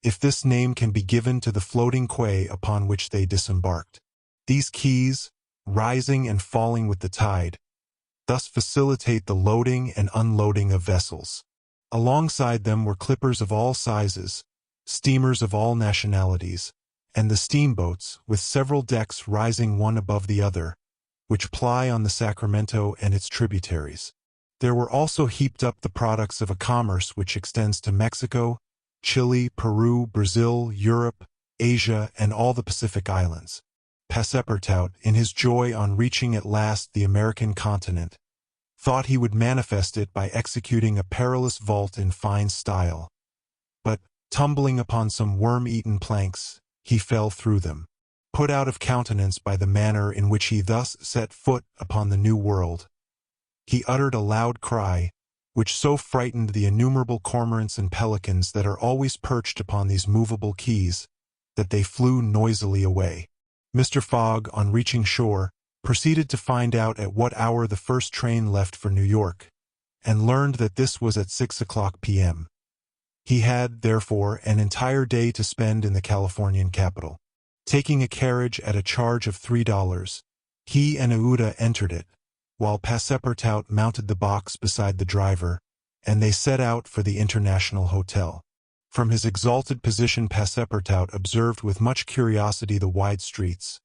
if this name can be given to the floating quay upon which they disembarked. These quays, rising and falling with the tide, thus facilitate the loading and unloading of vessels. Alongside them were clippers of all sizes, steamers of all nationalities, and the steamboats, with several decks rising one above the other, which ply on the Sacramento and its tributaries. There were also heaped up the products of a commerce which extends to Mexico, Chile, Peru, Brazil, Europe, Asia, and all the Pacific Islands. Passepartout, in his joy on reaching at last the American continent, thought he would manifest it by executing a perilous vault in fine style. But, tumbling upon some worm-eaten planks, he fell through them. Put out of countenance by the manner in which he thus set foot upon the New World, he uttered a loud cry, which so frightened the innumerable cormorants and pelicans that are always perched upon these movable quays, that they flew noisily away. Mr. Fogg, on reaching shore, proceeded to find out at what hour the first train left for New York, and learned that this was at 6 o'clock p.m. He had, therefore, an entire day to spend in the Californian capital. Taking a carriage at a charge of $3, he and Aouda entered it, while Passepartout mounted the box beside the driver, and they set out for the International Hotel. From his exalted position Passepartout observed with much curiosity the wide streets,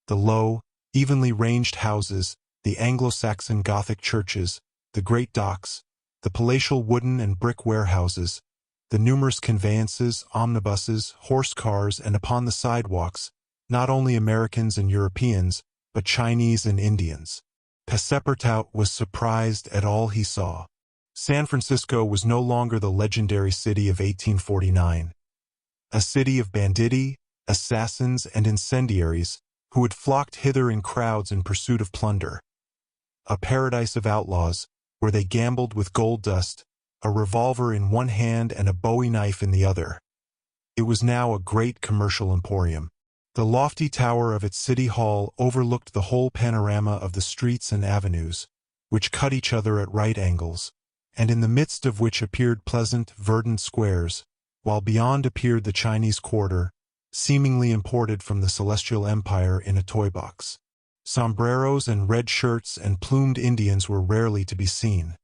the low, evenly ranged houses, the Anglo-Saxon Gothic churches, the great docks, the palatial wooden and brick warehouses, the numerous conveyances, omnibuses, horse cars, and upon the sidewalks, not only Americans and Europeans, but Chinese and Indians. Passepartout was surprised at all he saw. San Francisco was no longer the legendary city of 1849, a city of banditti, assassins, and incendiaries who had flocked hither in crowds in pursuit of plunder, a paradise of outlaws where they gambled with gold dust, a revolver in one hand and a bowie knife in the other. It was now a great commercial emporium. The lofty tower of its city hall overlooked the whole panorama of the streets and avenues, which cut each other at right angles, and in the midst of which appeared pleasant, verdant squares, while beyond appeared the Chinese Quarter, seemingly imported from the Celestial Empire in a toy box. Sombreros and red shirts and plumed Indians were rarely to be seen,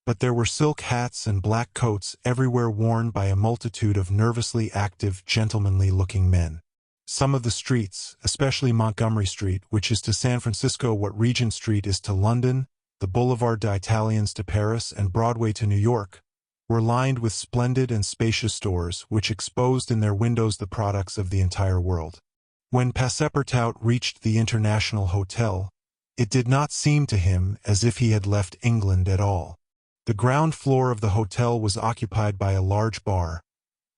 but there were silk hats and black coats everywhere worn by a multitude of nervously active, gentlemanly-looking men. Some of the streets, especially Montgomery Street, which is to San Francisco what Regent Street is to London, the Boulevard d'Italiens to Paris, and Broadway to New York, were lined with splendid and spacious stores which exposed in their windows the products of the entire world. When Passepartout reached the International Hotel, it did not seem to him as if he had left England at all. The ground floor of the hotel was occupied by a large bar,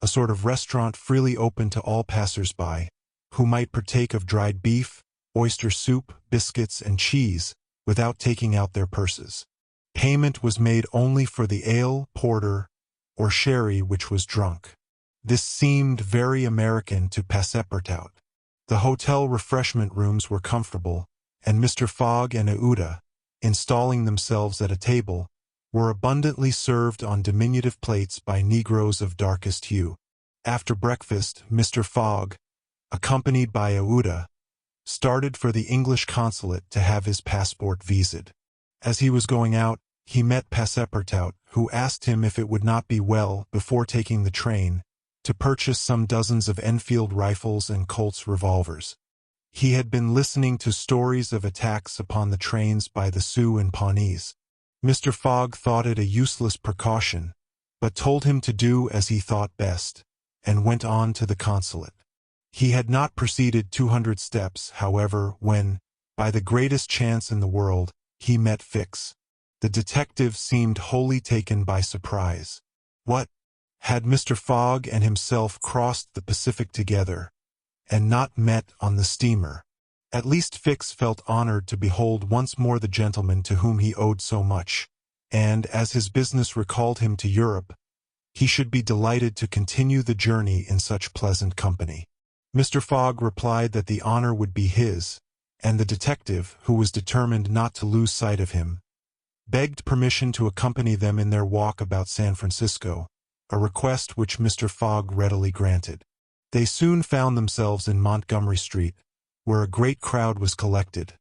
a sort of restaurant freely open to all passers-by, who might partake of dried beef, oyster soup, biscuits, and cheese without taking out their purses. Payment was made only for the ale, porter, or sherry which was drunk. This seemed very American to Passepartout. The hotel refreshment rooms were comfortable, and Mr. Fogg and Aouda, installing themselves at a table, were abundantly served on diminutive plates by Negroes of darkest hue. After breakfast, Mr. Fogg, accompanied by Aouda, started for the English consulate to have his passport visaed. As he was going out, he met Passepartout, who asked him if it would not be well, before taking the train, to purchase some dozens of Enfield rifles and Colt's revolvers. He had been listening to stories of attacks upon the trains by the Sioux and Pawnees. Mr. Fogg thought it a useless precaution, but told him to do as he thought best, and went on to the consulate. He had not proceeded 200 steps, however, when, by the greatest chance in the world, he met Fix. The detective seemed wholly taken by surprise. What? Had Mr. Fogg and himself crossed the Pacific together, and not met on the steamer? At least Fix felt honored to behold once more the gentleman to whom he owed so much, and, as his business recalled him to Europe, he should be delighted to continue the journey in such pleasant company. Mr. Fogg replied that the honor would be his, and the detective, who was determined not to lose sight of him, begged permission to accompany them in their walk about San Francisco, a request which Mr. Fogg readily granted. They soon found themselves in Montgomery Street, where a great crowd was collected.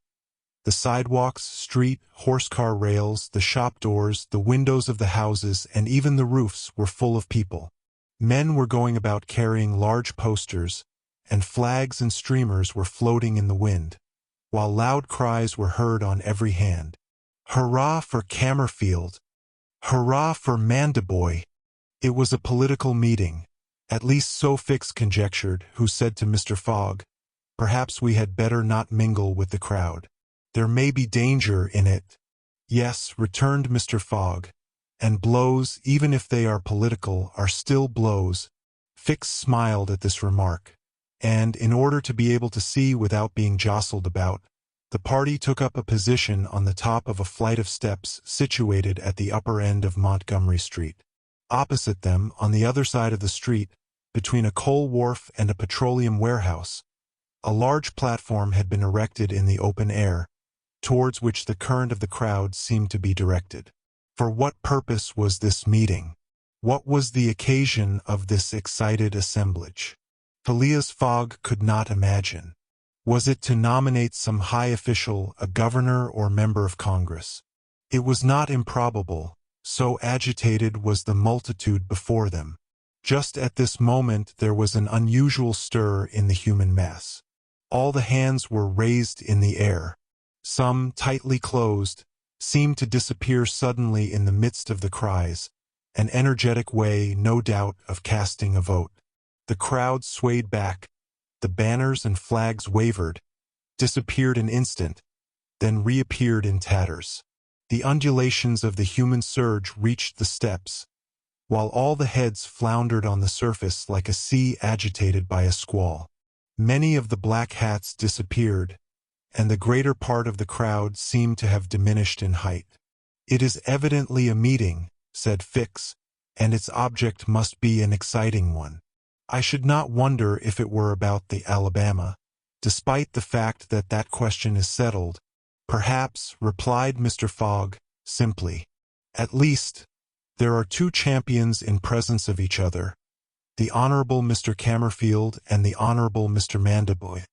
The sidewalks, street, horse-car rails, the shop doors, the windows of the houses, and even the roofs were full of people. Men were going about carrying large posters, and flags and streamers were floating in the wind, while loud cries were heard on every hand. "Hurrah for Cammerfield! Hurrah for Mandaboy!" It was a political meeting, at least so Fix conjectured, who said to Mr. Fogg, "Perhaps we had better not mingle with the crowd. There may be danger in it." "Yes," returned Mr. Fogg, "and blows, even if they are political, are still blows." Fix smiled at this remark, and, in order to be able to see without being jostled about, the party took up a position on the top of a flight of steps situated at the upper end of Montgomery Street. Opposite them, on the other side of the street, between a coal wharf and a petroleum warehouse, a large platform had been erected in the open air, towards which the current of the crowd seemed to be directed. For what purpose was this meeting? What was the occasion of this excited assemblage? Phileas Fogg could not imagine. Was it to nominate some high official, a governor or member of Congress? It was not improbable, so agitated was the multitude before them. Just at this moment there was an unusual stir in the human mass. All the hands were raised in the air. Some, tightly closed, seemed to disappear suddenly in the midst of the cries, an energetic way, no doubt, of casting a vote. The crowd swayed back, the banners and flags wavered, disappeared an instant, then reappeared in tatters. The undulations of the human surge reached the steps, while all the heads floundered on the surface like a sea agitated by a squall. Many of the black hats disappeared, and the greater part of the crowd seemed to have diminished in height. "It is evidently a meeting," said Fix, "and its object must be an exciting one. I should not wonder if it were about the Alabama, despite the fact that that question is settled." "Perhaps," replied Mr. Fogg, simply. "At least, there are two champions in presence of each other, the Honorable Mr. Cammerfield and the Honorable Mr. Mandaboy."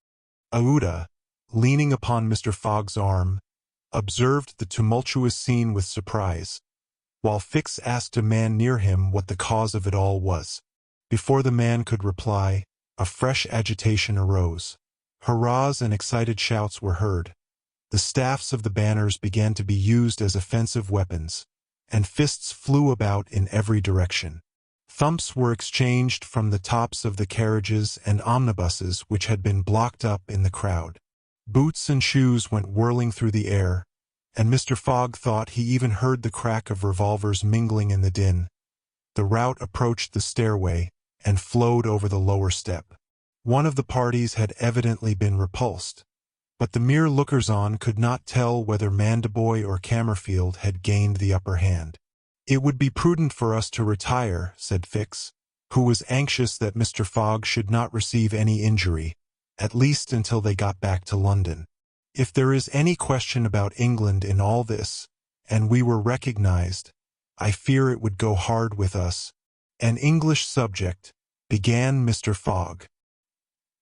Aouda, leaning upon Mr. Fogg's arm, observed the tumultuous scene with surprise, while Fix asked a man near him what the cause of it all was. Before the man could reply, a fresh agitation arose. Hurrahs and excited shouts were heard. The staffs of the banners began to be used as offensive weapons, and fists flew about in every direction. Thumps were exchanged from the tops of the carriages and omnibuses which had been blocked up in the crowd. Boots and shoes went whirling through the air, and Mr. Fogg thought he even heard the crack of revolvers mingling in the din. The rout approached the stairway and flowed over the lower step. One of the parties had evidently been repulsed, but the mere lookers-on could not tell whether Mandiboy or Cammerfield had gained the upper hand. "It would be prudent for us to retire," said Fix, who was anxious that Mr. Fogg should not receive any injury, at least until they got back to London. "If there is any question about England in all this, and we were recognized, I fear it would go hard with us." "An English subject," began Mr. Fogg.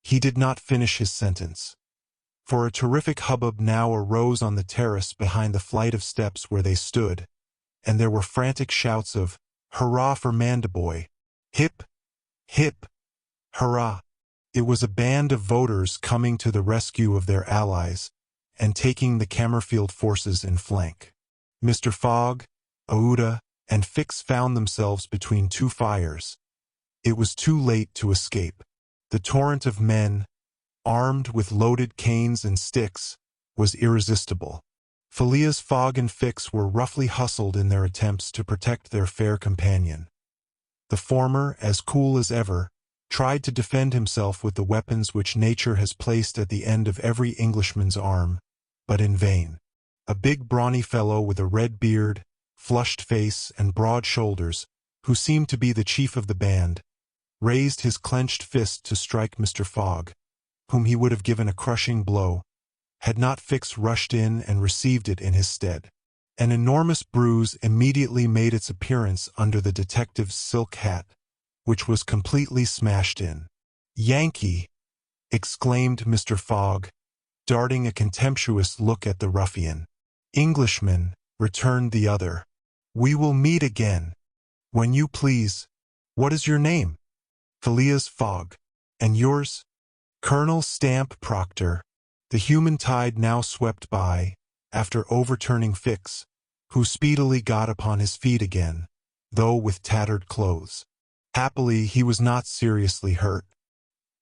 He did not finish his sentence, for a terrific hubbub now arose on the terrace behind the flight of steps where they stood, and there were frantic shouts of "Hurrah for Mandiboy! Hip! Hip! Hurrah!" It was a band of voters coming to the rescue of their allies and taking the Cammerfield forces in flank. Mr. Fogg, Aouda, and Fix found themselves between two fires. It was too late to escape. The torrent of men, armed with loaded canes and sticks, was irresistible. Phileas Fogg and Fix were roughly hustled in their attempts to protect their fair companion. The former, as cool as ever, tried to defend himself with the weapons which nature has placed at the end of every Englishman's arm, but in vain. A big brawny fellow with a red beard, flushed face, and broad shoulders, who seemed to be the chief of the band, raised his clenched fist to strike Mr. Fogg, whom he would have given a crushing blow, had not Fix rushed in and received it in his stead. An enormous bruise immediately made its appearance under the detective's silk hat, which was completely smashed in. "Yankee!" exclaimed Mr. Fogg, darting a contemptuous look at the ruffian. "Englishman," returned the other. "We will meet again." "When you please. What is your name?" "Phileas Fogg." "And yours?" "Colonel Stamp Proctor." The human tide now swept by, after overturning Fix, who speedily got upon his feet again, though with tattered clothes. Happily, he was not seriously hurt.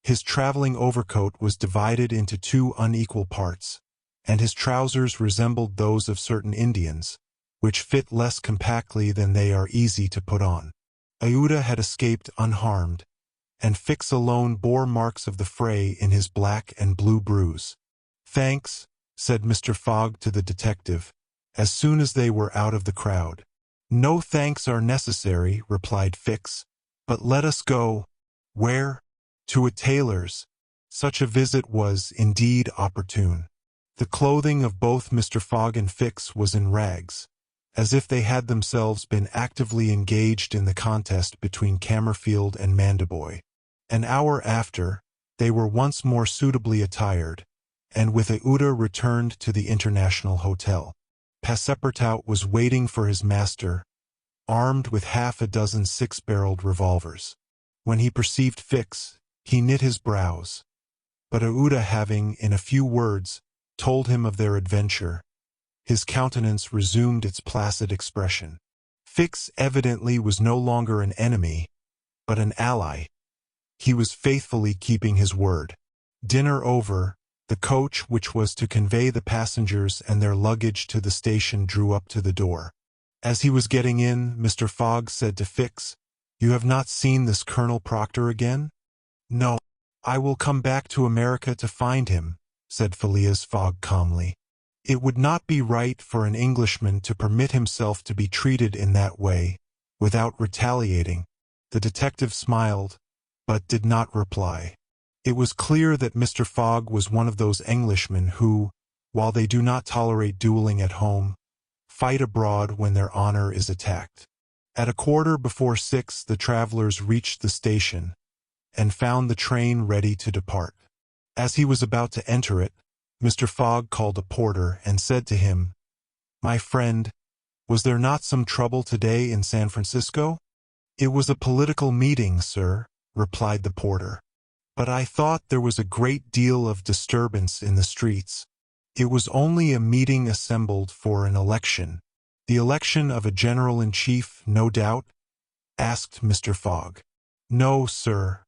His traveling overcoat was divided into two unequal parts, and his trousers resembled those of certain Indians, which fit less compactly than they are easy to put on. Aouda had escaped unharmed, and Fix alone bore marks of the fray in his black and blue bruise. "Thanks," said Mr. Fogg to the detective, as soon as they were out of the crowd. "No thanks are necessary," replied Fix, "but let us go." "Where?" "To a tailor's." Such a visit was, indeed, opportune. The clothing of both Mr. Fogg and Fix was in rags, as if they had themselves been actively engaged in the contest between Cammerfield and Mandiboy. An hour after, they were once more suitably attired, and with Aouda returned to the International Hotel. Passepartout was waiting for his master, armed with half a dozen six-barreled revolvers. When he perceived Fix, he knit his brows, but Aouda having, in a few words, told him of their adventure, his countenance resumed its placid expression. Fix evidently was no longer an enemy, but an ally. He was faithfully keeping his word. Dinner over, the coach which was to convey the passengers and their luggage to the station drew up to the door. As he was getting in, Mr. Fogg said to Fix, "You have not seen this Colonel Proctor again?" "No. I will come back to America to find him," said Phileas Fogg calmly. "It would not be right for an Englishman to permit himself to be treated in that way, without retaliating." The detective smiled, but did not reply. It was clear that Mr. Fogg was one of those Englishmen who, while they do not tolerate dueling at home, fight abroad when their honor is attacked. At 6:15 the travelers reached the station, and found the train ready to depart. As he was about to enter it, Mr. Fogg called a porter and said to him, "My friend, was there not some trouble today in San Francisco?" "It was a political meeting, sir," replied the porter. "But I thought there was a great deal of disturbance in the streets." "It was only a meeting assembled for an election." "The election of a general-in-chief, no doubt?" asked Mr. Fogg. "No, sir.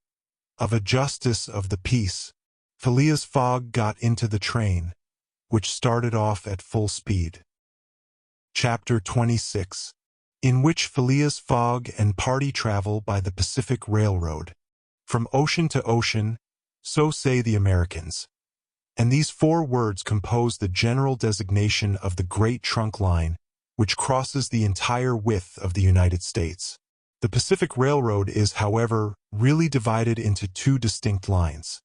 Of a justice of the peace." Phileas Fogg got into the train, which started off at full speed. Chapter 26, in which Phileas Fogg and party travel by the Pacific Railroad. From ocean to ocean, so say the Americans. And these 4 words compose the general designation of the Great Trunk Line, which crosses the entire width of the United States. The Pacific Railroad is, however, really divided into 2 distinct lines: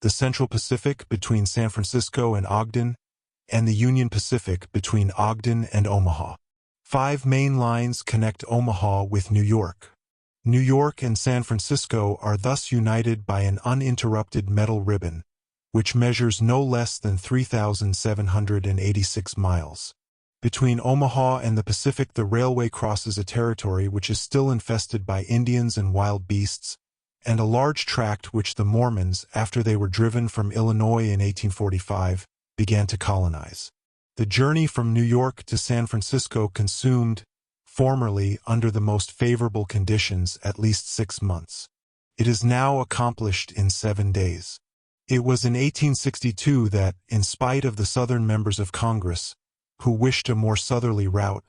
the Central Pacific between San Francisco and Ogden, and the Union Pacific between Ogden and Omaha. 5 main lines connect Omaha with New York. New York and San Francisco are thus united by an uninterrupted metal ribbon, which measures no less than 3,786 miles. Between Omaha and the Pacific, the railway crosses a territory which is still infested by Indians and wild beasts, and a large tract which the Mormons, after they were driven from Illinois in 1845, began to colonize. The journey from New York to San Francisco consumed, formerly under the most favorable conditions, at least 6 months. It is now accomplished in 7 days. It was in 1862 that, in spite of the Southern members of Congress, who wished a more southerly route,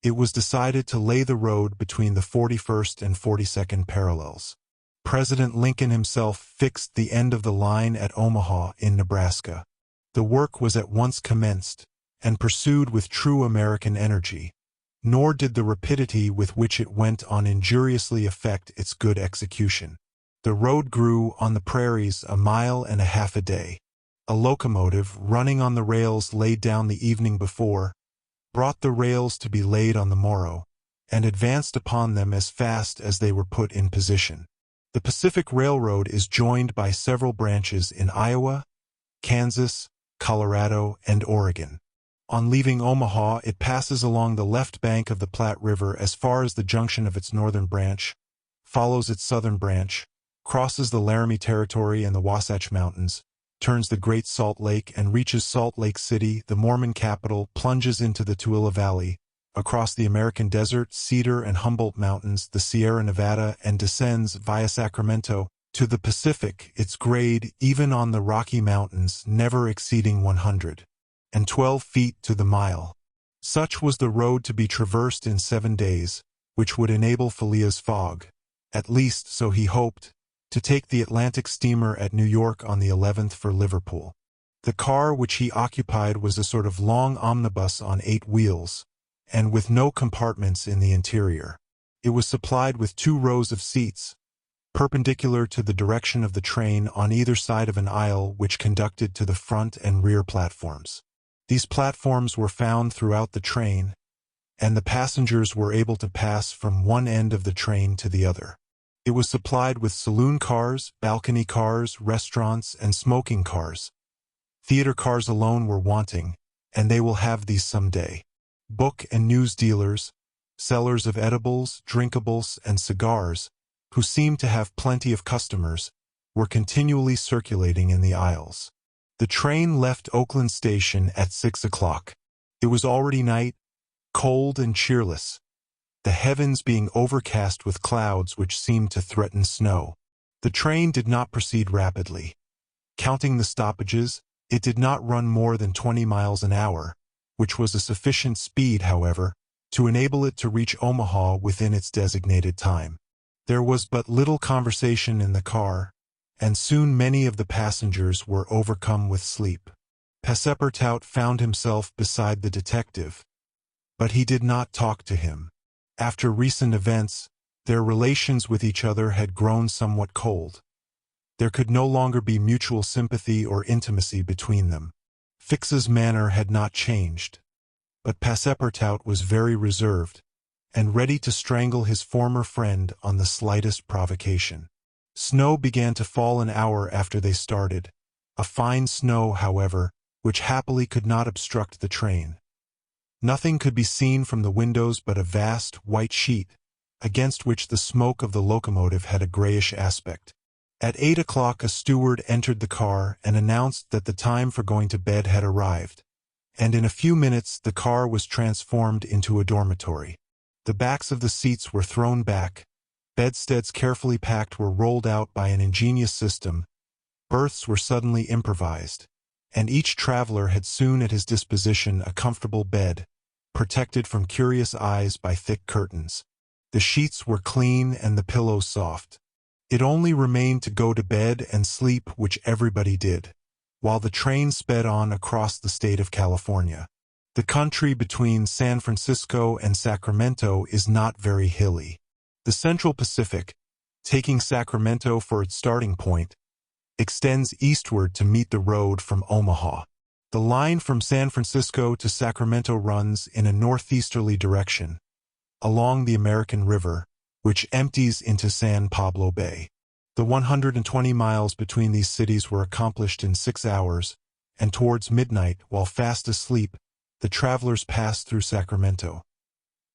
it was decided to lay the road between the 41st and 42nd parallels. President Lincoln himself fixed the end of the line at Omaha in Nebraska. The work was at once commenced, and pursued with true American energy, nor did the rapidity with which it went on injuriously affect its good execution. The road grew on the prairies 1.5 miles a day. A locomotive, running on the rails laid down the evening before, brought the rails to be laid on the morrow, and advanced upon them as fast as they were put in position. The Pacific Railroad is joined by several branches in Iowa, Kansas, Colorado, and Oregon. On leaving Omaha, it passes along the left bank of the Platte River as far as the junction of its northern branch, follows its southern branch, crosses the Laramie Territory and the Wasatch Mountains, turns the Great Salt Lake and reaches Salt Lake City, the Mormon capital, plunges into the Tooele Valley, across the American Desert, Cedar and Humboldt Mountains, the Sierra Nevada, and descends via Sacramento to the Pacific, its grade, even on the Rocky Mountains, never exceeding 112 feet to the mile. Such was the road to be traversed in 7 days, which would enable Phileas Fogg, at least so he hoped, to take the Atlantic steamer at New York on the 11th for Liverpool. The car which he occupied was a sort of long omnibus on 8 wheels, and with no compartments in the interior. It was supplied with 2 rows of seats, perpendicular to the direction of the train on either side of an aisle which conducted to the front and rear platforms. These platforms were found throughout the train, and the passengers were able to pass from one end of the train to the other. It was supplied with saloon cars, balcony cars, restaurants, and smoking cars. Theater cars alone were wanting, and they will have these some day. Book and news dealers, sellers of edibles, drinkables, and cigars, who seemed to have plenty of customers, were continually circulating in the aisles. The train left Oakland Station at 6 o'clock. It was already night, cold and cheerless, the heavens being overcast with clouds which seemed to threaten snow. The train did not proceed rapidly. Counting the stoppages, it did not run more than 20 miles an hour, which was a sufficient speed, however, to enable it to reach Omaha within its designated time. There was but little conversation in the car, and soon many of the passengers were overcome with sleep. Passepartout found himself beside the detective, but he did not talk to him. After recent events, their relations with each other had grown somewhat cold. There could no longer be mutual sympathy or intimacy between them. Fix's manner had not changed, but Passepartout was very reserved, and ready to strangle his former friend on the slightest provocation. Snow began to fall an hour after they started, a fine snow, however, which happily could not obstruct the train. Nothing could be seen from the windows but a vast, white sheet, against which the smoke of the locomotive had a grayish aspect. At 8 o'clock a steward entered the car and announced that the time for going to bed had arrived, and in a few minutes the car was transformed into a dormitory. The backs of the seats were thrown back, bedsteads carefully packed were rolled out by an ingenious system, berths were suddenly improvised, and each traveler had soon at his disposition a comfortable bed, protected from curious eyes by thick curtains. The sheets were clean and the pillows soft. It only remained to go to bed and sleep, which everybody did, while the train sped on across the state of California. The country between San Francisco and Sacramento is not very hilly. The Central Pacific, taking Sacramento for its starting point, extends eastward to meet the road from Omaha. The line from San Francisco to Sacramento runs in a northeasterly direction, along the American River, which empties into San Pablo Bay. The 120 miles between these cities were accomplished in 6 hours, and towards midnight, while fast asleep, the travelers passed through Sacramento,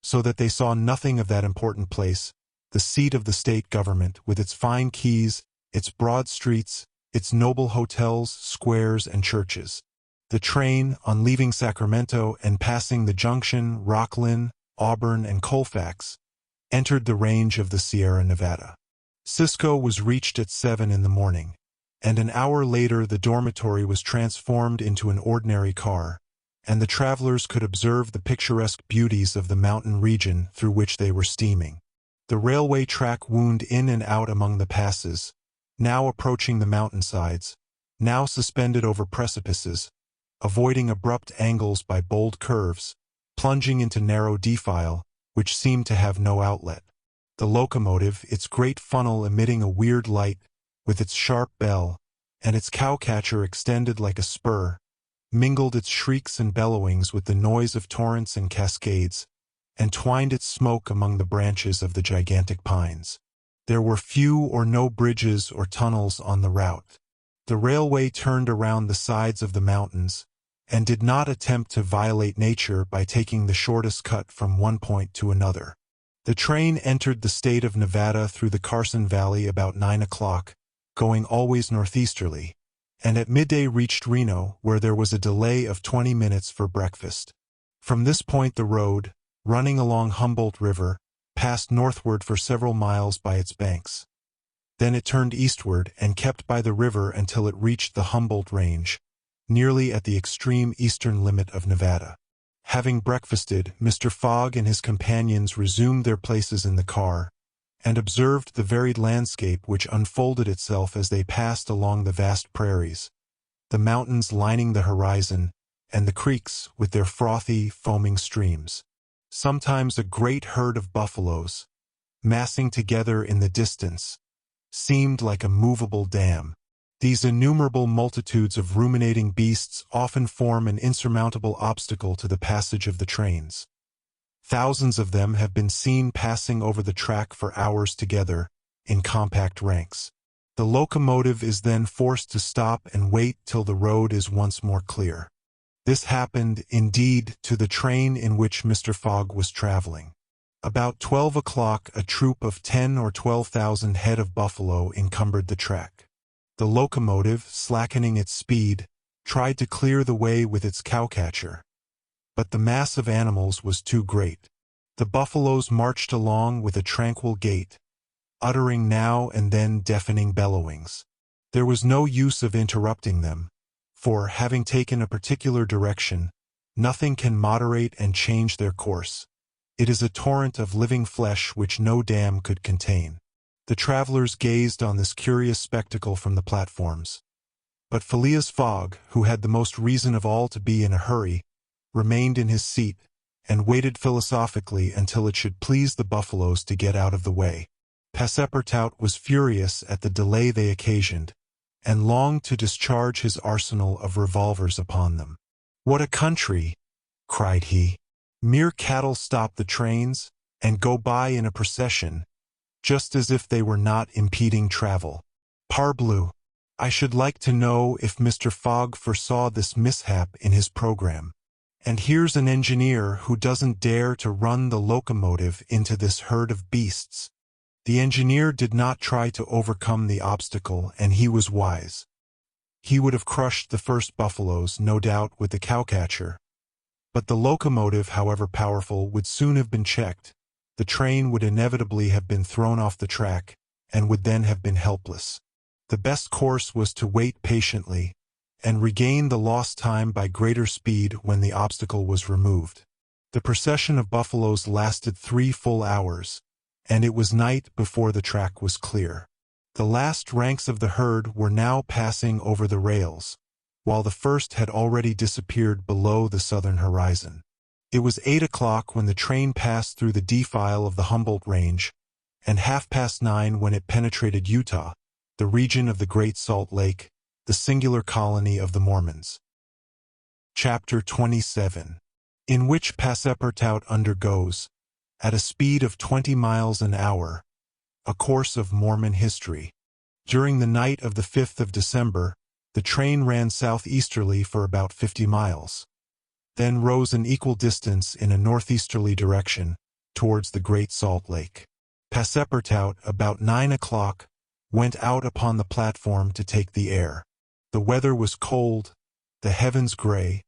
so that they saw nothing of that important place, the seat of the state government, with its fine quays, its broad streets, its noble hotels, squares, and churches. The train, on leaving Sacramento and passing the junction, Rocklin, Auburn, and Colfax, entered the range of the Sierra Nevada. Cisco was reached at 7 in the morning, and an hour later the dormitory was transformed into an ordinary car, and the travelers could observe the picturesque beauties of the mountain region through which they were steaming. The railway track wound in and out among the passes, now approaching the mountainsides, now suspended over precipices, avoiding abrupt angles by bold curves, plunging into narrow defile, which seemed to have no outlet. The locomotive, its great funnel emitting a weird light, with its sharp bell, and its cowcatcher extended like a spur, mingled its shrieks and bellowings with the noise of torrents and cascades, and twined its smoke among the branches of the gigantic pines. There were few or no bridges or tunnels on the route. The railway turned around the sides of the mountains, and did not attempt to violate nature by taking the shortest cut from one point to another. The train entered the state of Nevada through the Carson Valley about 9 o'clock, going always northeasterly, and at midday reached Reno, where there was a delay of 20 minutes for breakfast. From this point the road, running along Humboldt River, passed northward for several miles by its banks. Then it turned eastward and kept by the river until it reached the Humboldt Range, nearly at the extreme eastern limit of Nevada. Having breakfasted, Mr. Fogg and his companions resumed their places in the car, and observed the varied landscape which unfolded itself as they passed along the vast prairies, the mountains lining the horizon, and the creeks with their frothy, foaming streams. Sometimes a great herd of buffaloes, massing together in the distance, seemed like a movable dam. These innumerable multitudes of ruminating beasts often form an insurmountable obstacle to the passage of the trains. Thousands of them have been seen passing over the track for hours together, in compact ranks. The locomotive is then forced to stop and wait till the road is once more clear. This happened, indeed, to the train in which Mr. Fogg was traveling. About 12 o'clock a troop of 10 or 12,000 head of buffalo encumbered the track. The locomotive, slackening its speed, tried to clear the way with its cowcatcher, but the mass of animals was too great. The buffaloes marched along with a tranquil gait, uttering now and then deafening bellowings. There was no use of interrupting them, for, having taken a particular direction, nothing can moderate and change their course. It is a torrent of living flesh which no dam could contain. The travelers gazed on this curious spectacle from the platforms. But Phileas Fogg, who had the most reason of all to be in a hurry, remained in his seat, and waited philosophically until it should please the buffaloes to get out of the way. Passepartout was furious at the delay they occasioned, and longed to discharge his arsenal of revolvers upon them. "What a country!" cried he. "Mere cattle stop the trains, and go by in a procession, just as if they were not impeding travel. Parbleu! I should like to know if Mr. Fogg foresaw this mishap in his program. And here's an engineer who doesn't dare to run the locomotive into this herd of beasts." The engineer did not try to overcome the obstacle, and he was wise. He would have crushed the first buffaloes, no doubt, with the cowcatcher, But the locomotive, however powerful, would soon have been checked. The train would inevitably have been thrown off the track, and would then have been helpless. The best course was to wait patiently, and regain the lost time by greater speed when the obstacle was removed. The procession of buffaloes lasted 3 full hours, and it was night before the track was clear. The last ranks of the herd were now passing over the rails, while the first had already disappeared below the southern horizon. It was 8 o'clock when the train passed through the defile of the Humboldt Range, and 9:30 when it penetrated Utah, the region of the Great Salt Lake, the singular colony of the Mormons. Chapter 27, in which Passepartout undergoes, at a speed of 20 miles an hour, a course of Mormon history. During the night of the 5th of December, the train ran southeasterly for about 50 miles, then rose an equal distance in a northeasterly direction towards the Great Salt Lake. Passepartout, about 9 o'clock, went out upon the platform to take the air. The weather was cold, the heavens gray,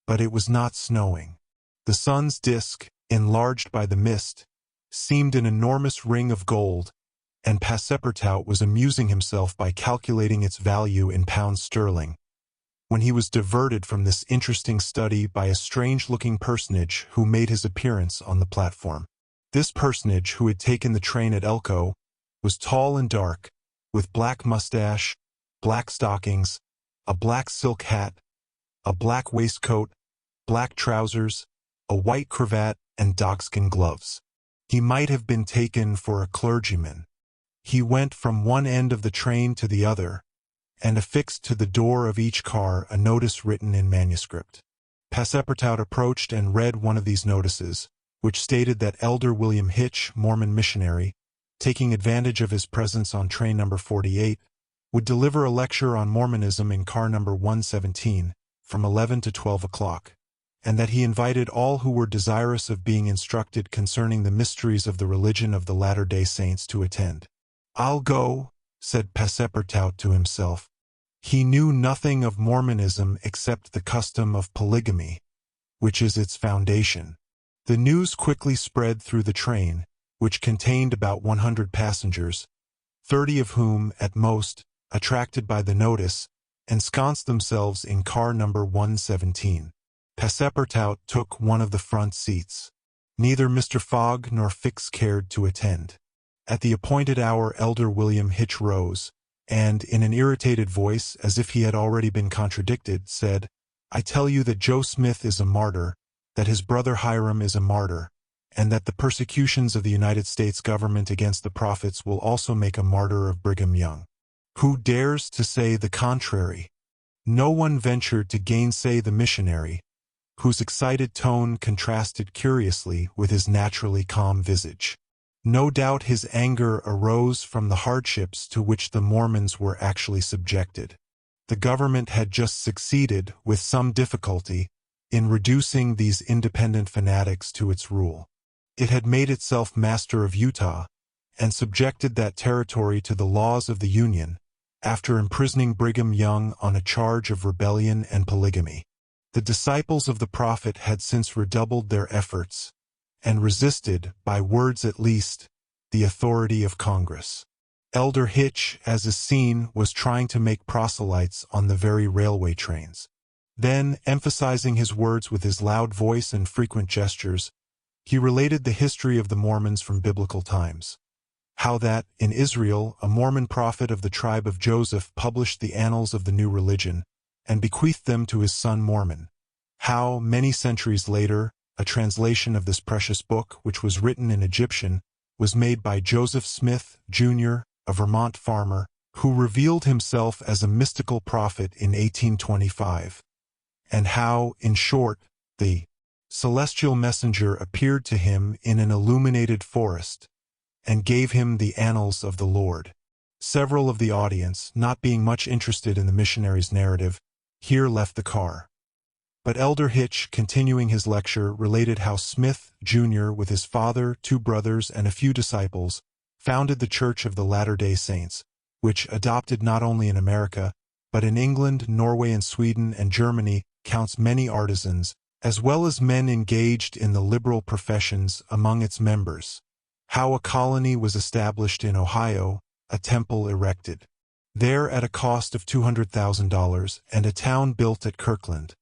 but it was not snowing. The sun's disk, enlarged by the mist, seemed an enormous ring of gold, and Passepartout was amusing himself by calculating its value in pounds sterling, when he was diverted from this interesting study by a strange-looking personage who made his appearance on the platform. This personage, who had taken the train at Elko, was tall and dark, with black mustache, black stockings, a black silk hat, a black waistcoat, black trousers, a white cravat, and dogskin gloves. He might have been taken for a clergyman. He went from one end of the train to the other, and affixed to the door of each car a notice written in manuscript. Passepartout approached and read one of these notices, which stated that Elder William Hitch, Mormon missionary, taking advantage of his presence on train number 48, would deliver a lecture on Mormonism in car number 117 from 11 to 12 o'clock, and that he invited all who were desirous of being instructed concerning the mysteries of the religion of the Latter-day Saints to attend. "I'll go," said Passepartout to himself. He knew nothing of Mormonism except the custom of polygamy, which is its foundation. The news quickly spread through the train, which contained about 100 passengers, 30 of whom, at most, attracted by the notice, ensconced themselves in car number 117. Passepartout took one of the front seats. Neither Mr. Fogg nor Fix cared to attend. At the appointed hour, Elder William Hitch rose, and, in an irritated voice, as if he had already been contradicted, said, "I tell you that Joe Smith is a martyr, that his brother Hiram is a martyr, and that the persecutions of the United States government against the prophets will also make a martyr of Brigham Young. Who dares to say the contrary?" No one ventured to gainsay the missionary, whose excited tone contrasted curiously with his naturally calm visage. No doubt his anger arose from the hardships to which the Mormons were actually subjected. The government had just succeeded, with some difficulty, in reducing these independent fanatics to its rule. It had made itself master of Utah, and subjected that territory to the laws of the Union, after imprisoning Brigham Young on a charge of rebellion and polygamy. The disciples of the prophet had since redoubled their efforts, and resisted, by words at least, the authority of Congress. Elder Hitch, as is seen, was trying to make proselytes on the very railway trains. Then, emphasizing his words with his loud voice and frequent gestures, he related the history of the Mormons from biblical times. How that, in Israel, a Mormon prophet of the tribe of Joseph published the annals of the new religion, and bequeathed them to his son Mormon. How, many centuries later, a translation of this precious book, which was written in Egyptian, was made by Joseph Smith, Jr., a Vermont farmer, who revealed himself as a mystical prophet in 1825. And how, in short, the celestial messenger appeared to him in an illuminated forest, and gave him the annals of the Lord. Several of the audience, not being much interested in the missionary's narrative, here left the car. But Elder Hitch, continuing his lecture, related how Smith, Jr., with his father, 2 brothers, and a few disciples, founded the Church of the Latter-day Saints, which, adopted not only in America, but in England, Norway, and Sweden, and Germany, counts many artisans, as well as men engaged in the liberal professions among its members. How a colony was established in Ohio, a temple erected there at a cost of $200,000, and a town built at Kirkland.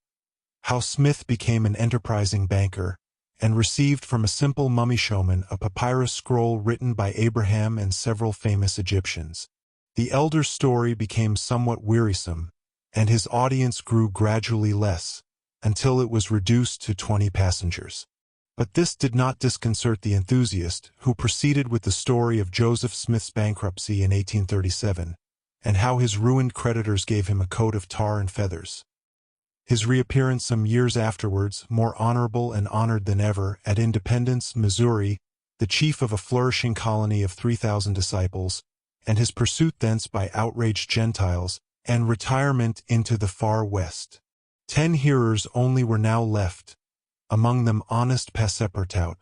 How Smith became an enterprising banker, and received from a simple mummy showman a papyrus scroll written by Abraham and several famous Egyptians. The elder's story became somewhat wearisome, and his audience grew gradually less, until it was reduced to 20 passengers. But this did not disconcert the enthusiast, who proceeded with the story of Joseph Smith's bankruptcy in 1837, and how his ruined creditors gave him a coat of tar and feathers. His reappearance some years afterwards, more honorable and honored than ever, at Independence, Missouri, the chief of a flourishing colony of 3,000 disciples, and his pursuit thence by outraged Gentiles, and retirement into the far West. 10 hearers only were now left, among them honest Passepartout,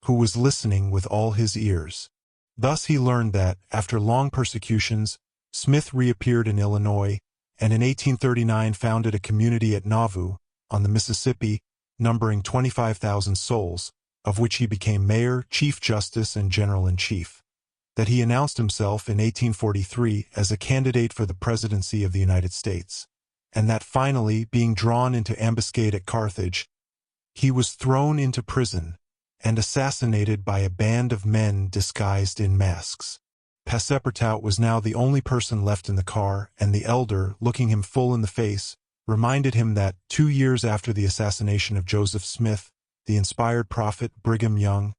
who was listening with all his ears. Thus he learned that, after long persecutions, Smith reappeared in Illinois, and in 1839 founded a community at Nauvoo, on the Mississippi, numbering 25,000 souls, of which he became mayor, chief justice, and general-in-chief. That he announced himself in 1843 as a candidate for the presidency of the United States, and that finally, being drawn into ambuscade at Carthage, he was thrown into prison and assassinated by a band of men disguised in masks. Passepartout was now the only person left in the car, and the elder, looking him full in the face, reminded him that, 2 years after the assassination of Joseph Smith, the inspired prophet Brigham Young,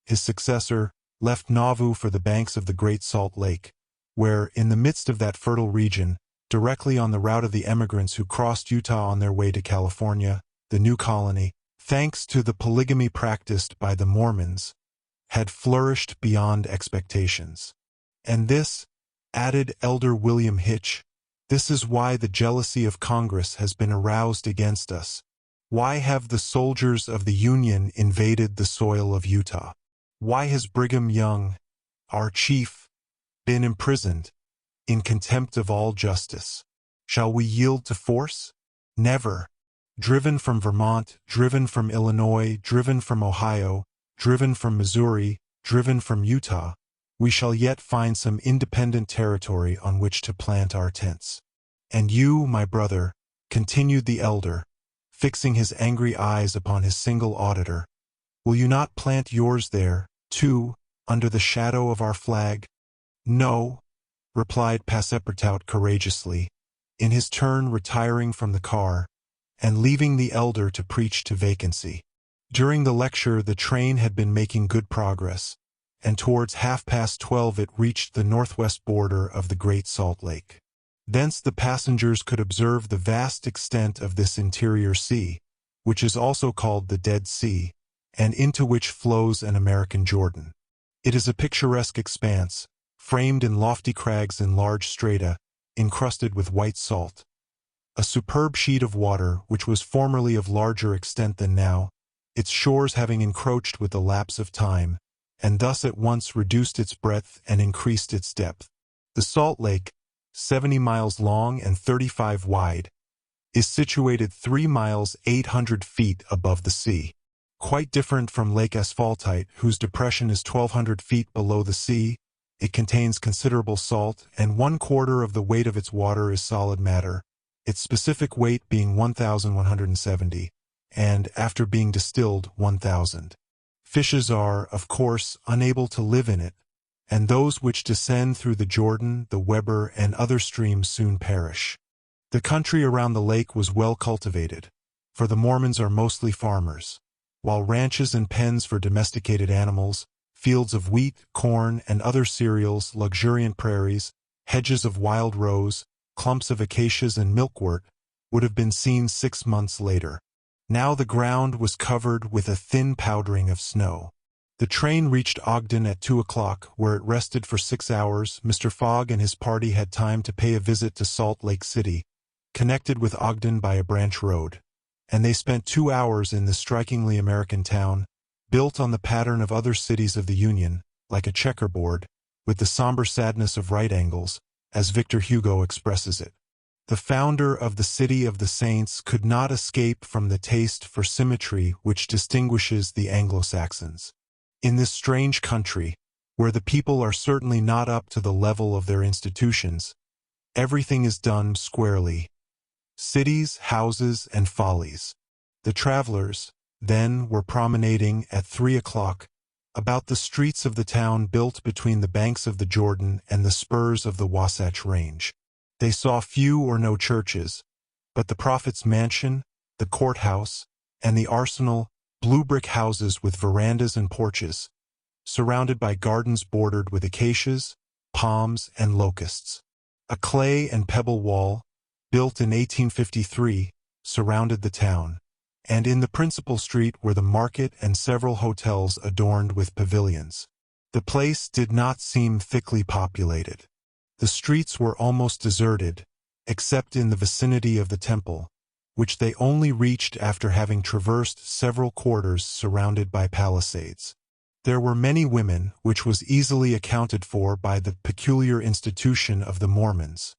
his successor, left Nauvoo for the banks of the Great Salt Lake, where, in the midst of that fertile region, directly on the route of the emigrants who crossed Utah on their way to California, the new colony, thanks to the polygamy practiced by the Mormons, had flourished beyond expectations. And this, added Elder William Hitch, this is why the jealousy of Congress has been aroused against us. Why have the soldiers of the Union invaded the soil of Utah? Why has Brigham Young, our chief, been imprisoned, in contempt of all justice? Shall we yield to force? Never. Driven from Vermont, driven from Illinois, driven from Ohio, driven from Missouri, driven from Utah, we shall yet find some independent territory on which to plant our tents. And you, my brother, continued the elder, fixing his angry eyes upon his single auditor, will you not plant yours there, too, under the shadow of our flag? No, replied Passepartout courageously, in his turn retiring from the car, and leaving the elder to preach to vacancy. During the lecture the train had been making good progress, and towards 12:30 it reached the northwest border of the Great Salt Lake. Thence the passengers could observe the vast extent of this interior sea, which is also called the Dead Sea, and into which flows an American Jordan. It is a picturesque expanse, framed in lofty crags and large strata, encrusted with white salt. A superb sheet of water, which was formerly of larger extent than now, its shores having encroached with the lapse of time, and thus at once reduced its breadth and increased its depth. The Salt Lake, 70 miles long and 35 wide, is situated 3 miles 800 feet above the sea. Quite different from Lake Asphaltite, whose depression is 1,200 feet below the sea, it contains considerable salt, and 1/4 of the weight of its water is solid matter, its specific weight being 1,170, and, after being distilled, 1,000. Fishes are, of course, unable to live in it, and those which descend through the Jordan, the Weber, and other streams soon perish. The country around the lake was well cultivated, for the Mormons are mostly farmers, while ranches and pens for domesticated animals, fields of wheat, corn, and other cereals, luxuriant prairies, hedges of wild rose, clumps of acacias and milkwort, would have been seen 6 months later. Now the ground was covered with a thin powdering of snow. The train reached Ogden at 2 o'clock, where it rested for 6 hours. Mr. Fogg and his party had time to pay a visit to Salt Lake City, connected with Ogden by a branch road, and they spent 2 hours in this strikingly American town, built on the pattern of other cities of the Union, like a checkerboard, with the somber sadness of right angles, as Victor Hugo expresses it. The founder of the City of the Saints could not escape from the taste for symmetry which distinguishes the Anglo-Saxons. In this strange country, where the people are certainly not up to the level of their institutions, everything is done squarely. Cities, houses, and follies. The travelers, then, were promenading at 3 o'clock about the streets of the town built between the banks of the Jordan and the spurs of the Wasatch Range. They saw few or no churches, but the prophet's mansion, the courthouse, and the arsenal, blue brick houses with verandas and porches, surrounded by gardens bordered with acacias, palms, and locusts. A clay and pebble wall, built in 1853, surrounded the town, and in the principal street were the market and several hotels adorned with pavilions. The place did not seem thickly populated. The streets were almost deserted, except in the vicinity of the temple, which they only reached after having traversed several quarters surrounded by palisades. There were many women, which was easily accounted for by the peculiar institution of the Mormons.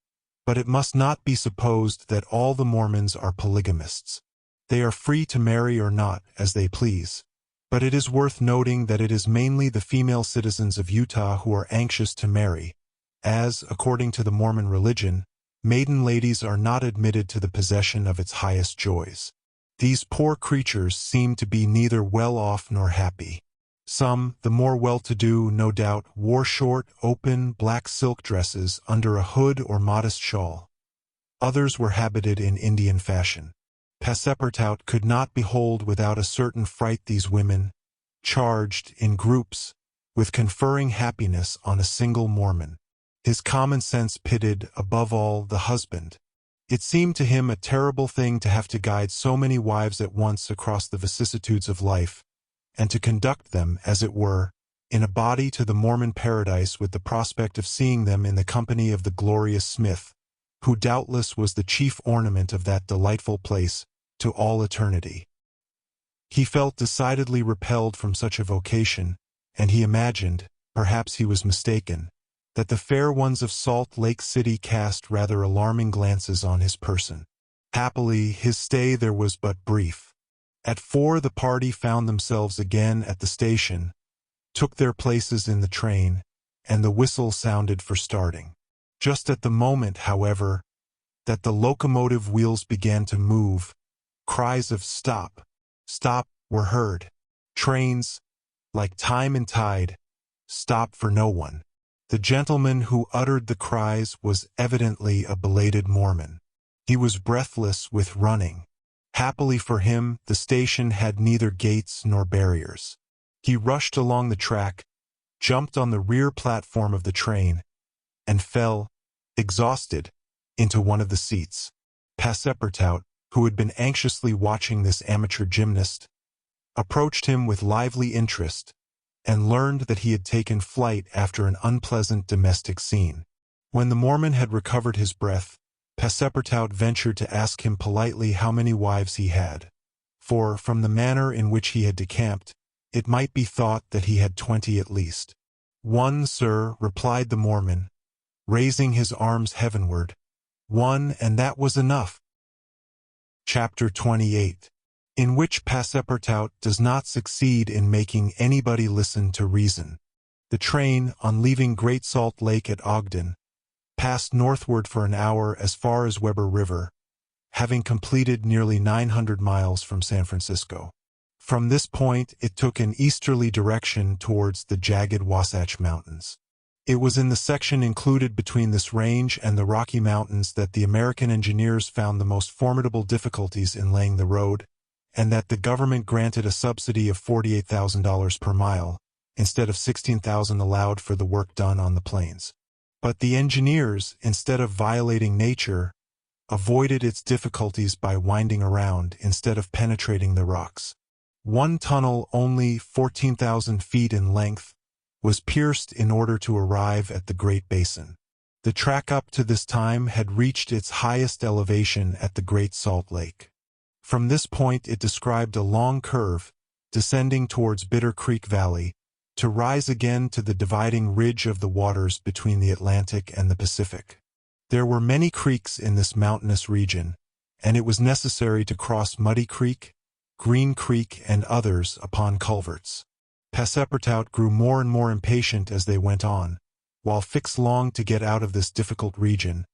But it must not be supposed that all the Mormons are polygamists. They are free to marry or not, as they please. But it is worth noting that it is mainly the female citizens of Utah who are anxious to marry, as, according to the Mormon religion, maiden ladies are not admitted to the possession of its highest joys. These poor creatures seem to be neither well off nor happy. Some, the more well-to-do, no doubt, wore short, open, black silk dresses under a hood or modest shawl. Others were habited in Indian fashion. Passepartout could not behold without a certain fright these women, charged, in groups, with conferring happiness on a single Mormon. His common sense pitted, above all, the husband. It seemed to him a terrible thing to have to guide so many wives at once across the vicissitudes of life, and to conduct them, as it were, in a body to the Mormon paradise with the prospect of seeing them in the company of the glorious Smith, who doubtless was the chief ornament of that delightful place, to all eternity. He felt decidedly repelled from such a vocation, and he imagined, perhaps he was mistaken, that the fair ones of Salt Lake City cast rather alarming glances on his person. Happily, his stay there was but brief. At 4 the party found themselves again at the station, took their places in the train, and the whistle sounded for starting. Just at the moment, however, that the locomotive wheels began to move, cries of "Stop! Stop!" were heard. Trains, like time and tide, stop for no one. The gentleman who uttered the cries was evidently a belated Mormon. He was breathless with running. Happily for him, the station had neither gates nor barriers. He rushed along the track, jumped on the rear platform of the train, and fell, exhausted, into one of the seats. Passepartout, who had been anxiously watching this amateur gymnast, approached him with lively interest, and learned that he had taken flight after an unpleasant domestic scene. When the Mormon had recovered his breath, Passepartout ventured to ask him politely how many wives he had, for, from the manner in which he had decamped, it might be thought that he had 20 at least. "One, sir," replied the Mormon, raising his arms heavenward. "One, and that was enough." Chapter 28, in which Passepartout does not succeed in making anybody listen to reason. The train, on leaving Great Salt Lake at Ogden, passed northward for an hour as far as Weber River, having completed nearly 900 miles from San Francisco. From this point it took an easterly direction towards the jagged Wasatch Mountains. It was in the section included between this range and the Rocky Mountains that the American engineers found the most formidable difficulties in laying the road, and that the government granted a subsidy of $48,000 per mile, instead of $16,000 allowed for the work done on the plains. But the engineers, instead of violating nature, avoided its difficulties by winding around instead of penetrating the rocks. One tunnel, only 14,000 feet in length, was pierced in order to arrive at the Great Basin. The track up to this time had reached its highest elevation at the Great Salt Lake. From this point it described a long curve, descending towards Bitter Creek Valley, to rise again to the dividing ridge of the waters between the Atlantic and the Pacific. There were many creeks in this mountainous region, and it was necessary to cross Muddy Creek, Green Creek, and others upon culverts. Passepartout grew more and more impatient as they went on, while Fix longed to get out of this difficult region,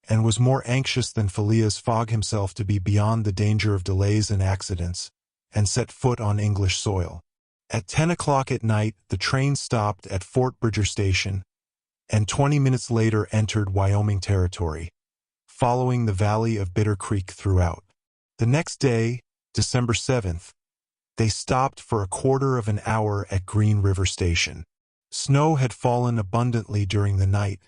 and was more anxious than Phileas Fogg himself to be beyond the danger of delays and accidents, and set foot on English soil. At 10 o'clock at night, the train stopped at Fort Bridger Station, and 20 minutes later entered Wyoming territory, following the valley of Bitter Creek throughout. The next day, December 7th, they stopped for a quarter of an hour at Green River Station. Snow had fallen abundantly during the night,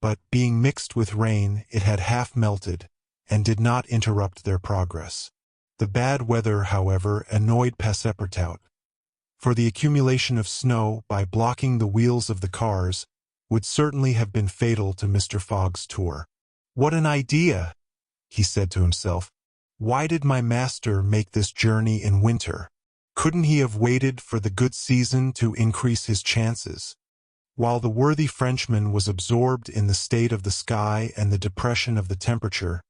but being mixed with rain, it had half melted and did not interrupt their progress. The bad weather, however, annoyed Passepartout, for the accumulation of snow by blocking the wheels of the cars would certainly have been fatal to Mr. Fogg's tour. "What an idea!" he said to himself. "Why did my master make this journey in winter? Couldn't he have waited for the good season to increase his chances?" While the worthy Frenchman was absorbed in the state of the sky and the depression of the temperature,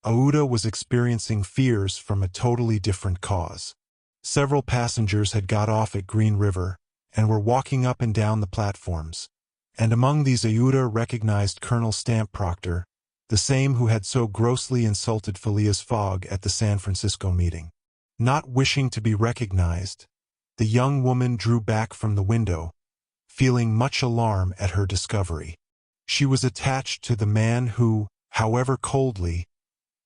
Aouda was experiencing fears from a totally different cause. Several passengers had got off at Green River and were walking up and down the platforms, and among these Aouda recognized Colonel Stamp Proctor, the same who had so grossly insulted Phileas Fogg at the San Francisco meeting. Not wishing to be recognized, the young woman drew back from the window, feeling much alarm at her discovery. She was attached to the man who, however coldly,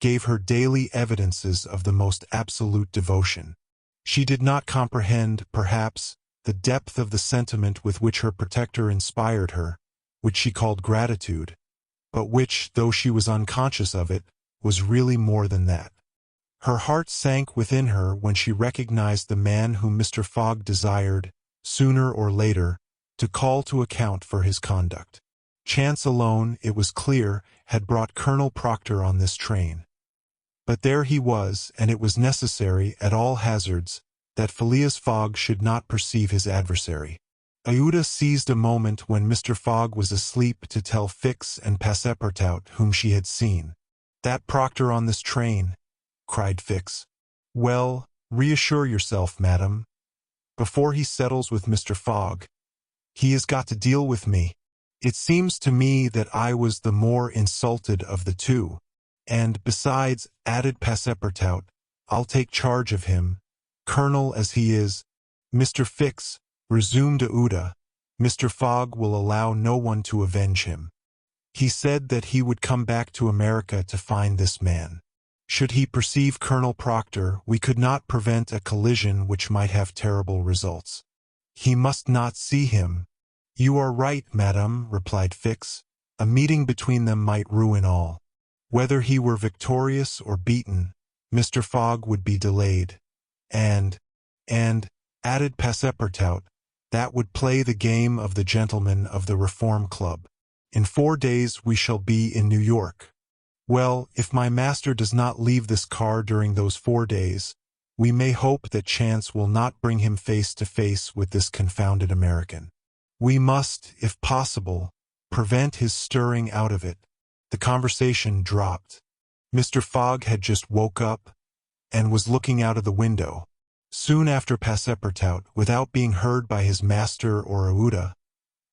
gave her daily evidences of the most absolute devotion. She did not comprehend, perhaps, the depth of the sentiment with which her protector inspired her, which she called gratitude, but which, though she was unconscious of it, was really more than that. Her heart sank within her when she recognized the man whom Mr. Fogg desired, sooner or later, to call to account for his conduct. Chance alone, it was clear, had brought Colonel Proctor on this train. But there he was, and it was necessary, at all hazards, that Phileas Fogg should not perceive his adversary. Aouda seized a moment when Mr. Fogg was asleep to tell Fix and Passepartout whom she had seen. "That Proctor on this train," cried Fix. "Well, reassure yourself, madam. Before he settles with Mr. Fogg, he has got to deal with me. It seems to me that I was the more insulted of the two. And, besides," added Passepartout, "I'll take charge of him, colonel as he is." "Mr. Fix," resumed Aouda, "Mr. Fogg will allow no one to avenge him. He said that he would come back to America to find this man. Should he perceive Colonel Proctor, we could not prevent a collision which might have terrible results. He must not see him." "You are right, madam," replied Fix. "A meeting between them might ruin all. Whether he were victorious or beaten, Mr. Fogg would be delayed. And, added Passepartout, that would play the game of the gentlemen of the Reform Club. In 4 days we shall be in New York. Well, if my master does not leave this car during those 4 days, we may hope that chance will not bring him face to face with this confounded American. We must, if possible, prevent his stirring out of it." The conversation dropped. Mr. Fogg had just woke up and was looking out of the window. Soon after, Passepartout, without being heard by his master or Aouda,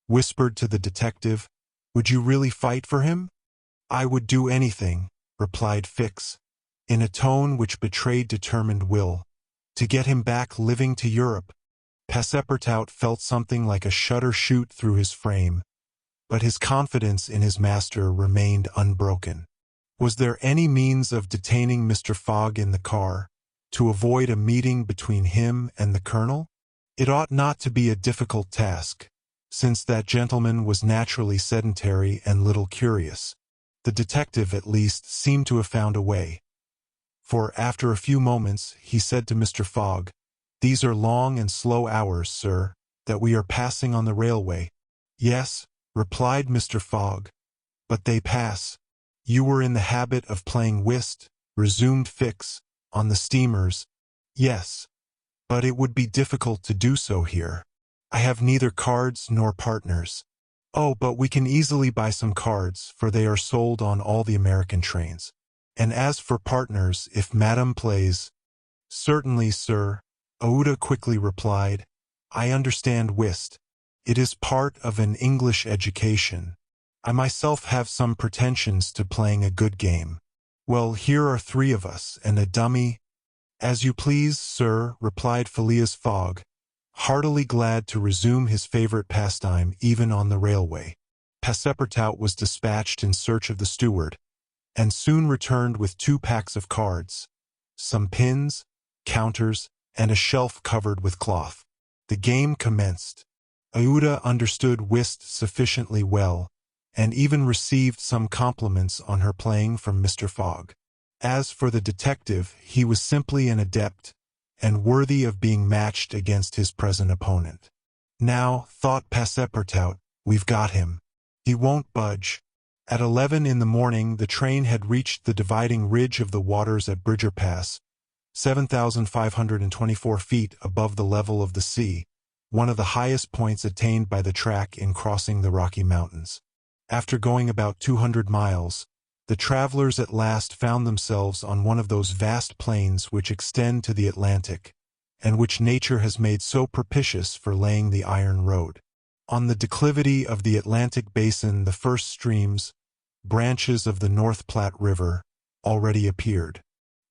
whispered to the detective, "Would you really fight for him?" "I would do anything," replied Fix, in a tone which betrayed determined will, "to get him back living to Europe." Passepartout felt something like a shudder shoot through his frame, but his confidence in his master remained unbroken. Was there any means of detaining Mr. Fogg in the car, to avoid a meeting between him and the colonel? It ought not to be a difficult task, since that gentleman was naturally sedentary and little curious. The detective, at least, seemed to have found a way. For, after a few moments, he said to Mr. Fogg, "These are long and slow hours, sir, that we are passing on the railway." "Yes," replied Mr. Fogg, "but they pass." "You were in the habit of playing whist," resumed Fix, "on the steamers." "Yes, but it would be difficult to do so here. I have neither cards nor partners." "Oh, but we can easily buy some cards, for they are sold on all the American trains. And as for partners, if Madame plays—" "Certainly, sir," Aouda quickly replied. "I understand whist. It is part of an English education. I myself have some pretensions to playing a good game. Well, here are 3 of us, and a dummy." "As you please, sir," replied Phileas Fogg, heartily glad to resume his favorite pastime even on the railway. Passepartout was dispatched in search of the steward, and soon returned with 2 packs of cards, some pins, counters, and a shelf covered with cloth. The game commenced. Aouda understood whist sufficiently well, and even received some compliments on her playing from Mr. Fogg. As for the detective, he was simply an adept, and worthy of being matched against his present opponent. "Now," thought Passepartout, "we've got him. He won't budge." At 11 in the morning the train had reached the dividing ridge of the waters at Bridger Pass, 7,524 feet above the level of the sea, one of the highest points attained by the track in crossing the Rocky Mountains. After going about 200 miles, the travelers at last found themselves on one of those vast plains which extend to the Atlantic, and which nature has made so propitious for laying the iron road. On the declivity of the Atlantic basin the first streams, branches of the North Platte River, already appeared.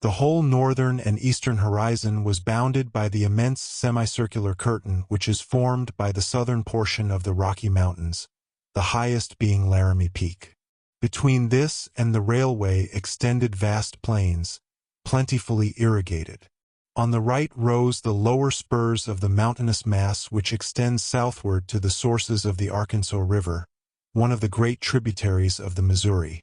The whole northern and eastern horizon was bounded by the immense semicircular curtain which is formed by the southern portion of the Rocky Mountains, the highest being Laramie Peak. Between this and the railway extended vast plains, plentifully irrigated. On the right rose the lower spurs of the mountainous mass which extends southward to the sources of the Arkansas River, one of the great tributaries of the Missouri.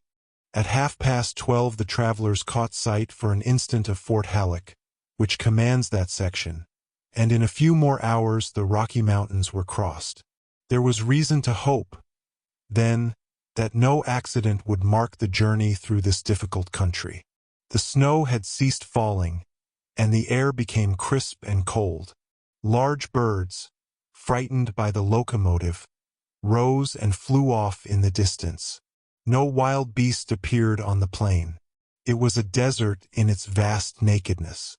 At 12:30 the travelers caught sight for an instant of Fort Halleck, which commands that section, and in a few more hours the Rocky Mountains were crossed. There was reason to hope, then, that no accident would mark the journey through this difficult country. The snow had ceased falling, and the air became crisp and cold. Large birds, frightened by the locomotive, rose and flew off in the distance. No wild beast appeared on the plain. It was a desert in its vast nakedness.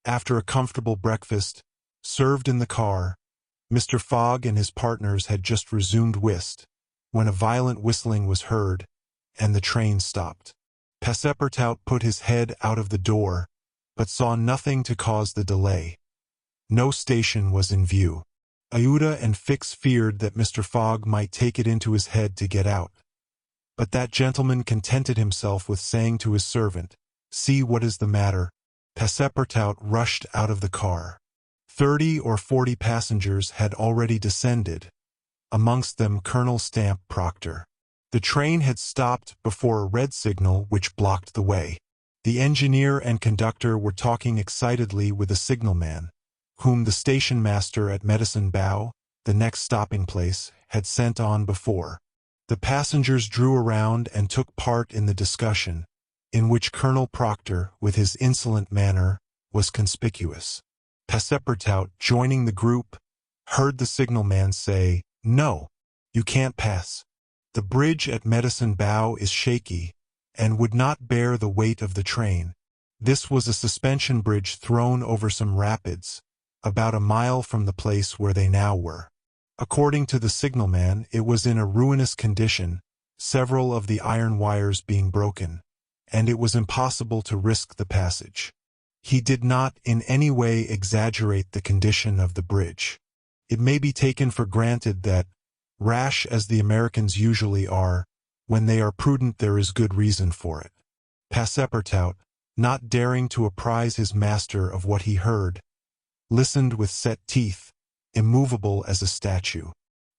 After a comfortable breakfast, served in the car, Mr. Fogg and his partners had just resumed whist, when a violent whistling was heard, and the train stopped. Passepartout put his head out of the door, but saw nothing to cause the delay. No station was in view. Aouda and Fix feared that Mr. Fogg might take it into his head to get out. But that gentleman contented himself with saying to his servant, "See what is the matter." Passepartout rushed out of the car. 30 or 40 passengers had already descended, amongst them Colonel Stamp Proctor. The train had stopped before a red signal which blocked the way. The engineer and conductor were talking excitedly with a signalman, whom the station master at Medicine Bow, the next stopping place, had sent on before. The passengers drew around and took part in the discussion, in which Colonel Proctor, with his insolent manner, was conspicuous. Passepartout, joining the group, heard the signalman say, "No, you can't pass. The bridge at Medicine Bow is shaky, and would not bear the weight of the train." This was a suspension bridge thrown over some rapids, about a mile from the place where they now were. According to the signalman, it was in a ruinous condition, several of the iron wires being broken, and it was impossible to risk the passage. He did not in any way exaggerate the condition of the bridge. It may be taken for granted that, rash as the Americans usually are, when they are prudent there is good reason for it. Passepartout, not daring to apprise his master of what he heard, listened with set teeth, immovable as a statue.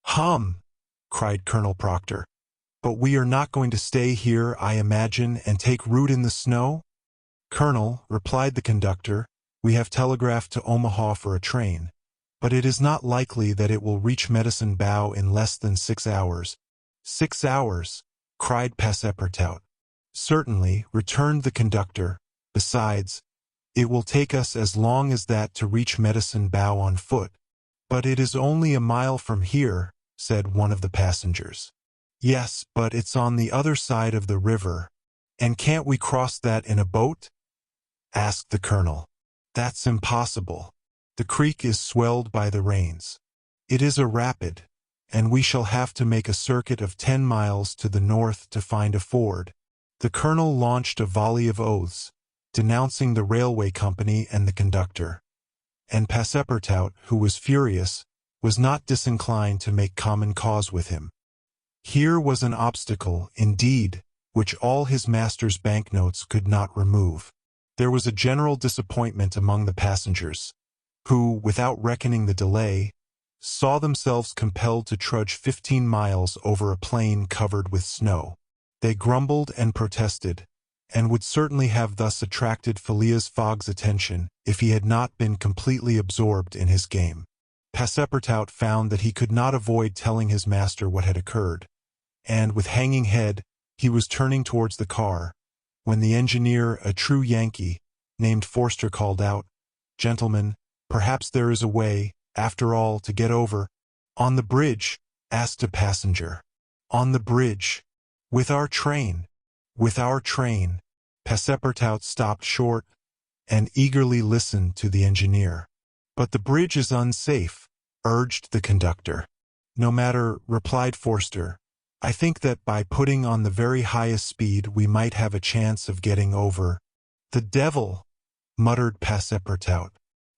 "Hum!" cried Colonel Proctor. "But we are not going to stay here, I imagine, and take root in the snow?" "Colonel," replied the conductor, "we have telegraphed to Omaha for a train, but it is not likely that it will reach Medicine Bow in less than 6 hours." "6 hours!" cried Passepartout. "Certainly," returned the conductor. "Besides, it will take us as long as that to reach Medicine Bow on foot." "But it is only a mile from here," said one of the passengers. Yes, but it's on the other side of the river. And can't we cross that in a boat? Asked the colonel. That's impossible. The creek is swelled by the rains. It is a rapid, and we shall have to make a circuit of 10 miles to the north to find a ford. The colonel launched a volley of oaths, denouncing the railway company and the conductor. And Passepartout, who was furious, was not disinclined to make common cause with him. Here was an obstacle, indeed, which all his master's banknotes could not remove. There was a general disappointment among the passengers, who, without reckoning the delay, saw themselves compelled to trudge 15 miles over a plain covered with snow. They grumbled and protested, and would certainly have thus attracted Phileas Fogg's attention if he had not been completely absorbed in his game. Passepartout found that he could not avoid telling his master what had occurred, and with hanging head, he was turning towards the car, when the engineer, a true Yankee, named Forster, called out, "Gentlemen, perhaps there is a way, after all, to get over." "On the bridge?" asked a passenger. "On the bridge. With our train." "With our train." Passepartout stopped short and eagerly listened to the engineer. "But the bridge is unsafe," urged the conductor. "No matter," replied Forster. "I think that by putting on the very highest speed we might have a chance of getting over." "The devil!" muttered Passepartout.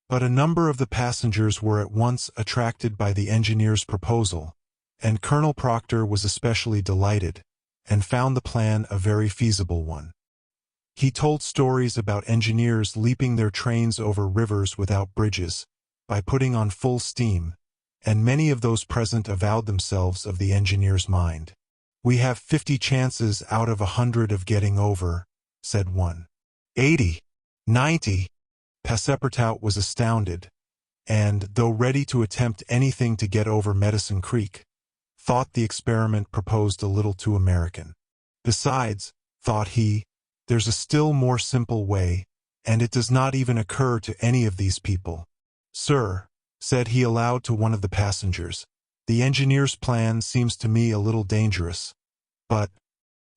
But a number of the passengers were at once attracted by the engineer's proposal, and Colonel Proctor was especially delighted, and found the plan a very feasible one. He told stories about engineers leaping their trains over rivers without bridges, by putting on full steam, and many of those present avowed themselves of the engineer's mind. "We have 50 chances out of 100 of getting over," said one. 80, 90. Passepartout was astounded, and, though ready to attempt anything to get over Medicine Creek, thought the experiment proposed a little too American. "Besides," thought he, "there's a still more simple way, and it does not even occur to any of these people." "Sir," said he aloud to one of the passengers, "the engineer's plan seems to me a little dangerous." "But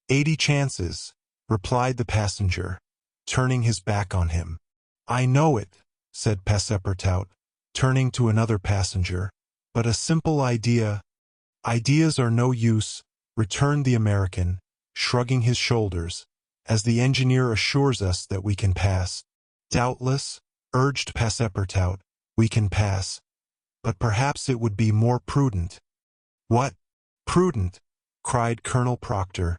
80 chances," replied the passenger, turning his back on him. "I know it," said Passepartout, turning to another passenger, "but a simple idea—" "Ideas are no use," returned the American, shrugging his shoulders, "as the engineer assures us that we can pass." "Doubtless," urged Passepartout, "we can pass. But perhaps it would be more prudent." "What? Prudent?" cried Colonel Proctor,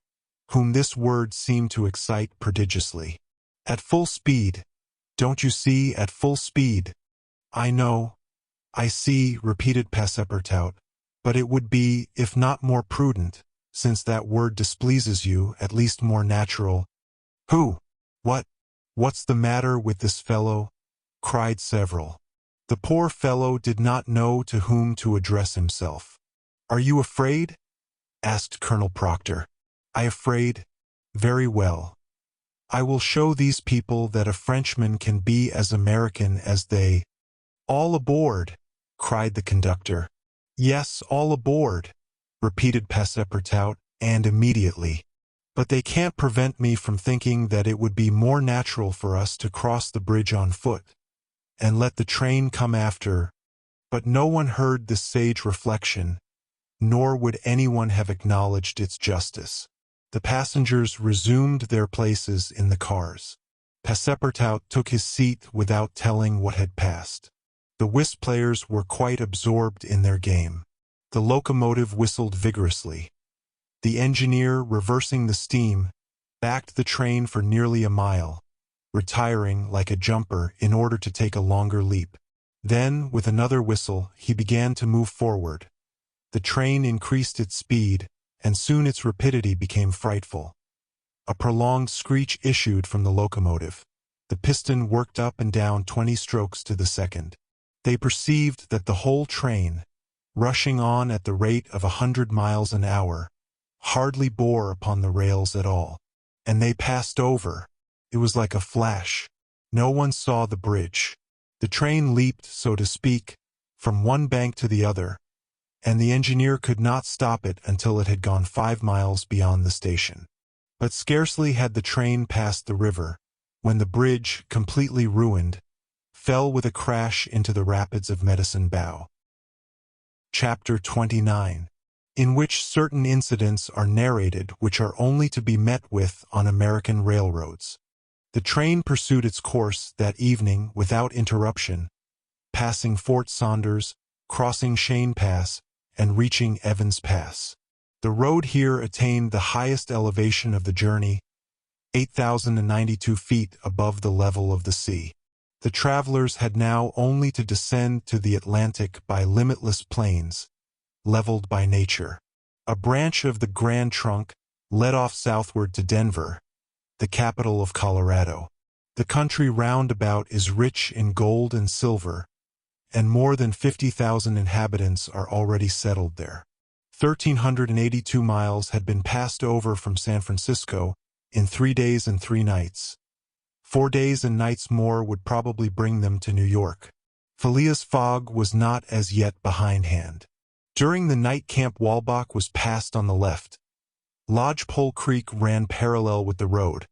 whom this word seemed to excite prodigiously. "At full speed. Don't you see, at full speed?" "I know. I see," repeated Passepartout. "But it would be, if not more prudent, since that word displeases you, at least more natural." "Who? What? What's the matter with this fellow?" cried several. The poor fellow did not know to whom to address himself. "Are you afraid?" asked Colonel Proctor. "I afraid? Very well. I will show these people that a Frenchman can be as American as they—" "All aboard!" cried the conductor. "Yes, all aboard," repeated Passepartout, "and immediately. But they can't prevent me from thinking that it would be more natural for us to cross the bridge on foot, and let the train come after." But no one heard this sage reflection, nor would anyone have acknowledged its justice. The passengers resumed their places in the cars. Passepartout took his seat without telling what had passed. The whist players were quite absorbed in their game. The locomotive whistled vigorously. The engineer, reversing the steam, backed the train for nearly a mile, retiring like a jumper in order to take a longer leap. Then, with another whistle, he began to move forward. The train increased its speed, and soon its rapidity became frightful. A prolonged screech issued from the locomotive. The piston worked up and down 20 strokes to the second. They perceived that the whole train, rushing on at the rate of 100 miles an hour, hardly bore upon the rails at all. And they passed over. It was like a flash. No one saw the bridge. The train leaped, so to speak, from one bank to the other, and the engineer could not stop it until it had gone 5 miles beyond the station. But scarcely had the train passed the river, when the bridge, completely ruined, fell with a crash into the rapids of Medicine Bow. Chapter 29, in which certain incidents are narrated which are only to be met with on American railroads. The train pursued its course that evening without interruption, passing Fort Saunders, crossing Cheyenne Pass, and reaching Evans Pass. The road here attained the highest elevation of the journey, 8,092 feet above the level of the sea. The travelers had now only to descend to the Atlantic by limitless plains, leveled by nature. A branch of the Grand Trunk led off southward to Denver, the capital of Colorado. The country round about is rich in gold and silver, and more than 50,000 inhabitants are already settled there. 1,382 miles had been passed over from San Francisco in 3 days and 3 nights. 4 days and nights more would probably bring them to New York. Phileas Fogg was not as yet behindhand. During the night Camp Walbach was passed on the left. Lodgepole Creek ran parallel with the road,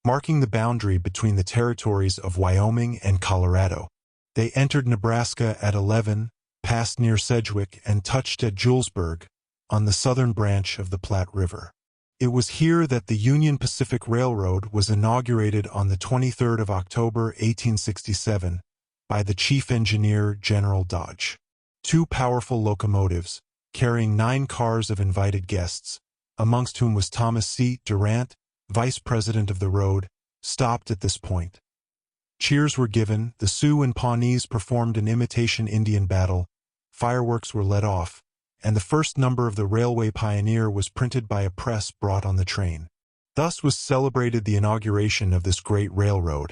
marking the boundary between the territories of Wyoming and Colorado. They entered Nebraska at 11, passed near Sedgwick, and touched at Julesburg, on the southern branch of the Platte River. It was here that the Union Pacific Railroad was inaugurated on the 23rd of October, 1867, by the chief engineer, General Dodge. 2 powerful locomotives, carrying 9 cars of invited guests, amongst whom was Thomas C. Durant, vice president of the road, stopped at this point. Cheers were given, the Sioux and Pawnees performed an imitation Indian battle, fireworks were let off, and the first number of the Railway Pioneer was printed by a press brought on the train. Thus was celebrated the inauguration of this great railroad,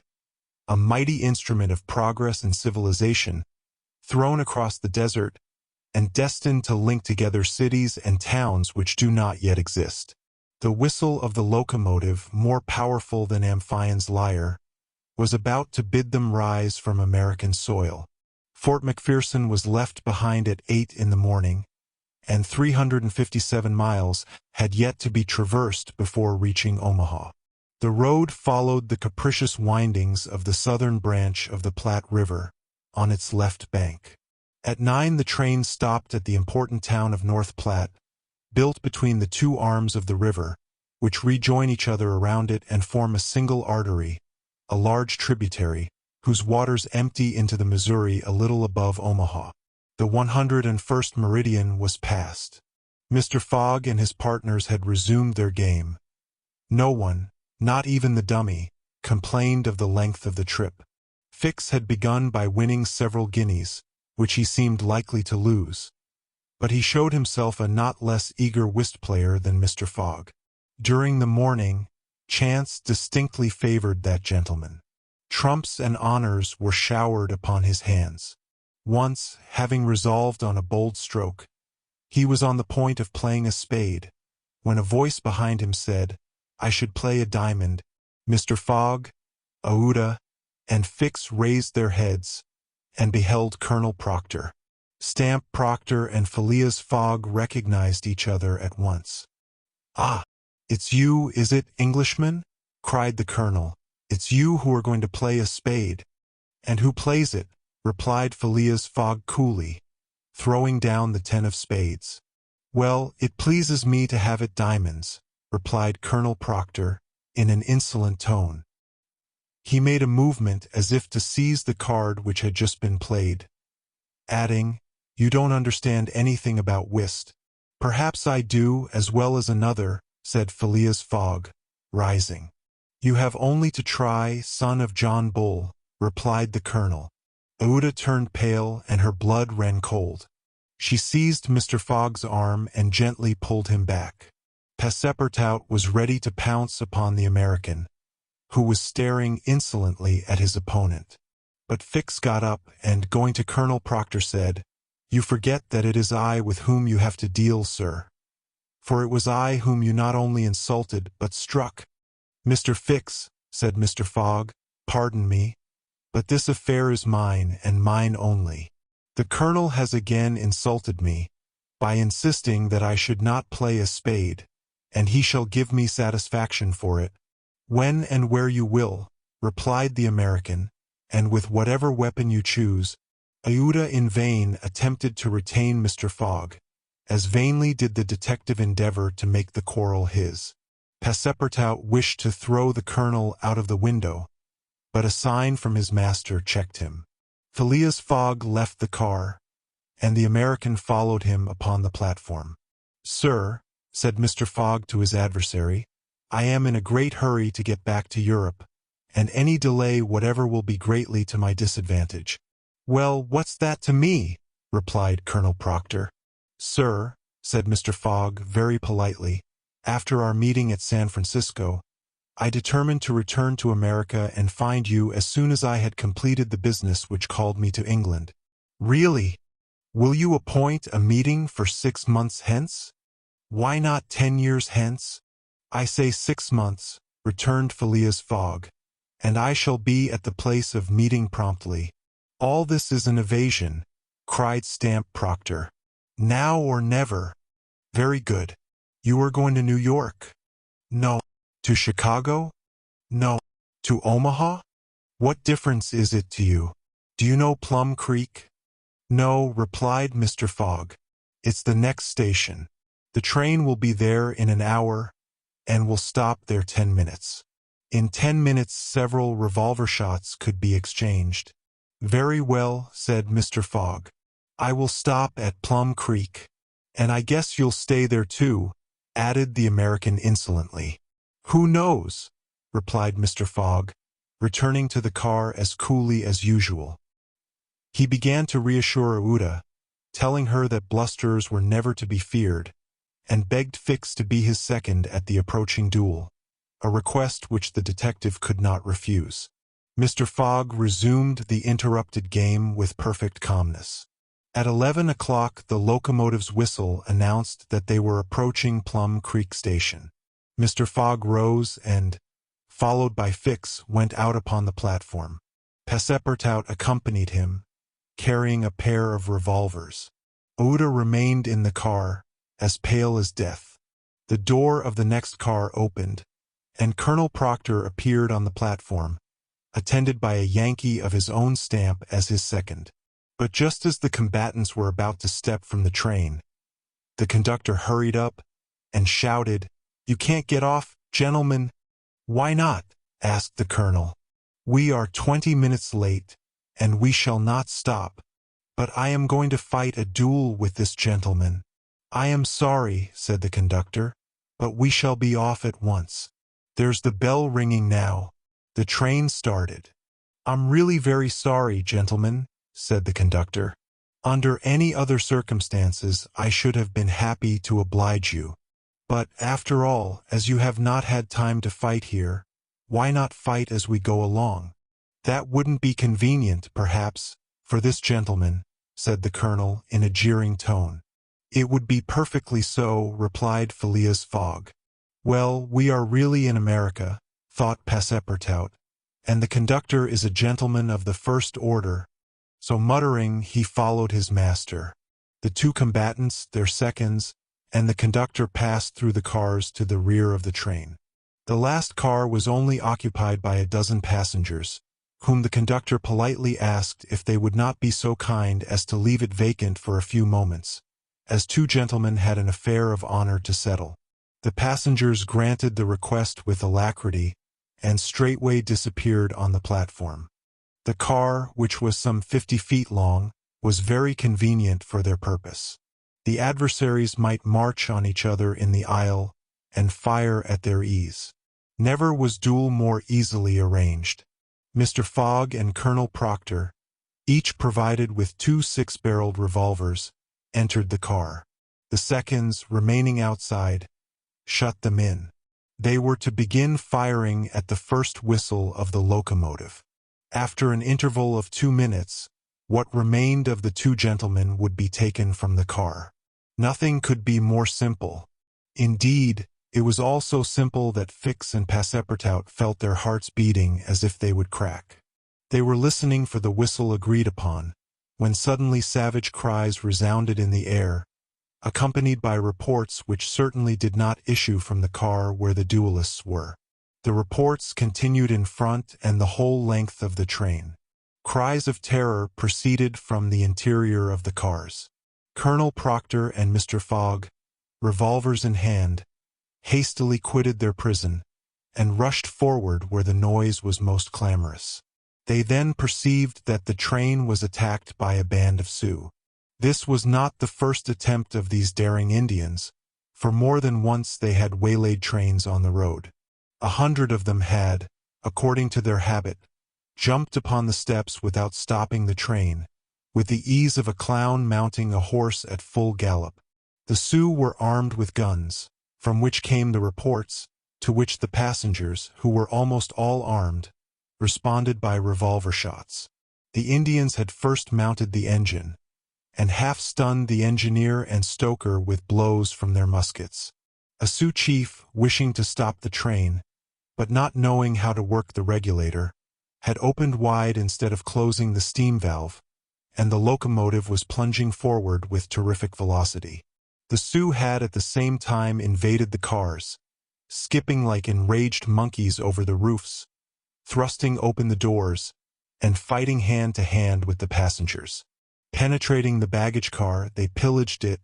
a mighty instrument of progress and civilization, thrown across the desert, and destined to link together cities and towns which do not yet exist. The whistle of the locomotive, more powerful than Amphion's lyre, was about to bid them rise from American soil. Fort McPherson was left behind at 8 in the morning, and 357 miles had yet to be traversed before reaching Omaha. The road followed the capricious windings of the southern branch of the Platte River, on its left bank. At 9 the train stopped at the important town of North Platte, built between the 2 arms of the river, which rejoin each other around it and form a single artery, a large tributary, whose waters empty into the Missouri a little above Omaha. The 101st meridian was passed. Mr. Fogg and his partners had resumed their game. No one, not even the dummy, complained of the length of the trip. Fix had begun by winning several guineas, which he seemed likely to lose. But he showed himself a not less eager whist player than Mr. Fogg. During the morning, chance distinctly favored that gentleman. Trumps and honors were showered upon his hands. Once, having resolved on a bold stroke, he was on the point of playing a spade, when a voice behind him said, "I should play a diamond." Mr. Fogg, Aouda, and Fix raised their heads, and beheld Colonel Proctor. Stamp Proctor and Phileas Fogg recognized each other at once. "Ah, it's you, is it, Englishman?" cried the colonel. "It's you who are going to play a spade." "And who plays it?" replied Phileas Fogg coolly, throwing down the 10 of spades. "Well, it pleases me to have it diamonds," replied Colonel Proctor, in an insolent tone. He made a movement as if to seize the card which had just been played, adding, "You don't understand anything about whist." "Perhaps I do as well as another," said Phileas Fogg, rising. "You have only to try, son of John Bull," replied the colonel. Aouda turned pale and her blood ran cold. She seized Mr. Fogg's arm and gently pulled him back. Passepartout was ready to pounce upon the American, who was staring insolently at his opponent. But Fix got up and, going to Colonel Proctor, said, "You forget that it is I with whom you have to deal, sir. For it was I whom you not only insulted but struck." "Mr. Fix," said Mr. Fogg, "pardon me, but this affair is mine and mine only. The colonel has again insulted me, by insisting that I should not play a spade, and he shall give me satisfaction for it. When and where you will, replied the American, and with whatever weapon you choose. Aouda in vain attempted to retain Mr. Fogg. As vainly did the detective endeavor to make the quarrel his. Passepartout wished to throw the colonel out of the window, but a sign from his master checked him. Phileas Fogg left the car, and the American followed him upon the platform. "Sir," said Mr. Fogg to his adversary, "I am in a great hurry to get back to Europe, and any delay whatever will be greatly to my disadvantage." "Well, what's that to me?" replied Colonel Proctor. "Sir," said Mr. Fogg very politely, "after our meeting at San Francisco, I determined to return to America and find you as soon as I had completed the business which called me to England." "Really? Will you appoint a meeting for 6 months hence? Why not 10 years hence?" "I say 6 months," returned Phileas Fogg, "and I shall be at the place of meeting promptly." "All this is an evasion," cried Stamp Proctor. "Now or never." "Very good. You are going to New York?" "No." "To Chicago?" "No." "To Omaha?" "What difference is it to you? Do you know Plum Creek?" "No," replied Mr. Fogg. "It's the next station. The train will be there in an hour, and will stop there 10 minutes. In 10 minutes several revolver shots could be exchanged." "Very well," said Mr. Fogg. "I will stop at Plum Creek." "And I guess you'll stay there too," added the American insolently. "Who knows?" replied Mr. Fogg, returning to the car as coolly as usual. He began to reassure Aouda, telling her that blusterers were never to be feared, and begged Fix to be his second at the approaching duel, a request which the detective could not refuse. Mr. Fogg resumed the interrupted game with perfect calmness. At 11 o'clock the locomotive's whistle announced that they were approaching Plum Creek Station. Mr. Fogg rose and, followed by Fix, went out upon the platform. Passepartout accompanied him, carrying a pair of revolvers. Aouda remained in the car, as pale as death. The door of the next car opened, and Colonel Proctor appeared on the platform, attended by a Yankee of his own stamp as his second. But just as the combatants were about to step from the train, the conductor hurried up and shouted, "You can't get off, gentlemen." "Why not?" asked the colonel. "We are 20 minutes late, and we shall not stop. But I am going to fight a duel with this gentleman." "I am sorry," said the conductor, "but we shall be off at once. There's the bell ringing now." The train started. "I'm really very sorry, gentlemen," said the conductor. "Under any other circumstances I should have been happy to oblige you. But, after all, as you have not had time to fight here, why not fight as we go along?" "That wouldn't be convenient, perhaps, for this gentleman," said the colonel in a jeering tone. "It would be perfectly so," replied Phileas Fogg. "Well, we are really in America," thought Passepartout, "and the conductor is a gentleman of the first order." So muttering, he followed his master. The two combatants, their seconds, and the conductor passed through the cars to the rear of the train. The last car was only occupied by a dozen passengers, whom the conductor politely asked if they would not be so kind as to leave it vacant for a few moments, as two gentlemen had an affair of honor to settle. The passengers granted the request with alacrity, and straightway disappeared on the platform. The car, which was some 50 feet long, was very convenient for their purpose. The adversaries might march on each other in the aisle and fire at their ease. Never was duel more easily arranged. Mr. Fogg and Colonel Proctor, each provided with 2 six-barreled revolvers, entered the car. The seconds, remaining outside, shut them in. They were to begin firing at the first whistle of the locomotive. After an interval of 2 minutes, what remained of the two gentlemen would be taken from the car. Nothing could be more simple. Indeed, it was all so simple that Fix and Passepartout felt their hearts beating as if they would crack. They were listening for the whistle agreed upon, when suddenly savage cries resounded in the air. accompanied by reports which certainly did not issue from the car where the duelists were. The reports continued in front and the whole length of the train. Cries of terror proceeded from the interior of the cars. Colonel Proctor and Mr. Fogg, revolvers in hand, hastily quitted their prison and rushed forward where the noise was most clamorous. They then perceived that the train was attacked by a band of Sioux. This was not the first attempt of these daring Indians, for more than once they had waylaid trains on the road. 100 of them had, according to their habit, jumped upon the steps without stopping the train, with the ease of a clown mounting a horse at full gallop. The Sioux were armed with guns, from which came the reports, to which the passengers, who were almost all armed, responded by revolver shots. The Indians had first mounted the engine, and half-stunned the engineer and stoker with blows from their muskets. A Sioux chief, wishing to stop the train, but not knowing how to work the regulator, had opened wide instead of closing the steam valve, and the locomotive was plunging forward with terrific velocity. The Sioux had at the same time invaded the cars, skipping like enraged monkeys over the roofs, thrusting open the doors, and fighting hand to hand with the passengers. Penetrating the baggage car, they pillaged it,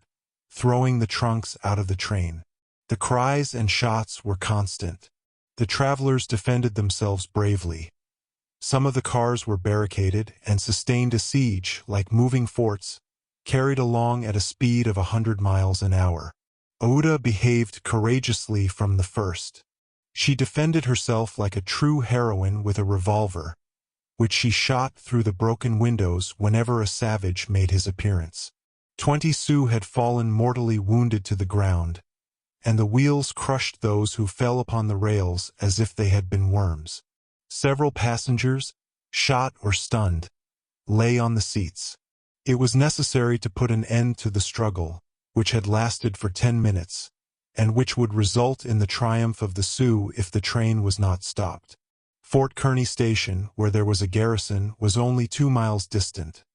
throwing the trunks out of the train. The cries and shots were constant. The travelers defended themselves bravely. Some of the cars were barricaded and sustained a siege like moving forts, carried along at a speed of 100 miles an hour. Ouda behaved courageously from the first. She defended herself like a true heroine with a revolver, which she shot through the broken windows whenever a savage made his appearance. 20 Sioux had fallen mortally wounded to the ground, and the wheels crushed those who fell upon the rails as if they had been worms. Several passengers, shot or stunned, lay on the seats. It was necessary to put an end to the struggle, which had lasted for 10 minutes, and which would result in the triumph of the Sioux if the train was not stopped. Fort Kearny Station, where there was a garrison, was only 2 miles distant.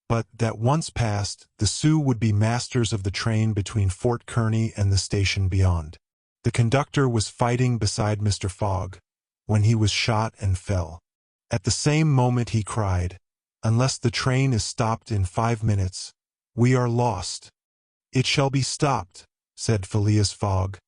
But, that once passed, the Sioux would be masters of the train between Fort Kearny and the station beyond. The conductor was fighting beside Mr. Fogg, when he was shot and fell. At the same moment he cried, "Unless the train is stopped in 5 minutes, we are lost." "It shall be stopped," said Phileas Fogg,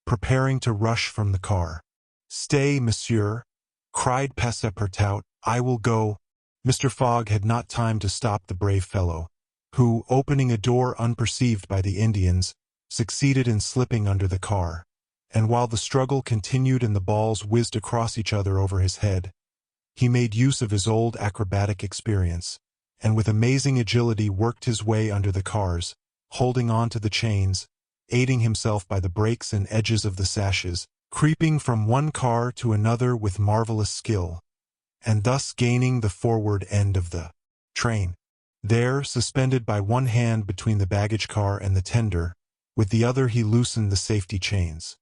preparing to rush from the car. "Stay, monsieur," cried Passepartout, "I will go." Mr. Fogg had not time to stop the brave fellow, who, opening a door unperceived by the Indians, succeeded in slipping under the car, and while the struggle continued and the balls whizzed across each other over his head, he made use of his old acrobatic experience, and with amazing agility worked his way under the cars, holding on to the chains, aiding himself by the brakes and edges of the sashes, creeping from one car to another with marvelous skill, and thus gaining the forward end of the train. There, suspended by one hand between the baggage car and the tender, with the other he loosened the safety chains.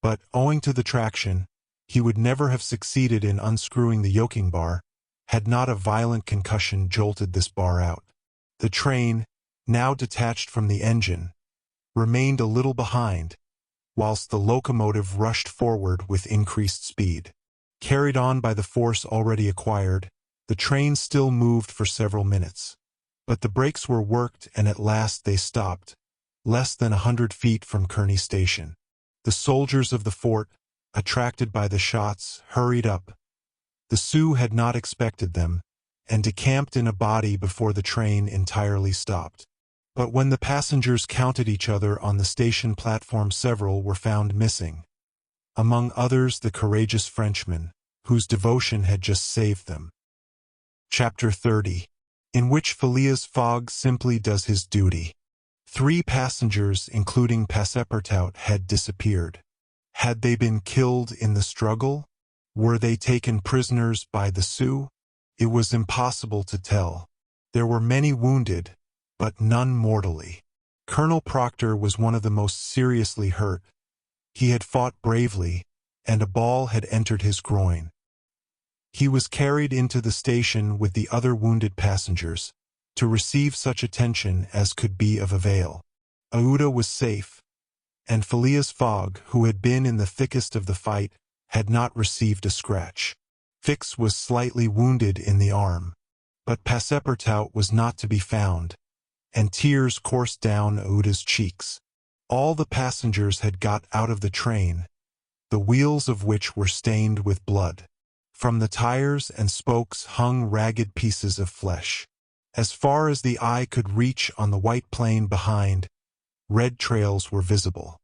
But, owing to the traction, he would never have succeeded in unscrewing the yoking bar, had not a violent concussion jolted this bar out. The train, now detached from the engine, remained a little behind, whilst the locomotive rushed forward with increased speed. Carried on by the force already acquired, the train still moved for several minutes. But the brakes were worked and at last they stopped, less than 100 feet from Kearny Station. The soldiers of the fort, attracted by the shots, hurried up. The Sioux had not expected them, and decamped in a body before the train entirely stopped. But when the passengers counted each other on the station platform, several were found missing. Among others the courageous Frenchman, whose devotion had just saved them. Chapter 30, in which Phileas Fogg simply does his duty. 3 passengers, including Passepartout, had disappeared. Had they been killed in the struggle? Were they taken prisoners by the Sioux? It was impossible to tell. There were many wounded, but none mortally. Colonel Proctor was one of the most seriously hurt. He had fought bravely, and a ball had entered his groin. He was carried into the station with the other wounded passengers, to receive such attention as could be of avail. Aouda was safe, and Phileas Fogg, who had been in the thickest of the fight, had not received a scratch. Fix was slightly wounded in the arm, but Passepartout was not to be found, and tears coursed down Aouda's cheeks. All the passengers had got out of the train, the wheels of which were stained with blood. From the tires and spokes hung ragged pieces of flesh. As far as the eye could reach on the white plain behind, red trails were visible.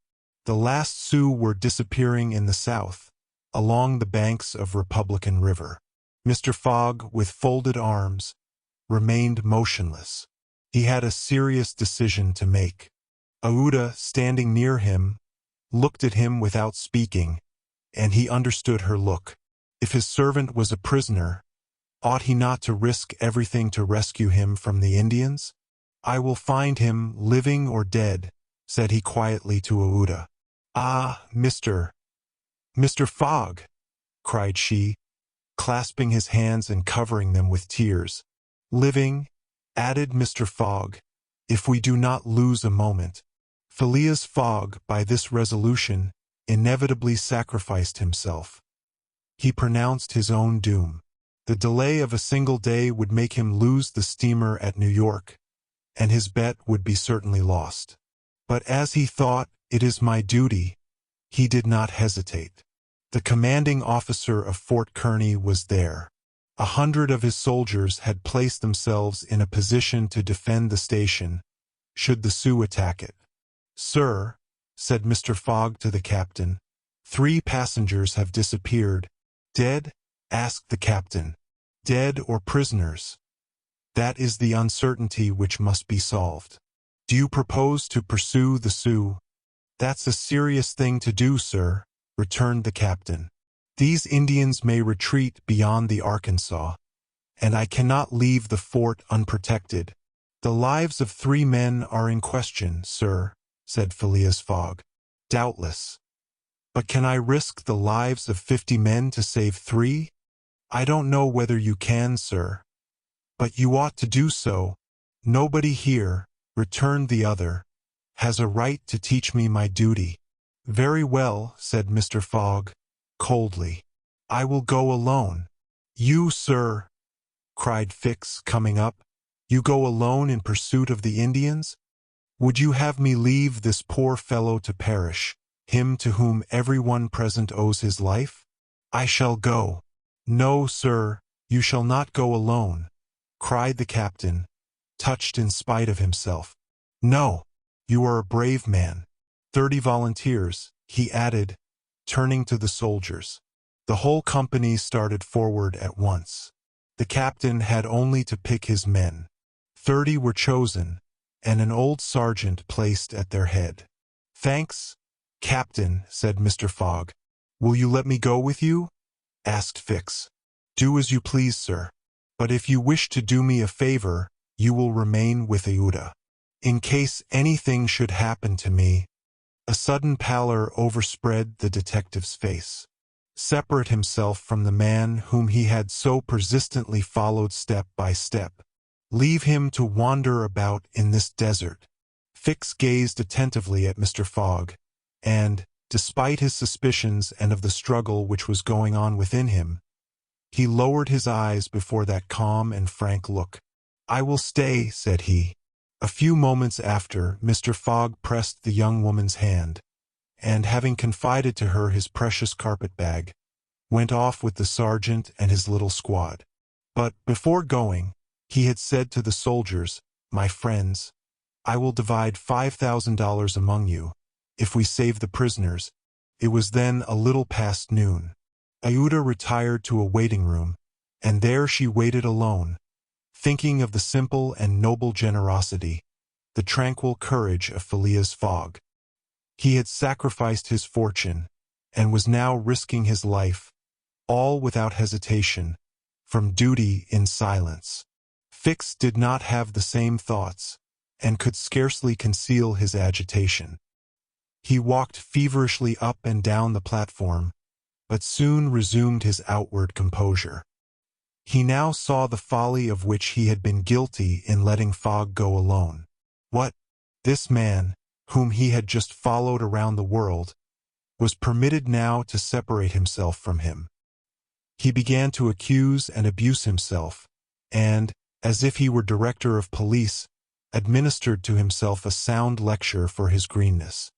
The last Sioux were disappearing in the south, along the banks of Republican River. Mr. Fogg, with folded arms, remained motionless. He had a serious decision to make. Aouda, standing near him, looked at him without speaking, and he understood her look. If his servant was a prisoner, ought he not to risk everything to rescue him from the Indians? "I will find him, living or dead," said he quietly to Aouda. "Ah, Mr. Fogg!" cried she, clasping his hands and covering them with tears. "Living," added Mr. Fogg, "if we do not lose a moment." Phileas Fogg, by this resolution, inevitably sacrificed himself. He pronounced his own doom. The delay of a single day would make him lose the steamer at New York, and his bet would be certainly lost. But as he thought, "It is my duty," he did not hesitate. The commanding officer of Fort Kearny was there. 100 of his soldiers had placed themselves in a position to defend the station, should the Sioux attack it. "Sir," said Mr. Fogg to the captain, "3 passengers have disappeared." "Dead?" asked the captain. "Dead or prisoners? That is the uncertainty which must be solved." "Do you propose to pursue the Sioux?" "That's a serious thing to do, sir," returned the captain. "These Indians may retreat beyond the Arkansas, and I cannot leave the fort unprotected." "The lives of 3 men are in question, sir," said Phileas Fogg. "Doubtless. But can I risk the lives of 50 men to save 3? "I don't know whether you can, sir. But you ought to do so." "Nobody here," returned the other, "has a right to teach me my duty." "Very well," said Mr. Fogg, coldly. "I will go alone." "You, sir!" cried Fix, coming up. "You go alone in pursuit of the Indians? Would you have me leave this poor fellow to perish, him to whom everyone present owes his life? I shall go." "No, sir, you shall not go alone," cried the captain, touched in spite of himself. "No, you are a brave man. 30 volunteers," he added, turning to the soldiers. The whole company started forward at once. The captain had only to pick his men. 30 were chosen, and an old sergeant placed at their head. "Thanks, Captain," said Mr. Fogg. "Will you let me go with you?" asked Fix. "Do as you please, sir. But if you wish to do me a favor, you will remain with Aouda. In case anything should happen to me." A sudden pallor overspread the detective's face. Separate himself from the man whom he had so persistently followed step by step. Leave him to wander about in this desert. Fix gazed attentively at Mr. Fogg, and, despite his suspicions and of the struggle which was going on within him, he lowered his eyes before that calm and frank look. "I will stay," said he. A few moments after, Mr. Fogg pressed the young woman's hand, and, having confided to her his precious carpet-bag, went off with the sergeant and his little squad. But, before going, he had said to the soldiers, "My friends, I will divide $5,000 among you, if we save the prisoners." It was then a little past noon. Aouda retired to a waiting room, and there she waited alone, thinking of the simple and noble generosity, the tranquil courage of Phileas Fogg. He had sacrificed his fortune, and was now risking his life, all without hesitation, from duty in silence. Fix did not have the same thoughts, and could scarcely conceal his agitation. He walked feverishly up and down the platform, but soon resumed his outward composure. He now saw the folly of which he had been guilty in letting Fogg go alone. What! This man, whom he had just followed around the world, was permitted now to separate himself from him. He began to accuse and abuse himself, and, as if he were director of police, administered to himself a sound lecture for his greenness.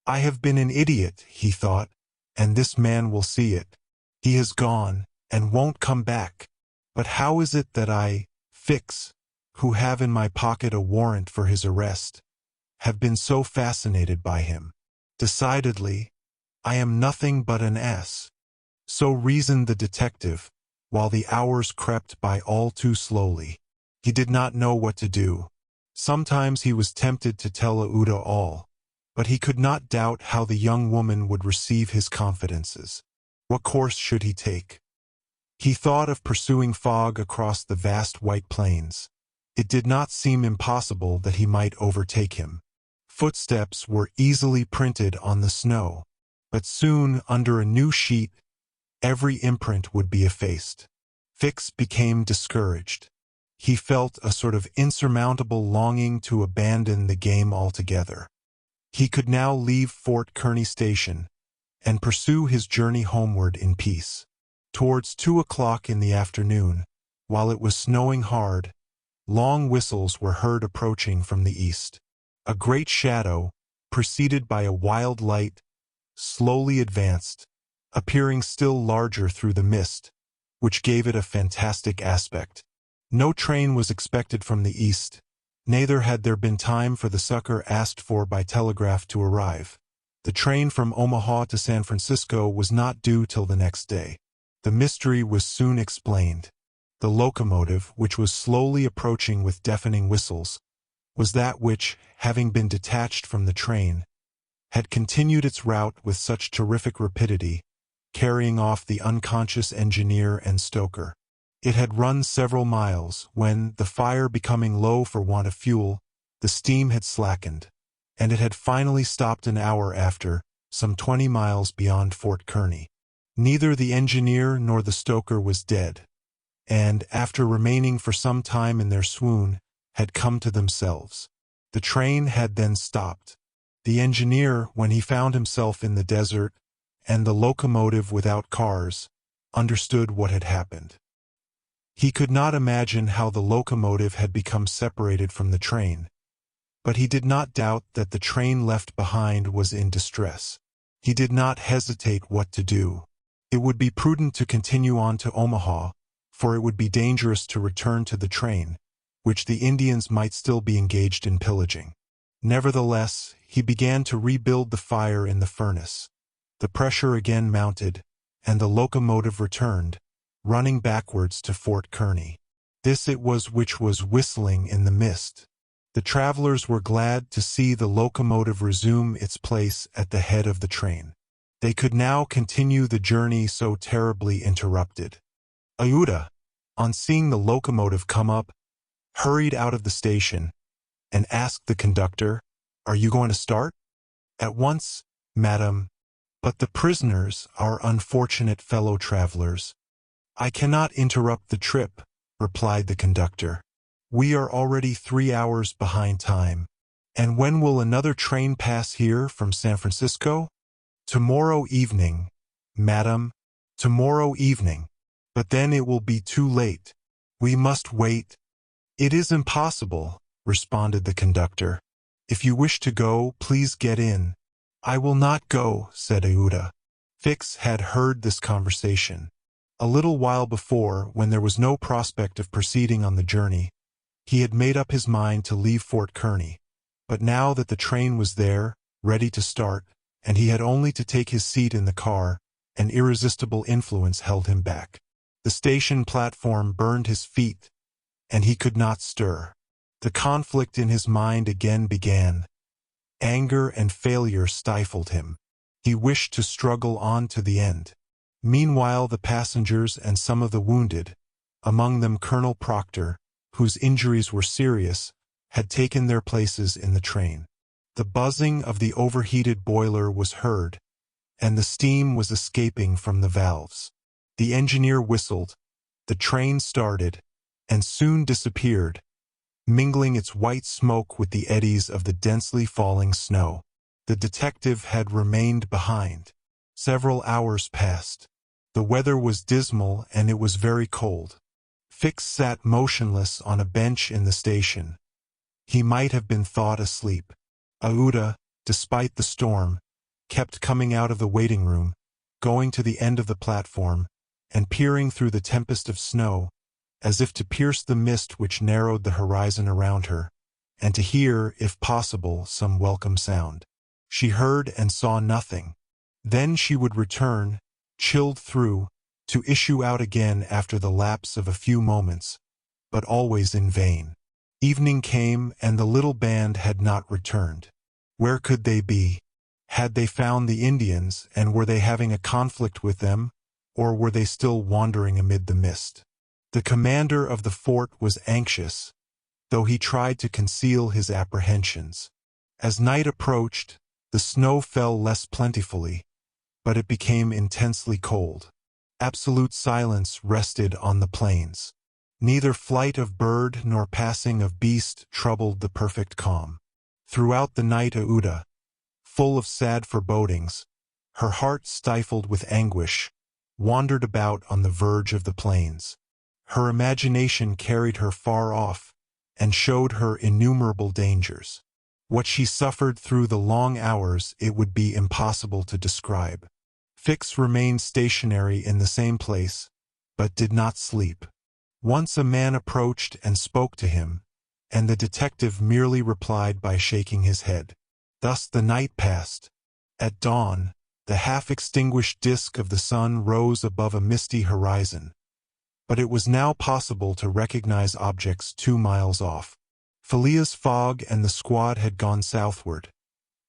"I have been an idiot," he thought, "and this man will see it. He has gone, and won't come back. But how is it that I, Fix, who have in my pocket a warrant for his arrest, have been so fascinated by him? Decidedly, I am nothing but an ass." So reasoned the detective, while the hours crept by all too slowly. He did not know what to do. Sometimes he was tempted to tell Aouda all, but he could not doubt how the young woman would receive his confidences. What course should he take? He thought of pursuing Fogg across the vast white plains. It did not seem impossible that he might overtake him. Footsteps were easily printed on the snow, but soon, under a new sheet, every imprint would be effaced. Fix became discouraged. He felt a sort of insurmountable longing to abandon the game altogether. He could now leave Fort Kearny Station and pursue his journey homeward in peace. Towards 2 o'clock in the afternoon, while it was snowing hard, long whistles were heard approaching from the east. A great shadow, preceded by a wild light, slowly advanced, appearing still larger through the mist, which gave it a fantastic aspect. No train was expected from the east, neither had there been time for the succor asked for by telegraph to arrive. The train from Omaha to San Francisco was not due till the next day. The mystery was soon explained. The locomotive, which was slowly approaching with deafening whistles, was that which, having been detached from the train, had continued its route with such terrific rapidity, carrying off the unconscious engineer and stoker. It had run several miles when, the fire becoming low for want of fuel, the steam had slackened, and it had finally stopped an hour after, some 20 miles beyond Fort Kearny. Neither the engineer nor the stoker was dead, and, after remaining for some time in their swoon, had come to themselves. The train had then stopped. The engineer, when he found himself in the desert, and the locomotive without cars, understood what had happened. He could not imagine how the locomotive had become separated from the train, but he did not doubt that the train left behind was in distress. He did not hesitate what to do. It would be prudent to continue on to Omaha, for it would be dangerous to return to the train, which the Indians might still be engaged in pillaging. Nevertheless, he began to rebuild the fire in the furnace. The pressure again mounted, and the locomotive returned, running backwards to Fort Kearny. This it was which was whistling in the mist. The travelers were glad to see the locomotive resume its place at the head of the train. They could now continue the journey so terribly interrupted. Aouda, on seeing the locomotive come up, hurried out of the station and asked the conductor, "Are you going to start?" "At once, madam. But the prisoners, our unfortunate fellow travelers." "I cannot interrupt the trip," replied the conductor. "We are already 3 hours behind time. And when will another train pass here from San Francisco?" "Tomorrow evening, madam, tomorrow evening. But then it will be too late. We must wait." "It is impossible," responded the conductor. "If you wish to go, please get in." "I will not go," said Aouda. Fix had heard this conversation. A little while before, when there was no prospect of proceeding on the journey, he had made up his mind to leave Fort Kearny, but now that the train was there, ready to start, and he had only to take his seat in the car, an irresistible influence held him back. The station platform burned his feet, and he could not stir. The conflict in his mind again began. Anger and failure stifled him. He wished to struggle on to the end. Meanwhile, the passengers and some of the wounded, among them Colonel Proctor, whose injuries were serious, had taken their places in the train. The buzzing of the overheated boiler was heard, and the steam was escaping from the valves. The engineer whistled, the train started, and soon disappeared, mingling its white smoke with the eddies of the densely falling snow. The detective had remained behind. Several hours passed. The weather was dismal and it was very cold. Fix sat motionless on a bench in the station. He might have been thought asleep. Aouda, despite the storm, kept coming out of the waiting room, going to the end of the platform, and peering through the tempest of snow, as if to pierce the mist which narrowed the horizon around her, and to hear, if possible, some welcome sound. She heard and saw nothing. Then she would return, chilled through, to issue out again after the lapse of a few moments, but always in vain. Evening came and the little band had not returned. Where could they be? Had they found the Indians and were they having a conflict with them, or were they still wandering amid the mist? The commander of the fort was anxious, though he tried to conceal his apprehensions. As night approached, the snow fell less plentifully, but it became intensely cold. Absolute silence rested on the plains. Neither flight of bird nor passing of beast troubled the perfect calm. Throughout the night Aouda, full of sad forebodings, her heart stifled with anguish, wandered about on the verge of the plains. Her imagination carried her far off and showed her innumerable dangers. What she suffered through the long hours it would be impossible to describe. Fix remained stationary in the same place, but did not sleep. Once a man approached and spoke to him, and the detective merely replied by shaking his head. Thus the night passed. At dawn, the half-extinguished disk of the sun rose above a misty horizon, but it was now possible to recognize objects 2 miles off. Phileas Fogg and the squad had gone southward.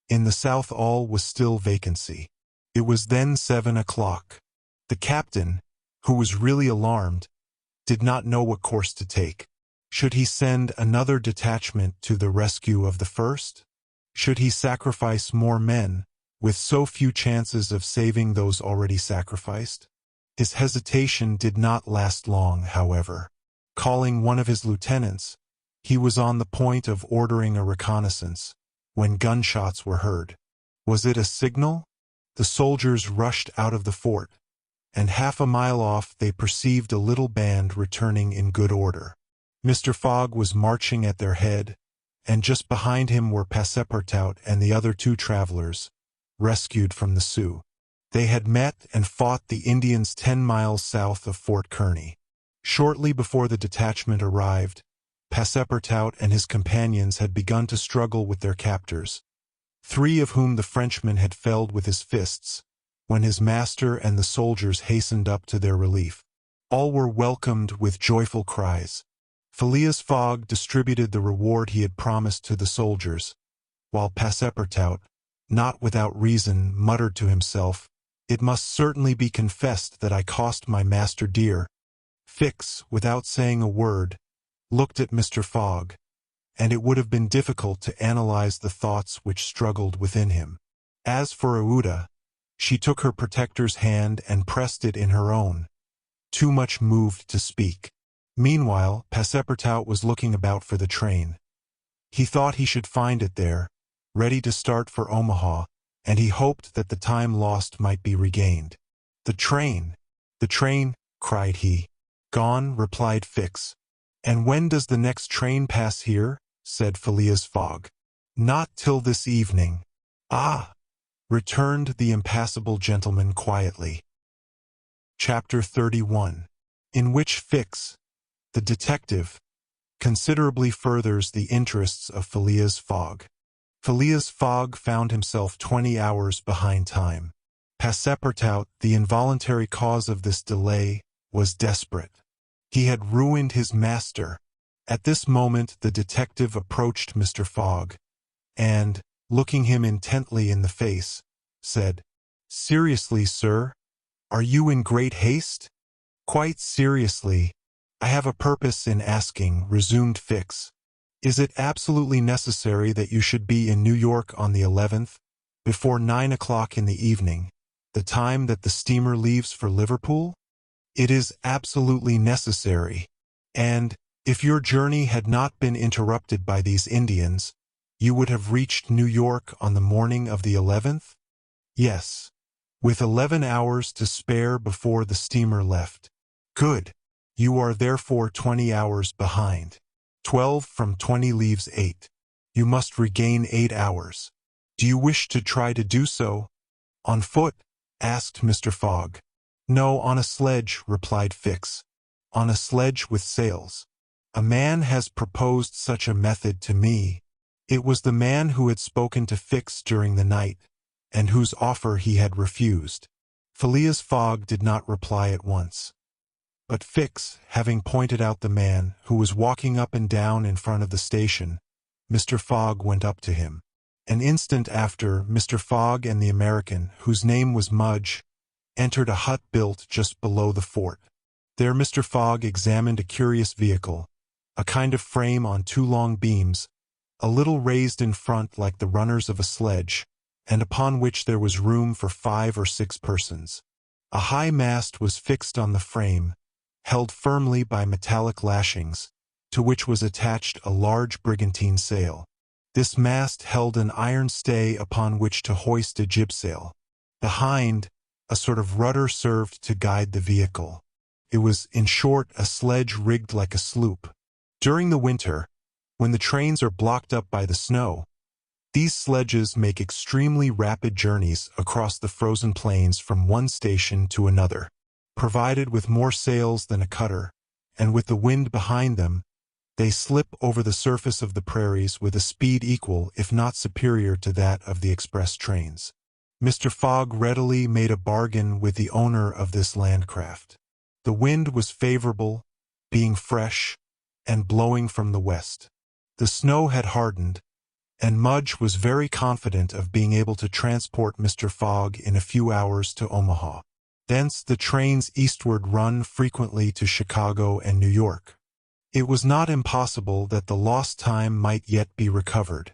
In the south all was still vacancy. It was then 7 o'clock. The captain, who was really alarmed, did not know what course to take. Should he send another detachment to the rescue of the first? Should he sacrifice more men, with so few chances of saving those already sacrificed? His hesitation did not last long, however. Calling one of his lieutenants, he was on the point of ordering a reconnaissance, when gunshots were heard. Was it a signal? The soldiers rushed out of the fort, and half a mile off they perceived a little band returning in good order. Mr. Fogg was marching at their head, and just behind him were Passepartout and the other 2 travelers, rescued from the Sioux. They had met and fought the Indians 10 miles south of Fort Kearny. Shortly before the detachment arrived, Passepartout and his companions had begun to struggle with their captors, 3 of whom the Frenchman had felled with his fists, when his master and the soldiers hastened up to their relief. All were welcomed with joyful cries. Phileas Fogg distributed the reward he had promised to the soldiers, while Passepartout, not without reason, muttered to himself, "It must certainly be confessed that I cost my master dear." Fix, without saying a word, looked at Mr. Fogg, and it would have been difficult to analyze the thoughts which struggled within him. As for Aouda, she took her protector's hand and pressed it in her own, too much moved to speak. Meanwhile, Passepartout was looking about for the train. He thought he should find it there, ready to start for Omaha, and he hoped that the time lost might be regained. "The train! The train!" cried he. "Gone," replied Fix. "And when does the next train pass here?" said Phileas Fogg. "Not till this evening." "Ah!" returned the impassible gentleman quietly. Chapter 31, in which Fix, the detective, considerably furthers the interests of Phileas Fogg. Phileas Fogg found himself 20 hours behind time. Passepartout, the involuntary cause of this delay, was desperate. He had ruined his master. At this moment the detective approached Mr. Fogg, and, looking him intently in the face, said, "Seriously, sir, are you in great haste?" "Quite seriously. I have a purpose in asking," resumed Fix. "Is it absolutely necessary that you should be in New York on the 11th, before 9 o'clock in the evening, the time that the steamer leaves for Liverpool?" "It is absolutely necessary, and, If your journey had not been interrupted by these Indians, you would have reached New York on the morning of the 11th? Yes. With 11 hours to spare before the steamer left. Good. You are therefore 20 hours behind. 12 from 20 leaves 8. You must regain 8 hours. Do you wish to try to do so? On foot? Asked Mr. Fogg. No, on a sledge, replied Fix. On a sledge with sails. A man has proposed such a method to me. It was the man who had spoken to Fix during the night, and whose offer he had refused. Phileas Fogg did not reply at once. But Fix, having pointed out the man, who was walking up and down in front of the station, Mr. Fogg went up to him. An instant after, Mr. Fogg and the American, whose name was Mudge, entered a hut built just below the fort. There Mr. Fogg examined a curious vehicle, a kind of frame on 2 long beams, a little raised in front like the runners of a sledge, and upon which there was room for 5 or 6 persons. A high mast was fixed on the frame, held firmly by metallic lashings, to which was attached a large brigantine sail. This mast held an iron stay upon which to hoist a jibsail. Behind, a sort of rudder served to guide the vehicle. It was, in short, a sledge rigged like a sloop. During the winter, when the trains are blocked up by the snow, these sledges make extremely rapid journeys across the frozen plains from one station to another. Provided with more sails than a cutter, and with the wind behind them, they slip over the surface of the prairies with a speed equal, if not superior, to that of the express trains. Mr. Fogg readily made a bargain with the owner of this landcraft. The wind was favorable, being fresh, and blowing from the west. The snow had hardened, and Mudge was very confident of being able to transport Mr. Fogg in a few hours to Omaha. Thence the trains eastward run frequently to Chicago and New York. It was not impossible that the lost time might yet be recovered,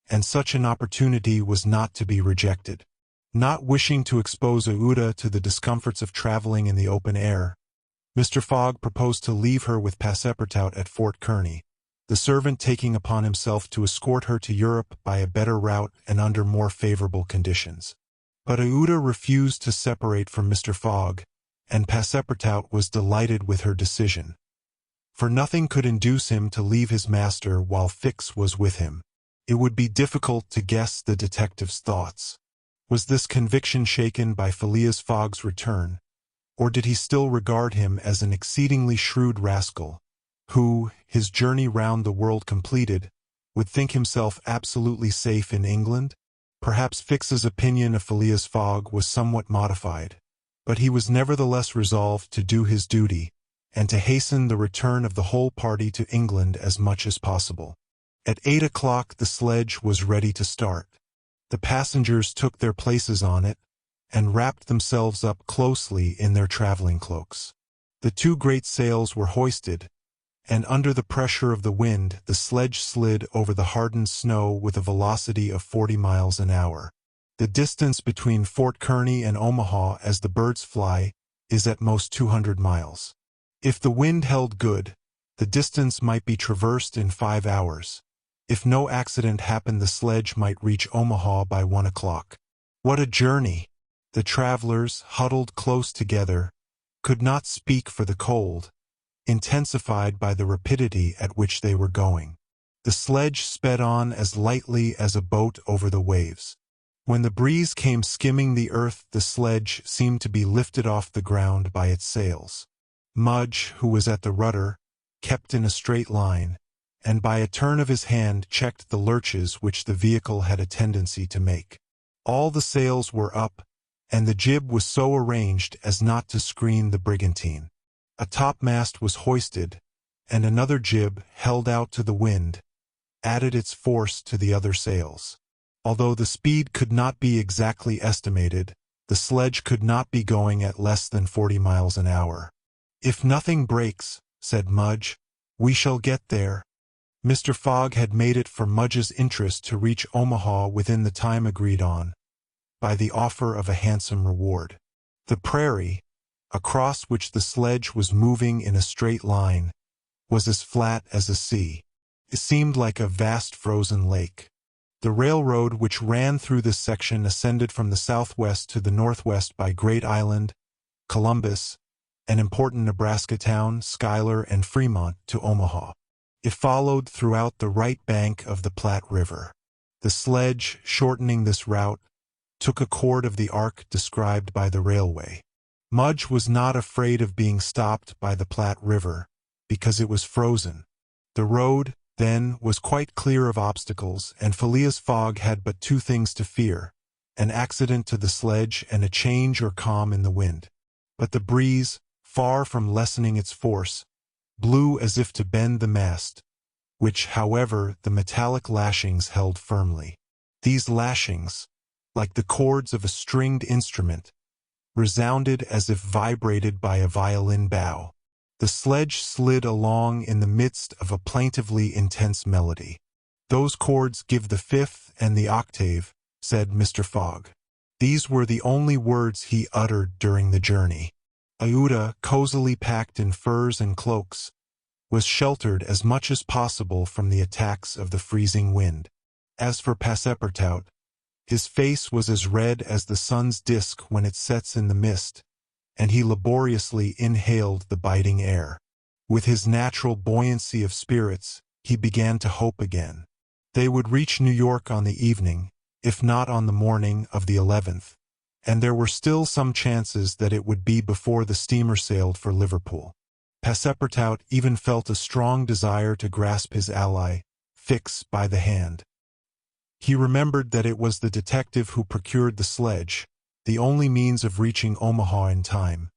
and such an opportunity was not to be rejected. Not wishing to expose Aouda to the discomforts of traveling in the open air, Mr. Fogg proposed to leave her with Passepartout at Fort Kearny, the servant taking upon himself to escort her to Europe by a better route and under more favorable conditions. But Aouda refused to separate from Mr. Fogg, and Passepartout was delighted with her decision, for nothing could induce him to leave his master while Fix was with him. It would be difficult to guess the detective's thoughts. Was this conviction shaken by Phileas Fogg's return, or did he still regard him as an exceedingly shrewd rascal, who, his journey round the world completed, would think himself absolutely safe in England? Perhaps Fix's opinion of Phileas Fogg was somewhat modified, but he was nevertheless resolved to do his duty, and to hasten the return of the whole party to England as much as possible. At 8 o'clock the sledge was ready to start. The passengers took their places on it, and wrapped themselves up closely in their traveling cloaks. The 2 great sails were hoisted, and under the pressure of the wind the sledge slid over the hardened snow with a velocity of 40 miles an hour. The distance between Fort Kearny and Omaha, as the birds fly, is at most 200 miles. If the wind held good, the distance might be traversed in 5 hours. If no accident happened, the sledge might reach Omaha by 1 o'clock. What a journey! The travelers, huddled close together, could not speak for the cold, intensified by the rapidity at which they were going. The sledge sped on as lightly as a boat over the waves. When the breeze came skimming the earth, the sledge seemed to be lifted off the ground by its sails. Mudge, who was at the rudder, kept in a straight line, and by a turn of his hand checked the lurches which the vehicle had a tendency to make. All the sails were up, and the jib was so arranged as not to screen the brigantine. A topmast was hoisted, and another jib, held out to the wind, added its force to the other sails. Although the speed could not be exactly estimated, the sledge could not be going at less than 40 miles an hour. "If nothing breaks," said Mudge, "we shall get there." Mr. Fogg had made it for Mudge's interest to reach Omaha within the time agreed on, by the offer of a handsome reward. The prairie, across which the sledge was moving in a straight line, was as flat as a sea. It seemed like a vast frozen lake. The railroad which ran through this section ascended from the southwest to the northwest by Great Island, Columbus, an important Nebraska town, Schuyler, and Fremont, to Omaha. It followed throughout the right bank of the Platte River. The sledge, shortening this route, took a chord of the arc described by the railway. Mudge was not afraid of being stopped by the Platte River, because it was frozen. The road, then, was quite clear of obstacles, and Phileas Fogg had but two things to fear: an accident to the sledge and a change or calm in the wind. But the breeze, far from lessening its force, blew as if to bend the mast, which, however, the metallic lashings held firmly. These lashings, like the chords of a stringed instrument, resounded as if vibrated by a violin bow. The sledge slid along in the midst of a plaintively intense melody. "Those chords give the fifth and the octave," said Mr. Fogg. These were the only words he uttered during the journey. Aouda, cozily packed in furs and cloaks, was sheltered as much as possible from the attacks of the freezing wind. As for Passepartout, his face was as red as the sun's disk when it sets in the mist, and he laboriously inhaled the biting air. With his natural buoyancy of spirits, he began to hope again. They would reach New York on the evening, if not on the morning of the 11th, and there were still some chances that it would be before the steamer sailed for Liverpool. Passepartout even felt a strong desire to grasp his ally, Fix, by the hand. He remembered that it was the detective who procured the sledge, the only means of reaching Omaha in time.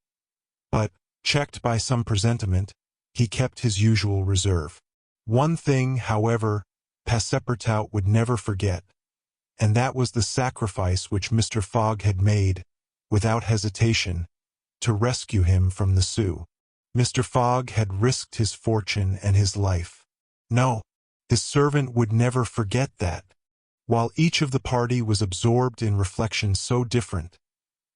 But, checked by some presentiment, he kept his usual reserve. One thing, however, Passepartout would never forget, and that was the sacrifice which Mr. Fogg had made, without hesitation, to rescue him from the Sioux. Mr. Fogg had risked his fortune and his life. No, his servant would never forget that. While each of the party was absorbed in reflections so different,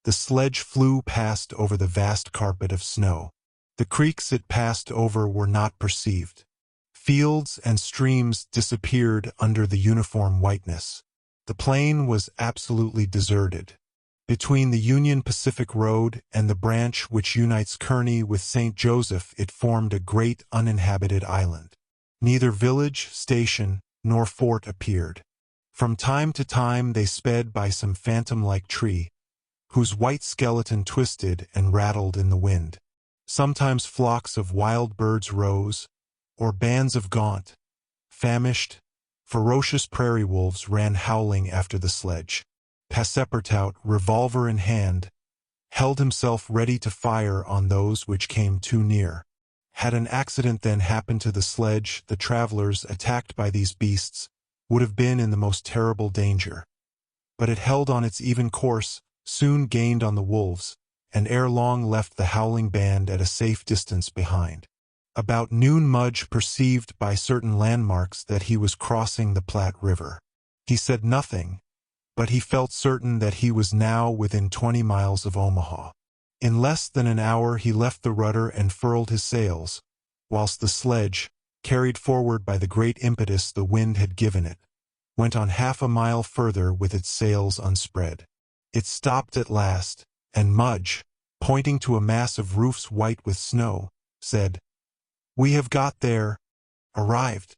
the sledge flew past over the vast carpet of snow. The creeks it passed over were not perceived. Fields and streams disappeared under the uniform whiteness. The plain was absolutely deserted. Between the Union Pacific Road and the branch which unites Kearney with St. Joseph, it formed a great uninhabited island. Neither village, station, nor fort appeared. From time to time they sped by some phantom-like tree, whose white skeleton twisted and rattled in the wind. Sometimes flocks of wild birds rose, or bands of gaunt, famished, ferocious prairie wolves ran howling after the sledge. Passepartout, revolver in hand, held himself ready to fire on those which came too near. Had an accident then happened to the sledge, the travelers, attacked by these beasts, would have been in the most terrible danger. But it held on its even course, soon gained on the wolves, and ere long left the howling band at a safe distance behind. About noon Mudge perceived by certain landmarks that he was crossing the Platte River. He said nothing, but he felt certain that he was now within 20 miles of Omaha. In less than an hour he left the rudder and furled his sails, whilst the sledge, carried forward by the great impetus the wind had given it, went on half a mile further with its sails unspread. It stopped at last, and Mudge, pointing to a mass of roofs white with snow, said, "We have got there, arrived."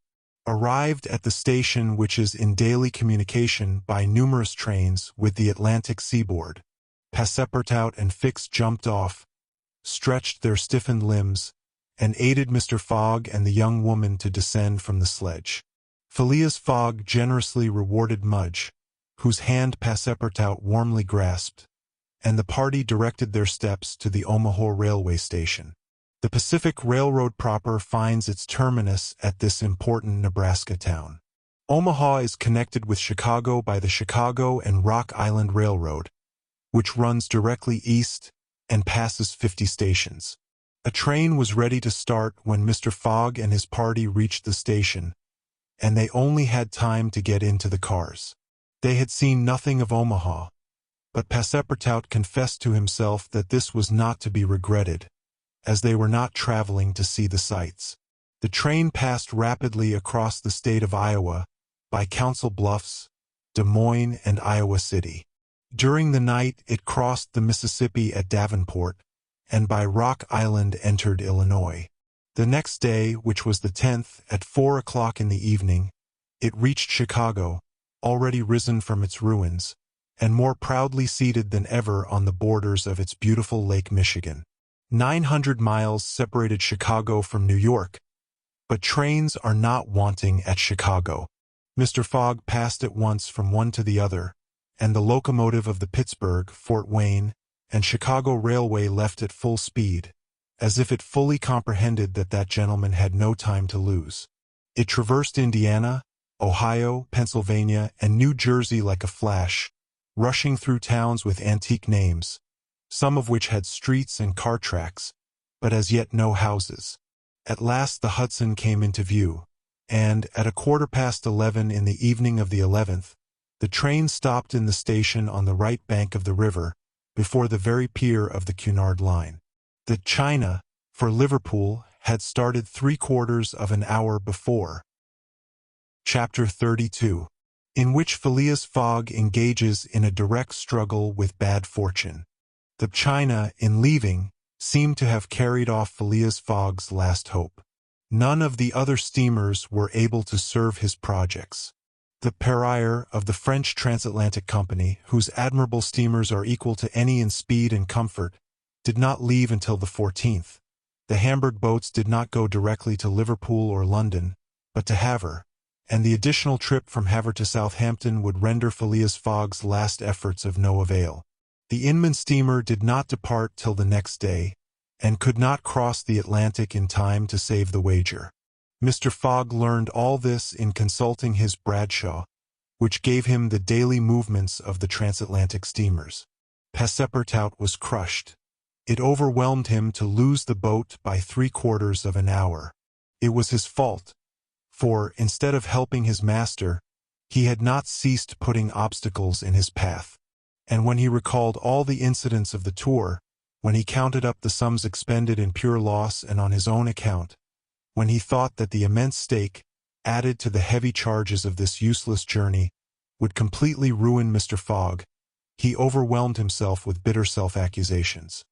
Arrived at the station which is in daily communication by numerous trains with the Atlantic seaboard. Passepartout and Fix jumped off, stretched their stiffened limbs, and aided Mr. Fogg and the young woman to descend from the sledge. Phileas Fogg generously rewarded Mudge, whose hand Passepartout warmly grasped, and the party directed their steps to the Omaha railway station. The Pacific Railroad proper finds its terminus at this important Nebraska town. Omaha is connected with Chicago by the Chicago and Rock Island Railroad, which runs directly east and passes 50 stations. A train was ready to start when Mr. Fogg and his party reached the station, and they only had time to get into the cars. They had seen nothing of Omaha, but Passepartout confessed to himself that this was not to be regretted, as they were not traveling to see the sights. The train passed rapidly across the state of Iowa, by Council Bluffs, Des Moines, and Iowa City. During the night, it crossed the Mississippi at Davenport, and by Rock Island entered Illinois. The next day, which was the 10th, at 4 o'clock in the evening, it reached Chicago, already risen from its ruins, and more proudly seated than ever on the borders of its beautiful Lake Michigan. 900 miles separated Chicago from New York, but trains are not wanting at Chicago. Mr. Fogg passed at once from one to the other, and the locomotive of the Pittsburgh, Fort Wayne, and Chicago Railway left at full speed, as if it fully comprehended that that gentleman had no time to lose. It traversed Indiana, Ohio, Pennsylvania, and New Jersey like a flash, rushing through towns with antique names, some of which had streets and car tracks, but as yet no houses. At last the Hudson came into view, and, at 11:15 in the evening of the 11th, the train stopped in the station on the right bank of the river, before the very pier of the Cunard line. The China, for Liverpool, had started 3/4 of an hour before. Chapter 32, in which Phileas Fogg engages in a direct struggle with bad fortune. The China, in leaving, seemed to have carried off Phileas Fogg's last hope. None of the other steamers were able to serve his projects. The Parier of the French Transatlantic Company, whose admirable steamers are equal to any in speed and comfort, did not leave until the 14th. The Hamburg boats did not go directly to Liverpool or London, but to Havre, and the additional trip from Havre to Southampton would render Phileas Fogg's last efforts of no avail. The Inman steamer did not depart till the next day, and could not cross the Atlantic in time to save the wager. Mr. Fogg learned all this in consulting his Bradshaw, which gave him the daily movements of the transatlantic steamers. Passepartout was crushed. It overwhelmed him to lose the boat by 3/4 of an hour. It was his fault, for, instead of helping his master, he had not ceased putting obstacles in his path. And when he recalled all the incidents of the tour, when he counted up the sums expended in pure loss and on his own account, when he thought that the immense stake, added to the heavy charges of this useless journey, would completely ruin Mr. Fogg, he overwhelmed himself with bitter self-accusations.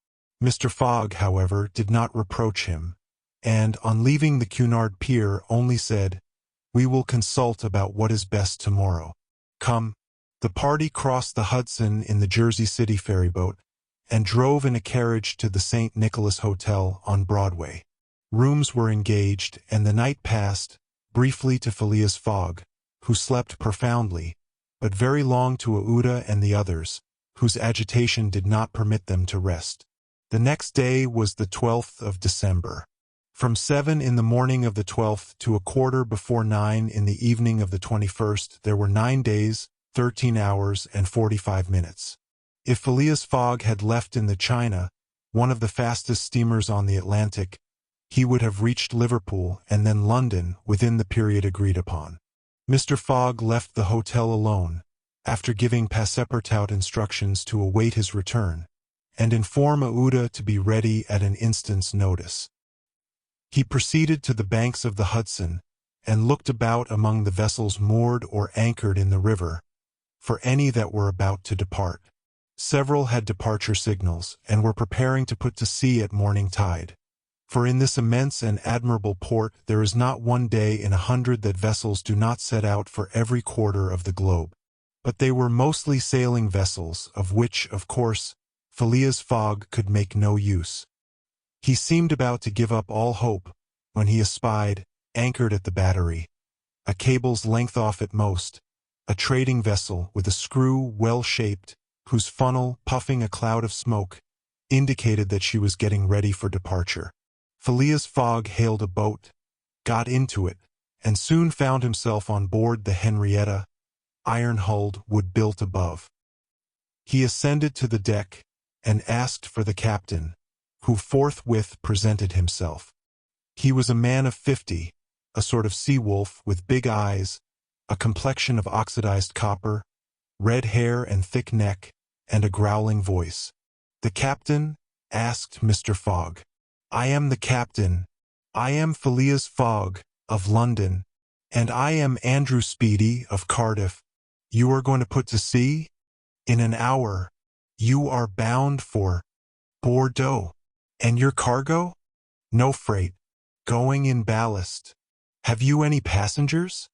Mr. Fogg, however, did not reproach him, and, on leaving the Cunard pier, only said, "We will consult about what is best tomorrow. Come." The party crossed the Hudson in the Jersey City ferryboat, and drove in a carriage to the St. Nicholas Hotel on Broadway. Rooms were engaged, and the night passed, briefly to Phileas Fogg, who slept profoundly, but very long to Ouida and the others, whose agitation did not permit them to rest. The next day was the 12th of December. From 7 in the morning of the 12th to 9:15 in the evening of the 21st, there were 9 days, 13 hours, and 45 minutes. If Phileas Fogg had left in the China, one of the fastest steamers on the Atlantic, he would have reached Liverpool and then London within the period agreed upon. Mr. Fogg left the hotel alone, after giving Passepartout instructions to await his return, and inform Ouida to be ready at an instant's notice. He proceeded to the banks of the Hudson, and looked about among the vessels moored or anchored in the river, for any that were about to depart. Several had departure signals, and were preparing to put to sea at morning tide. For in this immense and admirable port there is not one day in 100 that vessels do not set out for every quarter of the globe. But they were mostly sailing vessels, of which, of course, Phileas Fogg could make no use. He seemed about to give up all hope, when he espied, anchored at the battery, a cable's length off at most, a trading vessel with a screw well-shaped, whose funnel, puffing a cloud of smoke, indicated that she was getting ready for departure. Phileas Fogg hailed a boat, got into it, and soon found himself on board the Henrietta, iron-hulled, wood-built above. He ascended to the deck, and asked for the captain, who forthwith presented himself. He was a man of 50, a sort of sea-wolf with big eyes, a complexion of oxidized copper, red hair and thick neck, and a growling voice. "The captain?" asked Mr. Fogg. "I am the captain. I am Phileas Fogg, of London, and I am Andrew Speedy, of Cardiff. You are going to put to sea? In an hour. You are bound for Bordeaux. And your cargo? No freight. Going in ballast. Have you any passengers?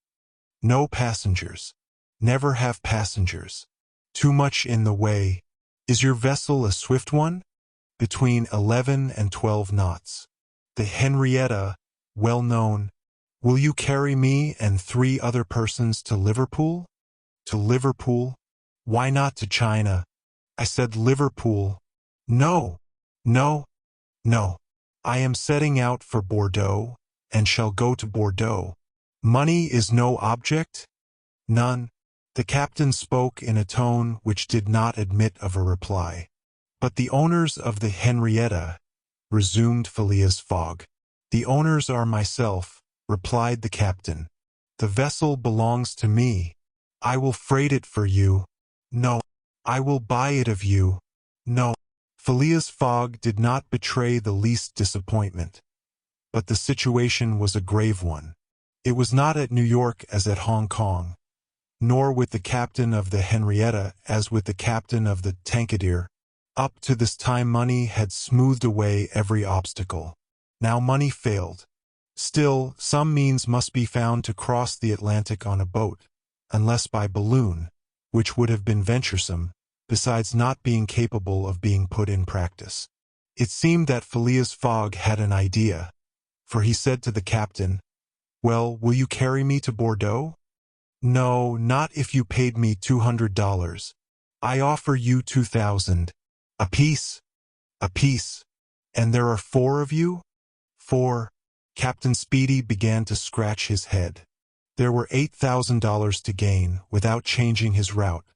No passengers. Never have passengers. Too much in the way. Is your vessel a swift one? Between 11 and 12 knots. The Henrietta, well known. Will you carry me and 3 other persons to Liverpool? To Liverpool? Why not to China? I said Liverpool. No, no, no. I am setting out for Bordeaux, and shall go to Bordeaux. Money is no object? None. The captain spoke in a tone which did not admit of a reply. But the owners of the Henrietta, resumed Phileas Fogg. The owners are myself, replied the captain. The vessel belongs to me. I will freight it for you. No. I will buy it of you. No. Phileas Fogg did not betray the least disappointment. But the situation was a grave one. It was not at New York as at Hong Kong, nor with the captain of the Henrietta as with the captain of the Tankadere. Up to this time money had smoothed away every obstacle. Now money failed. Still, some means must be found to cross the Atlantic on a boat, unless by balloon, which would have been venturesome, besides not being capable of being put in practice. It seemed that Phileas Fogg had an idea, for he said to the captain, "Well, will you carry me to Bordeaux?" "No, not if you paid me $200. I offer you 2,000. A piece? A piece. And there are 4 of you?" 4. Captain Speedy began to scratch his head. There were $8,000 to gain without changing his route,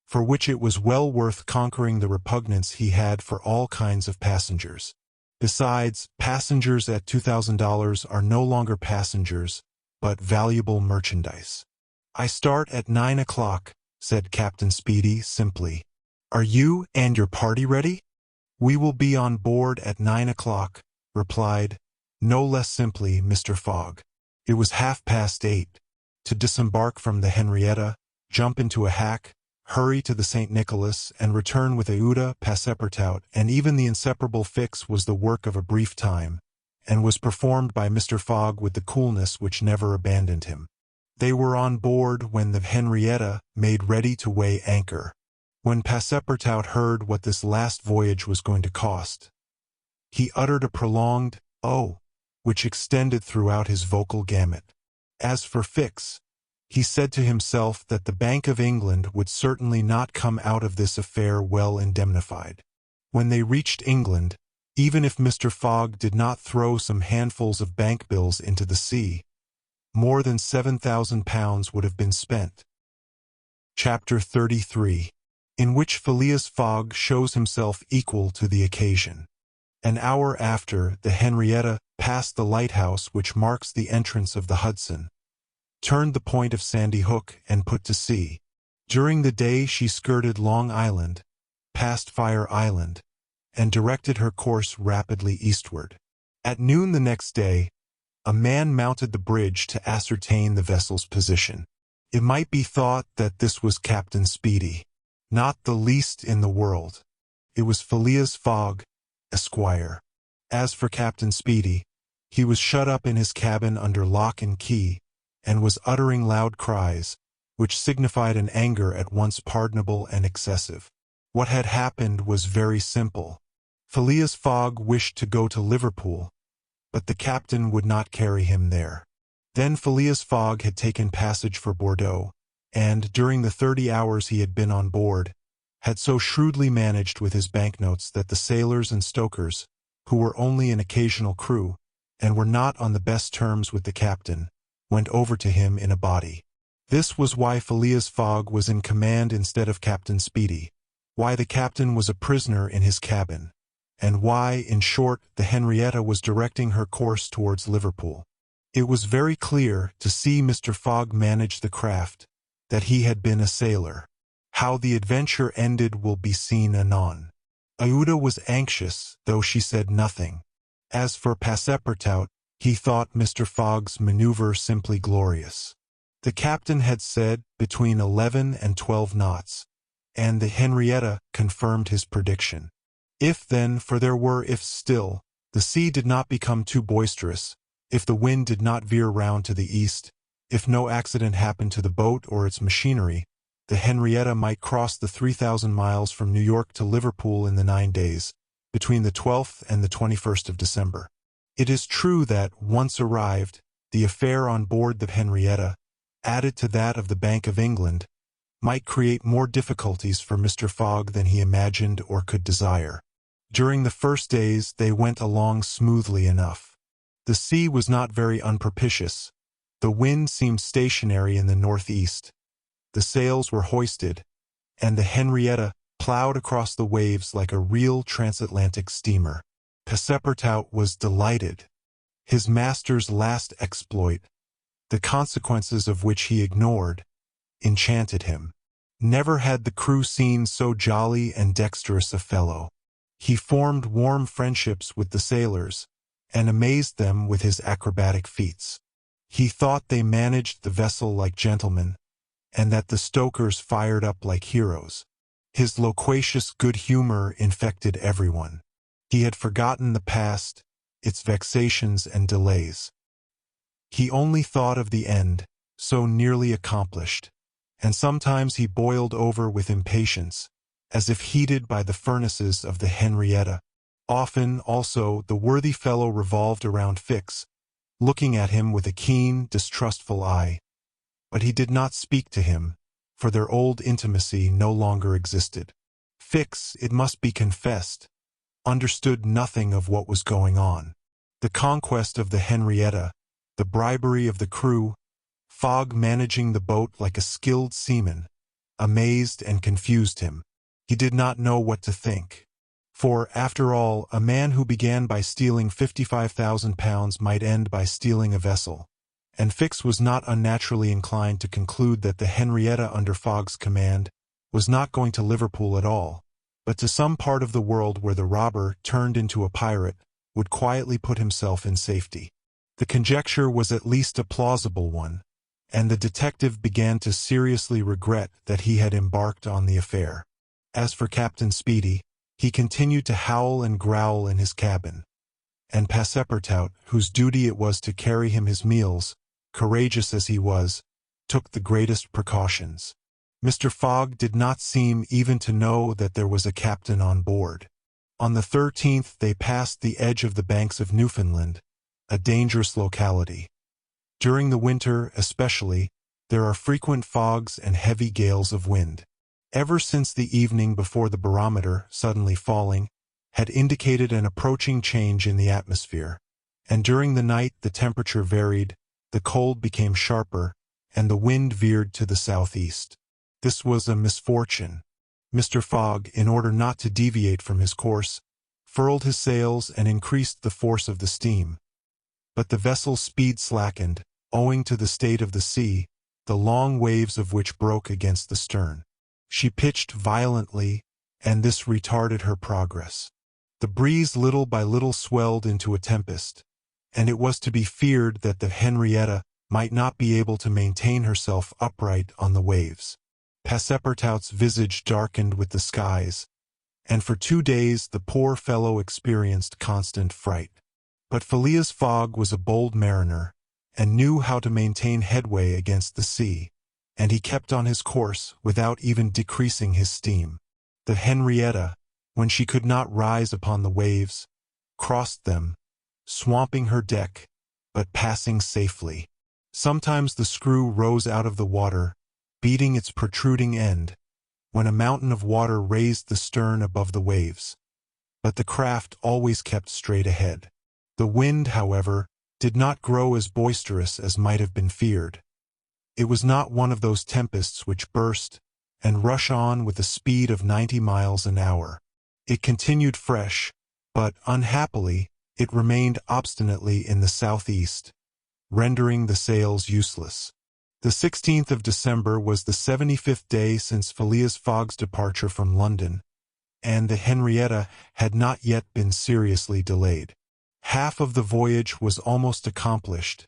for which it was well worth conquering the repugnance he had for all kinds of passengers. Besides, passengers at $2,000 are no longer passengers, but valuable merchandise. "I start at 9 o'clock, said Captain Speedy simply. "Are you and your party ready?" "We will be on board at 9 o'clock, replied, no less simply, Mr. Fogg. It was 8:30. To disembark from the Henrietta, jump into a hack, hurry to the St. Nicholas, and return with Aouda, Passepartout, and even the inseparable Fix was the work of a brief time, and was performed by Mr. Fogg with the coolness which never abandoned him. They were on board when the Henrietta made ready to weigh anchor. When Passepartout heard what this last voyage was going to cost, he uttered a prolonged "oh," which extended throughout his vocal gamut. As for Fix, he said to himself that the Bank of England would certainly not come out of this affair well indemnified. When they reached England, even if Mr. Fogg did not throw some handfuls of bank bills into the sea, more than £7,000 would have been spent. Chapter 33, in which Phileas Fogg shows himself equal to the occasion. An hour after, the Henrietta passed the lighthouse which marks the entrance of the Hudson, turned the point of Sandy Hook, and put to sea. During the day she skirted Long Island, passed Fire Island, and directed her course rapidly eastward. At noon the next day, a man mounted the bridge to ascertain the vessel's position. It might be thought that this was Captain Speedy. Not the least in the world. It was Phileas Fogg, Esquire. As for Captain Speedy, he was shut up in his cabin under lock and key, and was uttering loud cries, which signified an anger at once pardonable and excessive. What had happened was very simple. Phileas Fogg wished to go to Liverpool, but the captain would not carry him there. Then Phileas Fogg had taken passage for Bordeaux, and, during the 30 hours he had been on board, had so shrewdly managed with his banknotes that the sailors and stokers, who were only an occasional crew, and were not on the best terms with the captain, went over to him in a body. This was why Phileas Fogg was in command instead of Captain Speedy, why the captain was a prisoner in his cabin, and why, in short, the Henrietta was directing her course towards Liverpool. It was very clear, to see Mr. Fogg manage the craft, that he had been a sailor. How the adventure ended will be seen anon. Aouda was anxious, though she said nothing. As for Passepartout, He thought Mr. Fogg's maneuver simply glorious. The captain had said between 11 and 12 knots, and the Henrietta confirmed his prediction. If then, for there were ifs still, the sea did not become too boisterous, if the wind did not veer round to the east, if no accident happened to the boat or its machinery, the Henrietta might cross the 3,000 miles from New York to Liverpool in the 9 days, between the 12th and the 21st of December. It is true that, once arrived, the affair on board the Henrietta, added to that of the Bank of England, might create more difficulties for Mr. Fogg than he imagined or could desire. During the first days they went along smoothly enough. The sea was not very unpropitious. The wind seemed stationary in the northeast. The sails were hoisted, and the Henrietta plowed across the waves like a real transatlantic steamer. Passepartout was delighted. His master's last exploit, the consequences of which he ignored, enchanted him. Never had the crew seen so jolly and dexterous a fellow. He formed warm friendships with the sailors, and amazed them with his acrobatic feats. He thought they managed the vessel like gentlemen, and that the stokers fired up like heroes. His loquacious good humor infected everyone. He had forgotten the past, its vexations and delays. He only thought of the end, so nearly accomplished, and sometimes he boiled over with impatience, as if heated by the furnaces of the Henrietta. Often, also, the worthy fellow revolved around Fix, looking at him with a keen, distrustful eye. But he did not speak to him, for their old intimacy no longer existed. Fix, it must be confessed, understood nothing of what was going on. The conquest of the Henrietta, the bribery of the crew, Fogg managing the boat like a skilled seaman, amazed and confused him. He did not know what to think. For, after all, a man who began by stealing £55,000 might end by stealing a vessel, and Fix was not unnaturally inclined to conclude that the Henrietta under Fogg's command was not going to Liverpool at all, but to some part of the world where the robber, turned into a pirate, would quietly put himself in safety. The conjecture was at least a plausible one, and the detective began to seriously regret that he had embarked on the affair. As for Captain Speedy, he continued to howl and growl in his cabin, and Passepartout, whose duty it was to carry him his meals, courageous as he was, took the greatest precautions. Mr. Fogg did not seem even to know that there was a captain on board. On the 13th they passed the edge of the banks of Newfoundland, a dangerous locality. During the winter, especially, there are frequent fogs and heavy gales of wind. Ever since the evening before, the barometer, suddenly falling, had indicated an approaching change in the atmosphere, and during the night the temperature varied, the cold became sharper, and the wind veered to the southeast. This was a misfortune. Mr. Fogg, in order not to deviate from his course, furled his sails and increased the force of the steam. But the vessel's speed slackened, owing to the state of the sea, the long waves of which broke against the stern. She pitched violently, and this retarded her progress. The breeze little by little swelled into a tempest, and it was to be feared that the Henrietta might not be able to maintain herself upright on the waves. Passepartout's visage darkened with the skies, and for 2 days the poor fellow experienced constant fright. But Phileas Fogg was a bold mariner, and knew how to maintain headway against the sea, and he kept on his course without even decreasing his steam. The Henrietta, when she could not rise upon the waves, crossed them, swamping her deck, but passing safely. Sometimes the screw rose out of the water, beating its protruding end, when a mountain of water raised the stern above the waves. But the craft always kept straight ahead. The wind, however, did not grow as boisterous as might have been feared. It was not one of those tempests which burst and rush on with a speed of 90 miles an hour. It continued fresh, but, unhappily, it remained obstinately in the southeast, rendering the sails useless. The 16th of December was the 75th day since Phileas Fogg's departure from London, and the Henrietta had not yet been seriously delayed. Half of the voyage was almost accomplished,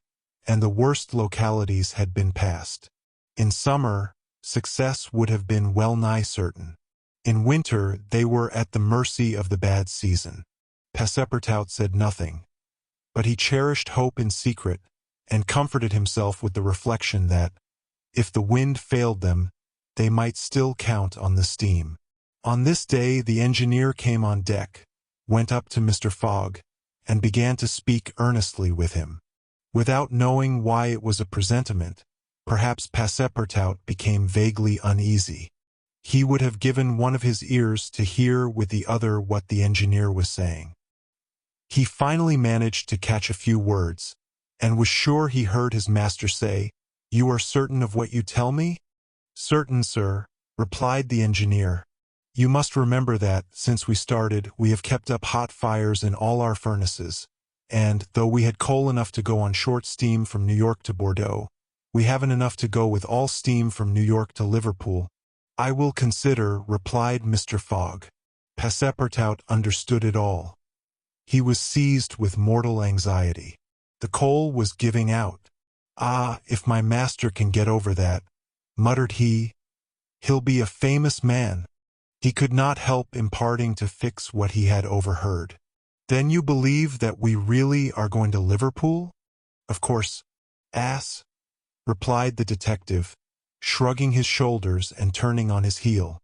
and the worst localities had been passed. In summer, success would have been well nigh certain. In winter, they were at the mercy of the bad season. Passepartout said nothing, but he cherished hope in secret and comforted himself with the reflection that, if the wind failed them, they might still count on the steam. On this day the engineer came on deck, went up to Mr. Fogg, and began to speak earnestly with him. Without knowing why it was a presentiment, perhaps Passepartout became vaguely uneasy. He would have given one of his ears to hear with the other what the engineer was saying. He finally managed to catch a few words, and was sure he heard his master say, "You are certain of what you tell me?" "Certain, sir," replied the engineer. "You must remember that, since we started, we have kept up hot fires in all our furnaces, and, though we had coal enough to go on short steam from New York to Bordeaux, we haven't enough to go with all steam from New York to Liverpool." "I will consider," replied Mr. Fogg. Passepartout understood it all. He was seized with mortal anxiety. The coal was giving out. "Ah, if my master can get over that," muttered he, "he'll be a famous man." He could not help imparting to Fix what he had overheard. "Then you believe that we really are going to Liverpool?" "Of course, ass," replied the detective, shrugging his shoulders and turning on his heel.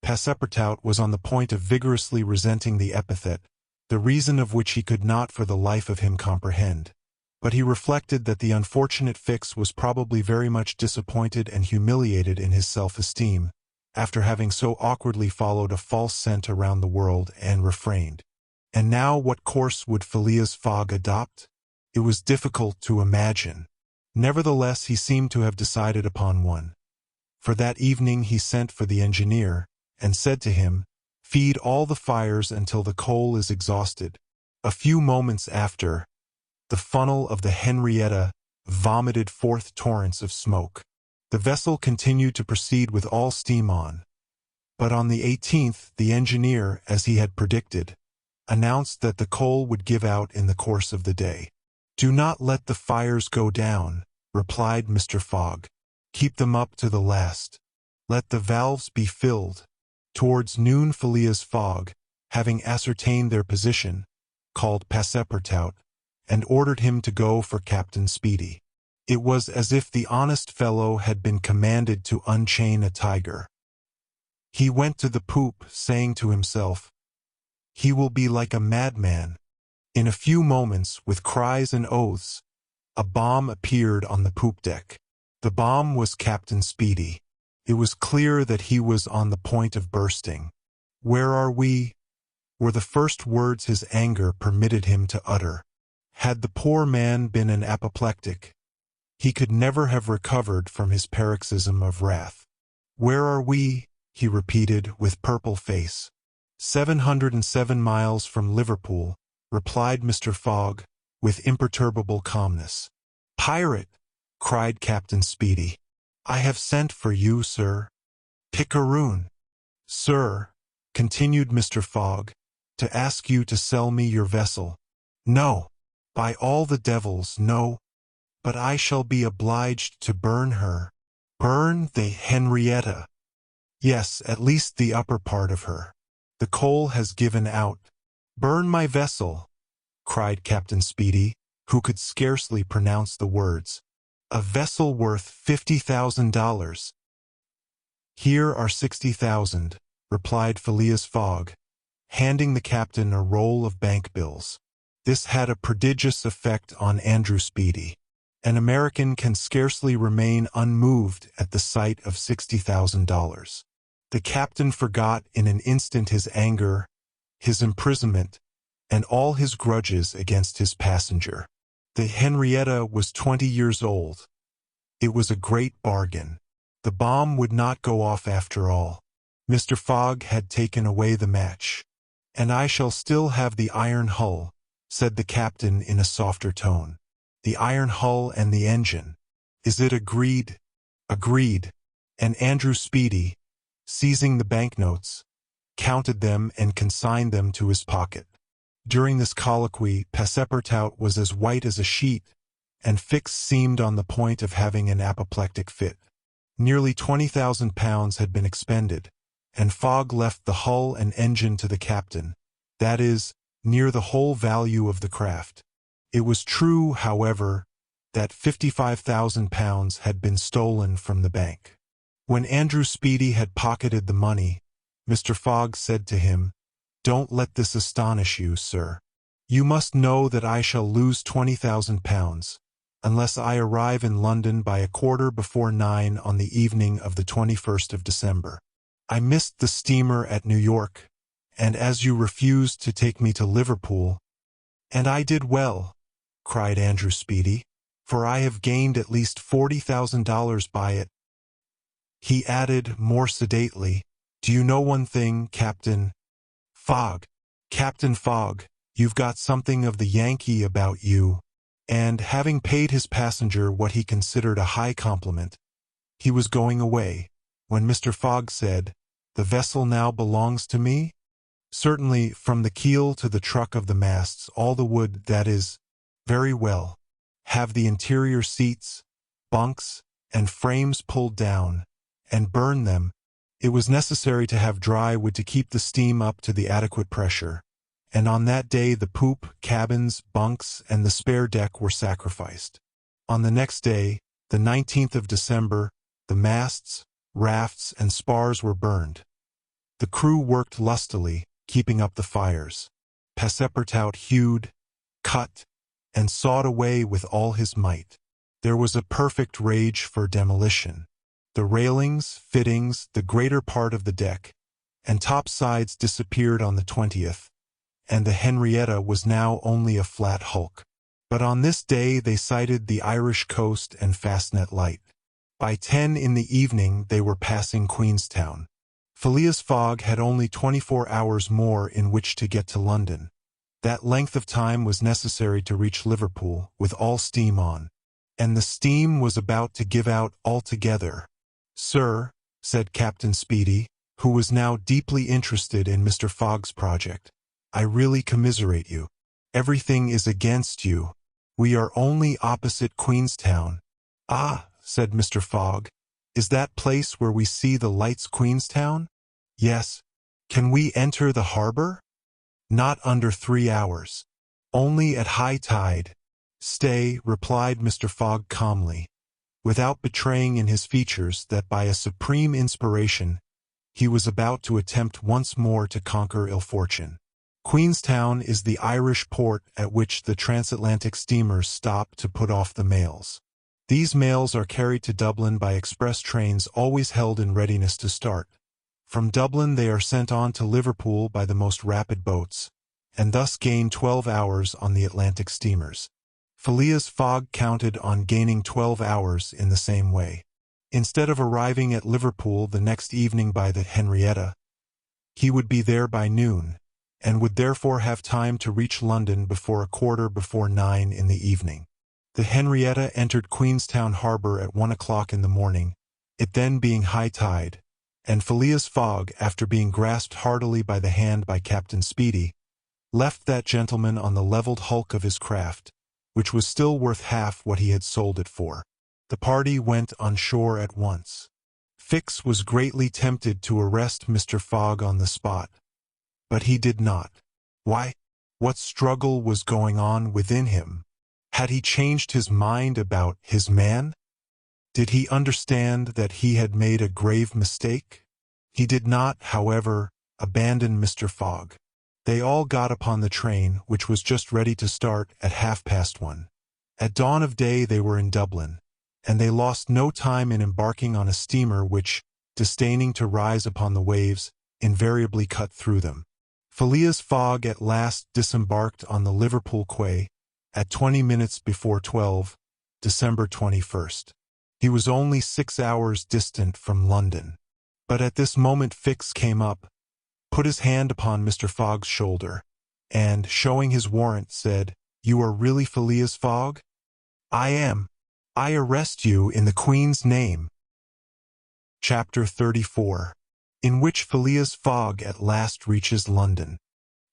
Passepartout was on the point of vigorously resenting the epithet, the reason of which he could not for the life of him comprehend. But he reflected that the unfortunate Fix was probably very much disappointed and humiliated in his self-esteem, after having so awkwardly followed a false scent around the world and refrained. And now what course would Phileas Fogg adopt? It was difficult to imagine. Nevertheless, he seemed to have decided upon one. For that evening he sent for the engineer, and said to him, "Feed all the fires until the coal is exhausted." A few moments after, the funnel of the Henrietta vomited forth torrents of smoke. The vessel continued to proceed with all steam on, but on the 18th the engineer, as he had predicted, announced that the coal would give out in the course of the day. "Do not let the fires go down," replied Mr. Fogg. "Keep them up to the last. Let the valves be filled." Towards noon Phileas Fogg, having ascertained their position, called Passepartout, and ordered him to go for Captain Speedy. It was as if the honest fellow had been commanded to unchain a tiger. He went to the poop, saying to himself, "He will be like a madman." In a few moments, with cries and oaths, a bomb appeared on the poop deck. The bomb was Captain Speedy. It was clear that he was on the point of bursting. "Where are we?" were the first words his anger permitted him to utter. Had the poor man been an apoplectic, he could never have recovered from his paroxysm of wrath. "Where are we?" he repeated with purple face. 707 miles from Liverpool," replied Mr. Fogg, with imperturbable calmness. "Pirate!" cried Captain Speedy. "I have sent for you, sir." "Picaroon!" "Sir," continued Mr. Fogg, "to ask you to sell me your vessel." "No! By all the devils, no! But I shall be obliged to burn her." "Burn the Henrietta?" "Yes, at least the upper part of her. The coal has given out." "Burn my vessel!" cried Captain Speedy, who could scarcely pronounce the words. "A vessel worth $50,000. "Here are 60,000, replied Phileas Fogg, handing the captain a roll of bank bills. This had a prodigious effect on Andrew Speedy. An American can scarcely remain unmoved at the sight of $60,000. The captain forgot in an instant his anger, his imprisonment, and all his grudges against his passenger. The Henrietta was 20 years old. It was a great bargain. The bomb would not go off after all. Mr. Fogg had taken away the match. "And I shall still have the iron hull," said the captain in a softer tone. "The iron hull and the engine. Is it agreed?" "Agreed." And Andrew Speedy, seizing the banknotes, counted them and consigned them to his pocket. During this colloquy, Passepartout was as white as a sheet, and Fix seemed on the point of having an apoplectic fit. Nearly £20,000 had been expended, and Fogg left the hull and engine to the captain, that is, near the whole value of the craft. It was true, however, that £55,000 had been stolen from the bank. When Andrew Speedy had pocketed the money, Mr. Fogg said to him, "Don't let this astonish you, sir. You must know that I shall lose £20,000, unless I arrive in London by 9:15 on the evening of the 21st of December. I missed the steamer at New York, and as you refused to take me to Liverpool—" "And I did well," cried Andrew Speedy, "for I have gained at least $40,000 by it." He added more sedately, "Do you know one thing, Captain Fogg? Captain Fogg, you've got something of the Yankee about you." And, having paid his passenger what he considered a high compliment, he was going away, when Mr. Fogg said, "The vessel now belongs to me?" "Certainly, from the keel to the truck of the masts, all the wood, that is." "Very well. Have the interior seats, bunks, and frames pulled down, and burn them." It was necessary to have dry wood to keep the steam up to the adequate pressure, and on that day the poop, cabins, bunks, and the spare deck were sacrificed. On the next day, the 19th of December, the masts, rafts, and spars were burned. The crew worked lustily, keeping up the fires. Passepartout hewed, cut, and sawed away with all his might. There was a perfect rage for demolition. The railings, fittings, the greater part of the deck, and topsides disappeared on the 20th, and the Henrietta was now only a flat hulk. But on this day they sighted the Irish coast and Fastnet Light. By 10 in the evening they were passing Queenstown. Phileas Fogg had only 24 hours more in which to get to London. That length of time was necessary to reach Liverpool, with all steam on. And the steam was about to give out altogether. "Sir," said Captain Speedy, who was now deeply interested in Mr. Fogg's project, "I really commiserate you. Everything is against you. We are only opposite Queenstown." "Ah," said Mr. Fogg, "is that place where we see the lights Queenstown?" "Yes." "Can we enter the harbor?" "Not under 3 hours. Only at high tide." "Stay," replied Mr. Fogg calmly, without betraying in his features that by a supreme inspiration he was about to attempt once more to conquer ill fortune. "Queenstown is the Irish port at which the transatlantic steamers stop to put off the mails. These mails are carried to Dublin by express trains always held in readiness to start. From Dublin they are sent on to Liverpool by the most rapid boats, and thus gain 12 hours on the Atlantic steamers." Phileas Fogg counted on gaining 12 hours in the same way. Instead of arriving at Liverpool the next evening by the Henrietta, he would be there by noon, and would therefore have time to reach London before 9:15 in the evening. The Henrietta entered Queenstown Harbor at 1 o'clock in the morning, it then being high tide, and Phileas Fogg, after being grasped heartily by the hand by Captain Speedy, left that gentleman on the levelled hulk of his craft, which was still worth half what he had sold it for. The party went on shore at once. Fix was greatly tempted to arrest Mr. Fogg on the spot, but he did not. Why? What struggle was going on within him? Had he changed his mind about his man? Did he understand that he had made a grave mistake? He did not, however, abandon Mr. Fogg. They all got upon the train, which was just ready to start at 1:30. At dawn of day they were in Dublin, and they lost no time in embarking on a steamer which, disdaining to rise upon the waves, invariably cut through them. Phileas Fogg at last disembarked on the Liverpool quay at 20 minutes before 12, December 21st. He was only 6 hours distant from London. But at this moment Fix came up, put his hand upon Mr. Fogg's shoulder, and, showing his warrant, said, "You are really Phileas Fogg?" "I am. I arrest you in the Queen's name." Chapter 34, in which Phileas Fogg at last reaches London.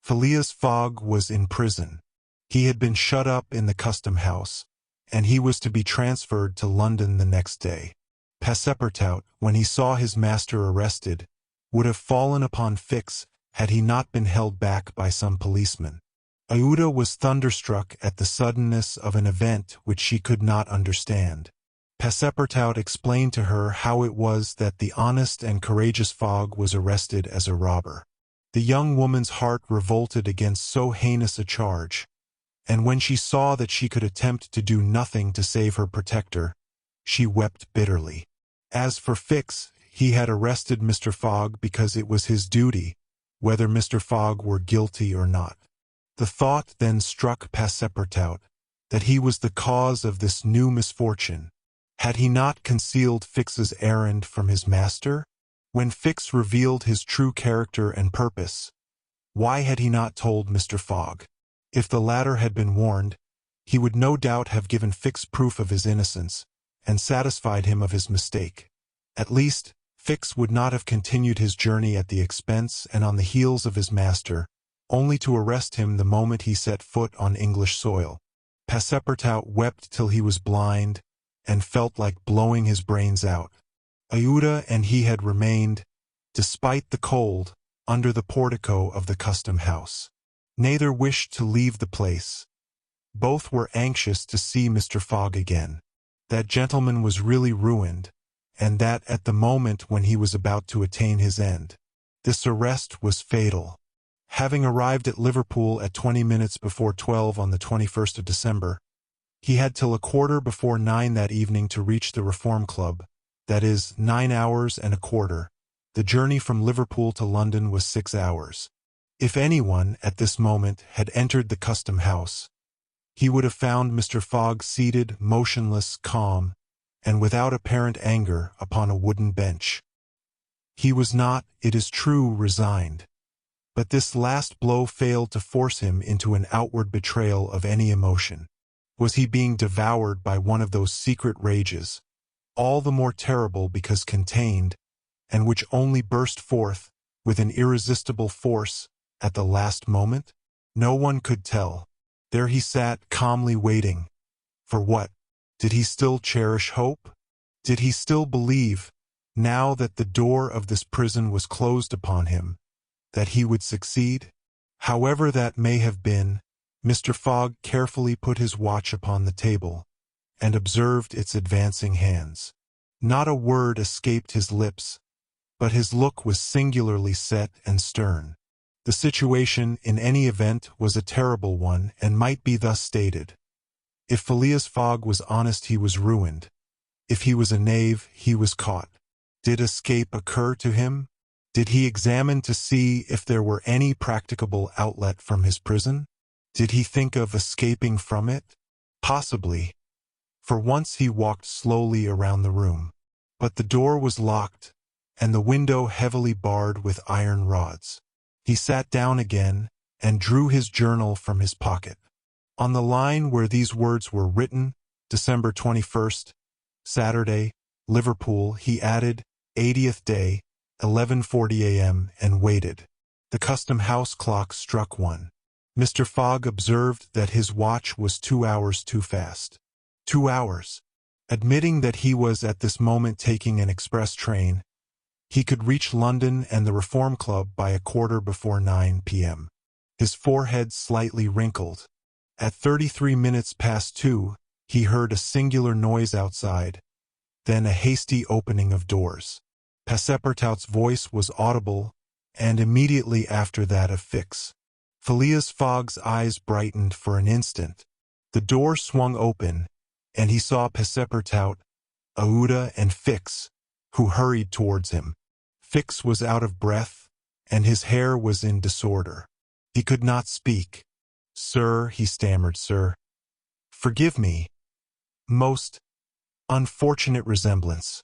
Phileas Fogg was in prison. He had been shut up in the custom house, and he was to be transferred to London the next day. Passepartout, when he saw his master arrested, would have fallen upon Fix had he not been held back by some policemen. Aouda was thunderstruck at the suddenness of an event which she could not understand. Passepartout explained to her how it was that the honest and courageous Fogg was arrested as a robber. The young woman's heart revolted against so heinous a charge, and when she saw that she could attempt to do nothing to save her protector, she wept bitterly. As for Fix, he had arrested Mr. Fogg because it was his duty, whether Mr. Fogg were guilty or not. The thought then struck Passepartout that he was the cause of this new misfortune. Had he not concealed Fix's errand from his master? When Fix revealed his true character and purpose, why had he not told Mr. Fogg? If the latter had been warned, he would no doubt have given Fix proof of his innocence and satisfied him of his mistake. At least, Fix would not have continued his journey at the expense and on the heels of his master, only to arrest him the moment he set foot on English soil. Passepartout wept till he was blind and felt like blowing his brains out. Aouda and he had remained, despite the cold, under the portico of the custom house. Neither wished to leave the place. Both were anxious to see Mr. Fogg again. That gentleman was really ruined, and that at the moment when he was about to attain his end. This arrest was fatal. Having arrived at Liverpool at 20 minutes before 12 on the 21st of December, he had till 9:15 that evening to reach the Reform Club, that is, 9 hours and a quarter. The journey from Liverpool to London was 6 hours. If anyone, at this moment, had entered the custom house, he would have found Mr. Fogg seated, motionless, calm, and without apparent anger, upon a wooden bench. He was not, it is true, resigned, but this last blow failed to force him into an outward betrayal of any emotion. Was he being devoured by one of those secret rages, all the more terrible because contained, and which only burst forth, with an irresistible force, at the last moment? No one could tell. There he sat, calmly waiting. For what? Did he still cherish hope? Did he still believe, now that the door of this prison was closed upon him, that he would succeed? However that may have been, Mr. Fogg carefully put his watch upon the table, and observed its advancing hands. Not a word escaped his lips, but his look was singularly set and stern. The situation, in any event, was a terrible one, and might be thus stated. If Phileas Fogg was honest, he was ruined. If he was a knave, he was caught. Did escape occur to him? Did he examine to see if there were any practicable outlet from his prison? Did he think of escaping from it? Possibly. For once he walked slowly around the room. But the door was locked, and the window heavily barred with iron rods. He sat down again, and drew his journal from his pocket. On the line where these words were written, December 21st, Saturday, Liverpool, he added, 80th day, 11:40 a.m., and waited. The custom house clock struck 1. Mr. Fogg observed that his watch was 2 hours too fast. 2 hours. Admitting that he was at this moment taking an express train, he could reach London and the Reform Club by 9:15 p.m. His forehead slightly wrinkled. At 33 minutes past 2, he heard a singular noise outside, then a hasty opening of doors. Passepartout's voice was audible, and immediately after that of Fix. Phileas Fogg's eyes brightened for an instant. The door swung open, and he saw Passepartout, Aouda, and Fix, who hurried towards him. Fix was out of breath, and his hair was in disorder. He could not speak. "Sir," he stammered, "sir. Forgive me. Most unfortunate resemblance.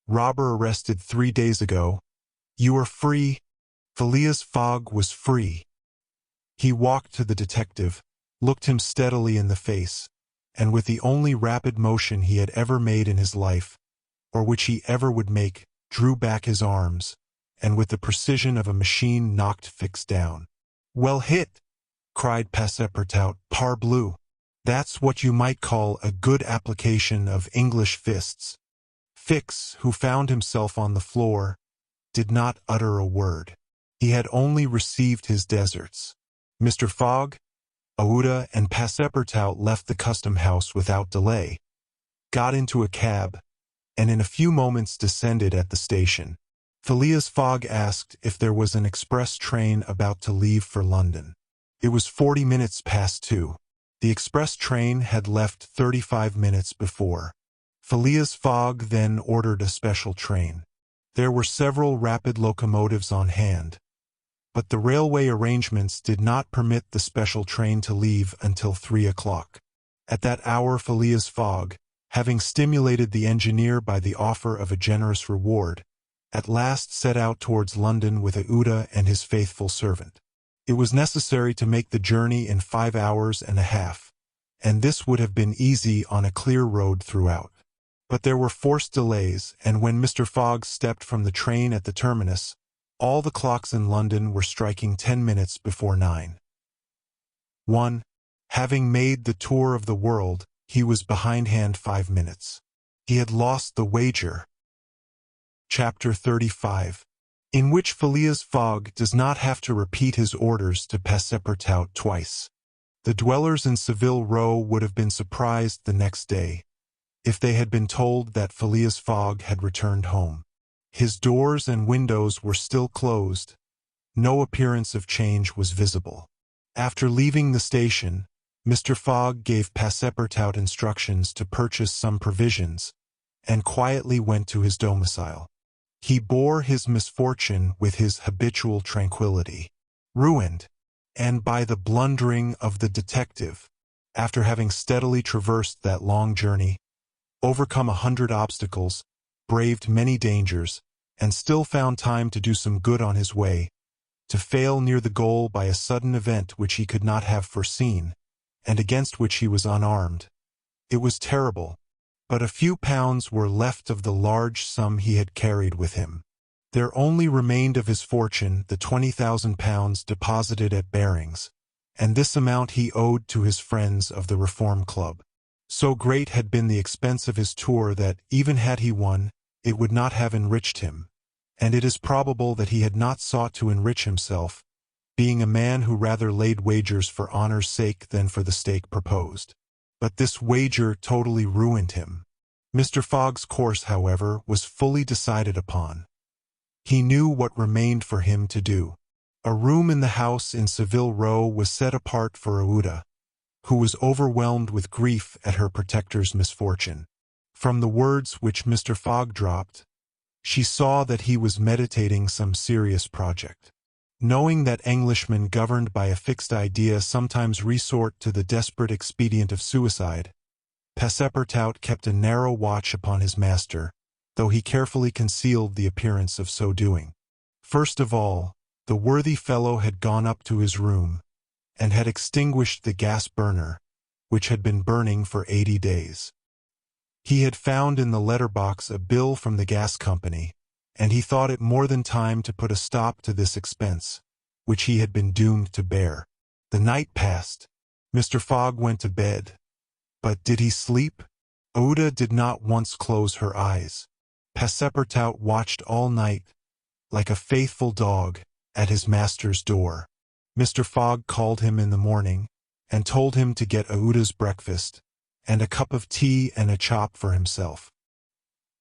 Robber arrested 3 days ago. You are free." Phileas Fogg was free. He walked to the detective, looked him steadily in the face, and with the only rapid motion he had ever made in his life, or which he ever would make, drew back his arms, and with the precision of a machine knocked Fix down. "Well hit!" cried Passepartout, "parbleu! That's what you might call a good application of English fists." Fix, who found himself on the floor, did not utter a word. He had only received his deserts. Mr. Fogg, Aouda, and Passepartout left the custom-house without delay, got into a cab, and in a few moments descended at the station. Phileas Fogg asked if there was an express train about to leave for London. It was 40 minutes past 2. The express train had left 35 minutes before. Phileas Fogg then ordered a special train. There were several rapid locomotives on hand, but the railway arrangements did not permit the special train to leave until 3 o'clock. At that hour Phileas Fogg, having stimulated the engineer by the offer of a generous reward, at last set out towards London with Aouda and his faithful servant. It was necessary to make the journey in 5 hours and a half, and this would have been easy on a clear road throughout. But there were forced delays, and when Mr. Fogg stepped from the train at the terminus, all the clocks in London were striking 10 minutes before 9. 1. Having made the tour of the world, he was behindhand 5 minutes. He had lost the wager. Chapter 35, in which Phileas Fogg does not have to repeat his orders to Passepartout twice. The dwellers in Savile Row would have been surprised the next day if they had been told that Phileas Fogg had returned home. His doors and windows were still closed. No appearance of change was visible. After leaving the station, Mr. Fogg gave Passepartout instructions to purchase some provisions, and quietly went to his domicile. He bore his misfortune with his habitual tranquillity. Ruined, and by the blundering of the detective, after having steadily traversed that long journey, overcome 100 obstacles, braved many dangers, and still found time to do some good on his way, to fail near the goal by a sudden event which he could not have foreseen, and against which he was unarmed. It was terrible, but a few pounds were left of the large sum he had carried with him. There only remained of his fortune the £20,000 deposited at Barings, and this amount he owed to his friends of the Reform Club. So great had been the expense of his tour that, even had he won, it would not have enriched him, and it is probable that he had not sought to enrich himself, being a man who rather laid wagers for honor's sake than for the stake proposed. But this wager totally ruined him. Mr. Fogg's course, however, was fully decided upon. He knew what remained for him to do. A room in the house in Savile Row was set apart for Aouda, who was overwhelmed with grief at her protector's misfortune. From the words which Mr. Fogg dropped, she saw that he was meditating some serious project. Knowing that Englishmen governed by a fixed idea sometimes resort to the desperate expedient of suicide, Passepartout kept a narrow watch upon his master, though he carefully concealed the appearance of so doing. First of all, the worthy fellow had gone up to his room, and had extinguished the gas burner, which had been burning for 80 days. He had found in the letter-box a bill from the gas company, and he thought it more than time to put a stop to this expense, which he had been doomed to bear. The night passed. Mr. Fogg went to bed. But did he sleep? Aouda did not once close her eyes. Passepartout watched all night, like a faithful dog, at his master's door. Mr. Fogg called him in the morning, and told him to get Aouda's breakfast, and a cup of tea and a chop for himself.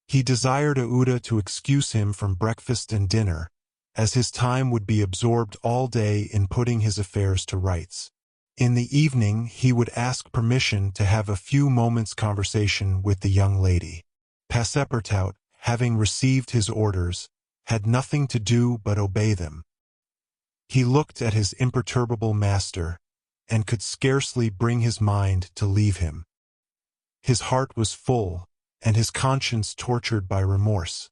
He desired Aouda to excuse him from breakfast and dinner, as his time would be absorbed all day in putting his affairs to rights. In the evening he would ask permission to have a few moments' conversation with the young lady. Passepartout, having received his orders, had nothing to do but obey them. He looked at his imperturbable master, and could scarcely bring his mind to leave him. His heart was full, and his conscience tortured by remorse,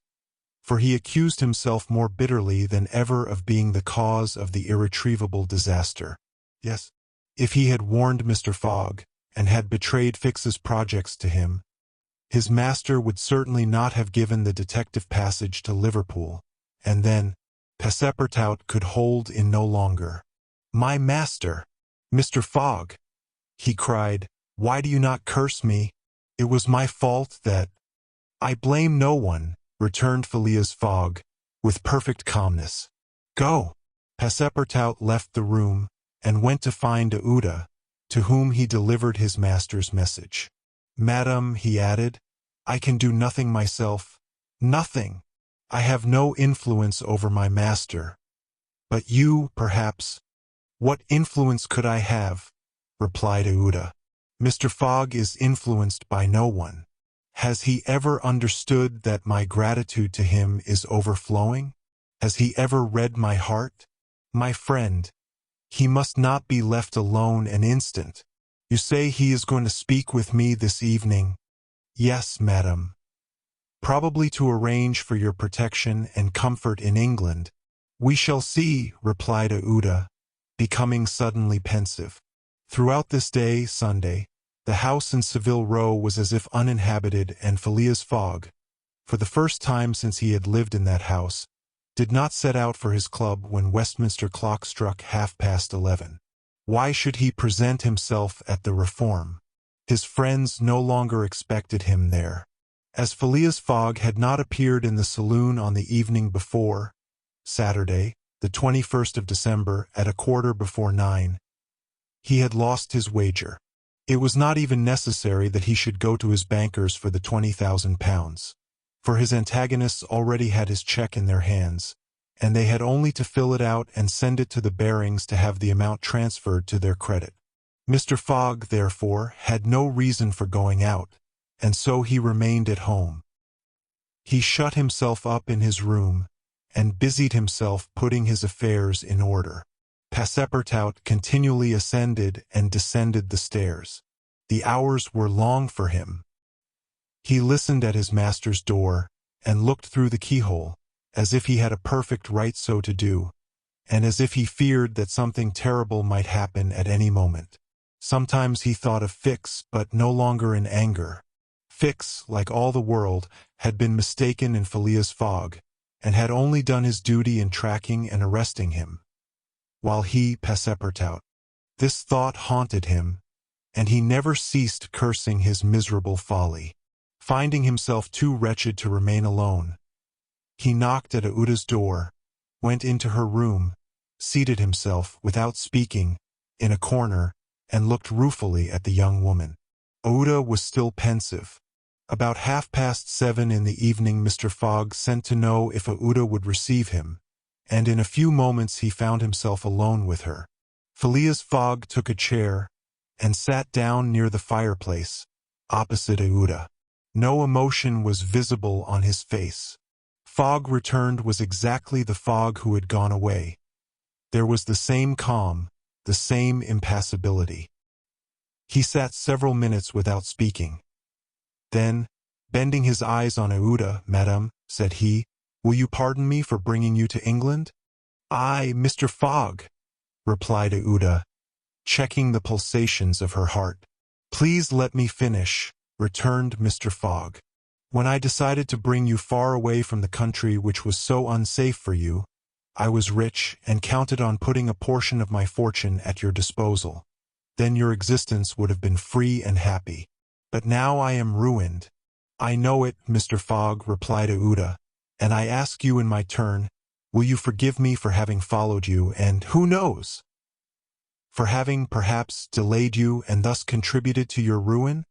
for he accused himself more bitterly than ever of being the cause of the irretrievable disaster. Yes, if he had warned Mr. Fogg, and had betrayed Fix's projects to him, his master would certainly not have given the detective passage to Liverpool, and then Passepartout could hold in no longer. My master! Mr. Fogg! He cried. Why do you not curse me? It was my fault that— I blame no one, returned Phileas Fogg, with perfect calmness. Go! Passepartout left the room, and went to find Aouda, to whom he delivered his master's message. Madam, he added, I can do nothing myself. Nothing. I have no influence over my master. But you, perhaps— What influence could I have? Replied Aouda. Mr. Fogg is influenced by no one. Has he ever understood that my gratitude to him is overflowing? Has he ever read my heart? My friend, he must not be left alone an instant. You say he is going to speak with me this evening? Yes, madam. Probably to arrange for your protection and comfort in England. We shall see, replied Aouda, becoming suddenly pensive. Throughout this day, Sunday, the house in Savile Row was as if uninhabited, and Phileas Fogg, for the first time since he had lived in that house, did not set out for his club when Westminster clock struck 11:30. Why should he present himself at the Reform? His friends no longer expected him there. As Phileas Fogg had not appeared in the saloon on the evening before, Saturday, the 21st of December, at 9:15, he had lost his wager. It was not even necessary that he should go to his bankers for the £20,000, for his antagonists already had his cheque in their hands, and they had only to fill it out and send it to the Barings to have the amount transferred to their credit. Mr. Fogg, therefore, had no reason for going out, and so he remained at home. He shut himself up in his room, and busied himself putting his affairs in order. Passepartout continually ascended and descended the stairs. The hours were long for him. He listened at his master's door, and looked through the keyhole, as if he had a perfect right so to do, and as if he feared that something terrible might happen at any moment. Sometimes he thought of Fix, but no longer in anger. Fix, like all the world, had been mistaken in Phileas Fogg, and had only done his duty in tracking and arresting him, while he, Passepartout. This thought haunted him, and he never ceased cursing his miserable folly. Finding himself too wretched to remain alone, he knocked at Aouda's door, went into her room, seated himself, without speaking, in a corner, and looked ruefully at the young woman. Aouda was still pensive. About 7:30 in the evening Mr. Fogg sent to know if Aouda would receive him, and in a few moments he found himself alone with her. Phileas Fogg took a chair, and sat down near the fireplace, opposite Aouda. No emotion was visible on his face. Fogg returned was exactly the Fogg who had gone away. There was the same calm, the same impassibility. He sat several minutes without speaking. Then, bending his eyes on Aouda, "Madame," said he, "will you pardon me for bringing you to England?" "Aye, Mr. Fogg," replied Aouda, checking the pulsations of her heart. "Please let me finish," returned Mr. Fogg. "When I decided to bring you far away from the country which was so unsafe for you, I was rich and counted on putting a portion of my fortune at your disposal. Then your existence would have been free and happy. But now I am ruined." "I know it, Mr. Fogg," replied Aouda, "and I ask you in my turn, will you forgive me for having followed you, and, who knows, for having, perhaps, delayed you and thus contributed to your ruin?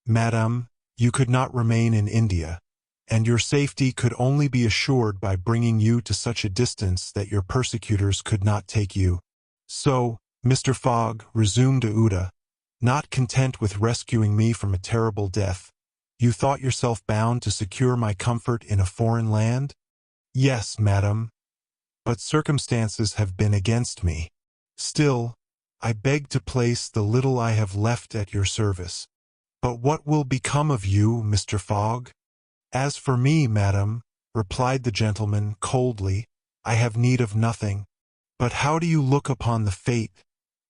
Madame, you could not remain in India, and your safety could only be assured by bringing you to such a distance that your persecutors could not take you. So, Mr. Fogg," resumed Aouda, "not content with rescuing me from a terrible death, you thought yourself bound to secure my comfort in a foreign land?" "Yes, madam, but circumstances have been against me. Still, I beg to place the little I have left at your service. But what will become of you, Mr. Fogg?" "As for me, madam," replied the gentleman coldly, "I have need of nothing. But how do you look upon the fate,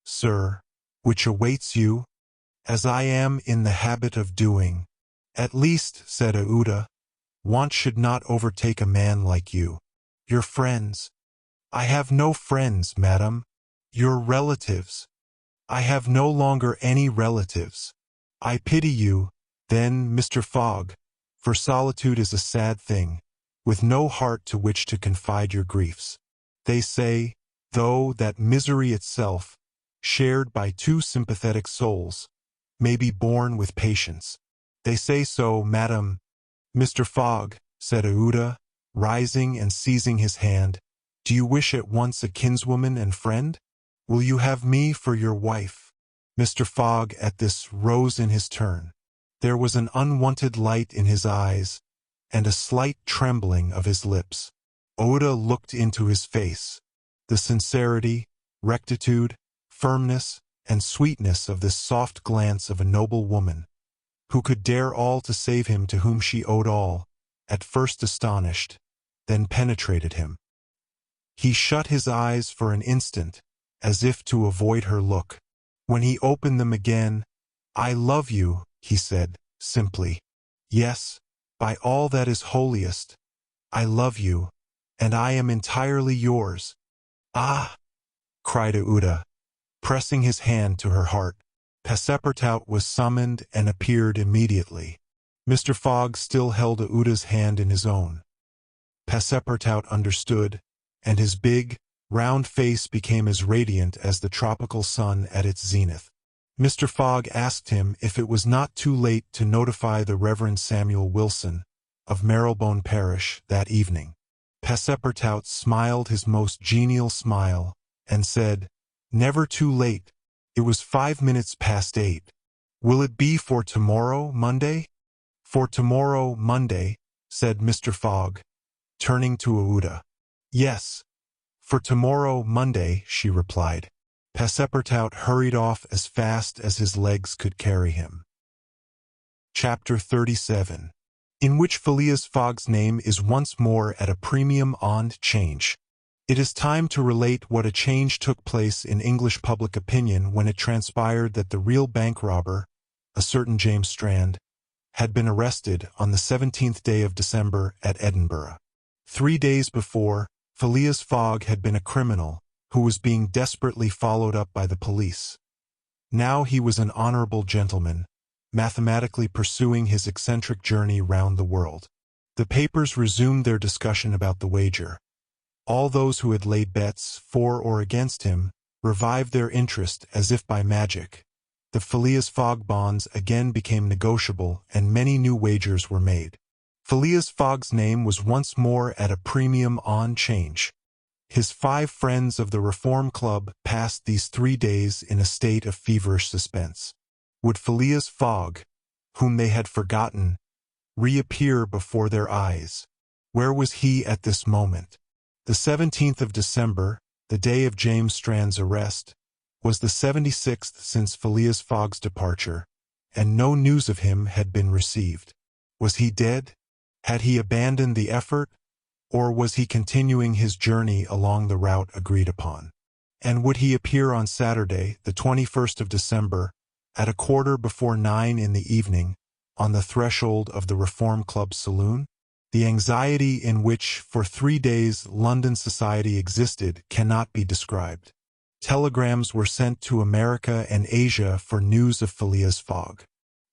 sir, which awaits you, as I am in the habit of doing?" "At least," said Aouda, "want should not overtake a man like you. Your friends—" "I have no friends, madam." Your relatives. I have no longer any relatives. I pity you, then, Mr. Fogg, for solitude is a sad thing, with no heart to which to confide your griefs. They say, though, that misery itself, shared by two sympathetic souls, may be borne with patience. They say so, madam. Mr. Fogg, said Aouda, rising and seizing his hand, do you wish at once a kinswoman and friend? Will you have me for your wife? Mr. Fogg at this rose in his turn. There was an unwonted light in his eyes, and a slight trembling of his lips. Aouda looked into his face. The sincerity, rectitude, firmness, and sweetness of this soft glance of a noble woman, who could dare all to save him to whom she owed all, at first astonished, then penetrated him. He shut his eyes for an instant, as if to avoid her look. When he opened them again, I love you, he said, simply. Yes, by all that is holiest, I love you, and I am entirely yours. Ah! Cried Aouda, pressing his hand to her heart. Passepartout was summoned and appeared immediately. Mr. Fogg still held Aouda's hand in his own. Passepartout understood, and his big, round face became as radiant as the tropical sun at its zenith. Mr. Fogg asked him if it was not too late to notify the Reverend Samuel Wilson, of Marylebone Parish, that evening. Passepartout smiled his most genial smile, and said, Never too late. It was 5 minutes past 8. Will it be for tomorrow, Monday? For tomorrow, Monday, said Mr. Fogg, turning to Aouda. Yes, for tomorrow, Monday, she replied. Passepartout hurried off as fast as his legs could carry him. Chapter 37, in which Phileas Fogg's name is once more at a premium on change. It is time to relate what a change took place in English public opinion when it transpired that the real bank robber, a certain James Strand, had been arrested on the 17th day of December at Edinburgh. 3 days before, Phileas Fogg had been a criminal who was being desperately followed up by the police. Now he was an honorable gentleman, mathematically pursuing his eccentric journey round the world. The papers resumed their discussion about the wager. All those who had laid bets for or against him revived their interest as if by magic. The Phileas Fogg bonds again became negotiable, and many new wagers were made. Phileas Fogg's name was once more at a premium on change. His 5 friends of the Reform Club passed these 3 days in a state of feverish suspense. Would Phileas Fogg, whom they had forgotten, reappear before their eyes? Where was he at this moment? The 17th of December, the day of James Strand's arrest, was the 76th since Phileas Fogg's departure, and no news of him had been received. Was he dead? Had he abandoned the effort? Or was he continuing his journey along the route agreed upon? And would he appear on Saturday, the 21st of December, at 9:15 in the evening, on the threshold of the Reform Club saloon? The anxiety in which for 3 days London society existed cannot be described. Telegrams were sent to America and Asia for news of Phileas Fogg.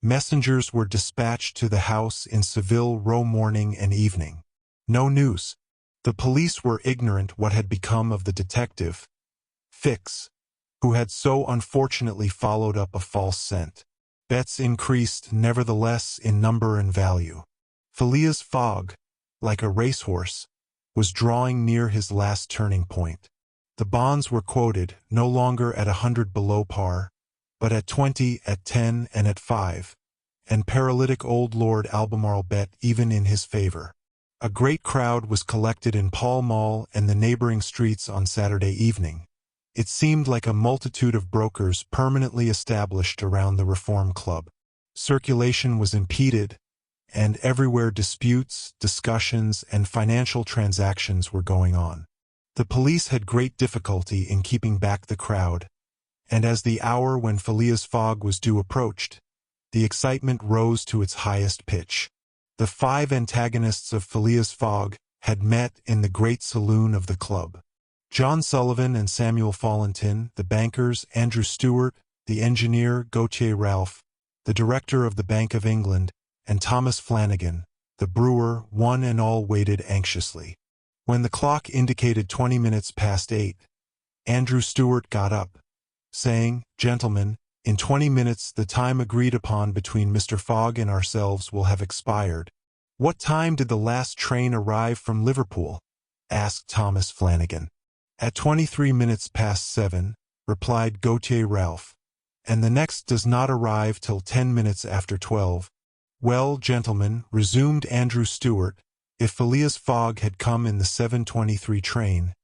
Messengers were dispatched to the house in Savile Row morning and evening. No news. The police were ignorant what had become of the detective, Fix, who had so unfortunately followed up a false scent. Bets increased, nevertheless, in number and value. Phileas Fogg, like a racehorse, was drawing near his last turning point. The bonds were quoted, no longer at 100 below par, but at 20, at 10, and at 5, and paralytic old Lord Albemarle bet even in his favor. A great crowd was collected in Pall Mall and the neighboring streets on Saturday evening. It seemed like a multitude of brokers permanently established around the Reform Club. Circulation was impeded, and everywhere disputes, discussions, and financial transactions were going on. The police had great difficulty in keeping back the crowd, and as the hour when Phileas Fogg was due approached, the excitement rose to its highest pitch. The 5 antagonists of Phileas Fogg had met in the great saloon of the club. John Sullivan and Samuel Fallentin, the bankers, Andrew Stewart, the engineer, Gautier Ralph, the director of the Bank of England, and Thomas Flanagan, the brewer, one and all waited anxiously. When the clock indicated 20 minutes past 8, Andrew Stewart got up, saying, "Gentlemen, in 20 minutes the time agreed upon between Mr. Fogg and ourselves will have expired." "What time did the last train arrive from Liverpool?" asked Thomas Flanagan. "At 23 minutes past 7, replied Gautier Ralph, "and the next does not arrive till 10 minutes after 12. "Well, gentlemen," resumed Andrew Stewart, "if Phileas Fogg had come in the 7:23 train,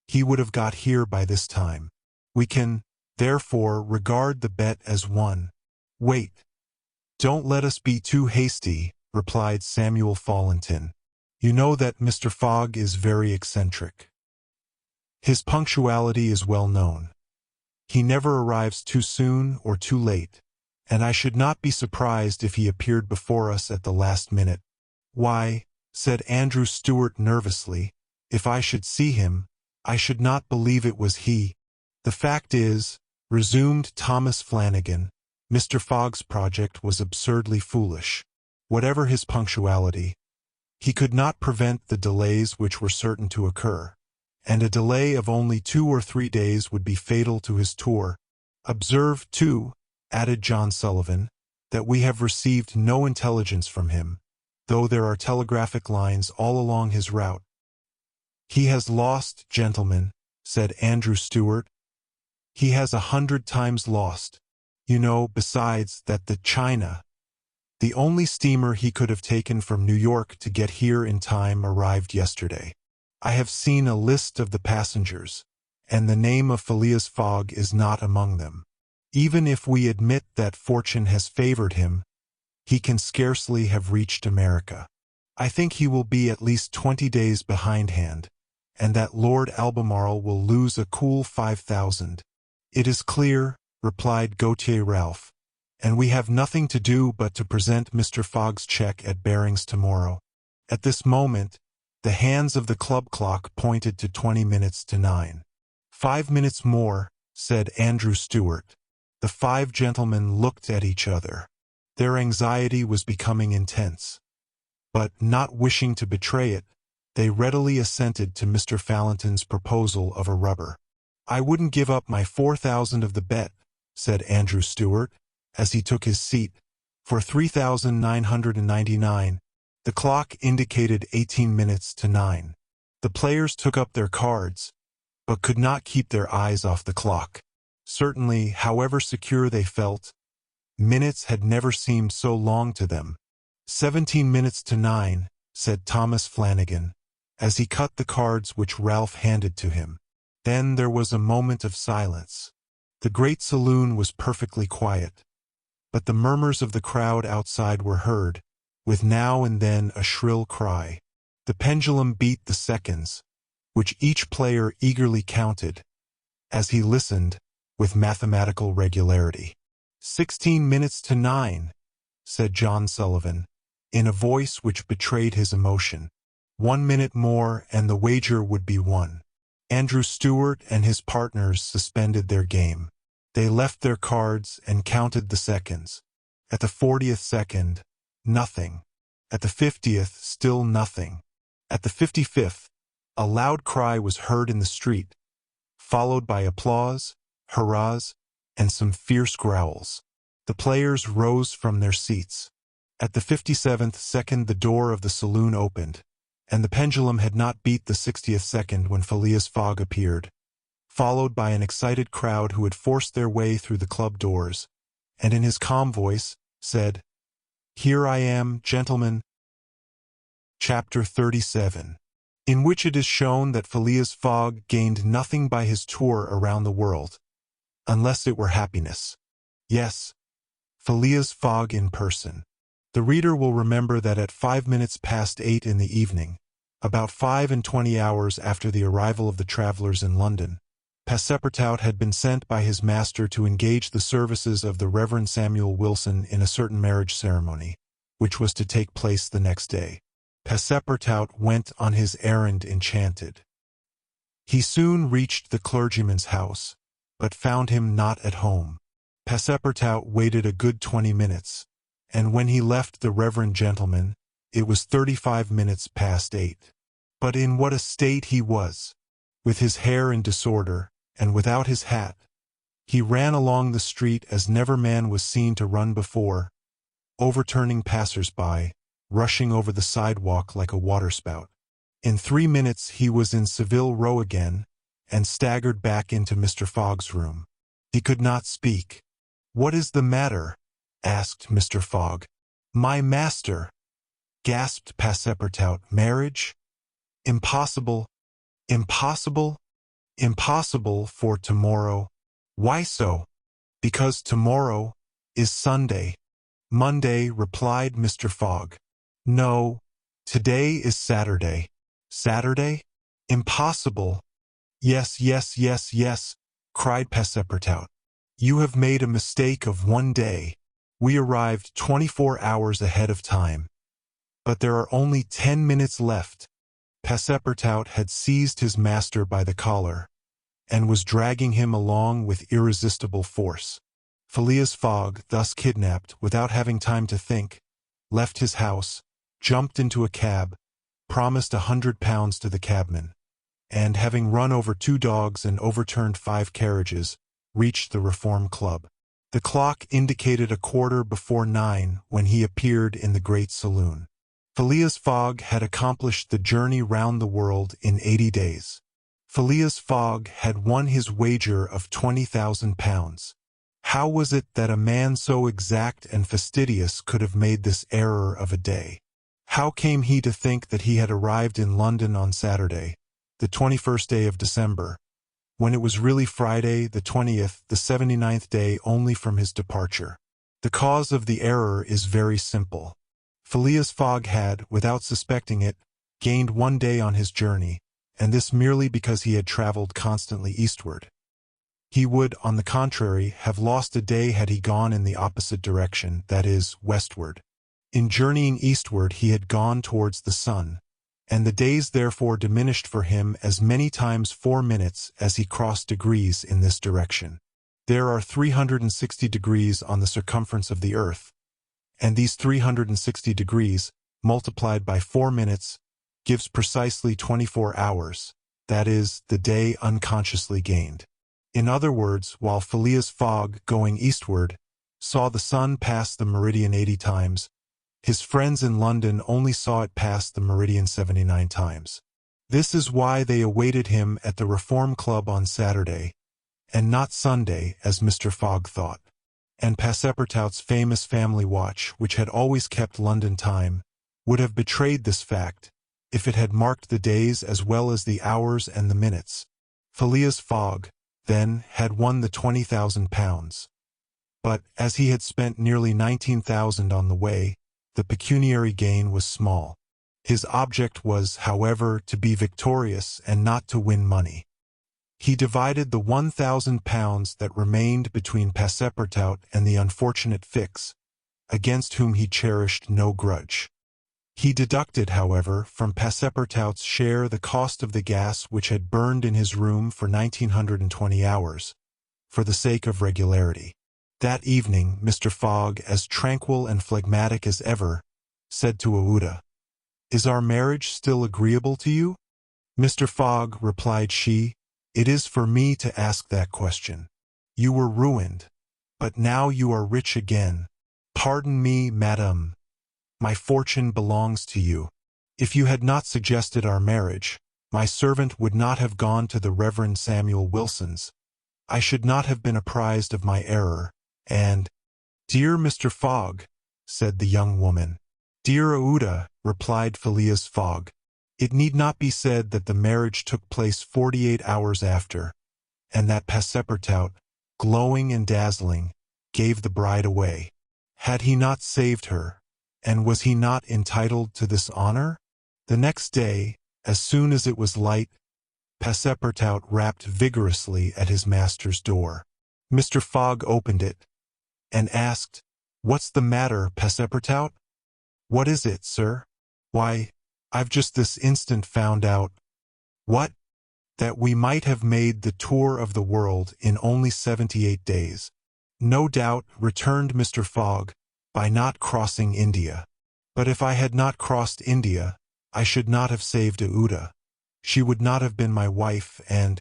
he would have got here by this time. We can, therefore, regard the bet as won." "Wait. Don't let us be too hasty," replied Samuel Fallentin. "You know that Mr. Fogg is very eccentric. His punctuality is well known. He never arrives too soon or too late, and I should not be surprised if he appeared before us at the last minute." "Why," said Andrew Stewart nervously, "if I should see him, I should not believe it was he." "The fact is," resumed Thomas Flanagan, "Mr. Fogg's project was absurdly foolish. Whatever his punctuality, he could not prevent the delays which were certain to occur, and a delay of only 2 or 3 days would be fatal to his tour. Observe, too," added John Sullivan, "that we have received no intelligence from him, though there are telegraphic lines all along his route." "He has lost, gentlemen," said Andrew Stewart. "He has 100 times lost. You know, besides, that the China, the only steamer he could have taken from New York to get here in time, arrived yesterday. I have seen a list of the passengers, and the name of Phileas Fogg is not among them. Even if we admit that fortune has favored him, he can scarcely have reached America. I think he will be at least 20 days behindhand, and that Lord Albemarle will lose a cool 5,000. "It is clear," replied Gautier Ralph, "and we have nothing to do but to present Mr. Fogg's check at Barings tomorrow." At this moment, the hands of the club clock pointed to 20 minutes to 9. "5 minutes more," said Andrew Stewart. The 5 gentlemen looked at each other. Their anxiety was becoming intense, but, not wishing to betray it, they readily assented to Mr. Fallentin's proposal of a rubber. "I wouldn't give up my 4,000 of the bet," said Andrew Stewart, as he took his seat, "for 3,999. The clock indicated 18 minutes to 9. The players took up their cards, but could not keep their eyes off the clock. Certainly, however secure they felt, minutes had never seemed so long to them. 17 minutes to 9, said Thomas Flanagan, as he cut the cards which Ralph handed to him. Then there was a moment of silence. The great saloon was perfectly quiet, but the murmurs of the crowd outside were heard, with now and then a shrill cry. The pendulum beat the seconds, which each player eagerly counted, as he listened, with mathematical regularity. 16 minutes to 9, said John Sullivan, in a voice which betrayed his emotion. 1 minute more and the wager would be won. Andrew Stewart and his partners suspended their game. They left their cards and counted the seconds. At the 40th second, nothing. At the 50th, still nothing. At the 55th, a loud cry was heard in the street, followed by applause, hurrahs, and some fierce growls. The players rose from their seats. At the 57th second the door of the saloon opened, and the pendulum had not beat the 60th second when Phileas Fogg appeared, followed by an excited crowd who had forced their way through the club doors, and in his calm voice, said, "Here I am, gentlemen." Chapter 37, in which it is shown that Phileas Fogg gained nothing by his tour around the world, unless it were happiness. Yes, Phileas Fogg in person. The reader will remember that at 5 minutes past 8 in the evening, about 25 hours after the arrival of the travelers in London, Passepartout had been sent by his master to engage the services of the Reverend Samuel Wilson in a certain marriage ceremony, which was to take place the next day. Passepartout went on his errand enchanted. He soon reached the clergyman's house, but found him not at home. Passepartout waited a good 20 minutes, and when he left the reverend gentleman, it was 35 minutes past 8. But in what a state he was! With his hair in disorder, and without his hat. He ran along the street as never man was seen to run before, overturning passers-by, rushing over the sidewalk like a waterspout. In 3 minutes he was in Savile Row again, and staggered back into Mr. Fogg's room. He could not speak. "What is the matter?" asked Mr. Fogg. "My master," gasped Passepartout. "Marriage? Impossible, impossible, impossible for tomorrow." "Why so?" "Because tomorrow is Sunday." "Monday," replied Mr. Fogg. "No, today is Saturday." "Saturday? Impossible." "Yes, yes, yes, yes," cried Passepartout. "You have made a mistake of 1 day. We arrived 24 hours ahead of time. But there are only 10 minutes left." Passepartout had seized his master by the collar, and was dragging him along with irresistible force. Phileas Fogg, thus kidnapped, without having time to think, left his house, jumped into a cab, promised £100 to the cabman, and, having run over 2 dogs and overturned 5 carriages, reached the Reform Club. The clock indicated 9:15 when he appeared in the great saloon. Phileas Fogg had accomplished the journey round the world in 80 days. Phileas Fogg had won his wager of £20,000. How was it that a man so exact and fastidious could have made this error of a day? How came he to think that he had arrived in London on Saturday, the 21st day of December, when it was really Friday, the 20th, the 79th day only from his departure? The cause of the error is very simple. Phileas Fogg had, without suspecting it, gained 1 day on his journey, and this merely because he had traveled constantly eastward. He would, on the contrary, have lost a day had he gone in the opposite direction, that is, westward. In journeying eastward he had gone towards the sun, and the days therefore diminished for him as many times 4 minutes as he crossed degrees in this direction. There are 360 degrees on the circumference of the earth, and these 360 degrees, multiplied by 4 minutes, gives precisely 24 hours, that is, the day unconsciously gained. In other words, while Phileas Fogg, going eastward, saw the sun pass the meridian 80 times, his friends in London only saw it pass the meridian 79 times. This is why they awaited him at the Reform Club on Saturday, and not Sunday, as Mr. Fogg thought. And Passepartout's famous family watch, which had always kept London time, would have betrayed this fact, if it had marked the days as well as the hours and the minutes. Phileas Fogg, then, had won the £20,000. But, as he had spent nearly 19,000 on the way, the pecuniary gain was small. His object was, however, to be victorious and not to win money. He divided the £1,000 that remained between Passepartout and the unfortunate Fix, against whom he cherished no grudge. He deducted, however, from Passepartout's share the cost of the gas which had burned in his room for 1920 hours, for the sake of regularity. That evening, Mr. Fogg, as tranquil and phlegmatic as ever, said to Aouda, "Is our marriage still agreeable to you?" "Mr. Fogg," replied she, "it is for me to ask that question. You were ruined, but now you are rich again. Pardon me, madame. My fortune belongs to you. If you had not suggested our marriage, my servant would not have gone to the Reverend Samuel Wilson's. I should not have been apprised of my error, and—" "Dear Mr. Fogg," said the young woman. "Dear Aouda," replied Phileas Fogg, "it need not be said that the marriage took place 48 hours after, and that Passepartout, glowing and dazzling, gave the bride away. Had he not saved her, and was he not entitled to this honor?" The next day, as soon as it was light, Passepartout rapped vigorously at his master's door. Mr. Fogg opened it, and asked, "What's the matter, Passepartout?" "What is it, sir?" "Why, I've just this instant found out—" "What?" that we might have made the tour of the world in only 78 days. No doubt, returned Mr. Fogg, by not crossing India. But if I had not crossed India, I should not have saved Aouda. She would not have been my wife, and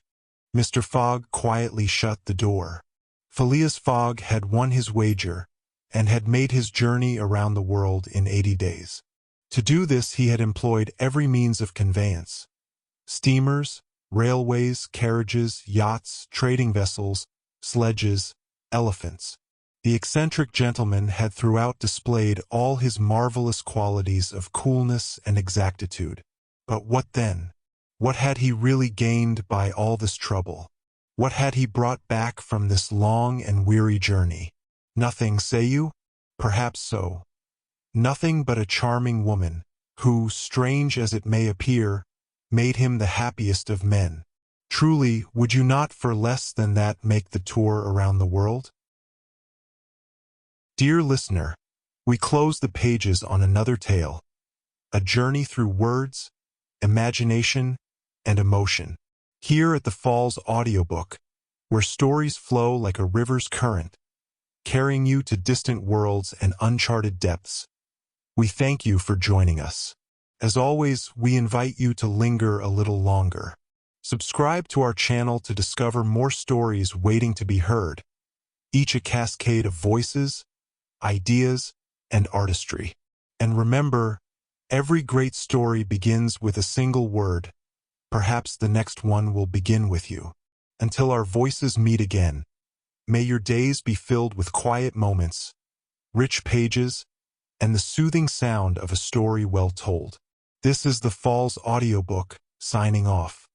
Mr. Fogg quietly shut the door. Phileas Fogg had won his wager, and had made his journey around the world in 80 days. To do this he had employed every means of conveyance: steamers, railways, carriages, yachts, trading vessels, sledges, elephants. The eccentric gentleman had throughout displayed all his marvelous qualities of coolness and exactitude. But what then? What had he really gained by all this trouble? What had he brought back from this long and weary journey? Nothing, say you? Perhaps so. Nothing but a charming woman, who, strange as it may appear, made him the happiest of men. Truly, would you not for less than that make the tour around the world? Dear listener, we close the pages on another tale, a journey through words, imagination, and emotion. Here at the Falls Audiobook, where stories flow like a river's current, carrying you to distant worlds and uncharted depths. We thank you for joining us. As always, we invite you to linger a little longer. Subscribe to our channel to discover more stories waiting to be heard, each a cascade of voices, ideas, and artistry. And remember, every great story begins with a single word. Perhaps the next one will begin with you. Until our voices meet again, may your days be filled with quiet moments, rich pages, and the soothing sound of a story well told. This is the Falls Audiobook, signing off.